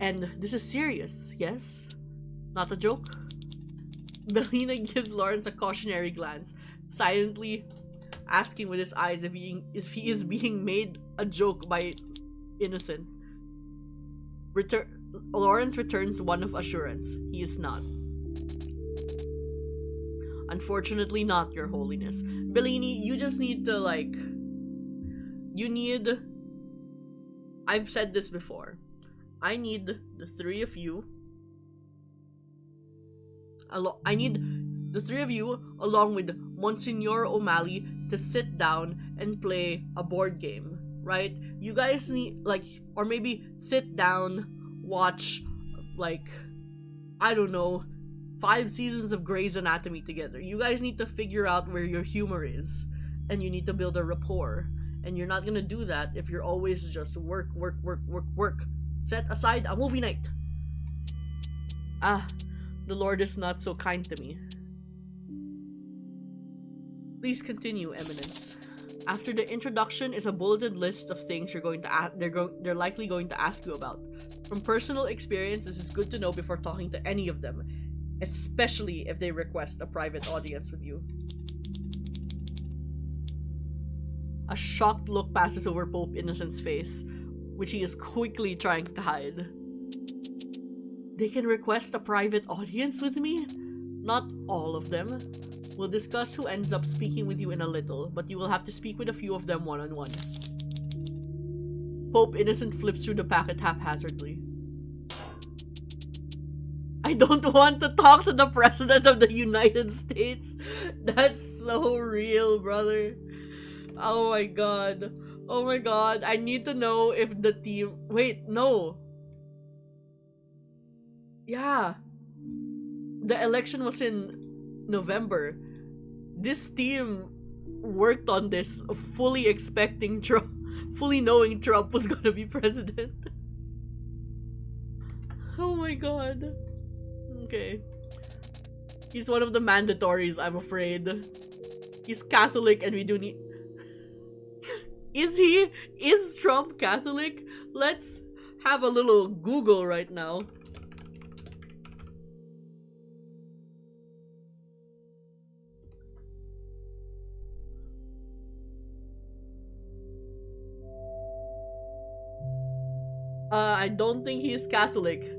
And this is serious, yes? Not a joke? Bellini gives Lawrence a cautionary glance, silently asking with his eyes if he is being made a joke by Innocent. Lawrence returns one of assurance. He is not. Unfortunately not, Your Holiness. Bellini, you just need to, like... I've said this before. I need the three of you... I need the three of you, along with Monsignor O'Malley, to sit down and play a board game, right? You guys need, like... Or maybe sit down, watch, like... I don't know... 5 seasons of Grey's Anatomy together. You guys need to figure out where your humor is, and you need to build a rapport. And you're not gonna do that if you're always just work. Set aside a movie night. Ah, the Lord is not so kind to me. Please continue, Eminence. After the introduction is a bulleted list of things you're going to they're likely going to ask you about. From personal experience, this is good to know before talking to any of them, especially if they request a private audience with you. A shocked look passes over Pope Innocent's face, which he is quickly trying to hide. They can request a private audience with me? Not all of them. We'll discuss who ends up speaking with you in a little, but you will have to speak with a few of them one-on-one. Pope Innocent flips through the packet haphazardly. I don't want to talk to the President of the United States. That's so real, brother. Oh my god. Oh my god. I need to know if the team... Wait, no. Yeah. The election was in November. This team worked on this fully expecting Trump, fully knowing Trump was gonna be president. Oh my god. Okay. He's one of the mandatories, I'm afraid. He's Catholic and we do need... Is Trump Catholic? Let's have a little Google right now. I don't think he's Catholic.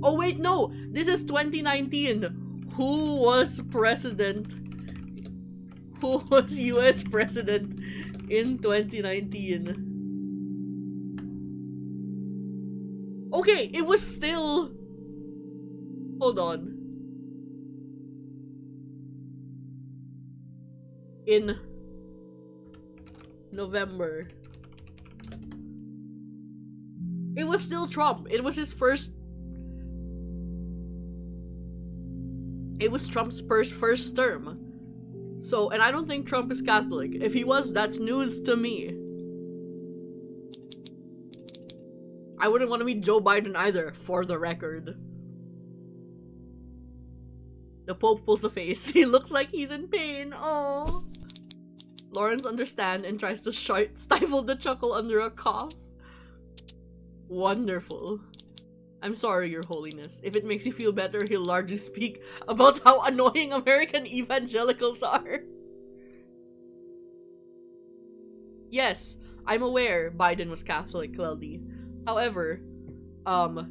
Oh wait, no! This is 2019! Who was president? Who was US president in 2019? Okay, it was still... Hold on. In November. It was still Trump. It was his first... It was Trump's first term. So, and I don't think Trump is Catholic. If he was, that's news to me. I wouldn't want to meet Joe Biden either, for the record. The Pope pulls a face. He looks like he's in pain. Oh. Lawrence understands and tries to stifle the chuckle under a cough. Wonderful. I'm sorry, Your Holiness. If it makes you feel better, he'll largely speak about how annoying American evangelicals are. Yes, I'm aware Biden was Catholic, Cleldy. However,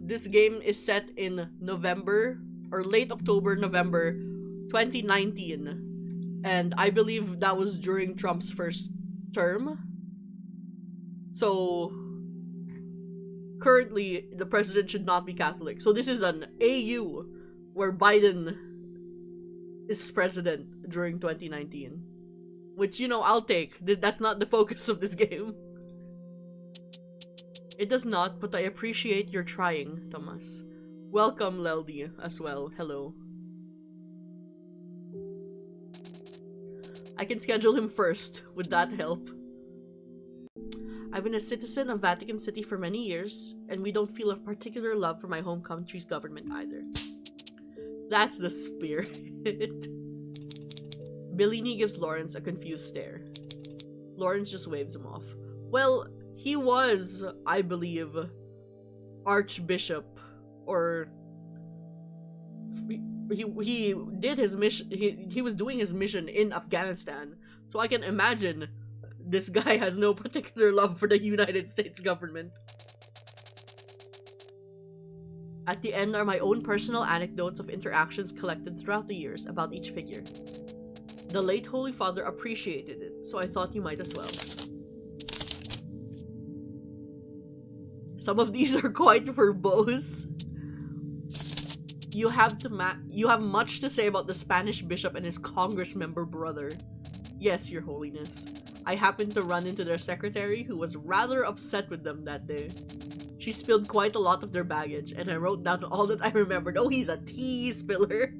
this game is set in November, or late October, November 2019. And I believe that was during Trump's first term. So... currently, the president should not be Catholic. So this is an AU where Biden is president during 2019. Which, you know, I'll take. That's not the focus of this game. It does not, but I appreciate your trying, Thomas. Welcome, Leldy, as well. Hello. I can schedule him first. Would that help? I've been a citizen of Vatican City for many years, and we don't feel a particular love for my home country's government either. That's the spirit. Bellini gives Lawrence a confused stare. Lawrence just waves him off. Well, he was, I believe, Archbishop, or... He did his mission, he was doing his mission in Afghanistan, so I can imagine this guy has no particular love for the United States government. At the end are my own personal anecdotes of interactions collected throughout the years about each figure. The late Holy Father appreciated it, so I thought you might as well. Some of these are quite verbose. You have much to say about the Spanish bishop and his Congress member brother. Yes, Your Holiness. I happened to run into their secretary, who was rather upset with them that day. She spilled quite a lot of their baggage, and I wrote down all that I remembered. Oh, he's a tea spiller.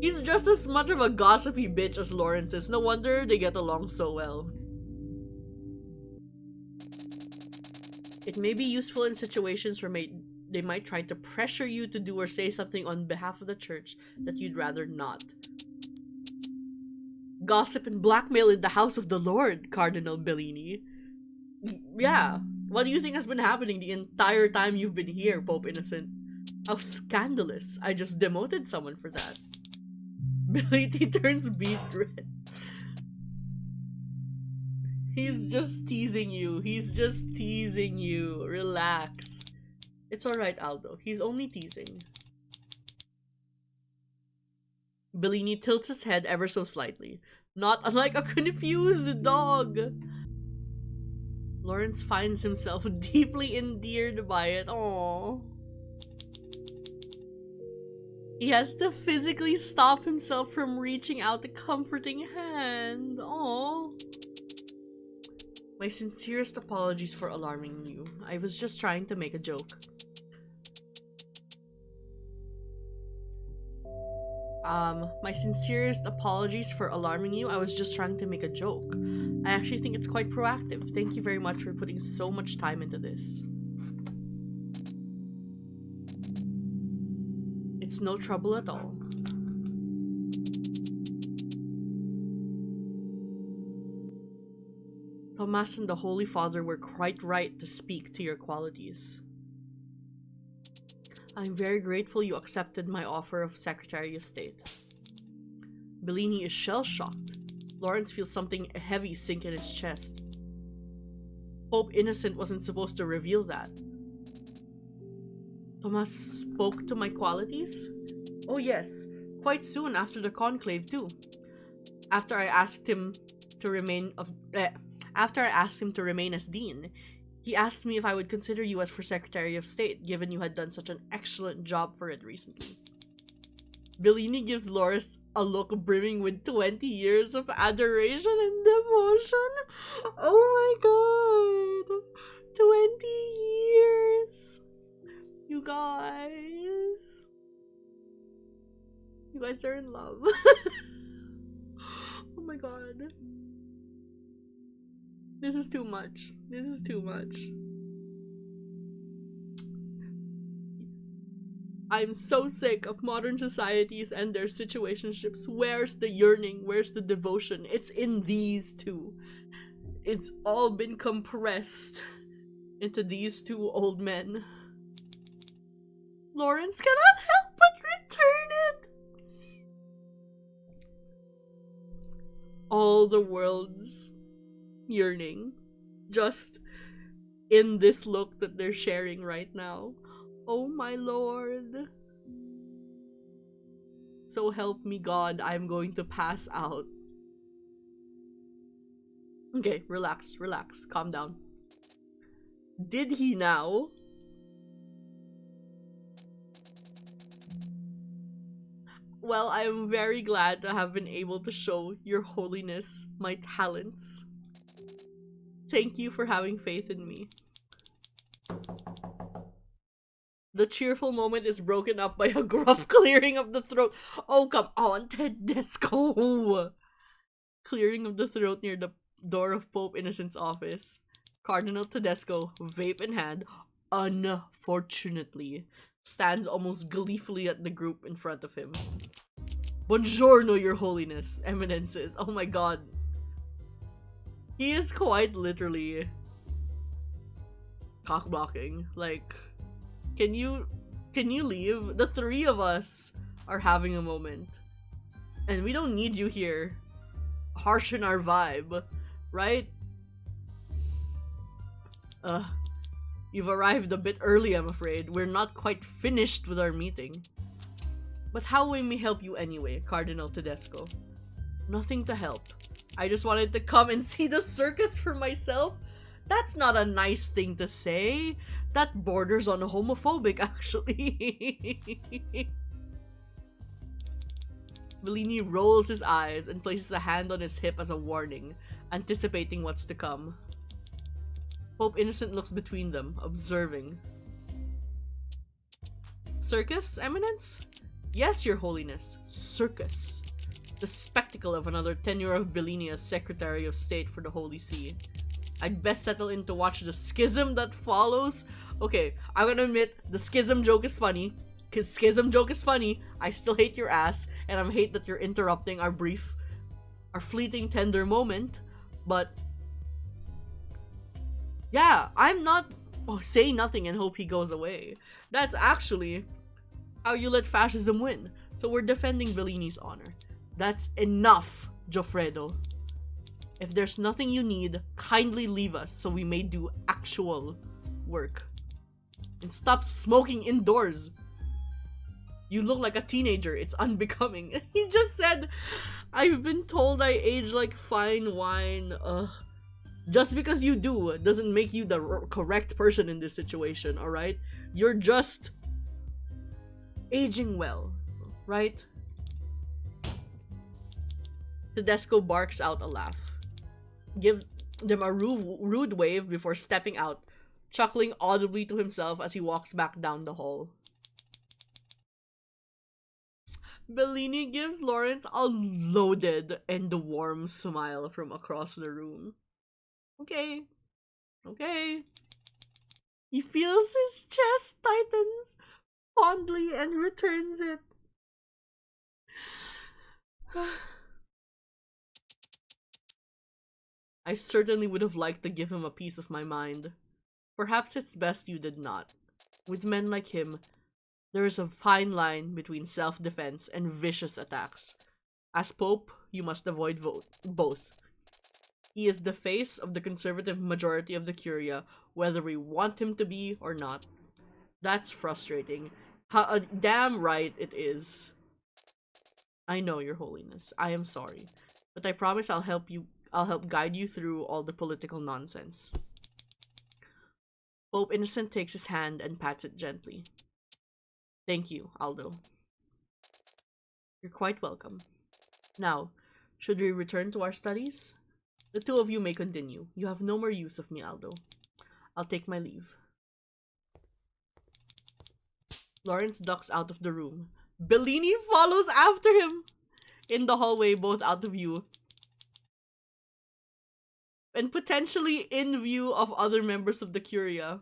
He's just as much of a gossipy bitch as Lawrence is. No wonder they get along so well. It may be useful in situations where they might try to pressure you to do or say something on behalf of the church that you'd rather not. Gossip and blackmail in the house of the Lord, Cardinal Bellini. Yeah, what do you think has been happening the entire time you've been here, Pope Innocent? How scandalous. I just demoted someone for that. Bellini turns beet red. He's just teasing you. He's just teasing you. Relax. It's alright, Aldo. He's only teasing. Bellini tilts his head ever so slightly, not unlike a confused dog. Lawrence finds himself deeply endeared by it. Aww. He has to physically stop himself from reaching out a comforting hand. Aww. My sincerest apologies for alarming you. I was just trying to make a joke. My sincerest apologies for alarming you. I was just trying to make a joke. I actually think it's quite proactive. Thank you very much for putting so much time into this. It's no trouble at all. Thomas and the Holy Father were quite right to speak to your qualities. I'm very grateful you accepted my offer of Secretary of State. Bellini is shell-shocked. Lawrence feels something heavy sink in his chest. Pope Innocent wasn't supposed to reveal that. Thomas spoke to my qualities? Oh yes, quite soon after the conclave too. After I asked him to remain as dean, he asked me if I would consider you as for Secretary of State, given you had done such an excellent job for it recently. Bellini gives Loris a look brimming with 20 years of adoration and devotion. Oh my god. 20 years. You guys. You guys are in love. Oh my god. This is too much. This is too much. I'm so sick of modern societies and their situationships. Where's the yearning? Where's the devotion? It's in these two. It's all been compressed into these two old men. Lawrence cannot help but return it. All the world's yearning just in this look that they're sharing right now. Oh my lord. So help me God, I'm going to pass out. Okay, relax, calm down. Did he now? Well, I am very glad to have been able to show your holiness my talents. Thank you for having faith in me. The cheerful moment is broken up by a gruff clearing of the throat. Oh, come on, Tedesco! Clearing of the throat near the door of Pope Innocent's office. Cardinal Tedesco, vape in hand, unfortunately, stands almost gleefully at the group in front of him. Buongiorno, your holiness, eminences. Oh my god. He is quite literally cock-blocking. Like, can you leave? The three of us are having a moment. And we don't need you here. Harshen our vibe, right? You've arrived a bit early, I'm afraid. We're not quite finished with our meeting. But how we may help you anyway, Cardinal Tedesco? Nothing to help. I just wanted to come and see the circus for myself. That's not a nice thing to say. That borders on homophobic, actually. Bellini rolls his eyes and places a hand on his hip as a warning, anticipating what's to come. Pope Innocent looks between them, observing. Circus, Eminence? Yes, your holiness. Circus. The spectacle of another tenure of Bellini as Secretary of State for the Holy See. I'd best settle in to watch the schism that follows. Okay, I'm gonna admit, the schism joke is funny. Cause schism joke is funny. I still hate your ass, and I hate that you're interrupting our fleeting tender moment. But yeah, I'm not say nothing and hope he goes away. That's actually how you let fascism win. So we're defending Bellini's honor. That's enough, Joffredo. If there's nothing you need, kindly leave us so we may do actual work. And stop smoking indoors. You look like a teenager. It's unbecoming. He just said, I've been told I age like fine wine. Just because you do doesn't make you the correct person in this situation, alright? You're just aging well, right? Tedesco barks out a laugh. Gives them a rude wave before stepping out, chuckling audibly to himself as he walks back down the hall. Bellini gives Lawrence a loaded and warm smile from across the room. Okay. Okay. He feels his chest tightens fondly and returns it. I certainly would have liked to give him a piece of my mind. Perhaps it's best you did not. With men like him, there is a fine line between self-defense and vicious attacks. As Pope, you must avoid both. He is the face of the conservative majority of the Curia, whether we want him to be or not. That's frustrating. Damn right it is. I know, Your Holiness. I am sorry. But I promise I'll help guide you through all the political nonsense. Pope Innocent takes his hand and pats it gently. Thank you, Aldo. You're quite welcome. Now, should we return to our studies? The two of you may continue. You have no more use of me, Aldo. I'll take my leave. Lawrence ducks out of the room. Bellini follows after him in the hallway, both out of view and potentially in view of other members of the Curia.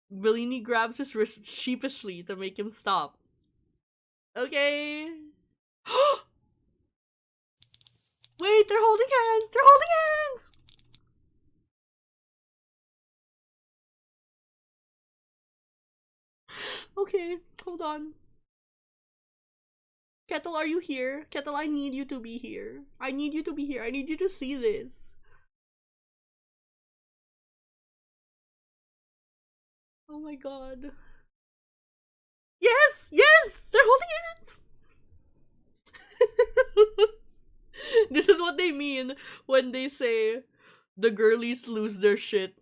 Bellini grabs his wrist sheepishly to make him stop. Okay. Wait, they're holding hands! They're holding hands! Okay, hold on. Kettle, are you here? Kettle, I need you to be here. I need you to be here. I need you to see this. Oh my god. Yes! Yes! They're holding hands! This is what they mean when they say the girlies lose their shit.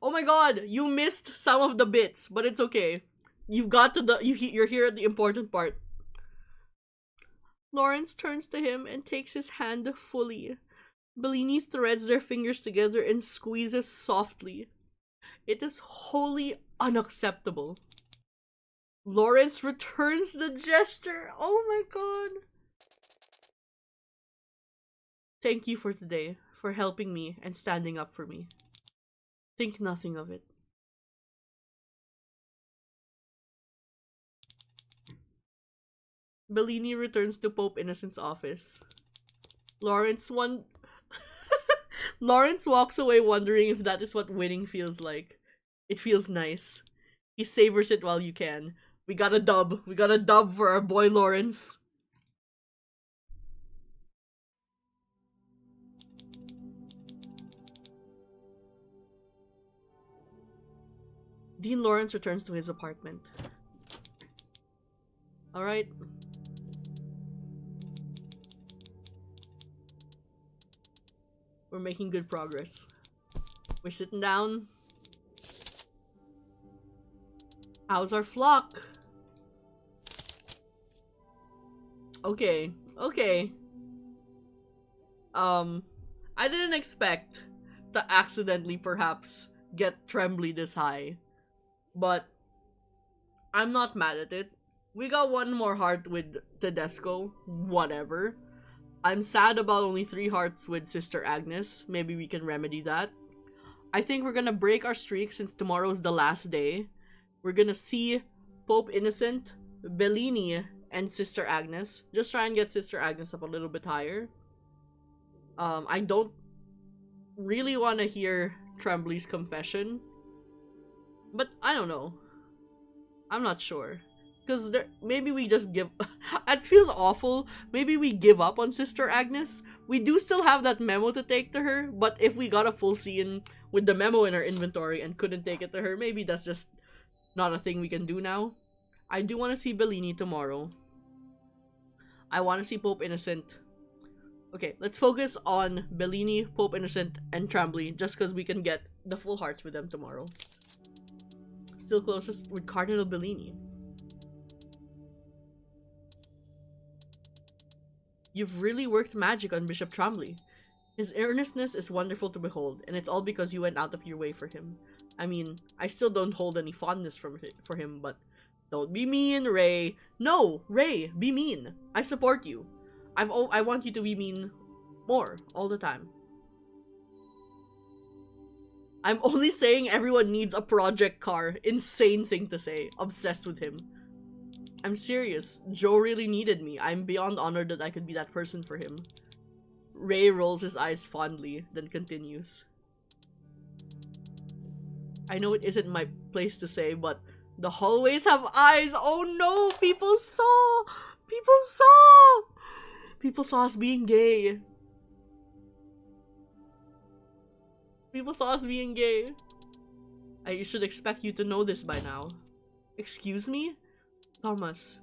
Oh my god, you missed some of the bits, but it's okay. You've got to you're here at the important part. Lawrence turns to him and takes his hand fully. Bellini threads their fingers together and squeezes softly. It is wholly unacceptable. Lawrence returns the gesture. Oh my god. Thank you for today, for helping me and standing up for me. Think nothing of it. Bellini returns to Pope Innocent's office. Lawrence walks away wondering if that is what winning feels like. It feels nice. He savors it while you can. We got a dub. We got a dub for our boy Lawrence. Dean Lawrence returns to his apartment. Alright. We're making good progress. We're sitting down. How's our flock? Okay. Okay. I didn't expect to accidentally perhaps get Trembly this high. But I'm not mad at it. We got one more heart with Tedesco. Whatever. I'm sad about only 3 hearts with Sister Agnes. Maybe we can remedy that. I think we're gonna break our streak since tomorrow's the last day. We're gonna see Pope Innocent, Bellini, and Sister Agnes. Just try and get Sister Agnes up a little bit higher. I don't really want to hear Trembly's confession. But I don't know. I'm not sure. Because maybe we just give... It feels awful. Maybe we give up on Sister Agnes. We do still have that memo to take to her. But if we got a full scene with the memo in our inventory and couldn't take it to her, maybe that's just not a thing we can do now. I do want to see Bellini tomorrow. I want to see Pope Innocent. Okay, let's focus on Bellini, Pope Innocent, and Trembly. Just because we can get the full hearts with them tomorrow. Still closest with Cardinal Bellini. You've really worked magic on Bishop Trembly. His earnestness is wonderful to behold, and it's all because you went out of your way for him. I mean, I still don't hold any fondness for him, but Don't be mean, Ray. No, Ray, be mean. I support you. I want you to be mean more all the time. I'm only saying everyone needs a project car. Insane thing to say. Obsessed with him. I'm serious. Joe really needed me. I'm beyond honored that I could be that person for him. Ray rolls his eyes fondly, then continues. I know it isn't my place to say, but the hallways have eyes. Oh no! People saw! People saw! People saw us being gay. People saw us being gay. I should expect you to know this by now. Excuse me? Thomas,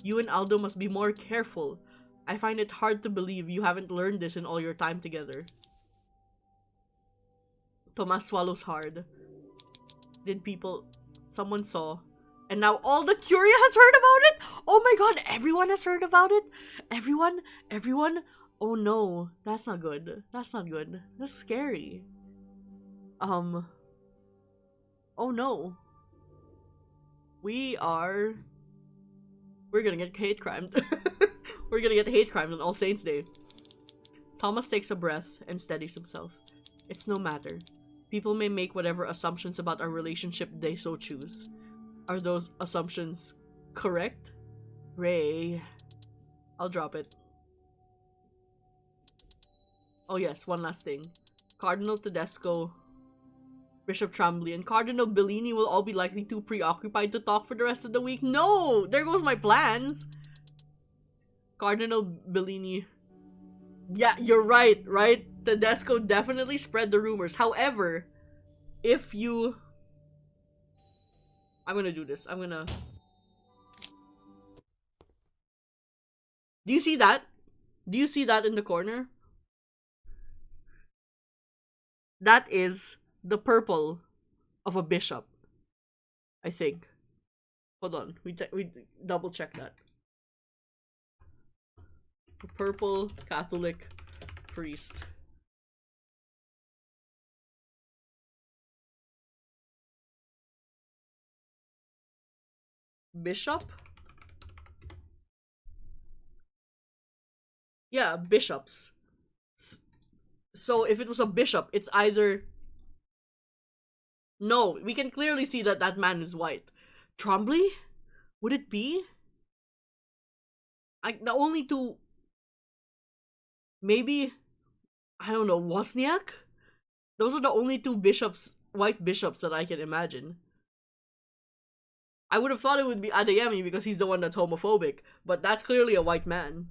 you and Aldo must be more careful. I find it hard to believe you haven't learned this in all your time together. Thomas swallows hard. Did people... Someone saw. And now all the Curia has heard about it? Oh my god, everyone has heard about it? Everyone? Oh no, that's not good. That's not good. That's scary. Oh no. We're gonna get hate crimed. We're gonna get hate crimed on All Saints Day. Thomas takes a breath and steadies himself. It's no matter. People may make whatever assumptions about our relationship they so choose. Are those assumptions correct? Ray. I'll drop it. Oh yes, one last thing. Cardinal Tedesco, Bishop Tremblay, and Cardinal Bellini will all be likely too preoccupied to talk for the rest of the week. No! There goes my plans! Cardinal Bellini... Yeah, you're right, right? Tedesco definitely spread the rumors. However, if you... I'm gonna do this. I'm gonna... Do you see that? Do you see that in the corner? That is the purple of a bishop, I think. Hold on, we double check that. A purple Catholic priest. Bishop? Yeah, bishops. So if it was a bishop, it's either... No, we can clearly see that that man is white. Tremblay? Would it be? The only two... Maybe... I don't know, Wozniak? Those are the only two bishops, white bishops that I can imagine. I would have thought it would be Adeyemi because he's the one that's homophobic, but that's clearly a white man.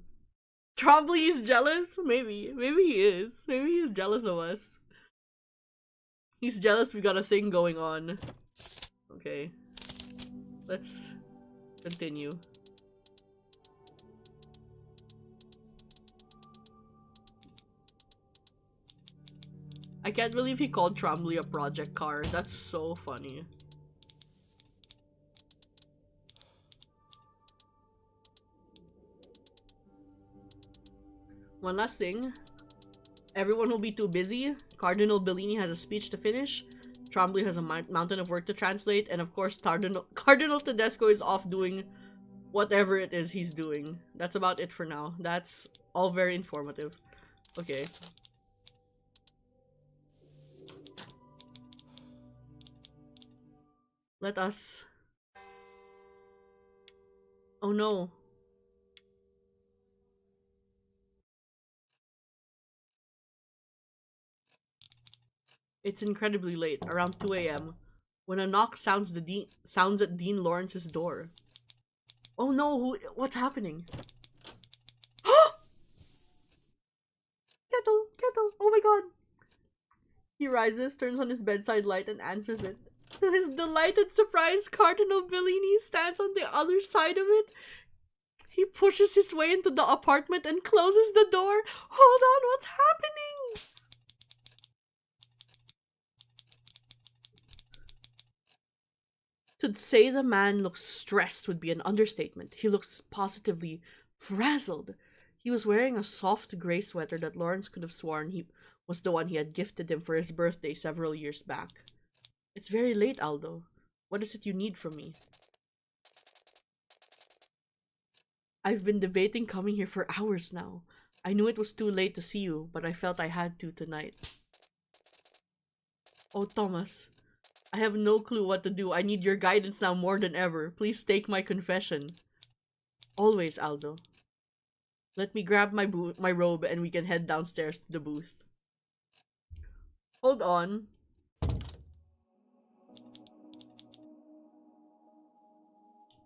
Tremblay is jealous? Maybe. Maybe he is. Maybe he's jealous of us. He's jealous we got a thing going on. Okay. Let's continue. I can't believe he called Tremblay a project car. That's so funny. One last thing. Everyone will be too busy. Cardinal Bellini has a speech to finish. Tremblay has a mountain of work to translate. And of course, Cardinal Tedesco is off doing whatever it is he's doing. That's about it for now. That's all very informative. Okay. Let us... Oh no. It's incredibly late, around 2 a.m., when a knock sounds at Dean Lawrence's door. Oh no, what's happening? Kettle! Oh my god! He rises, turns on his bedside light, and answers it. To his delighted surprise, Cardinal Bellini stands on the other side of it. He pushes his way into the apartment and closes the door. Hold on, what's happening? To say the man looks stressed would be an understatement. He looks positively frazzled. He was wearing a soft gray sweater that Lawrence could have sworn he was the one he had gifted him for his birthday several years back. It's very late, Aldo. What is it you need from me? I've been debating coming here for hours now. I knew it was too late to see you, but I felt I had to tonight. Oh, Thomas. I have no clue what to do. I need your guidance now more than ever. Please take my confession. Always, Aldo. Let me grab my robe and we can head downstairs to the booth. Hold on.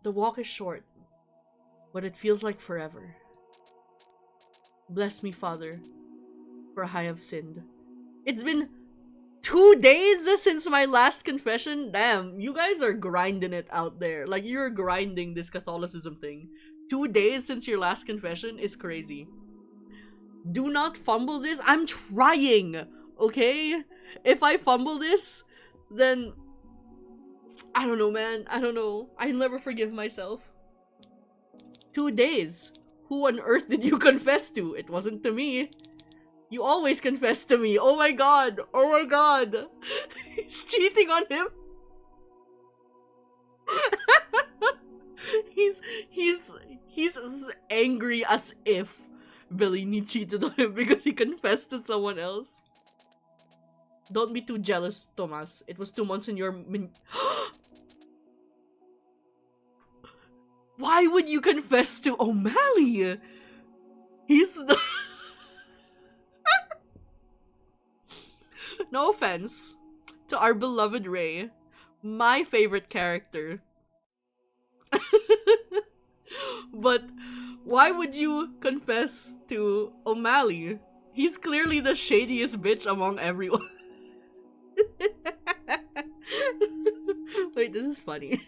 The walk is short, but it feels like forever. Bless me, Father, for I have sinned. It's been 2 days since my last confession. Damn, you guys are grinding it out there. Like, you're grinding this Catholicism thing. 2 days since your last confession is crazy. Do not fumble this. I'm trying, okay? If I fumble this, then I don't know, man. I don't know. I'll never forgive myself. 2 days. Who on earth did you confess to? It wasn't to me. You always confess to me. Oh my god. Oh my god. He's cheating on him. He's as angry as if Bellini cheated on him because he confessed to someone else. Don't be too jealous, Tomas. It was 2 months in your Why would you confess to O'Malley? He's the No offense to our beloved Ray, my favorite character. But why would you confess to O'Malley? He's clearly the shadiest bitch among everyone. Wait, this is funny.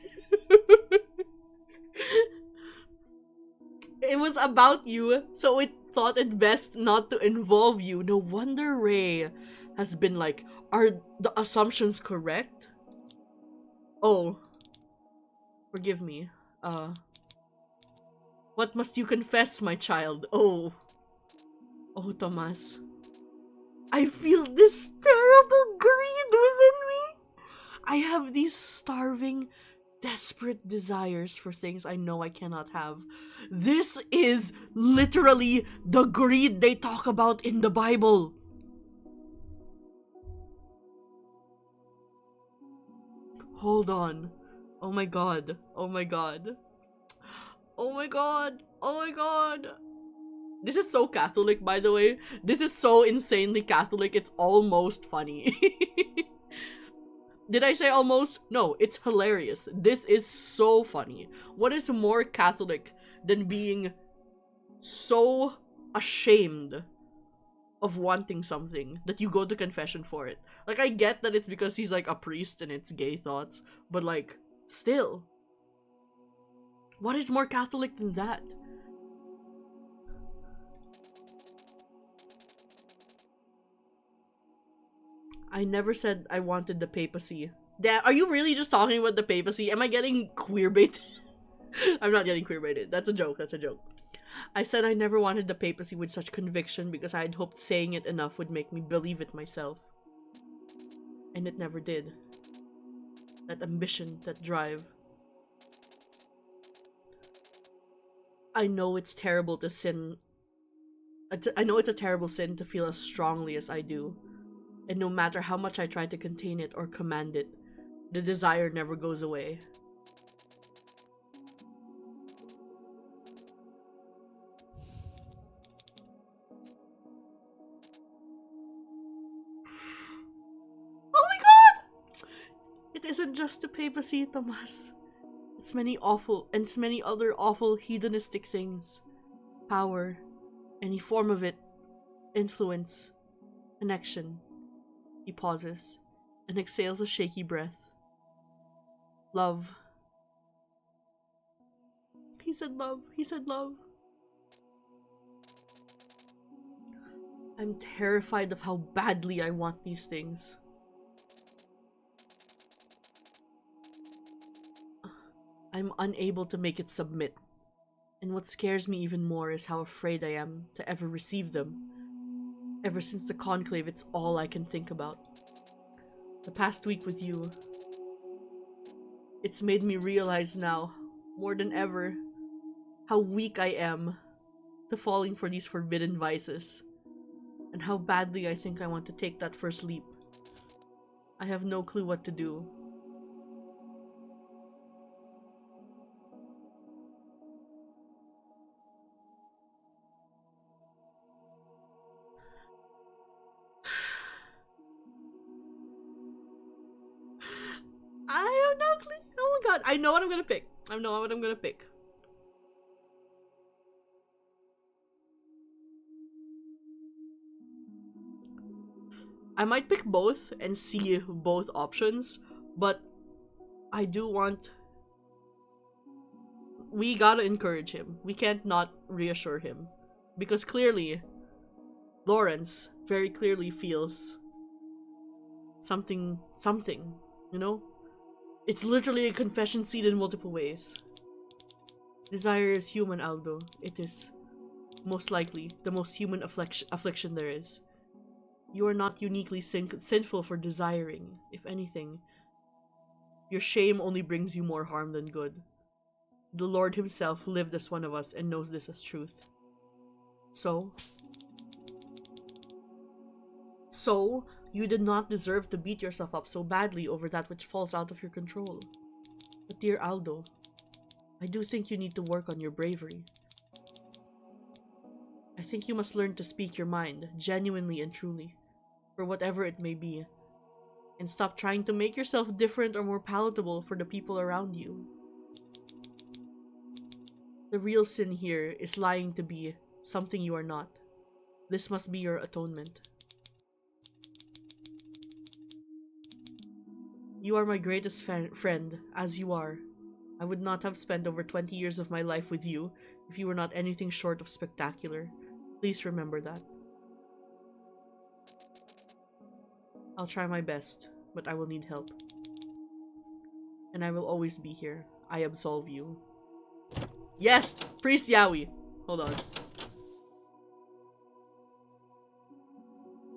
It was about you, so it thought it best not to involve you. No wonder Ray has been like, are the assumptions correct? Oh. Forgive me. What must you confess, my child? Oh. Oh, Tomas. I feel this terrible greed within me. I have these starving, desperate desires for things I know I cannot have. This is literally the greed they talk about in the Bible. Hold on. Oh my god. Oh my god. Oh my god. Oh my god. This is so Catholic, by the way. This is so insanely Catholic, it's almost funny. Did I say almost? No, it's hilarious. This is so funny. What is more Catholic than being so ashamed of wanting something that you go to confession for it? Like, I get that it's because he's like a priest and it's gay thoughts, but like, still. What is more Catholic than that? I never said I wanted the papacy. Damn, are you really just talking about the papacy? Am I getting queerbaited? I'm not getting queerbaited. That's a joke. That's a joke. I said I never wanted the papacy with such conviction because I had hoped saying it enough would make me believe it myself. And it never did. That ambition, that drive. I know it's terrible to sin. I know it's a terrible sin to feel as strongly as I do. And no matter how much I try to contain it or command it, the desire never goes away. Oh my god! It isn't just the papacy, Tomas. It's many other awful hedonistic things. Power, any form of it, influence, connection. He pauses and exhales a shaky breath. Love. He said love. He said love. I'm terrified of how badly I want these things. I'm unable to make it submit. And what scares me even more is how afraid I am to ever receive them. Ever since the conclave, it's all I can think about. The past week with you, it's made me realize now, more than ever, how weak I am to falling for these forbidden vices, and how badly I think I want to take that first leap. I have no clue what to do. I have no clue. Oh my god, I know what I'm gonna pick. I know what I'm gonna pick. I might pick both and see both options, but I do want... We gotta encourage him. We can't not reassure him. Because clearly, Lawrence very clearly feels something, you know? It's literally a confession seed in multiple ways. Desire is human, Aldo. It is most likely the most human affliction there is. You are not uniquely sinful for desiring. If anything, your shame only brings you more harm than good. The Lord himself lived as one of us and knows this as truth. So, you did not deserve to beat yourself up so badly over that which falls out of your control. But dear Aldo, I do think you need to work on your bravery. I think you must learn to speak your mind, genuinely and truly, for whatever it may be, and stop trying to make yourself different or more palatable for the people around you. The real sin here is lying to be something you are not. This must be your atonement. You are my greatest friend, as you are. I would not have spent over 20 years of my life with you if you were not anything short of spectacular. Please remember that. I'll try my best, but I will need help. And I will always be here. I absolve you. Yes! Priest Yowie! Hold on.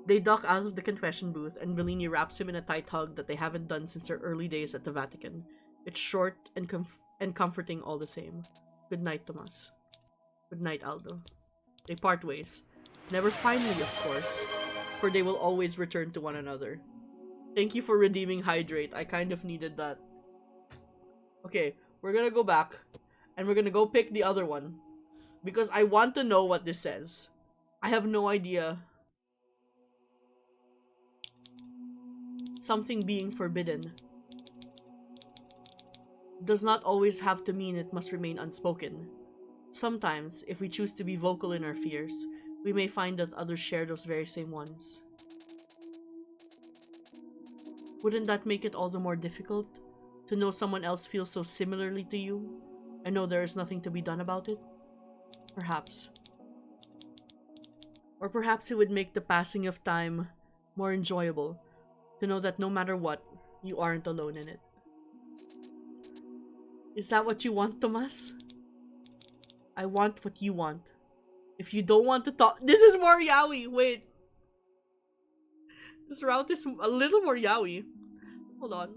They duck out of the confession booth, and Bellini wraps him in a tight hug that they haven't done since their early days at the Vatican. It's short and comforting all the same. Good night, Tomas. Good night, Aldo. They part ways. Never finally, of course, for they will always return to one another. Thank you for redeeming Hydrate. I kind of needed that. Okay, we're gonna go back, and we're gonna go pick the other one, because I want to know what this says. I have no idea. Something being forbidden does not always have to mean it must remain unspoken. Sometimes, if we choose to be vocal in our fears, we may find that others share those very same ones. Wouldn't that make it all the more difficult to know someone else feels so similarly to you and know there is nothing to be done about it? Perhaps. Or perhaps it would make the passing of time more enjoyable to know that no matter what, you aren't alone in it. Is that what you want, Tomas? I want what you want. If you don't want to talk— This is more yaoi! Wait. This route is a little more yaoi. Hold on.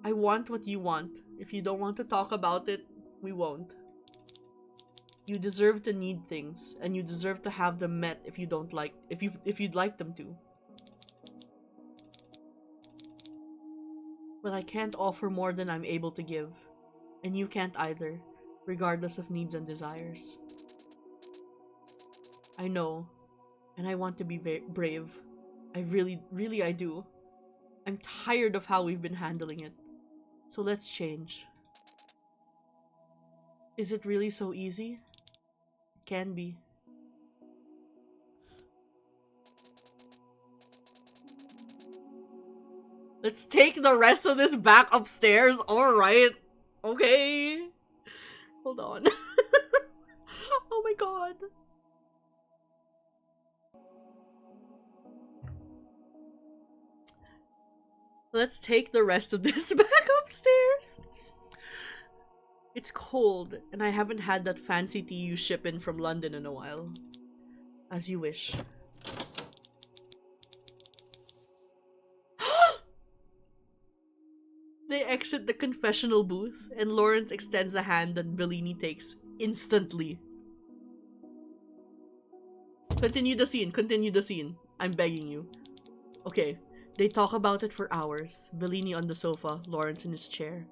I want what you want. If you don't want to talk about it, we won't. You deserve to need things, and you deserve to have them met if you don't like— if you'd like them to. But I can't offer more than I'm able to give, and you can't either, regardless of needs and desires. I know, and I want to be brave. I really I do. I'm tired of how we've been handling it. So let's change. Is it really so easy? It can be. Let's take the rest of this back upstairs. Alright. Okay. Hold on. Oh my god. Let's take the rest of this back upstairs. It's cold, and I haven't had that fancy tea you ship in from London in a while. As you wish. They exit the confessional booth, and Lawrence extends a hand that Bellini takes Instantly. Continue the scene. Continue the scene. I'm begging you. Okay. They talk about it for hours. Bellini on the sofa, Lawrence in his chair.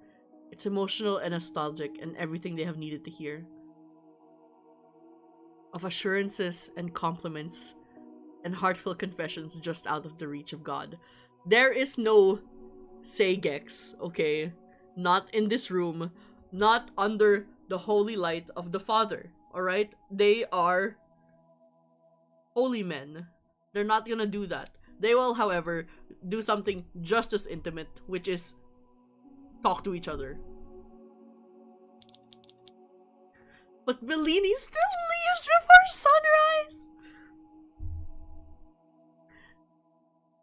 It's emotional and nostalgic and everything they have needed to hear. Of assurances and compliments and heartfelt confessions just out of the reach of God. There is no Segex, okay? Not in this room. Not under the holy light of the Father, alright? They are holy men. They're not gonna do that. They will, however, do something just as intimate, which is talk to each other. But Bellini still leaves before sunrise!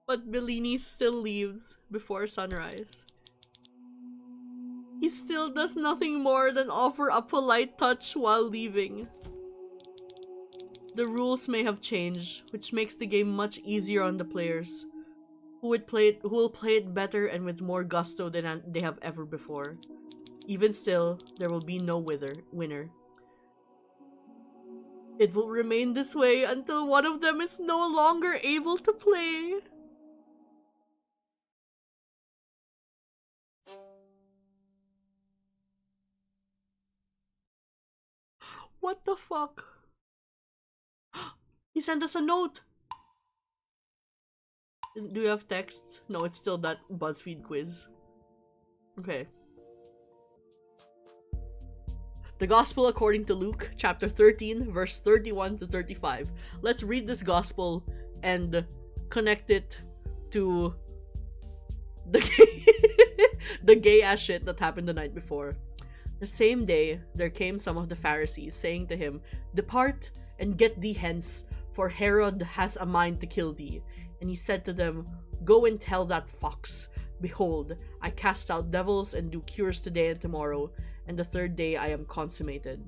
But Bellini still leaves before sunrise. He still does nothing more than offer a polite touch while leaving. The rules may have changed, which makes the game much easier on the players, who will play it better and with more gusto than they have ever before. Even still, there will be no winner. It will remain this way until one of them is no longer able to play. What the fuck? He sent us a note! Do you have texts? No, it's still that BuzzFeed quiz. Okay. The Gospel according to Luke, chapter 13, verse 31 to 35. Let's read this Gospel and connect it to the gay-ass shit that happened the night before. The same day, there came some of the Pharisees, saying to him, "Depart and get thee hence, for Herod has a mind to kill thee." And he said to them, "Go and tell that fox, behold, I cast out devils and do cures today and tomorrow, and the third day I am consummated.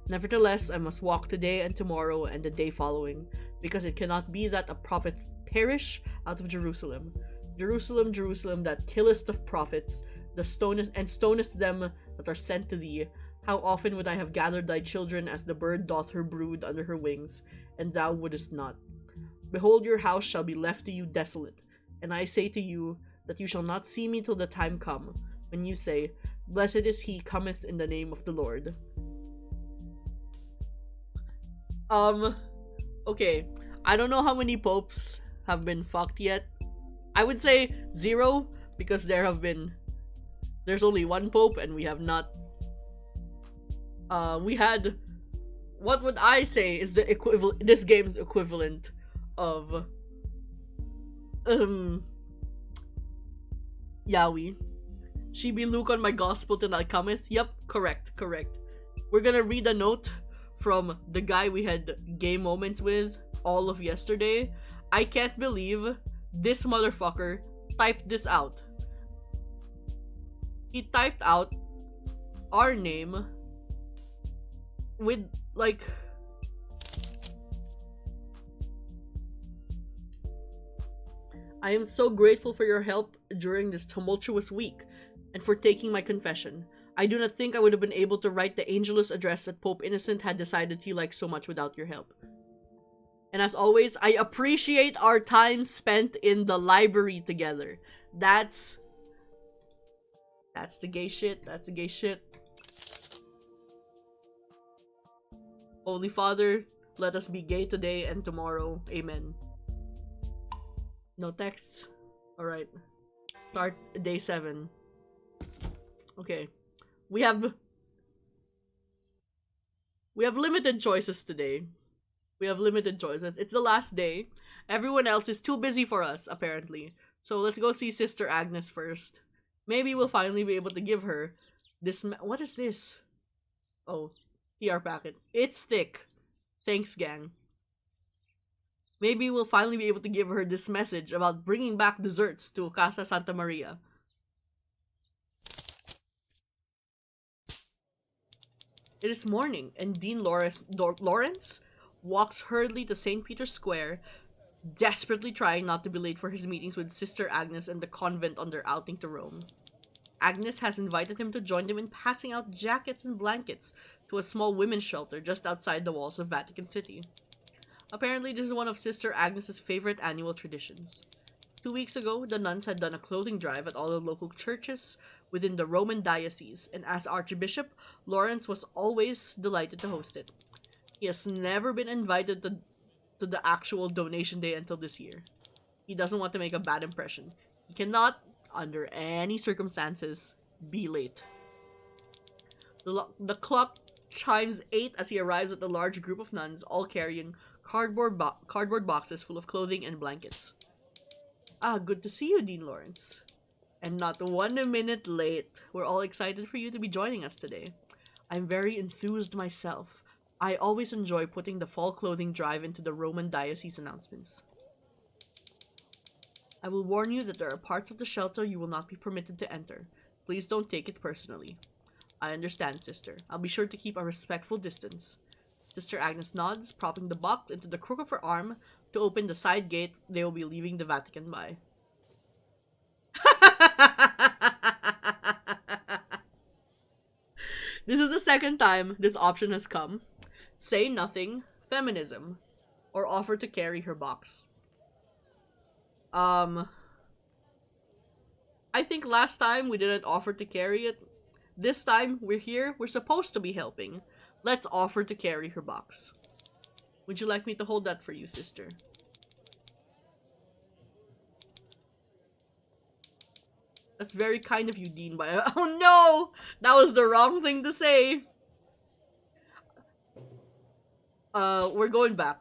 Nevertheless, I must walk today and tomorrow and the day following, because it cannot be that a prophet perish out of Jerusalem. Jerusalem, Jerusalem, that killest of prophets, stonest them that are sent to thee. How often would I have gathered thy children as the bird doth her brood under her wings, and thou wouldest not. Behold, your house shall be left to you desolate. And I say to you, that you shall not see me till the time come, when you say, Blessed is he cometh in the name of the Lord." Okay. I don't know how many popes have been fucked yet. I would say 0, because there's only one pope, and we have not. We had, what would I say is this game's equivalent of, Yahweh. She be Luke on my gospel till I cometh. Yep, correct. We're gonna read a note from the guy we had gay moments with all of yesterday. I can't believe this motherfucker typed this out. He typed out our name with, like, "I am so grateful for your help during this tumultuous week, and for taking my confession. I do not think I would have been able to write the angelus address that Pope Innocent had decided he liked so much without your help. And as always, I appreciate our time spent in the library together." That's the gay shit. That's the gay shit. Holy Father, let us be gay today and tomorrow. Amen. No texts. Alright. Start day 7. Okay. We have limited choices today. We have limited choices. It's the last day. Everyone else is too busy for us, apparently. So let's go see Sister Agnes first. Maybe we'll finally be able to give her this. What is this? Oh, PR packet. It's thick. Thanks, gang. Maybe we'll finally be able to give her this message about bringing back desserts to Casa Santa Maria. It is morning, and Dean Lawrence walks hurriedly to St. Peter's Square, desperately trying not to be late for his meetings with Sister Agnes and the convent on their outing to Rome. Agnes has invited him to join them in passing out jackets and blankets to a small women's shelter just outside the walls of Vatican City. Apparently, this is one of Sister Agnes's favorite annual traditions. 2 weeks ago, the nuns had done a clothing drive at all the local churches within the Roman diocese, and as Archbishop, Lawrence was always delighted to host it. He has never been invited to the actual donation day until this year. He doesn't want to make a bad impression. He cannot, under any circumstances, be late. The clock chimes 8 as he arrives at the large group of nuns, all carrying cardboard boxes full of clothing and blankets. Ah, good to see you, Dean Lawrence. And not 1 minute late. We're all excited for you to be joining us today. I'm very enthused myself. I always enjoy putting the fall clothing drive into the Roman diocese announcements. I will warn you that there are parts of the shelter you will not be permitted to enter. Please don't take it personally. I understand, sister. I'll be sure to keep a respectful distance. Sister Agnes nods, propping the box into the crook of her arm to open the side gate they will be leaving the Vatican by. This is the second time this option has come. Say nothing, feminism, or offer to carry her box. I think last time we didn't offer to carry it. This time we're here, we're supposed to be helping. Let's offer to carry her box. Would you like me to hold that for you, sister? That's very kind of you, Dean, but oh no! That was the wrong thing to say! We're going back.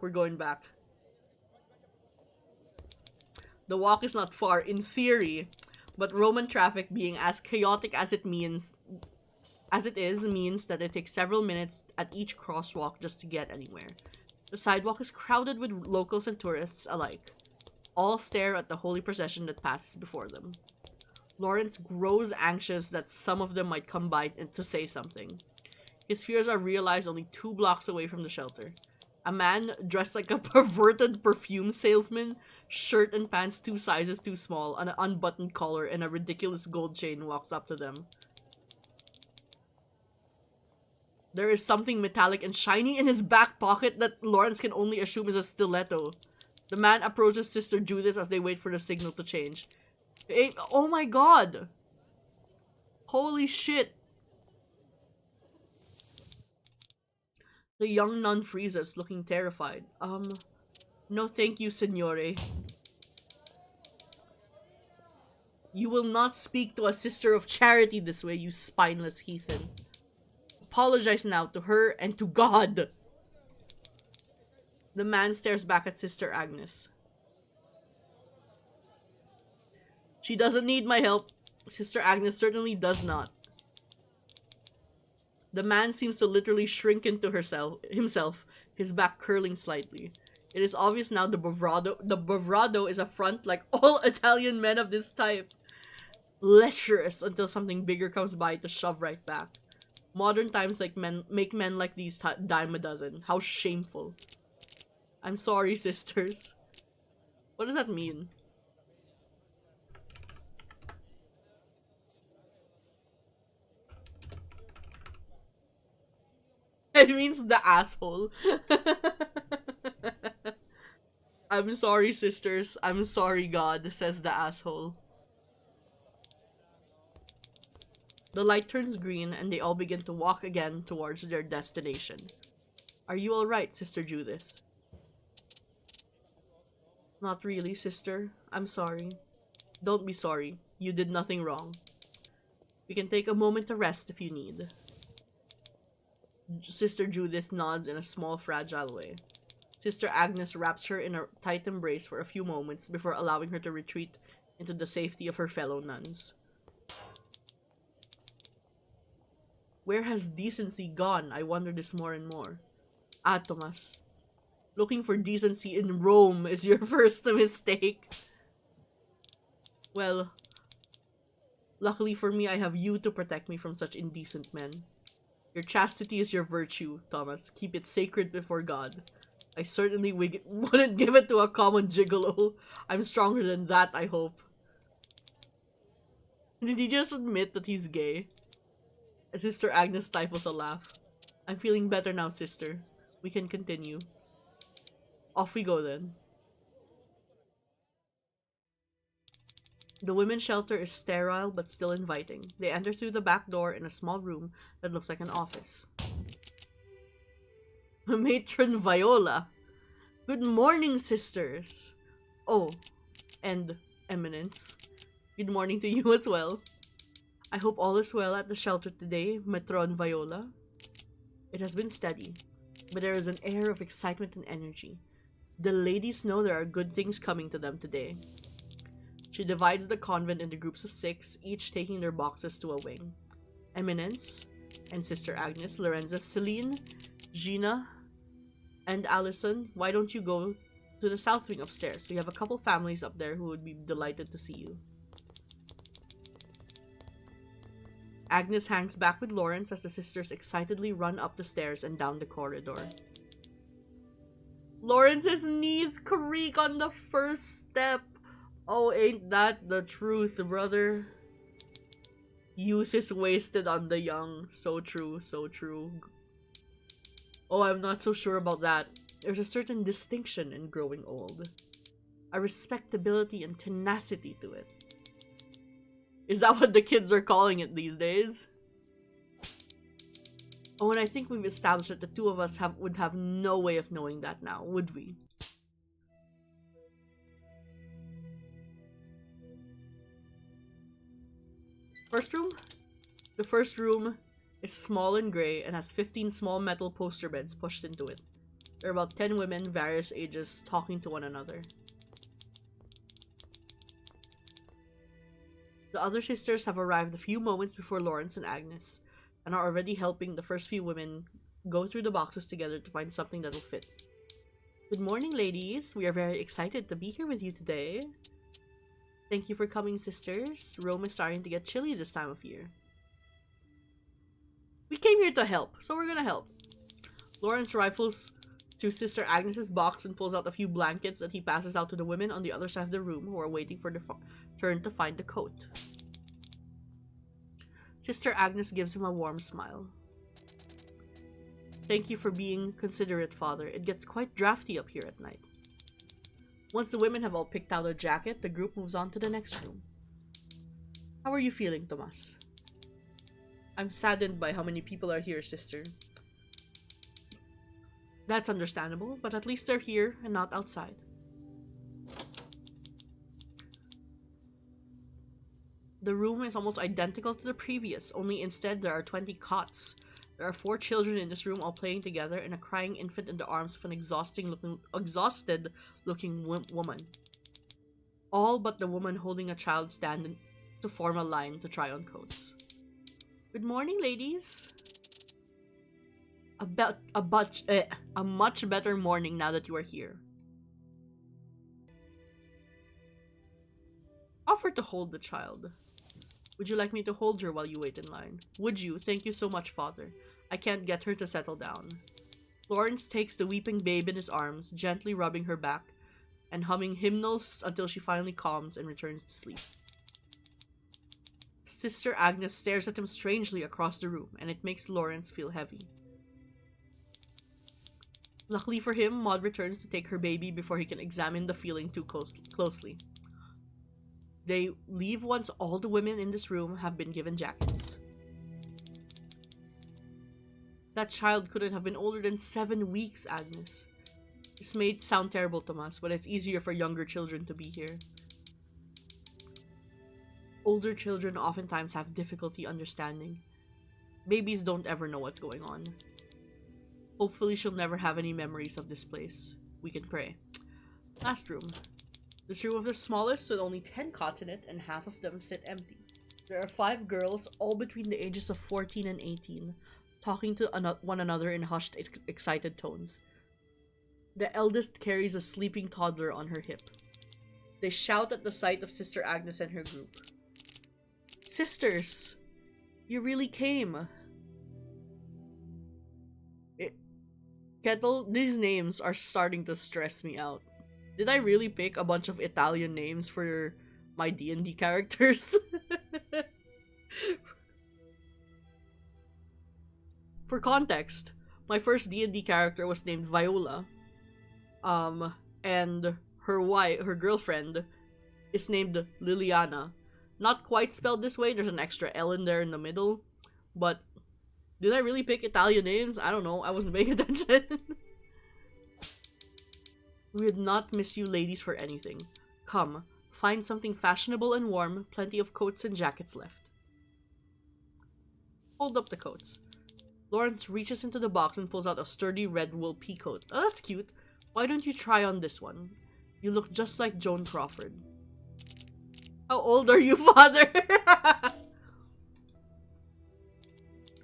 The walk is not far, in theory, but Roman traffic being as chaotic as it means that it takes several minutes at each crosswalk just to get anywhere. The sidewalk is crowded with locals and tourists alike. All stare at the holy procession that passes before them. Lawrence grows anxious that some of them might come by to say something. His fears are realized only 2 blocks away from the shelter. A man dressed like a perverted perfume salesman, shirt and pants 2 sizes too small, an unbuttoned collar, and a ridiculous gold chain walks up to them. There is something metallic and shiny in his back pocket that Lawrence can only assume is a stiletto. The man approaches Sister Judith as they wait for the signal to change. Oh my god! Holy shit! The young nun freezes, looking terrified. No thank you, signore. You will not speak to a sister of charity this way, you spineless heathen. Apologize now to her and to God. The man stares back at Sister Agnes. She doesn't need my help. Sister Agnes certainly does not. The man seems to literally shrink into himself, his back curling slightly. It is obvious now the bravado is a front like all Italian men of this type. Lecherous until something bigger comes by to shove right back. Modern times make men like these dime a dozen. How shameful. I'm sorry, sisters. What does that mean? It means the asshole. I'm sorry, sisters. I'm sorry, God, says the asshole. The light turns green and they all begin to walk again towards their destination. Are you alright, Sister Judith? Not really, sister. I'm sorry. Don't be sorry. You did nothing wrong. We can take a moment to rest if you need. Sister Judith nods in a small, fragile way. Sister Agnes wraps her in a tight embrace for a few moments before allowing her to retreat into the safety of her fellow nuns. Where has decency gone? I wonder this more and more. Ah, Thomas. Looking for decency in Rome is your first mistake. Well, luckily for me, I have you to protect me from such indecent men. Your chastity is your virtue, Thomas. Keep it sacred before God. I certainly wouldn't give it to a common gigolo. I'm stronger than that, I hope. Did he just admit that he's gay? Sister Agnes stifles a laugh. I'm feeling better now, sister. We can continue. Off we go then. The women's shelter is sterile but still inviting. They enter through the back door in a small room that looks like an office. Matron Viola. Good morning, sisters. Oh, and Eminence. Good morning to you as well. I hope all is well at the shelter today, Matron Viola. It has been steady, but there is an air of excitement and energy. The ladies know there are good things coming to them today. She divides the convent into groups of 6, each taking their boxes to a wing. Eminence and Sister Agnes, Lorenza, Celine, Gina, and Allison, why don't you go to the south wing upstairs? We have a couple families up there who would be delighted to see you. Agnes hangs back with Lawrence as the sisters excitedly run up the stairs and down the corridor. Lawrence's knees creak on the first step. Oh, ain't that the truth, brother? Youth is wasted on the young. So true, so true. Oh, I'm not so sure about that. There's a certain distinction in growing old. A respectability and tenacity to it. Is that what the kids are calling it these days? Oh, and I think we've established that the two of us would have no way of knowing that now, would we? First room? The first room is small and gray and has 15 small metal poster beds pushed into it. There are about 10 women, various ages, talking to one another. The other sisters have arrived a few moments before Lawrence and Agnes, and are already helping the first few women go through the boxes together to find something that'll fit. Good morning, ladies. We are very excited to be here with you today. Thank you for coming, sisters. Rome is starting to get chilly this time of year. We came here to help, so we're gonna help. Lawrence rifles to Sister Agnes's box and pulls out a few blankets that he passes out to the women on the other side of the room who are waiting for the turn to find the coat. Sister Agnes gives him a warm smile. Thank you for being considerate, Father. It gets quite drafty up here at night. Once the women have all picked out a jacket, the group moves on to the next room. How are you feeling, Tomas? I'm saddened by how many people are here, sister. That's understandable, but at least they're here and not outside. The room is almost identical to the previous, only instead there are 20 cots. There are 4 children in this room all playing together and a crying infant in the arms of an exhausted looking woman. All but the woman holding a child stand to form a line to try on coats. Good morning, ladies. A much better morning now that you are here. Offer to hold the child. Would you like me to hold her while you wait in line? Would you? Thank you so much, Father. I can't get her to settle down. Lawrence takes the weeping babe in his arms, gently rubbing her back, and humming hymnals until she finally calms and returns to sleep. Sister Agnes stares at him strangely across the room, and it makes Lawrence feel heavy. Luckily for him, Maud returns to take her baby before he can examine the feeling too closely. They leave once all the women in this room have been given jackets. That child couldn't have been older than 7 weeks, Agnes. This may sound terrible, Tomas, but it's easier for younger children to be here. Older children oftentimes have difficulty understanding. Babies don't ever know what's going on. Hopefully she'll never have any memories of this place. We can pray. Last room. This room is the smallest with only 10 cots in it, and half of them sit empty. There are 5 girls, all between the ages of 14 and 18, talking to one another in hushed, excited tones. The eldest carries a sleeping toddler on her hip. They shout at the sight of Sister Agnes and her group. Sisters! You really came! Kettle, these names are starting to stress me out. Did I really pick a bunch of Italian names for my D&D characters? for context, my first D&D character was named Viola. And her girlfriend is named Liliana. Not quite spelled this way, there's an extra L in there in the middle. But did I really pick Italian names? I don't know, I wasn't paying attention. We would not miss you ladies for anything. Come, find something fashionable and warm, plenty of coats and jackets left. Hold up the coats. Lawrence reaches into the box and pulls out a sturdy red wool peacoat. Oh, that's cute. Why don't you try on this one? You look just like Joan Crawford. How old are you, father?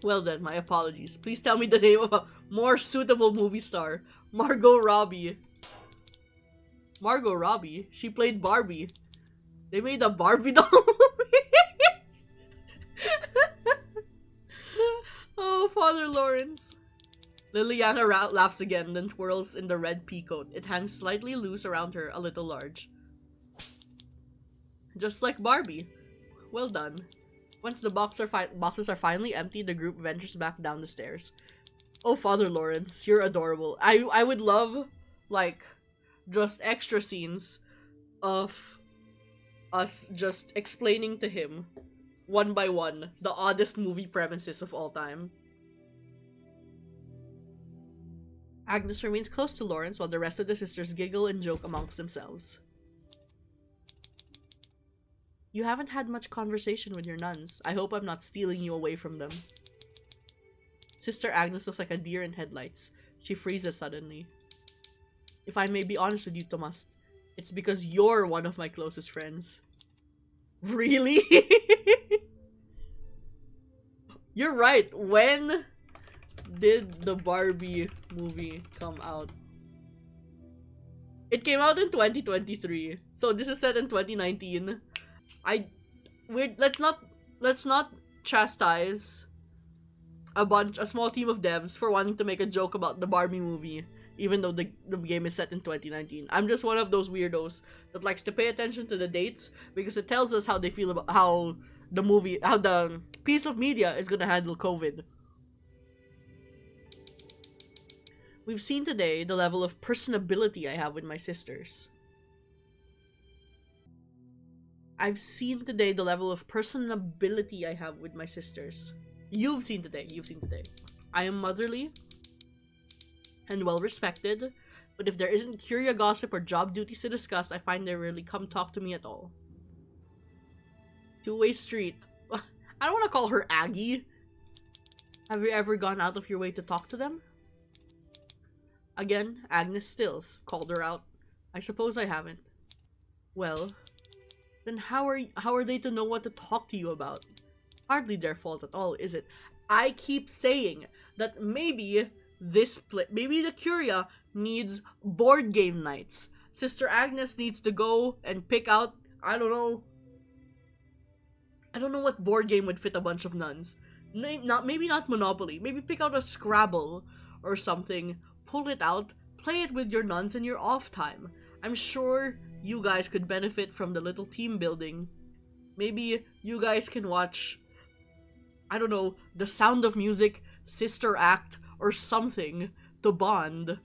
Well then, my apologies. Please tell me the name of a more suitable movie star. Margot Robbie. Margot Robbie? She played Barbie. They made a Barbie doll movie? Oh, Father Lawrence. Liliana laughs again, then twirls in the red peacoat. It hangs slightly loose around her, a little large. Just like Barbie. Well done. Once the boxes are finally empty, the group ventures back down the stairs. Oh, Father Lawrence, you're adorable. I would love, like, just extra scenes of us just explaining to him, one by one, the oddest movie premises of all time. Agnes remains close to Lawrence while the rest of the sisters giggle and joke amongst themselves. You haven't had much conversation with your nuns. I hope I'm not stealing you away from them. Sister Agnes looks like a deer in headlights. She freezes suddenly. If I may be honest with you, Tomas, it's because you're one of my closest friends. Really? You're right. When did the Barbie movie come out? It came out in 2023. So this is set in 2019. Let's not chastise a small team of devs for wanting to make a joke about the Barbie movie, even though the game is set in 2019. I'm just one of those weirdos that likes to pay attention to the dates because it tells us how they feel about how the piece of media is gonna handle COVID. We've seen today the level of personability I have with my sisters. I've seen today the level of personability I have with my sisters. You've seen today. I am motherly and well respected, but if there isn't Curia gossip or job duties to discuss, I find they rarely come talk to me at all. Two-way street. I don't want to call her Aggie. Have you ever gone out of your way to talk to them? Again, Agnes stills. Called her out. I suppose I haven't. Well, then how are they to know what to talk to you about? Hardly their fault at all, is it? I keep saying that maybe maybe the Curia needs board game nights. Sister Agnes needs to go and pick out, I don't know what board game would fit a bunch of nuns. Maybe not Monopoly. Maybe pick out a Scrabble or something. Pull it out. Play it with your nuns in your off time. I'm sure you guys could benefit from the little team building. Maybe you guys can watch, I don't know, The Sound of Music, Sister Act, or something to bond.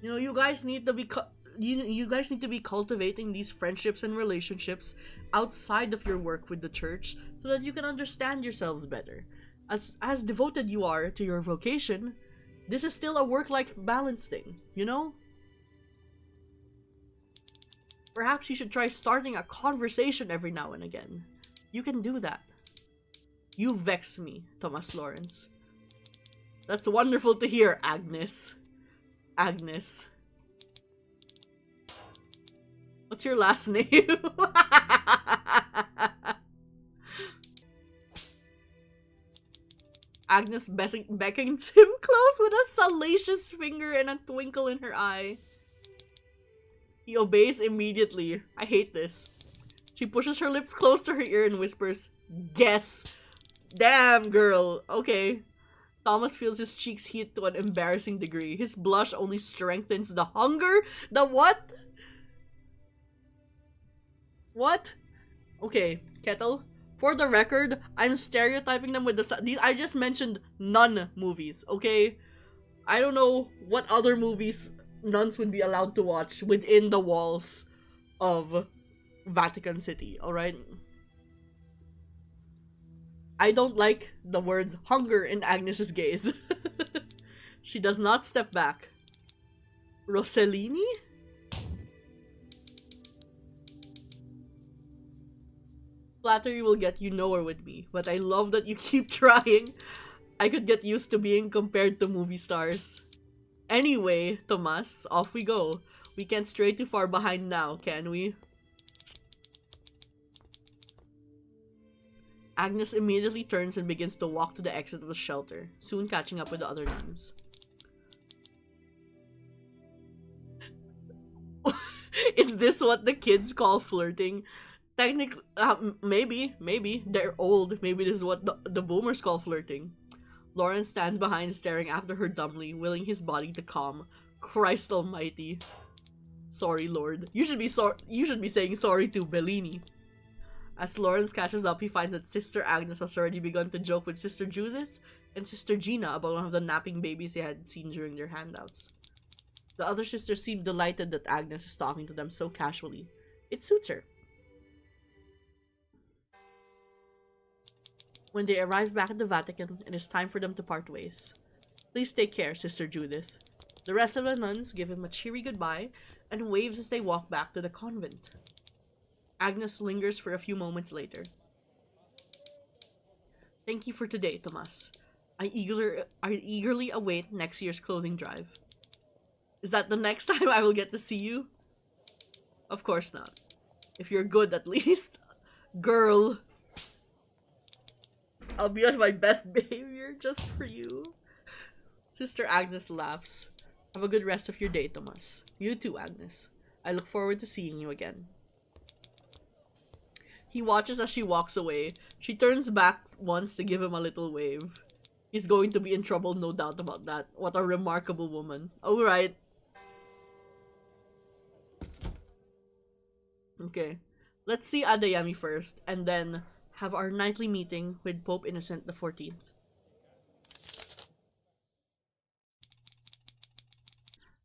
You know, you guys need to be you guys need to be cultivating these friendships and relationships outside of your work with the church so that you can understand yourselves better. As devoted you are to your vocation, this is still a work-life balance thing, you know? Perhaps you should try starting a conversation every now and again. You can do that. You vex me, Thomas Lawrence. That's wonderful to hear, Agnes. Agnes. What's your last name? Agnes beckons him close with a salacious finger and a twinkle in her eye. He obeys immediately. I hate this. She pushes her lips close to her ear and whispers, "Guess." Damn, girl. Okay. Thomas feels his cheeks heat to an embarrassing degree. His blush only strengthens the hunger. The what? What? Okay, Kettle. For the record, I'm stereotyping them with these. I just mentioned nun movies, okay? I don't know what other movies nuns would be allowed to watch within the walls of Vatican City, alright? I don't like the words hunger in Agnes's gaze. She does not step back. Rossellini? Flattery will get you nowhere with me, but I love that you keep trying. I could get used to being compared to movie stars. Anyway, Tomas, off we go. We can't stray too far behind now, can we? Agnes immediately turns and begins to walk to the exit of the shelter, soon catching up with the other nuns. Is this what the kids call flirting? Technically, maybe. They're old. Maybe this is what the boomers call flirting. Lawrence stands behind, staring after her dumbly, willing his body to calm. Christ almighty. Sorry, Lord. You should be saying sorry to Bellini. As Lawrence catches up, he finds that Sister Agnes has already begun to joke with Sister Judith and Sister Gina about one of the napping babies they had seen during their handouts. The other sisters seem delighted that Agnes is talking to them so casually. It suits her. When they arrive back at the Vatican, it is time for them to part ways. Please take care, Sister Judith. The rest of the nuns give him a cheery goodbye and waves as they walk back to the convent. Agnes lingers for a few moments later. Thank you for today, Tomas. I eagerly await next year's clothing drive. Is that the next time I will get to see you? Of course not. If you're good, at least. Girl. I'll be on my best behavior just for you. Sister Agnes laughs. Have a good rest of your day, Tomas. You too, Agnes. I look forward to seeing you again. He watches as she walks away. She turns back once to give him a little wave. He's going to be in trouble, no doubt about that. What a remarkable woman. Alright. Okay. Let's see Adeyemi first, and then have our nightly meeting with Pope Innocent XIV.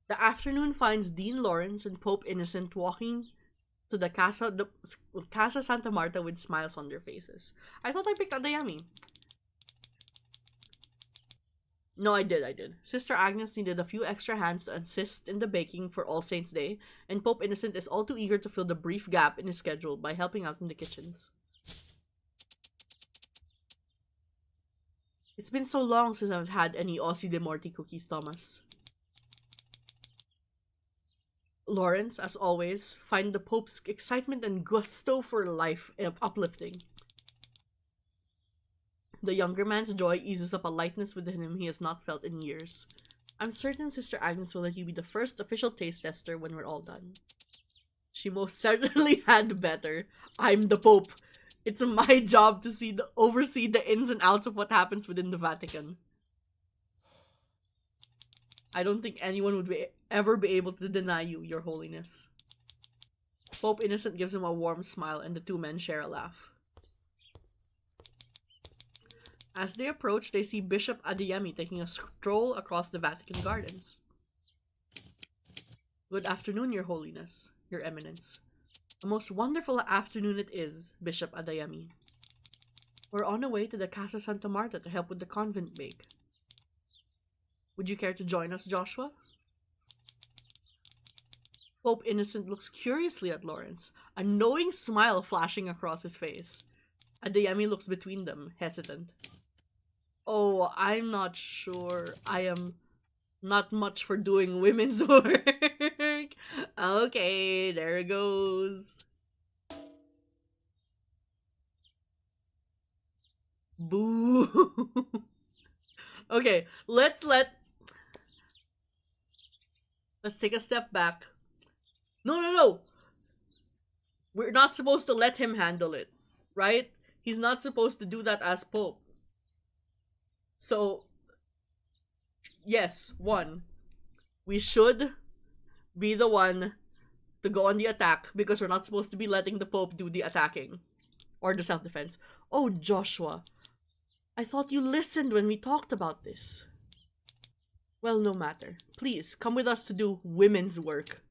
The afternoon finds Dean Lawrence and Pope Innocent walking to the Casa Santa Marta with smiles on their faces. I thought I picked Adeyemi. No, I did. Sister Agnes needed a few extra hands to assist in the baking for All Saints' Day, and Pope Innocent is all too eager to fill the brief gap in his schedule by helping out in the kitchens. It's been so long since I've had any Ossi de Morti cookies, Thomas. Lawrence, as always, find the Pope's excitement and gusto for life uplifting. The younger man's joy eases up a lightness within him he has not felt in years. I'm certain Sister Agnes will let you be the first official taste tester when we're all done. She most certainly had better. I'm the Pope. It's my job to oversee the ins and outs of what happens within the Vatican. I don't think anyone would ever be able to deny you, Your Holiness. Pope Innocent gives him a warm smile and the two men share a laugh. As they approach, they see Bishop Adeyemi taking a stroll across the Vatican gardens. Good afternoon, Your Holiness, Your Eminence. A most wonderful afternoon it is, Bishop Adeyemi. We're on our way to the Casa Santa Marta to help with the convent bake. Would you care to join us, Joshua? Pope Innocent looks curiously at Lawrence, a knowing smile flashing across his face. Adeyemi looks between them, hesitant. Oh, I'm not sure. I am not much for doing women's work. Okay, there it goes. Boo. Okay, let's take a step back. No. We're not supposed to let him handle it, right? He's not supposed to do that as Pope. So, yes, one, we should be the one to go on the attack because we're not supposed to be letting the Pope do the attacking. Or the self-defense. Oh, Joshua, I thought you listened when we talked about this. Well, no matter. Please, come with us to do women's work.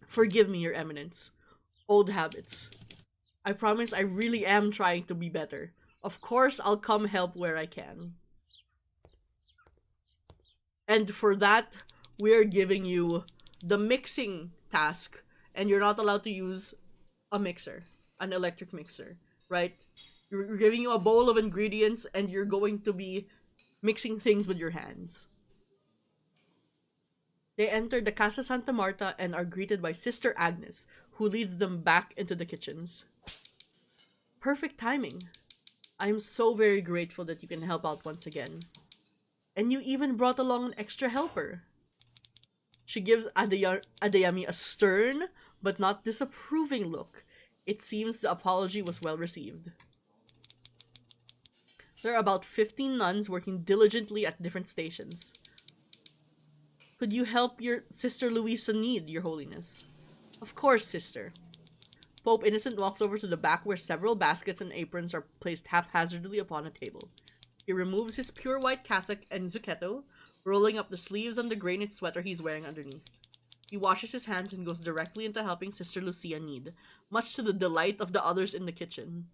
Forgive me, Your Eminence. Old habits. I promise I really am trying to be better. Of course, I'll come help where I can. And for that, we're giving you the mixing task. And you're not allowed to use a mixer. An electric mixer. Right? We're giving you a bowl of ingredients and you're going to be mixing things with your hands. They enter the Casa Santa Marta and are greeted by Sister Agnes, who leads them back into the kitchens. Perfect timing. I am so very grateful that you can help out once again. And you even brought along an extra helper. She gives Adeyemi a stern, but not disapproving look. It seems the apology was well received. There are about 15 nuns working diligently at different stations. Could you help your Sister Louisa need, Your Holiness? Of course, sister. Pope Innocent walks over to the back where several baskets and aprons are placed haphazardly upon a table. He removes his pure white cassock and zucchetto, rolling up the sleeves and the gray knit sweater he's wearing underneath. He washes his hands and goes directly into helping Sister Lucia knead, much to the delight of the others in the kitchen.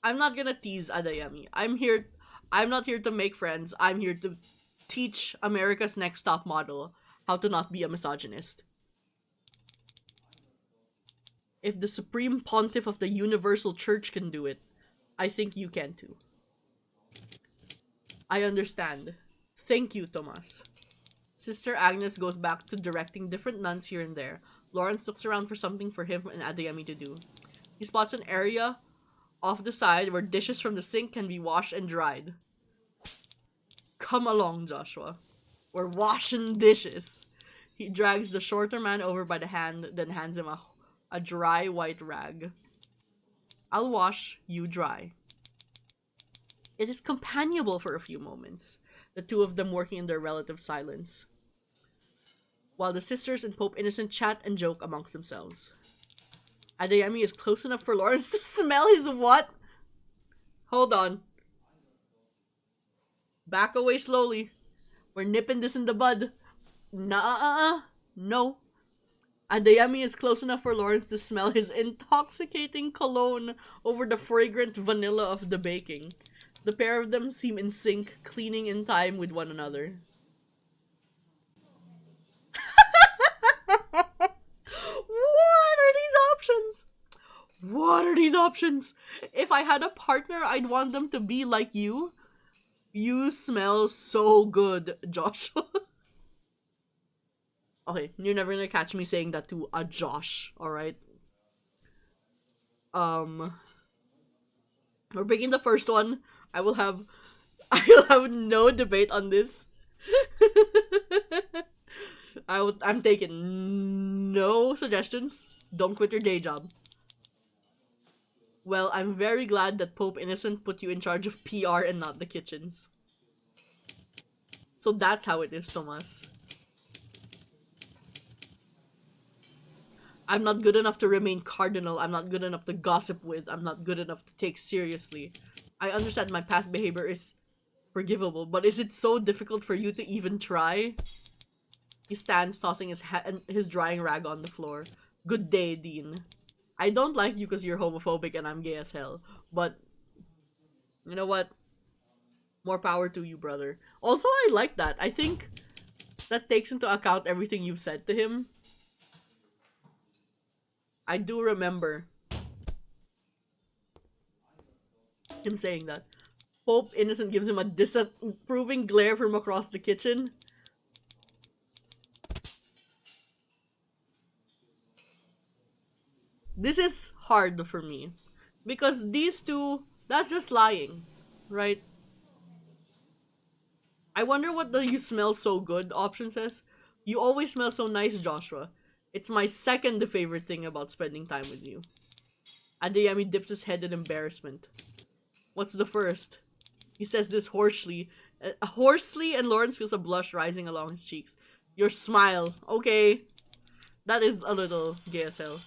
I'm not gonna tease Adeyemi. I'm not here to make friends. I'm here to teach America's Next Top Model how to not be a misogynist. If the Supreme Pontiff of the Universal Church can do it, I think you can too. I understand. Thank you, Tomas. Sister Agnes goes back to directing different nuns here and there. Lawrence looks around for something for him and Adeyemi to do. He spots an area off the side where dishes from the sink can be washed and dried. Come along, Joshua. We're washing dishes. He drags the shorter man over by the hand, then hands him a dry white rag. I'll wash, you dry. It is companionable for a few moments, the two of them working in their relative silence, while the sisters and Pope Innocent chat and joke amongst themselves. Adeyemi is close enough for Lawrence to smell his what? Hold on. Back away slowly. We're nipping this in the bud. No. Adeyemi is close enough for Lawrence to smell his intoxicating cologne over the fragrant vanilla of the baking. The pair of them seem in sync, cleaning in time with one another. What are these options? If I had a partner, I'd want them to be like you. You smell so good, Joshua. Okay, you're never gonna catch me saying that to a Josh, alright? We're picking the first one. I will have no debate on this. I'm taking no suggestions. Don't quit your day job. Well, I'm very glad that Pope Innocent put you in charge of PR and not the kitchens. So that's how it is, Tomas. I'm not good enough to remain cardinal. I'm not good enough to gossip with. I'm not good enough to take seriously. I understand my past behavior is forgivable, but is it so difficult for you to even try? He stands, tossing his drying rag on the floor. Good day, Dean. I don't like you because you're homophobic and I'm gay as hell, but you know what? More power to you, brother. Also, I like that. I think that takes into account everything you've said to him. I do remember him saying that. Pope Innocent gives him a disapproving glare from across the kitchen. This is hard for me. Because these two, that's just lying. Right? I wonder what the "you smell so good" option says. You always smell so nice, Joshua. It's my second favorite thing about spending time with you. Adeyemi dips his head in embarrassment. What's the first? He says this hoarsely, and Lawrence feels a blush rising along his cheeks. Your smile. Okay. That is a little gay as hell.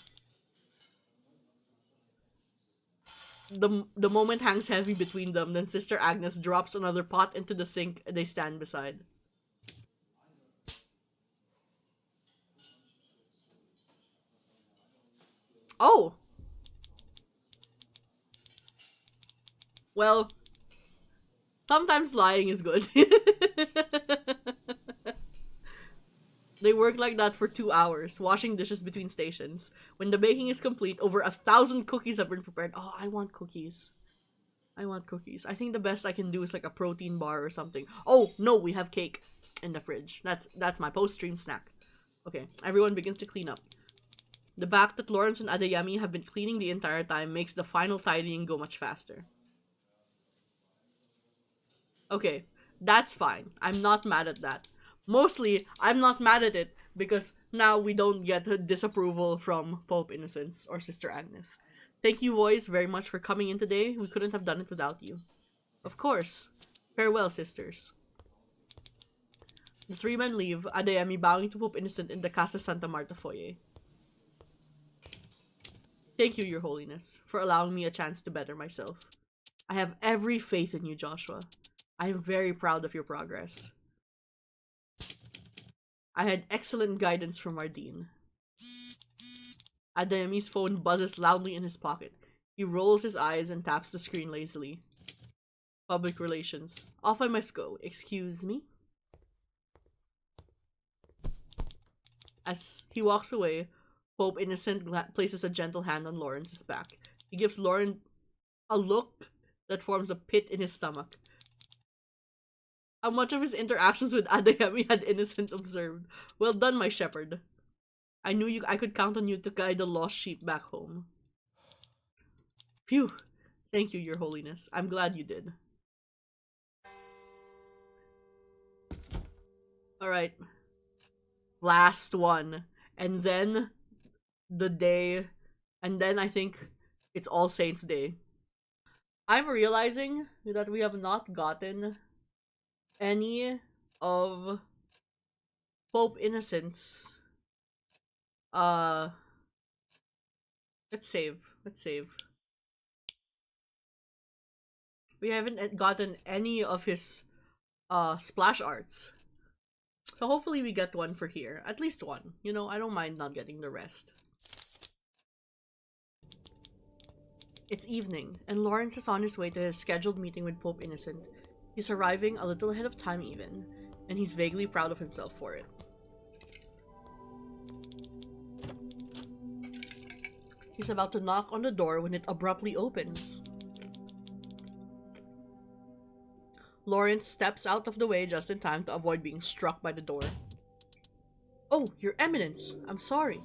The moment hangs heavy between them, then Sister Agnes drops another pot into the sink they stand beside. Oh! Well, sometimes lying is good. They work like that for 2 hours, washing dishes between stations. When the baking is complete, over 1,000 cookies have been prepared. Oh, I want cookies. I want cookies. I think the best I can do is like a protein bar or something. Oh, no, we have cake in the fridge. That's my post-stream snack. Okay, everyone begins to clean up. The fact that Lawrence and Adeyemi have been cleaning the entire time makes the final tidying go much faster. Okay, that's fine. I'm not mad at that. Mostly, I'm not mad at it because now we don't get disapproval from Pope Innocence or Sister Agnes. Thank you, boys, very much for coming in today. We couldn't have done it without you. Of course. Farewell, sisters. The three men leave, Adeyemi bowing to Pope Innocent in the Casa Santa Marta foyer. Thank you, Your Holiness, for allowing me a chance to better myself. I have every faith in you, Joshua. I am very proud of your progress. I had excellent guidance from our dean. Adeyemi's phone buzzes loudly in his pocket. He rolls his eyes and taps the screen lazily. Public relations. Off I must go. Excuse me? As he walks away, Pope Innocent places a gentle hand on Lawrence's back. He gives Lawrence a look that forms a pit in his stomach. How much of his interactions with Adeyemi had Innocent observed? Well done, my shepherd. I knew I could count on you to guide the lost sheep back home. Phew. Thank you, Your Holiness. I'm glad you did. Alright. Last one. And then the day. And then I think it's All Saints Day. I'm realizing that we have not gotten any of Pope Innocence. Let's save. We haven't gotten any of his splash arts. So hopefully we get one for here. At least one. You know, I don't mind not getting the rest. It's evening, and Lawrence is on his way to his scheduled meeting with Pope Innocent. He's arriving a little ahead of time even, and he's vaguely proud of himself for it. He's about to knock on the door when it abruptly opens. Lawrence steps out of the way just in time to avoid being struck by the door. Oh, Your Eminence! I'm sorry.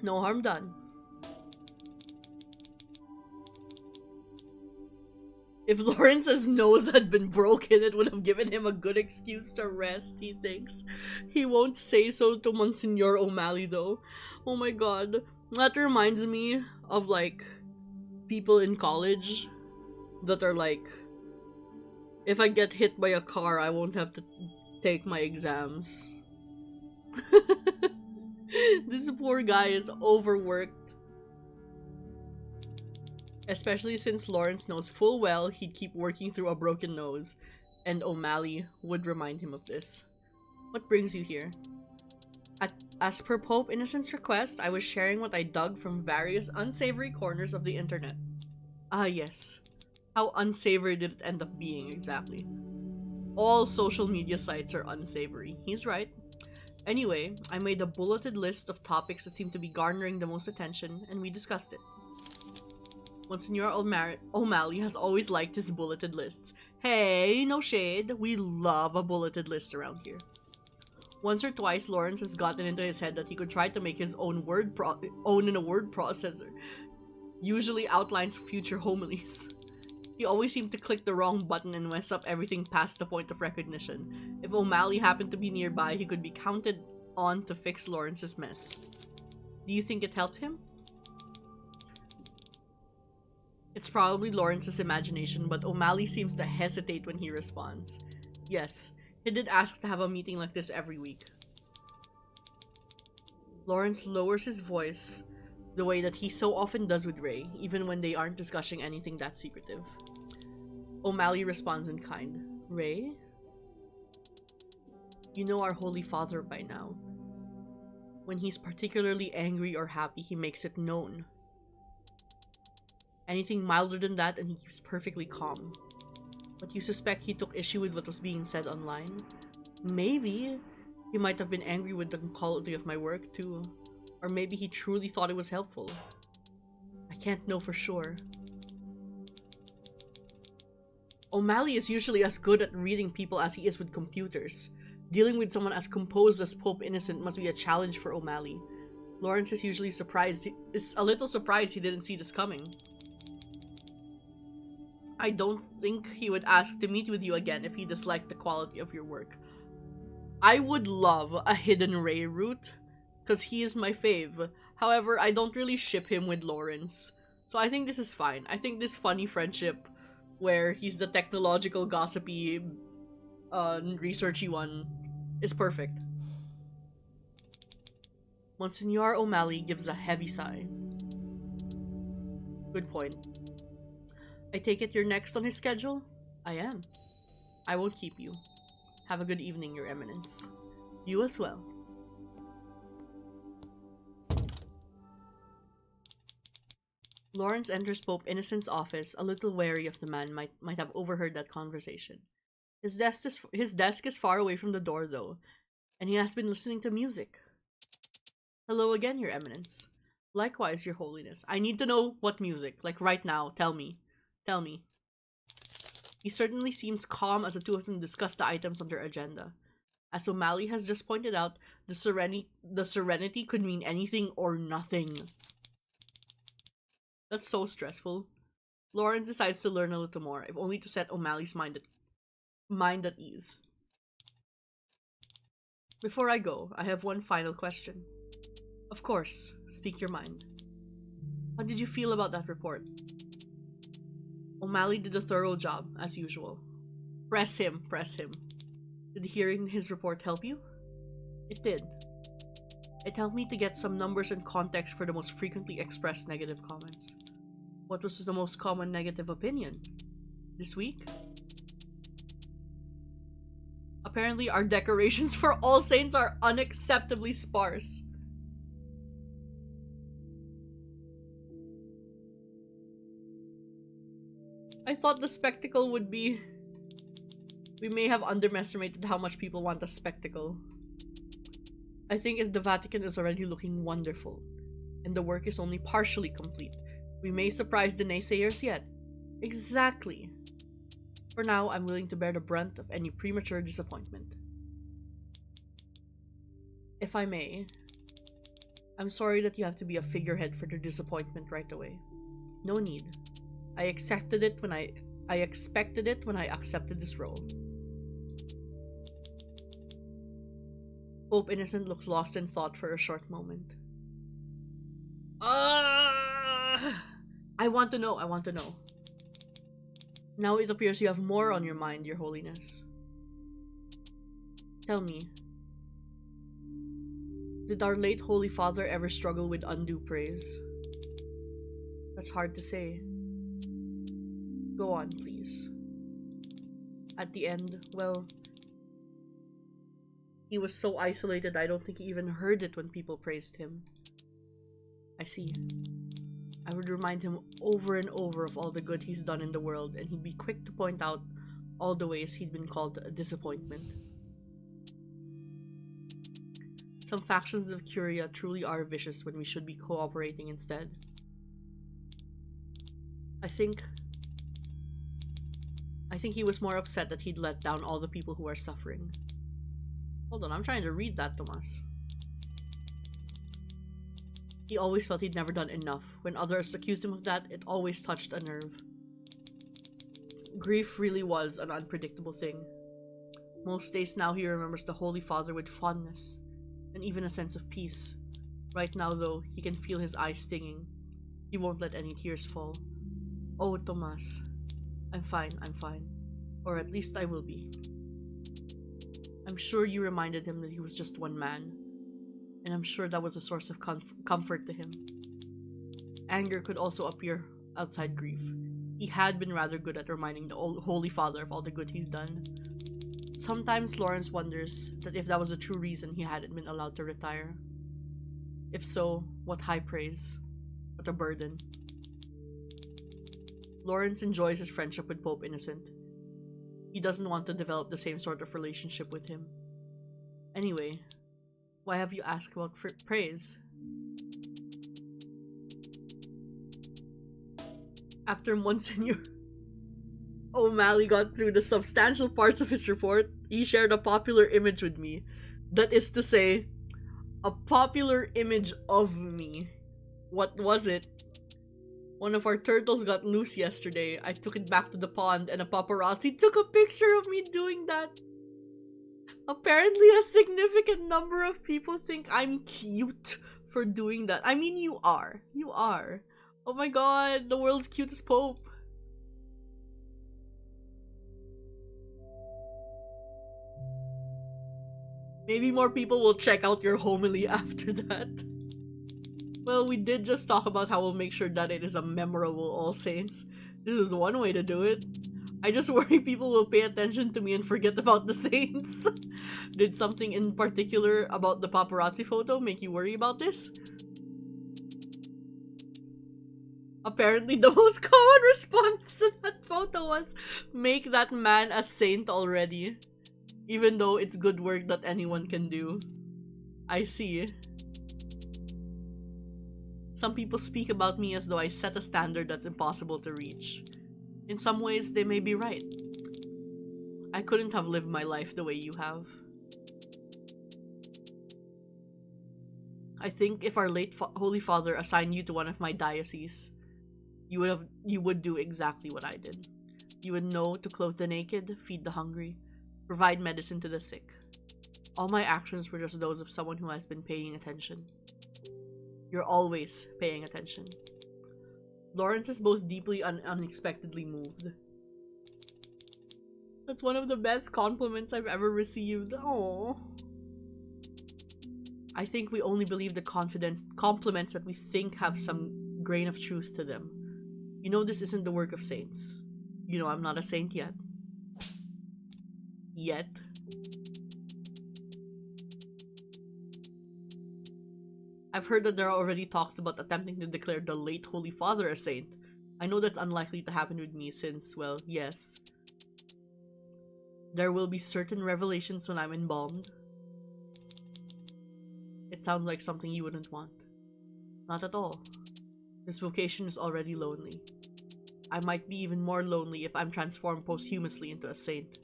No harm done. If Lawrence's nose had been broken, it would have given him a good excuse to rest, he thinks. He won't say so to Monsignor O'Malley, though. Oh my god. That reminds me of, like, people in college that are like, if I get hit by a car, I won't have to take my exams. This poor guy is overworked. Especially since Lawrence knows full well he'd keep working through a broken nose, and O'Malley would remind him of this. What brings you here? As per Pope Innocent's request, I was sharing what I dug from various unsavory corners of the internet. Ah yes. How unsavory did it end up being, exactly? All social media sites are unsavory. He's right. Anyway, I made a bulleted list of topics that seemed to be garnering the most attention, and we discussed it. Monsignor O'Malley has always liked his bulleted lists. Hey, no shade. We love a bulleted list around here. Once or twice, Lawrence has gotten into his head that he could try to make his own in a word processor. Usually outlines future homilies. He always seemed to click the wrong button and mess up everything past the point of recognition. If O'Malley happened to be nearby, he could be counted on to fix Lawrence's mess. Do you think it helped him? It's probably Lawrence's imagination, but O'Malley seems to hesitate when he responds. Yes, He did ask to have a meeting like this every week. Lawrence lowers his voice the way that he so often does with Ray, even when they aren't discussing anything that secretive. O'Malley responds in kind. Ray? You know our Holy Father by now. When he's particularly angry or happy, he makes it known. Anything milder than that and he keeps perfectly calm. But you suspect he took issue with what was being said online? Maybe. He might have been angry with the quality of my work too. Or maybe he truly thought it was helpful. I can't know for sure. O'Malley is usually as good at reading people as he is with computers. Dealing with someone as composed as Pope Innocent must be a challenge for O'Malley. Lawrence is usually a little surprised he didn't see this coming. I don't think he would ask to meet with you again if he disliked the quality of your work. I would love a hidden Ray route, because he is my fave. However, I don't really ship him with Lawrence. So I think this is fine. I think this funny friendship, where he's the technological, gossipy, researchy one, is perfect. Monsignor O'Malley gives a heavy sigh. Good point. I take it you're next on his schedule? I am. I won't keep you. Have a good evening, Your Eminence. You as well. Lawrence enters Pope Innocent's office, a little wary of the man might have overheard that conversation. His desk is far away from the door, though, and he has been listening to music. Hello again, Your Eminence. Likewise, Your Holiness. I need to know what music. Like, right now. Tell me. Tell me. He certainly seems calm as the two of them discuss the items on their agenda. As O'Malley has just pointed out, the serenity could mean anything or nothing. That's so stressful. Lawrence decides to learn a little more, if only to set O'Malley's mind at ease. Before I go, I have one final question. Of course, speak your mind. How did you feel about that report? O'Malley did a thorough job, as usual. Press him, press him. Did hearing his report help you? It did. It helped me to get some numbers and context for the most frequently expressed negative comments. What was the most common negative opinion? This week? Apparently our decorations for All Saints are unacceptably sparse. I thought the spectacle would be... We may have underestimated how much people want a spectacle. I think the Vatican is already looking wonderful, and the work is only partially complete. We may surprise the naysayers yet. Exactly. For now, I'm willing to bear the brunt of any premature disappointment. If I may, I'm sorry that you have to be a figurehead for their disappointment right away. No need. I expected it when I accepted this role. Pope Innocent looks lost in thought for a short moment. I want to know, I want to know. Now it appears you have more on your mind, Your Holiness. Tell me, did our late Holy Father ever struggle with undue praise? That's hard to say. Go on, please. At the end, well, he was so isolated I don't think he even heard it when people praised him. I see. I would remind him over and over of all the good he's done in the world, and he'd be quick to point out all the ways he'd been called a disappointment. Some factions of Curia truly are vicious when we should be cooperating instead. I think he was more upset that he'd let down all the people who are suffering. Hold on, I'm trying to read that, Tomas. He always felt he'd never done enough. When others accused him of that, it always touched a nerve. Grief really was an unpredictable thing. Most days now he remembers the Holy Father with fondness, and even a sense of peace. Right now, though, he can feel his eyes stinging. He won't let any tears fall. Oh, Tomas. I'm fine, I'm fine. Or at least I will be. I'm sure you reminded him that he was just one man, and I'm sure that was a source of comfort to him. Anger could also appear outside grief. He had been rather good at reminding the Holy Father of all the good he's done. Sometimes Lawrence wonders that if that was the true reason he hadn't been allowed to retire. If so, what high praise, what a burden. Lawrence enjoys his friendship with Pope Innocent. He doesn't want to develop the same sort of relationship with him. Anyway, why have you asked about praise? After Monsignor O'Malley got through the substantial parts of his report, he shared a popular image with me. That is to say, a popular image of me. What was it? One of our turtles got loose yesterday. I took it back to the pond and a paparazzi took a picture of me doing that. Apparently a significant number of people think I'm cute for doing that. I mean, you are. You are. Oh my god, the world's cutest pope. Maybe more people will check out your homily after that. Well, we did just talk about how we'll make sure that it is a memorable All Saints. This is one way to do it. I just worry people will pay attention to me and forget about the saints. Did something in particular about the paparazzi photo make you worry about this? Apparently the most common response to that photo was, make that man a saint already. Even though it's good work that anyone can do. I see. Some people speak about me as though I set a standard that's impossible to reach. In some ways, they may be right. I couldn't have lived my life the way you have. I think if our late Holy Father assigned you to one of my dioceses, you would do exactly what I did. You would know to clothe the naked, feed the hungry, provide medicine to the sick. All my actions were just those of someone who has been paying attention. You're always paying attention. Lawrence is both deeply and unexpectedly moved. That's one of the best compliments I've ever received. Aww. I think we only believe the compliments that we think have some grain of truth to them. You know this isn't the work of saints. You know I'm not a saint yet. Yet. I've heard that there are already talks about attempting to declare the late Holy Father a saint. I know that's unlikely to happen with me since, well, yes. There will be certain revelations when I'm embalmed. It sounds like something you wouldn't want. Not at all. This vocation is already lonely. I might be even more lonely if I'm transformed posthumously into a saint.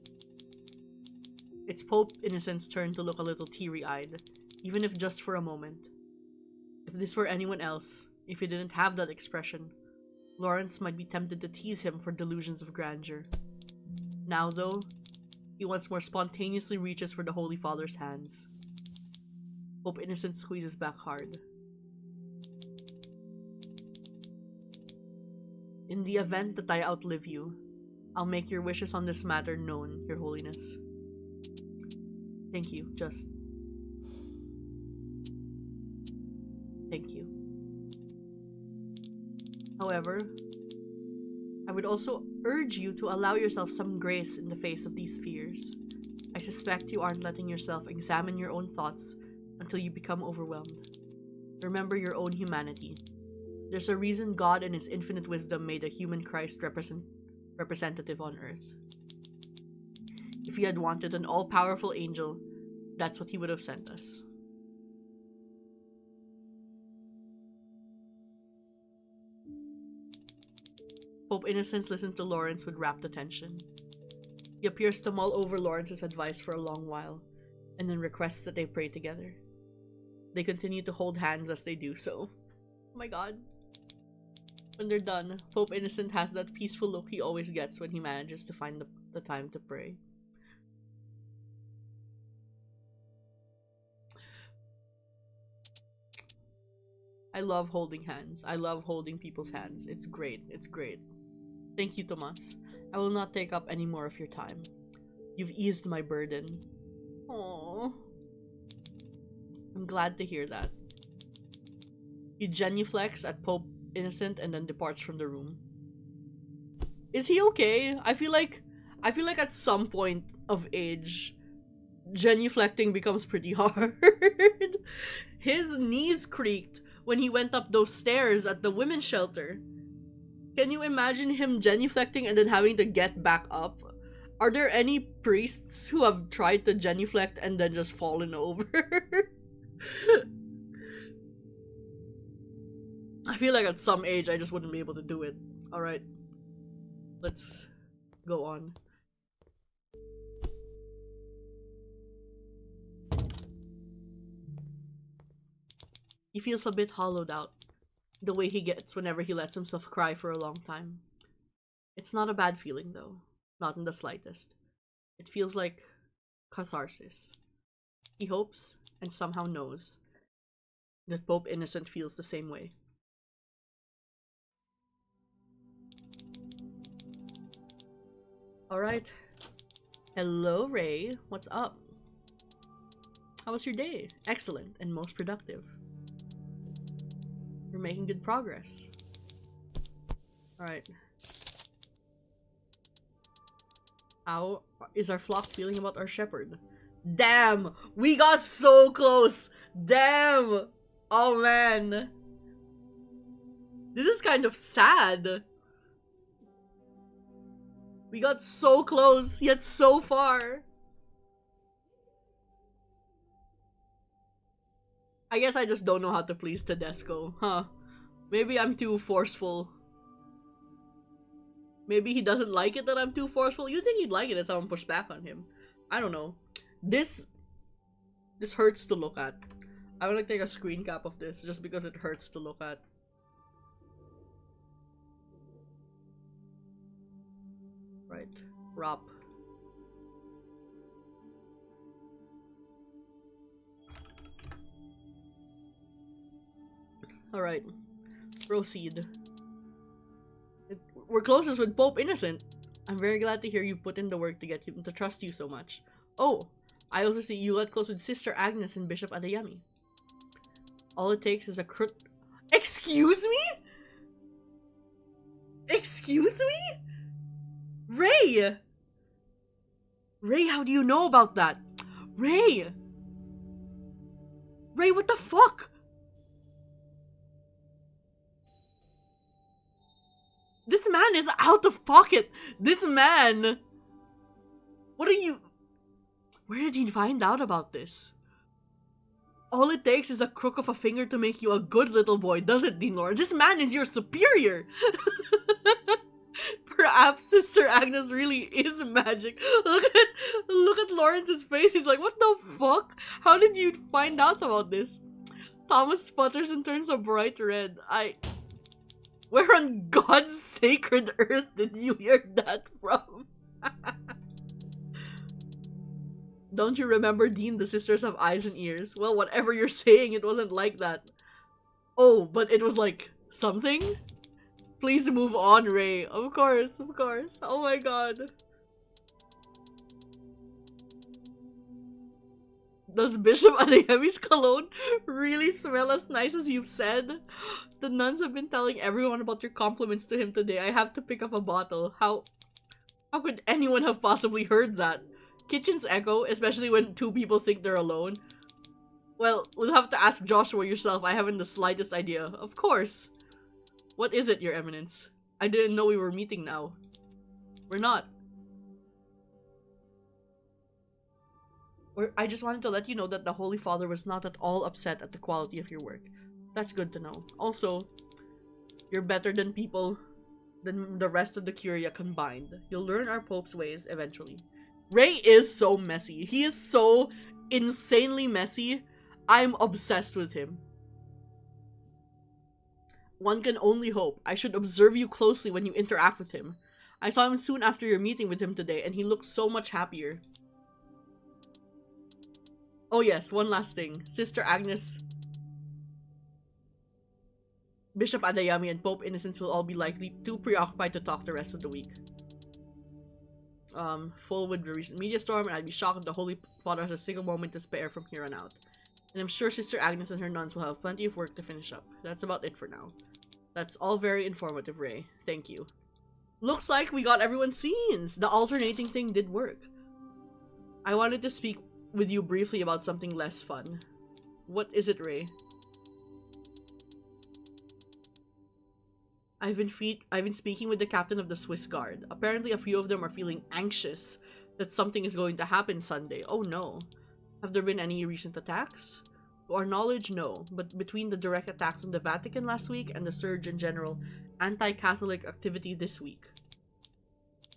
It's Pope Innocent's turn to look a little teary-eyed, even if just for a moment. If this were anyone else, if he didn't have that expression, Lawrence might be tempted to tease him for delusions of grandeur. Now, though, he once more spontaneously reaches for the Holy Father's hands. Pope Innocent squeezes back hard. In the event that I outlive you, I'll make your wishes on this matter known, Your Holiness. Thank you, just... Thank you. However, I would also urge you to allow yourself some grace in the face of these fears. I suspect you aren't letting yourself examine your own thoughts until you become overwhelmed. Remember your own humanity. There's a reason God in His infinite wisdom made a human Christ representative on earth. If He had wanted an all-powerful angel, that's what He would have sent us. Pope Innocent listened to Lawrence with rapt attention. He appears to mull over Lawrence's advice for a long while, and then requests that they pray together. They continue to hold hands as they do so. Oh my god. When they're done, Pope Innocent has that peaceful look he always gets when he manages to find the time to pray. I love holding hands. I love holding people's hands. It's great. It's great. Thank you, Tomas. I will not take up any more of your time. You've eased my burden. Aww. I'm glad to hear that. He genuflects at Pope Innocent and then departs from the room. Is he okay? I feel like at some point of age, genuflecting becomes pretty hard. His knees creaked when he went up those stairs at the women's shelter. Can you imagine him genuflecting and then having to get back up? Are there any priests who have tried to genuflect and then just fallen over? I feel like at some age I just wouldn't be able to do it. Alright. Let's go on. He feels a bit hollowed out, the way he gets whenever he lets himself cry for a long time. It's not a bad feeling though, not in the slightest. It feels like catharsis. He hopes, and somehow knows, that Pope Innocent feels the same way. Alright. Hello, Ray. What's up? How was your day? Excellent and most productive. You're making good progress. Alright. How is our flock feeling about our shepherd? Damn! We got so close! Damn! Oh man! This is kind of sad. We got so close, yet so far. I guess I just don't know how to please Tedesco, huh? Maybe I'm too forceful. Maybe he doesn't like it that I'm too forceful. You think he'd like it if someone pushed back on him. I don't know. This hurts to look at. I would like to take a screen cap of this just because it hurts to look at. Right. Rop. Alright. Proceed. We're closest with Pope Innocent. I'm very glad to hear you put in the work to get him to trust you so much. Oh, I also see you got close with Sister Agnes and Bishop Adeyemi. All it takes is a Excuse me? Excuse me? Ray! Ray, how do you know about that? Ray! Ray, what the fuck? This man is out of pocket! This man! What are you... Where did he find out about this? All it takes is a crook of a finger to make you a good little boy, does it, Dean Lawrence? This man is your superior! Perhaps Sister Agnes really is magic. Look at Lawrence's face. He's like, what the fuck? How did you find out about this? Thomas sputters and turns a bright red. Where on God's sacred earth did you hear that from? Don't you remember, Dean? The sisters have eyes and ears. Well, whatever you're saying, it wasn't like that. Oh, but it was like something? Please move on, Ray. Of course, of course. Oh my god. Does Bishop Adeyemi's cologne really smell as nice as you've said? The nuns have been telling everyone about your compliments to him today. I have to pick up a bottle. How could anyone have possibly heard that? Kitchen's echo, especially when two people think they're alone. Well, we'll have to ask Joshua yourself. I haven't the slightest idea. Of course. What is it, Your Eminence? I didn't know we were meeting now. We're not. I just wanted to let you know that the Holy Father was not at all upset at the quality of your work. That's good to know. Also, you're better than the rest of the Curia combined. You'll learn our Pope's ways eventually. Ray is so messy. He is so insanely messy. I'm obsessed with him. One can only hope. I should observe you closely when you interact with him. I saw him soon after your meeting with him today, and he looks so much happier. Oh yes, one last thing. Sister Agnes, Bishop Adeyemi, and Pope Innocence will all be likely too preoccupied to talk the rest of the week. full with the recent media storm, and I'd be shocked if the Holy Father has a single moment to spare from here on out. And I'm sure Sister Agnes and her nuns will have plenty of work to finish up. That's about it for now. That's all very informative, Ray. Thank you. Looks like we got everyone's scenes! The alternating thing did work. I wanted to speak with you briefly about something less fun. What is it, Ray? I've been speaking with the captain of the Swiss Guard. Apparently a few of them are feeling anxious that something is going to happen Sunday. Oh no. Have there been any recent attacks? To our knowledge, no. But between the direct attacks on the Vatican last week and the surge in general anti-Catholic activity this week.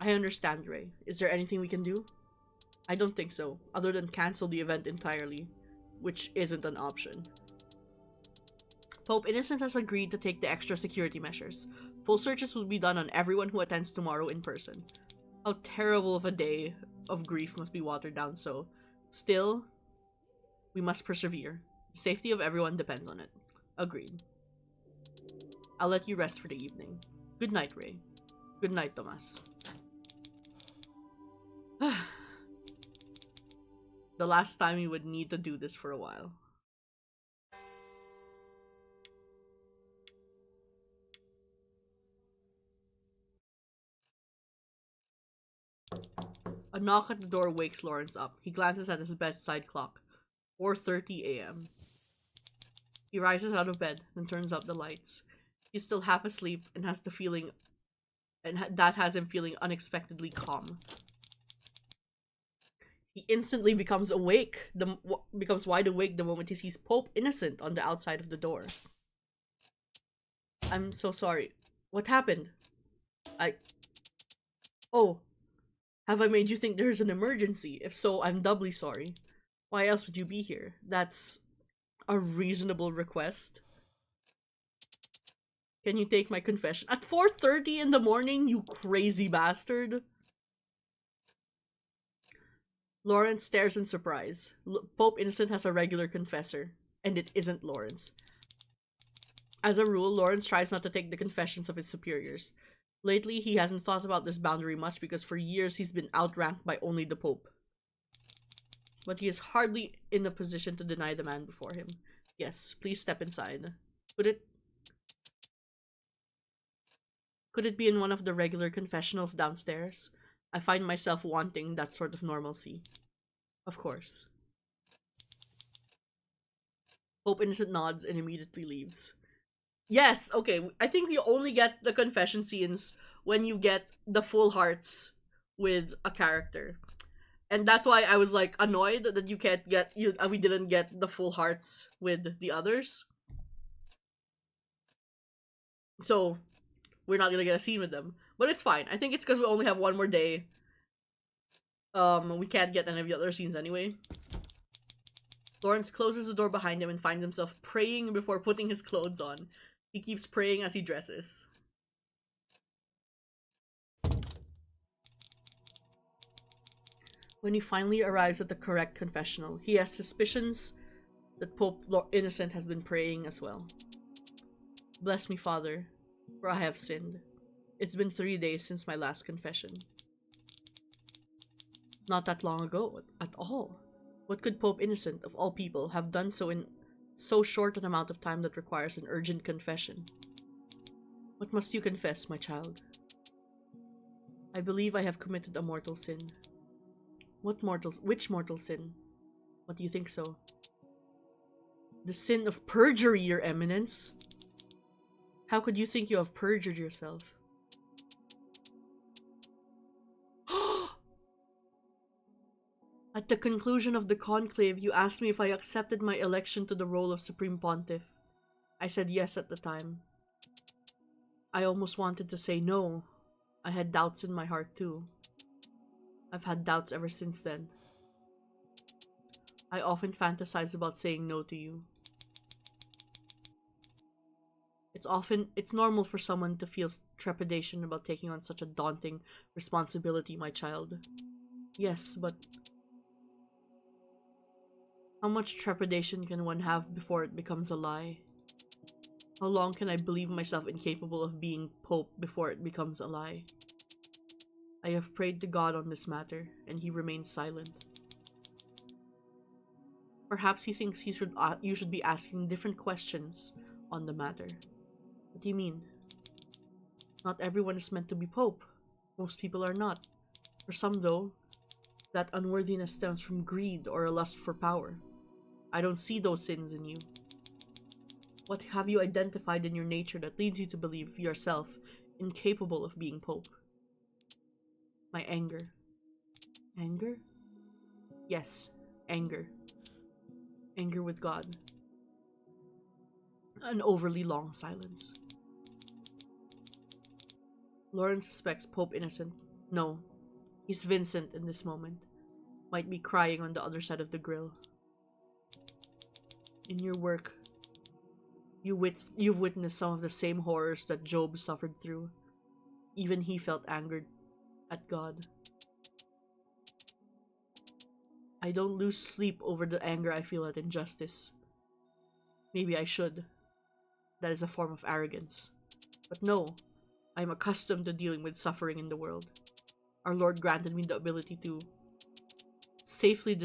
I understand, Ray. Is there anything we can do? I don't think so, other than cancel the event entirely, which isn't an option. Pope Innocent has agreed to take the extra security measures. Full searches will be done on everyone who attends tomorrow in person. How terrible of a day of grief must be watered down so. Still, we must persevere. The safety of everyone depends on it. Agreed. I'll let you rest for the evening. Good night, Ray. Good night, Tomas. The last time you would need to do this for a while. A knock at the door wakes Lawrence up. He glances at his bedside clock. 4:30 a.m. He rises out of bed and turns up the lights. He's still half asleep and has the feeling, that has him feeling unexpectedly calm. He instantly becomes becomes wide awake the moment he sees Pope Innocent on the outside of the door. I'm so sorry. What happened? Oh. Have I made you think there's an emergency? If so, I'm doubly sorry. Why else would you be here? That's a reasonable request. Can you take my confession? At 4:30 in the morning, you crazy bastard? Lawrence stares in surprise. Pope Innocent has a regular confessor, and it isn't Lawrence. As a rule, Lawrence tries not to take the confessions of his superiors. Lately, he hasn't thought about this boundary much because for years he's been outranked by only the Pope. But he is hardly in a position to deny the man before him. Yes, please step inside. Could it be in one of the regular confessionals downstairs? I find myself wanting that sort of normalcy. Of course. Pope Innocent nods and immediately leaves. Yes, okay, I think you only get the confession scenes when you get the full hearts with a character. And that's why I was like annoyed that you can't get we didn't get the full hearts with the others. So we're not gonna get a scene with them. But it's fine. I think it's because we only have one more day. We can't get any of the other scenes anyway. Lawrence closes the door behind him and finds himself praying before putting his clothes on. He keeps praying as he dresses. When he finally arrives at the correct confessional, he has suspicions that Pope Innocent has been praying as well. Bless me, Father, for I have sinned. It's been 3 days since my last confession. Not that long ago, at all. What could Pope Innocent, of all people, have done so in so short an amount of time that requires an urgent confession? What must you confess, my child? I believe I have committed a mortal sin. Which mortal sin? What do you think so? The sin of perjury, Your Eminence. How could you think you have perjured yourself? At the conclusion of the conclave, you asked me if I accepted my election to the role of Supreme Pontiff. I said yes at the time. I almost wanted to say no. I had doubts in my heart too. I've had doubts ever since then. I often fantasize about saying no to you. It's normal for someone to feel trepidation about taking on such a daunting responsibility, my child. Yes, but how much trepidation can one have before it becomes a lie? How long can I believe myself incapable of being Pope before it becomes a lie? I have prayed to God on this matter, and he remains silent. Perhaps he thinks you should be asking different questions on the matter. What do you mean? Not everyone is meant to be pope. Most people are not. For some, though, that unworthiness stems from greed or a lust for power. I don't see those sins in you. What have you identified in your nature that leads you to believe yourself incapable of being pope? My anger. Anger? Yes, anger. Anger with God. An overly long silence. Lawrence suspects Pope Innocent. No, he's Vincent in this moment. Might be crying on the other side of the grill. In your work, you've witnessed some of the same horrors that Job suffered through. Even he felt angered at God. I don't lose sleep over the anger I feel at injustice. Maybe I should. That is a form of arrogance. But no, I am accustomed to dealing with suffering in the world. Our Lord granted me the ability to safely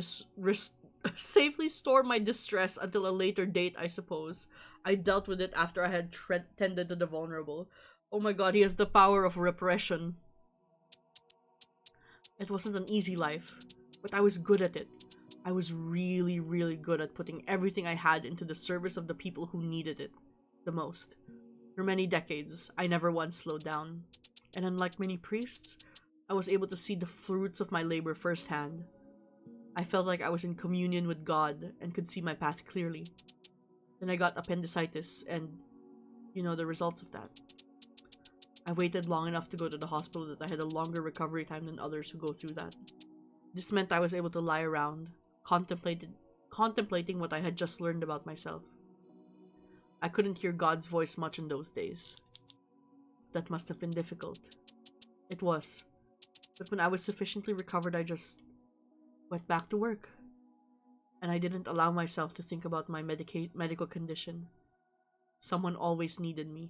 store my distress until a later date, I suppose. I dealt with it after I had tended to the vulnerable. Oh my god, he has the power of repression. It wasn't an easy life, but I was good at it. I was really, really good at putting everything I had into the service of the people who needed it the most. For many decades, I never once slowed down. And unlike many priests, I was able to see the fruits of my labor firsthand. I felt like I was in communion with God and could see my path clearly. Then I got appendicitis and, you know, the results of that. I waited long enough to go to the hospital that I had a longer recovery time than others who go through that. This meant I was able to lie around, contemplating what I had just learned about myself. I couldn't hear God's voice much in those days. That must have been difficult. It was. But when I was sufficiently recovered, I just went back to work. And I didn't allow myself to think about my medical condition. Someone always needed me.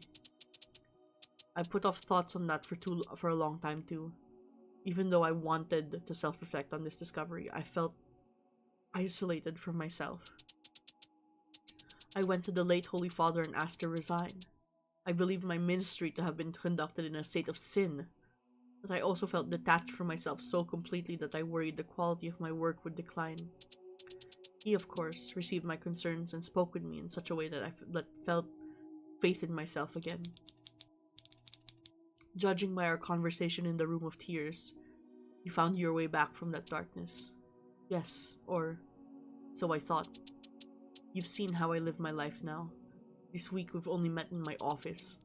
I put off thoughts on that for a long time too. Even though I wanted to self-reflect on this discovery, I felt isolated from myself. I went to the late Holy Father and asked to resign. I believed my ministry to have been conducted in a state of sin, but I also felt detached from myself so completely that I worried the quality of my work would decline. He, of course, received my concerns and spoke with me in such a way that I felt faith in myself again. Judging by our conversation in the room of tears, you found your way back from that darkness. Yes, or so I thought. You've seen how I live my life now. This week we've only met in my office.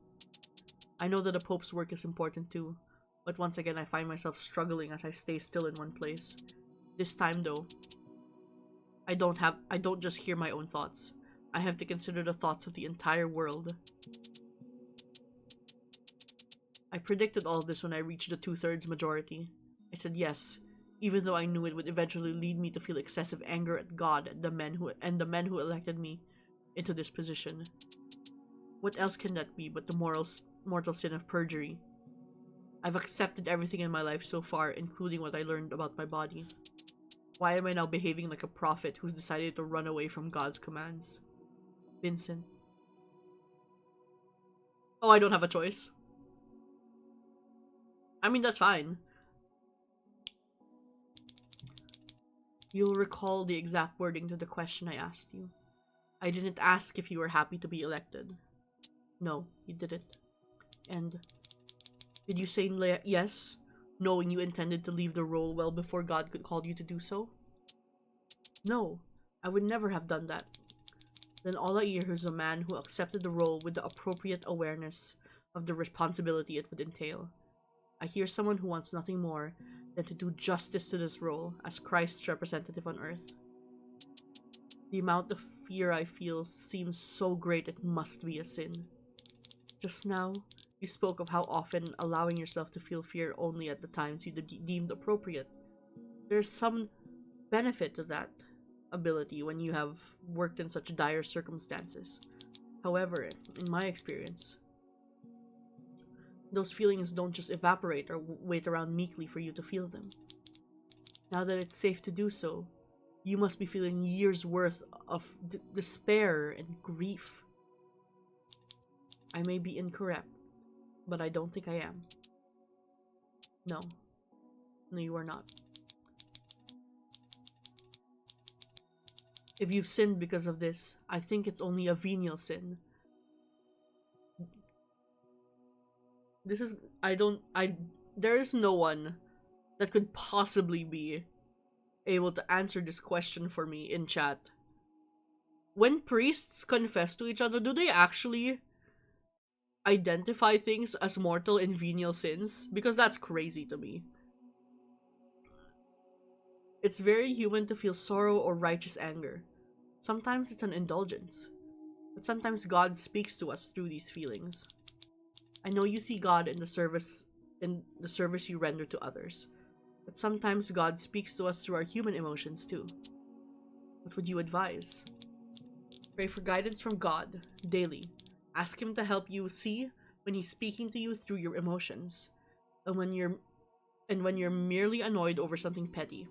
I know that the Pope's work is important too, but once again I find myself struggling as I stay still in one place. This time though, I don't just hear my own thoughts. I have to consider the thoughts of the entire world. I predicted all of this when I reached the 2/3 majority. I said yes, even though I knew it would eventually lead me to feel excessive anger at God and the men who elected me into this position. What else can that be but the mortal sin of perjury? I've accepted everything in my life so far, including what I learned about my body. Why am I now behaving like a prophet who's decided to run away from God's commands? Vincent. Oh, I don't have a choice. I mean, that's fine. You'll recall the exact wording to the question I asked you. I didn't ask if you were happy to be elected. No, you didn't. And did you say yes, knowing you intended to leave the role well before God could call you to do so? No, I would never have done that. Then all I hear is a man who accepted the role with the appropriate awareness of the responsibility it would entail. I hear someone who wants nothing more than to do justice to this role as Christ's representative on earth. The amount of fear I feel seems so great it must be a sin. Just now, you spoke of how often allowing yourself to feel fear only at the times you deemed appropriate. There's some benefit to that ability when you have worked in such dire circumstances. However, in my experience, those feelings don't just evaporate or wait around meekly for you to feel them. Now that it's safe to do so, you must be feeling years' worth of despair and grief. I may be incorrect, but I don't think I am. No. No, you are not. If you've sinned because of this, I think it's only a venial sin. There is no one that could possibly be able to answer this question for me in chat. When priests confess to each other, do they actually identify things as mortal and venial sins? Because that's crazy to me. It's very human to feel sorrow or righteous anger. Sometimes it's an indulgence, but sometimes God speaks to us through these feelings. I know you see God in the service you render to others, but sometimes God speaks to us through our human emotions too. What would you advise? Pray for guidance from God daily. Ask him to help you see when he's speaking to you through your emotions, and when you're merely annoyed over something petty.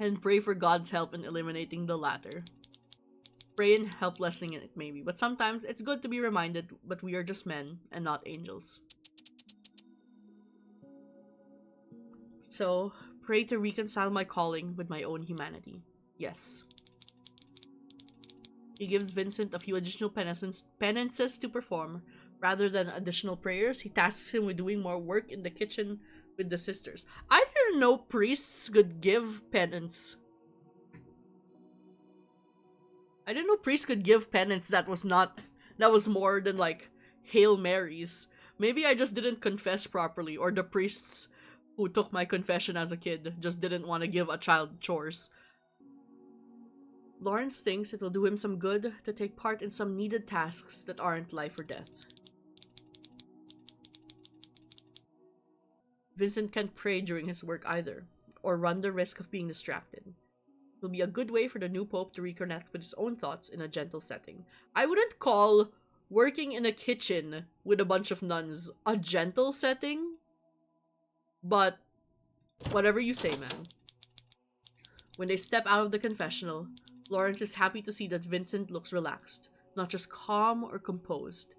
And pray for God's help in eliminating the latter. Pray in help lessening it, maybe. But sometimes it's good to be reminded that we are just men and not angels. So, pray to reconcile my calling with my own humanity. Yes. He gives Vincent a few additional penances to perform. Rather than additional prayers, he tasks him with doing more work in the kitchen with the sisters. I didn't know priests could give penance. I didn't know priests could give penance that was more than like Hail Marys. Maybe I just didn't confess properly, or the priests who took my confession as a kid just didn't want to give a child chores. Lawrence thinks it will do him some good to take part in some needed tasks that aren't life or death. Vincent can't pray during his work either, or run the risk of being distracted. It will be a good way for the new pope to reconnect with his own thoughts in a gentle setting. I wouldn't call working in a kitchen with a bunch of nuns a gentle setting, but whatever you say, man. When they step out of the confessional, Lawrence is happy to see that Vincent looks relaxed, not just calm or composed.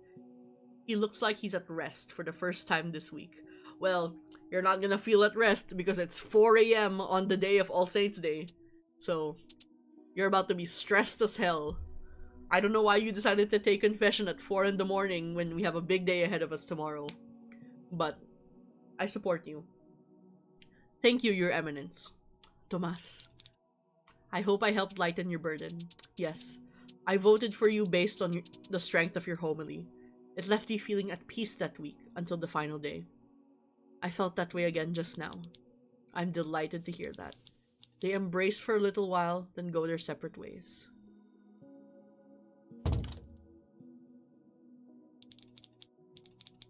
He looks like he's at rest for the first time this week. Well, you're not gonna feel at rest because it's 4 a.m. on the day of All Saints' Day. So, you're about to be stressed as hell. I don't know why you decided to take confession at 4 in the morning when we have a big day ahead of us tomorrow. But, I support you. Thank you, Your Eminence. Tomas. I hope I helped lighten your burden. Yes, I voted for you based on the strength of your homily. It left me feeling at peace that week until the final day. I felt that way again just now. I'm delighted to hear that. They embrace for a little while, then go their separate ways.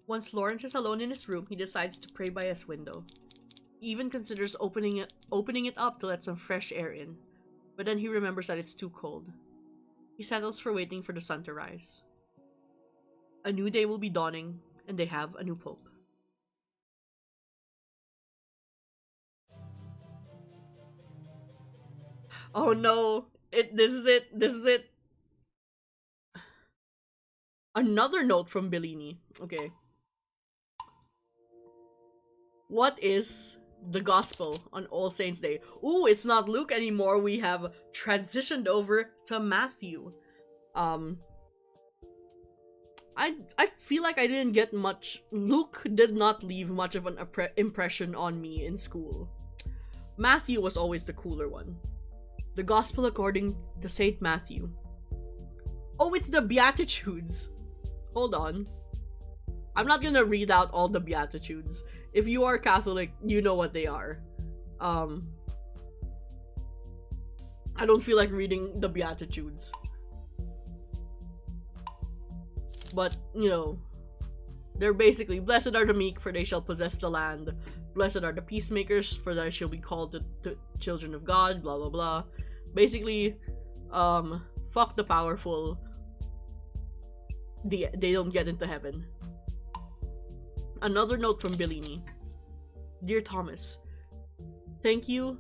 Once Lawrence is alone in his room, he decides to pray by his window. He even considers opening it up to let some fresh air in, but then he remembers that it's too cold. He settles for waiting for the sun to rise. A new day will be dawning, and they have a new pope. Oh no! This is it! Another note from Bellini. Okay. What is the gospel on All Saints' Day? Ooh, it's not Luke anymore. We have transitioned over to Matthew. I feel like I didn't get much. Luke did not leave much of an impression on me in school. Matthew was always the cooler one. The Gospel according to Saint Matthew. Oh, it's the Beatitudes. Hold on. I'm not gonna read out all the Beatitudes. If you are Catholic, you know what they are. I don't feel like reading the Beatitudes. But, you know, they're basically, blessed are the meek, for they shall possess the land. Blessed are the peacemakers, for they shall be called the children of God, blah blah blah. Basically, fuck the powerful. They don't get into heaven. Another note from Bellini. Dear Thomas, thank you.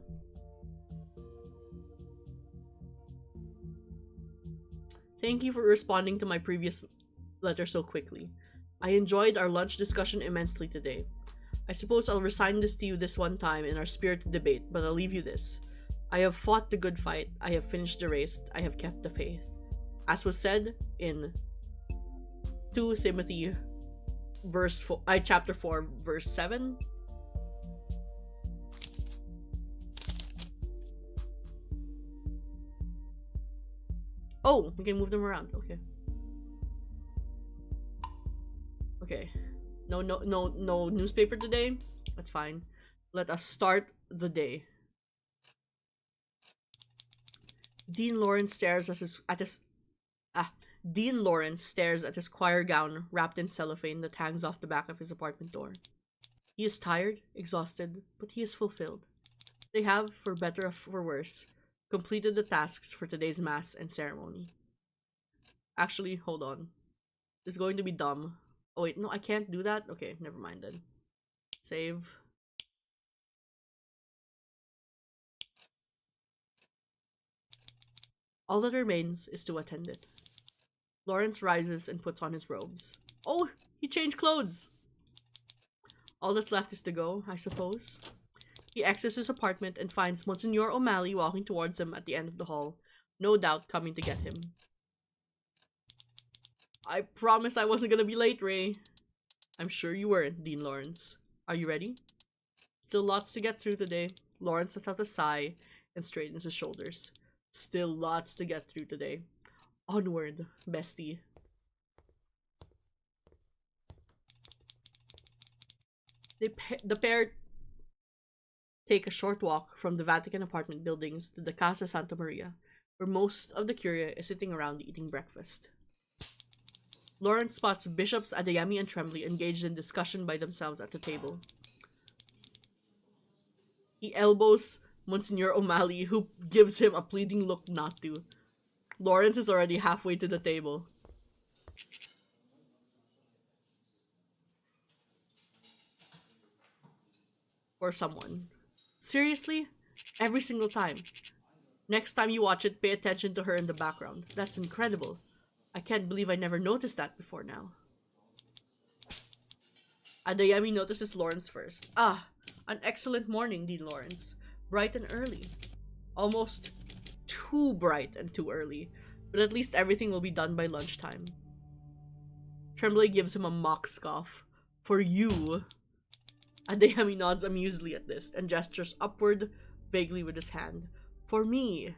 Thank you for responding to my previous letter so quickly. I enjoyed our lunch discussion immensely today. I suppose I'll resign this to you this one time in our spirited debate, but I'll leave you this. I have fought the good fight, I have finished the race, I have kept the faith. As was said in 2 Timothy chapter 4, verse 7. Oh, we can move them around. Okay. Okay. No newspaper today. That's fine. Let us start the day. Dean Lawrence stares Dean Lawrence stares at his choir gown wrapped in cellophane that hangs off the back of his apartment door. He is tired, exhausted, but he is fulfilled. They have, for better or for worse, completed the tasks for today's mass and ceremony. Actually, hold on. This is going to be dumb. Oh wait, no, I can't do that? Okay, never mind then. Save. All that remains is to attend it. Lawrence rises and puts on his robes. Oh, he changed clothes! All that's left is to go, I suppose. He exits his apartment and finds Monsignor O'Malley walking towards him at the end of the hall, no doubt coming to get him. I promised I wasn't gonna be late, Ray. I'm sure you weren't, Dean Lawrence. Are you ready? Still lots to get through today. Lawrence lets out a sigh and straightens his shoulders. Still lots to get through today. Onward, bestie. The pair take a short walk from the Vatican apartment buildings to the Casa Santa Maria, where most of the Curia is sitting around eating breakfast. Lawrence spots Bishops Adeyemi and Tremblay engaged in discussion by themselves at the table. He elbows Monsignor O'Malley, who gives him a pleading look not to. Lawrence is already halfway to the table. Or someone. Seriously? Every single time. Next time you watch it, pay attention to her in the background. That's incredible. I can't believe I never noticed that before now. Adeyemi notices Lawrence first. Ah, an excellent morning, Dean Lawrence. Bright and early. Almost too bright and too early, but at least everything will be done by lunchtime. Tremblay gives him a mock scoff. For you. Adeyemi nods amusedly at this and gestures upward vaguely with his hand. For me.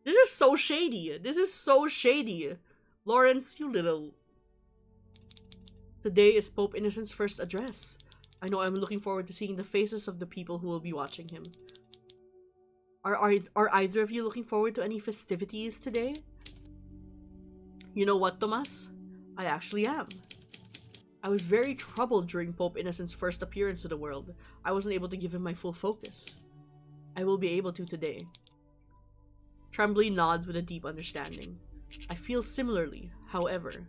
This is so shady. This is so shady. Lawrence, you little... Today is Pope Innocent's first address. I know I'm looking forward to seeing the faces of the people who will be watching him. Are either of you looking forward to any festivities today? You know what, Tomas? I actually am. I was very troubled during Pope Innocent's first appearance to the world. I wasn't able to give him my full focus. I will be able to today. Tremblay nods with a deep understanding. I feel similarly, however.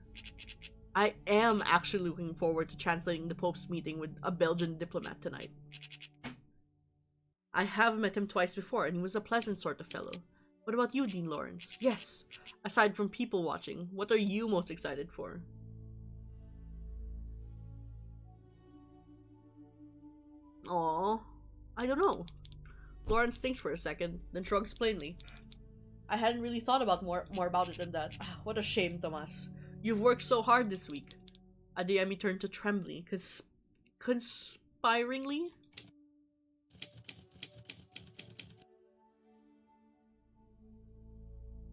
I am actually looking forward to translating the Pope's meeting with a Belgian diplomat tonight. I have met him twice before, and he was a pleasant sort of fellow. What about you, Dean Lawrence? Yes, aside from people watching, what are you most excited for? Aww, I don't know. Lawrence thinks for a second, then shrugs plainly. I hadn't really thought about more about it than that. What a shame, Tomas. You've worked so hard this week. Adeyemi turned to Tremblay, conspiringly?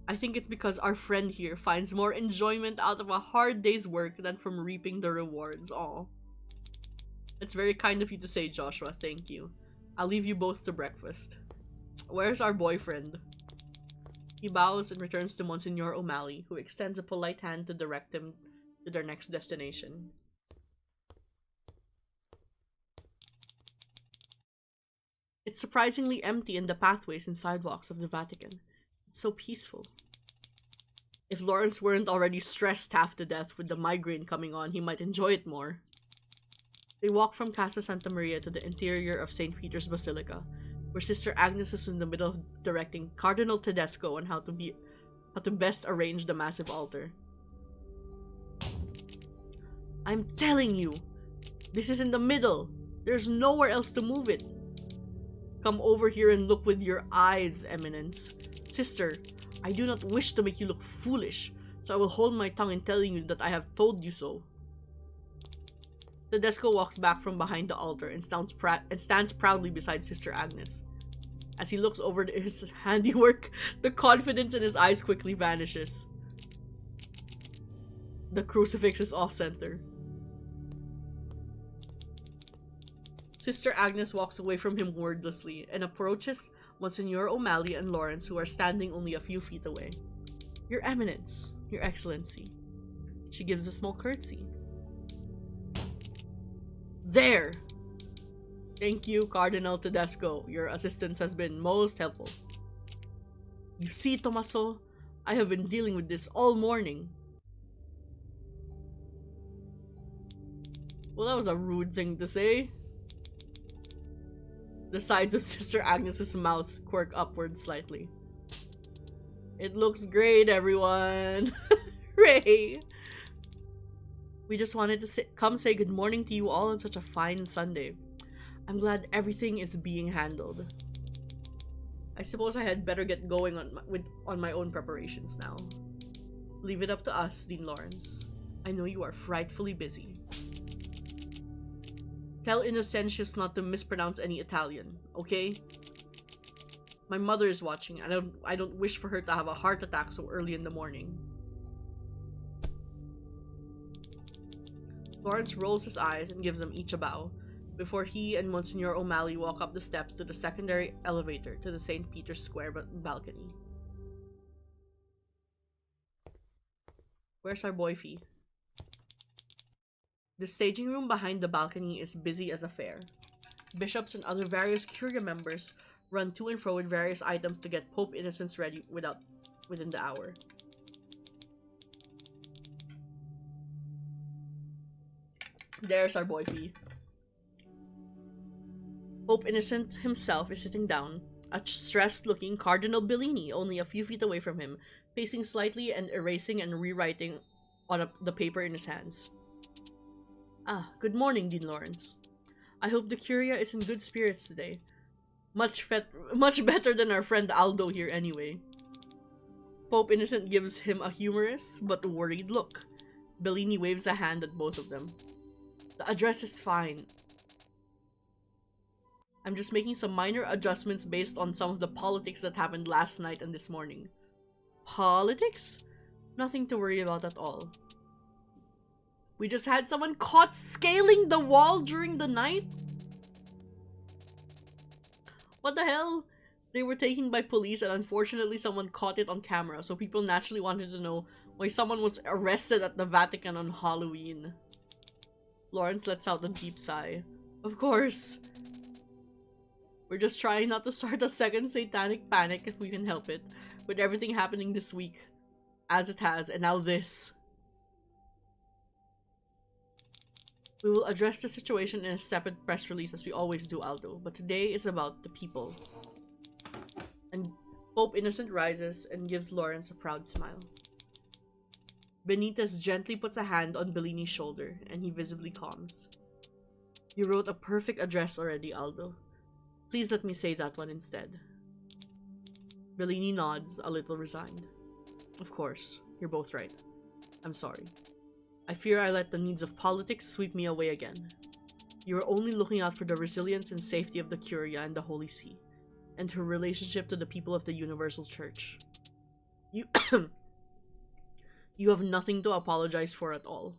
I think it's because our friend here finds more enjoyment out of a hard day's work than from reaping the rewards. Aw. It's very kind of you to say, Joshua. Thank you. I'll leave you both to breakfast. Where's our boyfriend? He bows and returns to Monsignor O'Malley, who extends a polite hand to direct him to their next destination. It's surprisingly empty in the pathways and sidewalks of the Vatican. It's so peaceful. If Lawrence weren't already stressed half to death with the migraine coming on, he might enjoy it more. They walk from Casa Santa Maria to the interior of St. Peter's Basilica, where Sister Agnes is in the middle of directing Cardinal Tedesco on how to best arrange the massive altar. I'm telling you, this is in the middle. There's nowhere else to move it. Come over here and look with your eyes, Eminence. Sister, I do not wish to make you look foolish, so I will hold my tongue in telling you that I have told you so. Tedesco walks back from behind the altar and stands proudly beside Sister Agnes. As he looks over his handiwork, the confidence in his eyes quickly vanishes. The crucifix is off-center. Sister Agnes walks away from him wordlessly and approaches Monsignor O'Malley and Lawrence, who are standing only a few feet away. Your Eminence, Your Excellency. She gives a small curtsy. There! Thank you, Cardinal Tedesco. Your assistance has been most helpful. You see, Tommaso, I have been dealing with this all morning. Well, that was a rude thing to say. The sides of Sister Agnes's mouth quirk upward slightly. It looks great, everyone. Hooray! We just wanted to come say good morning to you all on such a fine Sunday. I'm glad everything is being handled. I suppose I had better get going on my own preparations now. Leave it up to us, Dean Lawrence. I know you are frightfully busy. Tell Innocentius not to mispronounce any Italian, okay? My mother is watching, and I don't wish for her to have a heart attack so early in the morning. Lawrence rolls his eyes and gives them each a bow, before he and Monsignor O'Malley walk up the steps to the secondary elevator to the St. Peter's Square balcony. Where's our boyfie? The staging room behind the balcony is busy as a fair. Bishops and other various Curia members run to and fro with various items to get Pope Innocence ready within the hour. There's our boyfie. Pope Innocent himself is sitting down, a stressed-looking Cardinal Bellini only a few feet away from him, pacing slightly and erasing and rewriting on the paper in his hands. Ah, good morning, Dean Lawrence. I hope the Curia is in good spirits today. Much better than our friend Aldo here anyway. Pope Innocent gives him a humorous but worried look. Bellini waves a hand at both of them. The address is fine. I'm just making some minor adjustments based on some of the politics that happened last night and this morning. Politics? Nothing to worry about at all. We just had someone caught scaling the wall during the night? What the hell? They were taken by police and unfortunately someone caught it on camera, so people naturally wanted to know why someone was arrested at the Vatican on Halloween. Lawrence lets out a deep sigh. Of course. We're just trying not to start a second satanic panic if we can help it, with everything happening this week, as it has, and now this. We will address the situation in a separate press release as we always do, Aldo, but today is about the people. And Pope Innocent rises and gives Lawrence a proud smile. Benitez gently puts a hand on Bellini's shoulder, and he visibly calms. You wrote a perfect address already, Aldo. Please let me say that one instead. Bellini nods, a little resigned. Of course, you're both right. I'm sorry. I fear I let the needs of politics sweep me away again. You are only looking out for the resilience and safety of the Curia and the Holy See, and her relationship to the people of the Universal Church. You have nothing to apologize for at all.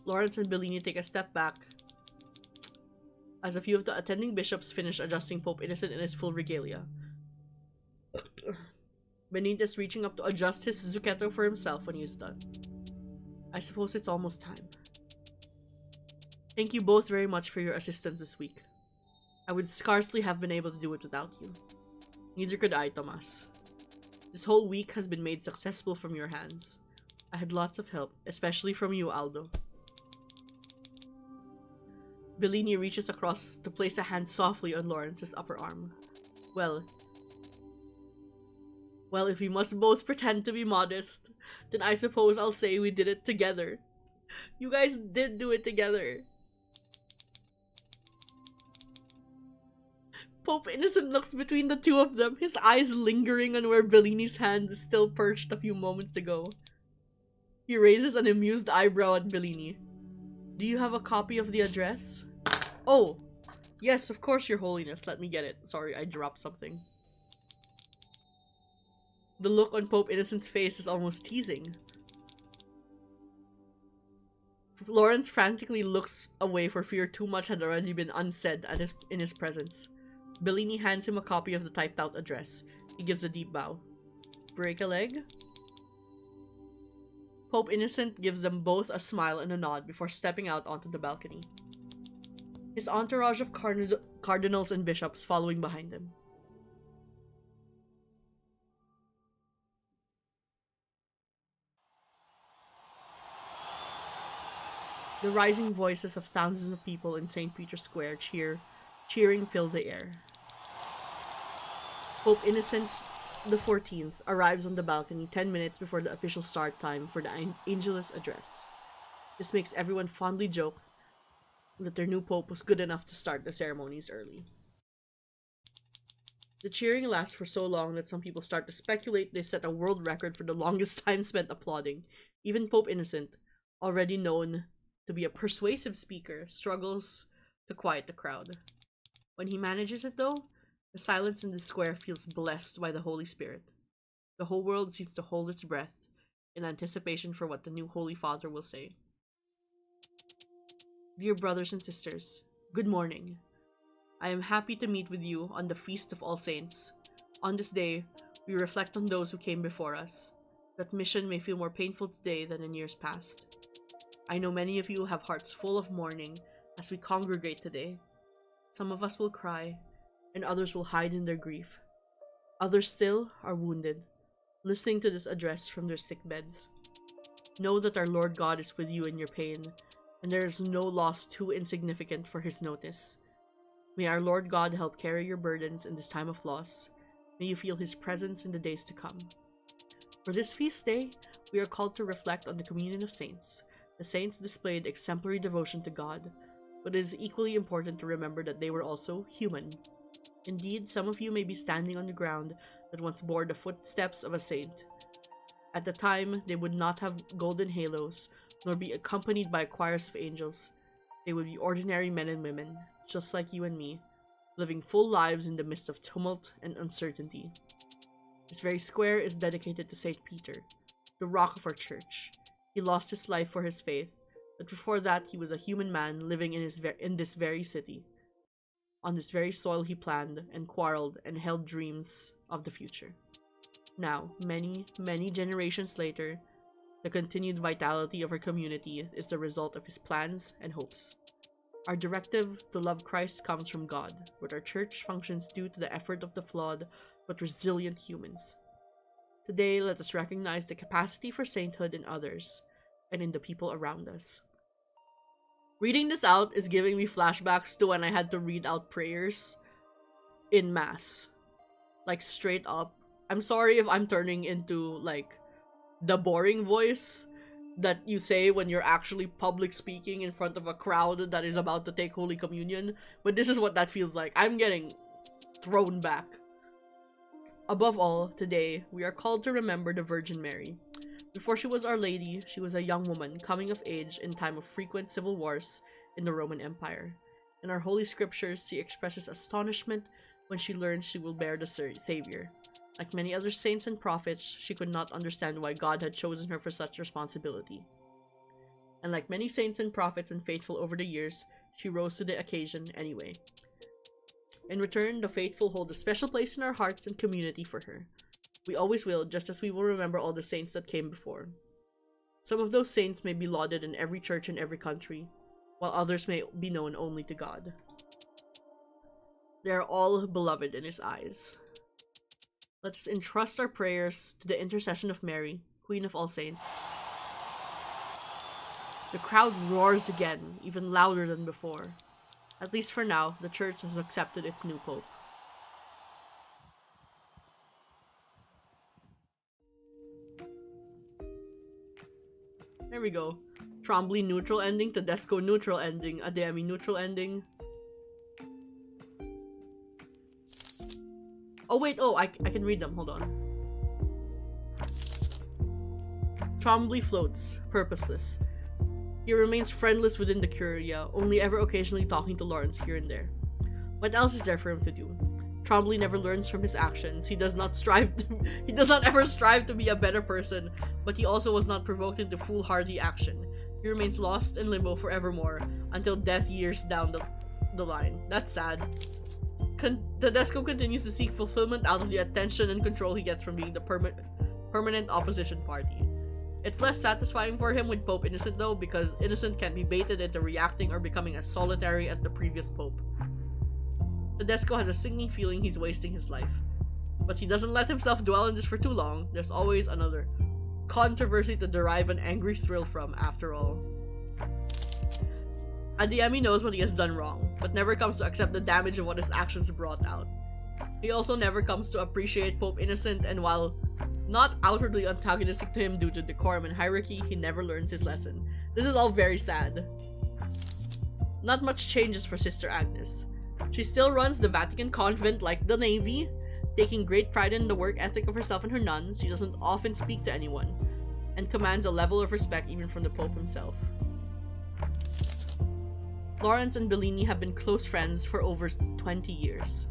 Lawrence and Bellini take a step back as a few of the attending bishops finish adjusting Pope Innocent in his full regalia. Benitez reaching up to adjust his zucchetto for himself when he is done. I suppose it's almost time. Thank you both very much for your assistance this week. I would scarcely have been able to do it without you. Neither could I, Tomas. This whole week has been made successful from your hands. I had lots of help, especially from you, Aldo. Bellini reaches across to place a hand softly on Lawrence's upper arm. Well, if we must both pretend to be modest, then I suppose I'll say we did it together. You guys did do it together. Pope Innocent looks between the two of them, his eyes lingering on where Bellini's hand is still perched a few moments ago. He raises an amused eyebrow at Bellini. Do you have a copy of the address? Oh, yes, of course, Your Holiness. Let me get it. Sorry, I dropped something. The look on Pope Innocent's face is almost teasing. Lawrence frantically looks away for fear too much had already been unsaid in his presence. Bellini hands him a copy of the typed out address. He gives a deep bow. Break a leg? Pope Innocent gives them both a smile and a nod before stepping out onto the balcony. His entourage of cardinals and bishops following behind him. The rising voices of thousands of people in St. Peter's Square cheering fill the air. Pope Innocent the 14th arrives on the balcony 10 minutes before the official start time for the Angelus address. This makes everyone fondly joke that their new pope was good enough to start the ceremonies early. The cheering lasts for so long that some people start to speculate they set a world record for the longest time spent applauding. Even Pope Innocent, already known to be a persuasive speaker, struggles to quiet the crowd. When he manages it though, the silence in the square feels blessed by the Holy Spirit. The whole world seems to hold its breath in anticipation for what the new Holy Father will say. Dear brothers and sisters, good morning. I am happy to meet with you on the Feast of All Saints. On this day, we reflect on those who came before us. That mission may feel more painful today than in years past. I know many of you have hearts full of mourning as we congregate today. Some of us will cry, and others will hide in their grief. Others still are wounded, listening to this address from their sick beds. Know that our Lord God is with you in your pain, and there is no loss too insignificant for his notice. May our Lord God help carry your burdens in this time of loss. May you feel his presence in the days to come. For this feast day, we are called to reflect on the communion of saints. The saints displayed exemplary devotion to God, but it is equally important to remember that they were also human. Indeed, some of you may be standing on the ground that once bore the footsteps of a saint. At the time, they would not have golden halos, nor be accompanied by choirs of angels. They would be ordinary men and women, just like you and me, living full lives in the midst of tumult and uncertainty. This very square is dedicated to St. Peter, the rock of our church. He lost his life for his faith, but before that he was a human man living in this very city. On this very soil he planned and quarreled and held dreams of the future. Now, many, many generations later, the continued vitality of our community is the result of his plans and hopes. Our directive to love Christ comes from God, but our church functions due to the effort of the flawed but resilient humans. Today, let us recognize the capacity for sainthood in others and in the people around us. Reading this out is giving me flashbacks to when I had to read out prayers in Mass. Like, straight up. I'm sorry if I'm turning into, like, the boring voice that you say when you're actually public speaking in front of a crowd that is about to take Holy Communion, but this is what that feels like. I'm getting thrown back. Above all, today, we are called to remember the Virgin Mary. Before she was Our Lady, she was a young woman coming of age in time of frequent civil wars in the Roman Empire. In our Holy Scriptures, she expresses astonishment when she learns she will bear the Savior. Like many other saints and prophets, she could not understand why God had chosen her for such responsibility. And like many saints and prophets and faithful over the years, she rose to the occasion anyway. In return, the faithful hold a special place in our hearts and community for her. We always will, just as we will remember all the saints that came before. Some of those saints may be lauded in every church in every country, while others may be known only to God. They are all beloved in his eyes. Let us entrust our prayers to the intercession of Mary, Queen of all Saints. The crowd roars again, even louder than before. At least for now, the church has accepted its new pope. There we go. Trombley neutral ending, Tedesco neutral ending, Adeyemi neutral ending. Oh wait, oh, I can read them, hold on. Trombley floats, purposeless. He remains friendless within the Curia, only ever occasionally talking to Lawrence here and there. What else is there for him to do? Trombley never learns from his actions. He does not ever strive to be a better person, but he also was not provoked into foolhardy action. He remains lost in limbo forevermore, until death years down the line. That's sad. Tedesco continues to seek fulfillment out of the attention and control he gets from being the permanent opposition party. It's less satisfying for him with Pope Innocent though, because Innocent can be baited into reacting or becoming as solitary as the previous Pope. Tedesco has a sinking feeling he's wasting his life. But he doesn't let himself dwell on this for too long. There's always another controversy to derive an angry thrill from, after all. Adeyemi knows what he has done wrong, but never comes to accept the damage of what his actions brought out. He also never comes to appreciate Pope Innocent, and while not outwardly antagonistic to him due to decorum and hierarchy, he never learns his lesson. This is all very sad. Not much changes for Sister Agnes. She still runs the Vatican convent like the Navy, taking great pride in the work ethic of herself and her nuns. She doesn't often speak to anyone, and commands a level of respect even from the Pope himself. Lawrence and Bellini have been close friends for over 20 years,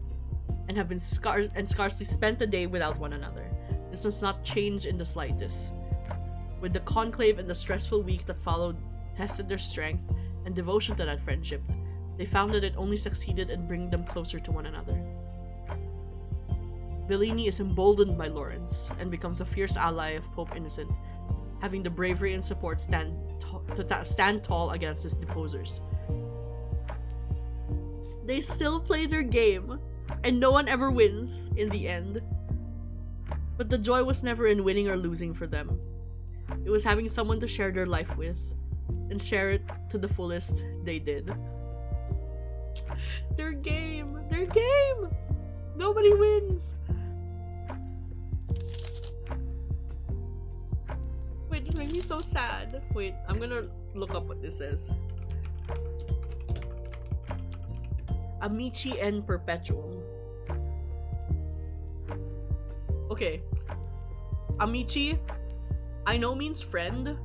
and have been scarcely spent a day without one another. This does not change in the slightest. With the conclave and the stressful week that followed tested their strength and devotion to that friendship, they found that it only succeeded in bringing them closer to one another. Bellini is emboldened by Lawrence and becomes a fierce ally of Pope Innocent, having the bravery and support stand tall against his deposers. They still play their game, and no one ever wins in the end. But the joy was never in winning or losing for them. It was having someone to share their life with, and share it to the fullest they did. Their game! Their game! Nobody wins! Wait, this made me so sad. Wait, I'm gonna look up what this says. Amici en perpetuum. Okay. Amici, I know means friend,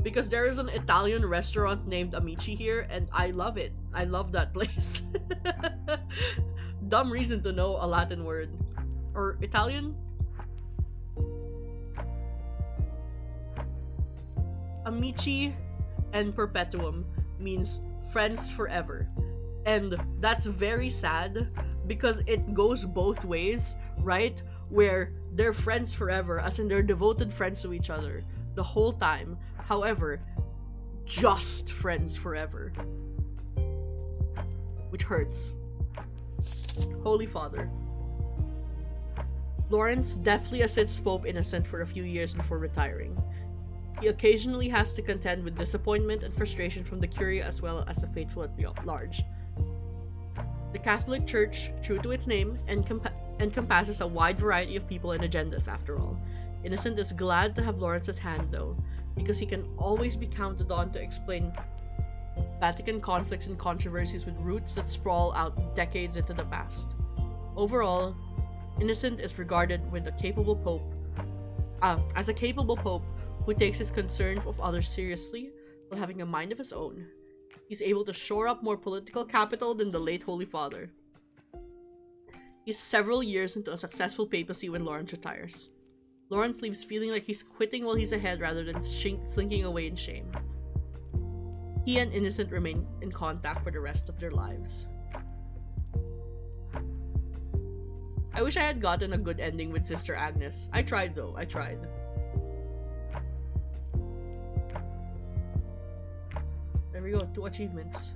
because there is an Italian restaurant named Amici here, and I love it. I love that place. Dumb reason to know a Latin word. Or Italian? Amici and perpetuum means friends forever. And that's very sad because it goes both ways, right? Where they're friends forever, as in they're devoted friends to each other the whole time. However, just friends forever. Which hurts. Holy Father. Lawrence deftly assists Pope Innocent for a few years before retiring. He occasionally has to contend with disappointment and frustration from the Curia as well as the faithful at large. The Catholic Church, true to its name, encompasses a wide variety of people and agendas, after all. Innocent is glad to have Lawrence at hand, though, because he can always be counted on to explain Vatican conflicts and controversies with roots that sprawl out decades into the past. Overall, Innocent is regarded as a capable pope who takes his concern of others seriously while having a mind of his own. He's able to shore up more political capital than the late Holy Father. He's several years into a successful papacy when Lawrence retires. Lawrence leaves feeling like he's quitting while he's ahead rather than slinking away in shame. He and Innocent remain in contact for the rest of their lives. I wish I had gotten a good ending with Sister Agnes. I tried though, I tried. There we go, 2 achievements.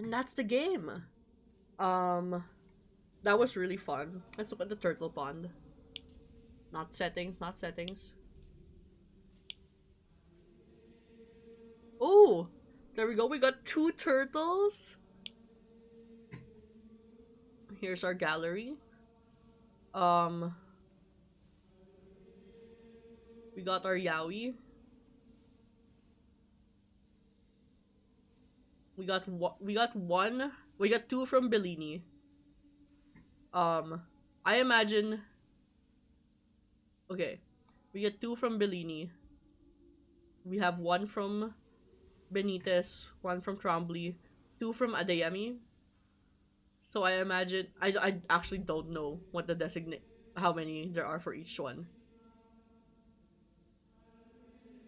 And that's the game. Um, that was really fun. Let's look at the turtle pond. Not settings, not settings. Oh, there we go. We got 2 turtles. Here's our gallery. We got our yaoi. We got one. We got 2 from Bellini. I imagine. Okay, we get 2 from Bellini. We have 1 from Benitez, 1 from Trombley, 2 from Adeyemi. So I imagine I actually don't know what the designate how many there are for each one.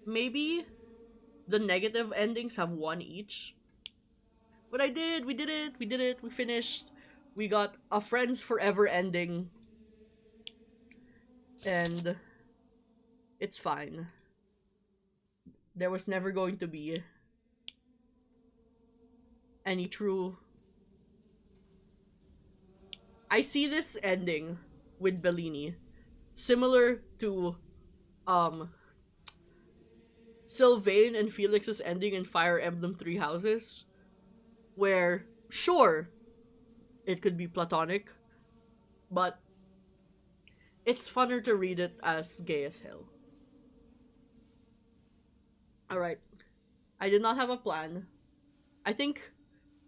Maybe the negative endings have 1 each. But we did it, we finished. We got a Friends Forever ending. And it's fine. There was never going to be any true... I see this ending with Bellini similar to Sylvain and Felix's ending in Fire Emblem Three Houses, where sure it could be platonic, but it's funner to read it as gay as hell. Alright. I did not have a plan. I think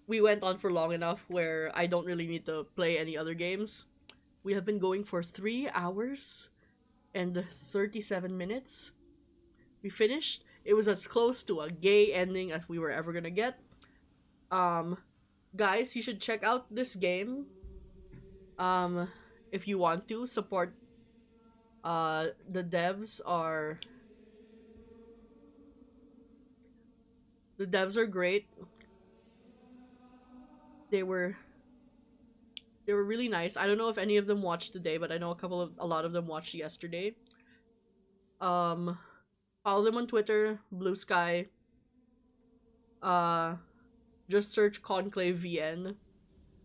we went on for long enough where I don't really need to play any other games. We have been going for 3 hours and 37 minutes. We finished. It was as close to a gay ending as we were ever gonna get. Guys, you should check out this game. If you want to support. The devs are great. They were really nice. I don't know if any of them watched today, but I know a lot of them watched yesterday. Follow them on Twitter, Blue Sky. Just search Conclave VN.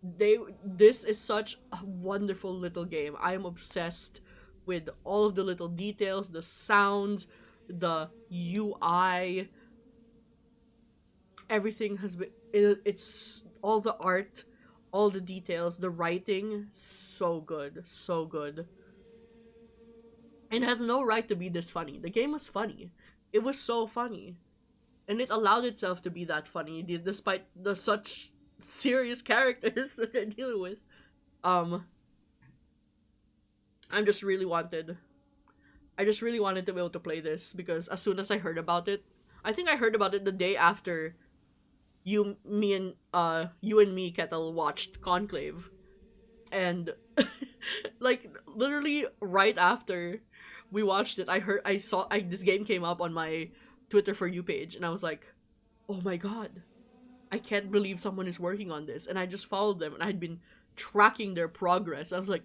This is such a wonderful little game. I am obsessed with all of the little details, the sounds, the UI. Everything has been... It's all the art, all the details, the writing, so good, so good. And it has no right to be this funny. The game was funny. It was so funny. And it allowed itself to be that funny, despite the such serious characters that they're dealing with. I just really wanted to be able to play this, because as soon as I heard about it, I think I heard about it the day after you and me, Kettle, watched Conclave. And like literally right after we watched it, this game came up on my Twitter For You page, and I was like, oh my god, I can't believe someone is working on this. And I just followed them, and I'd been tracking their progress. I was like,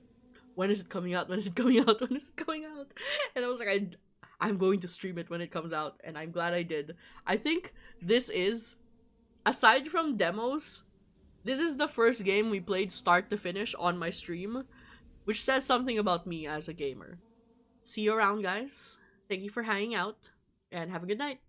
when is it coming out? When is it coming out? When is it coming out? And I was like, I'm going to stream it when it comes out, and I'm glad I did. I think this is, aside from demos, this is the first game we played start to finish on my stream, which says something about me as a gamer. See you around, guys. Thank you for hanging out, and have a good night.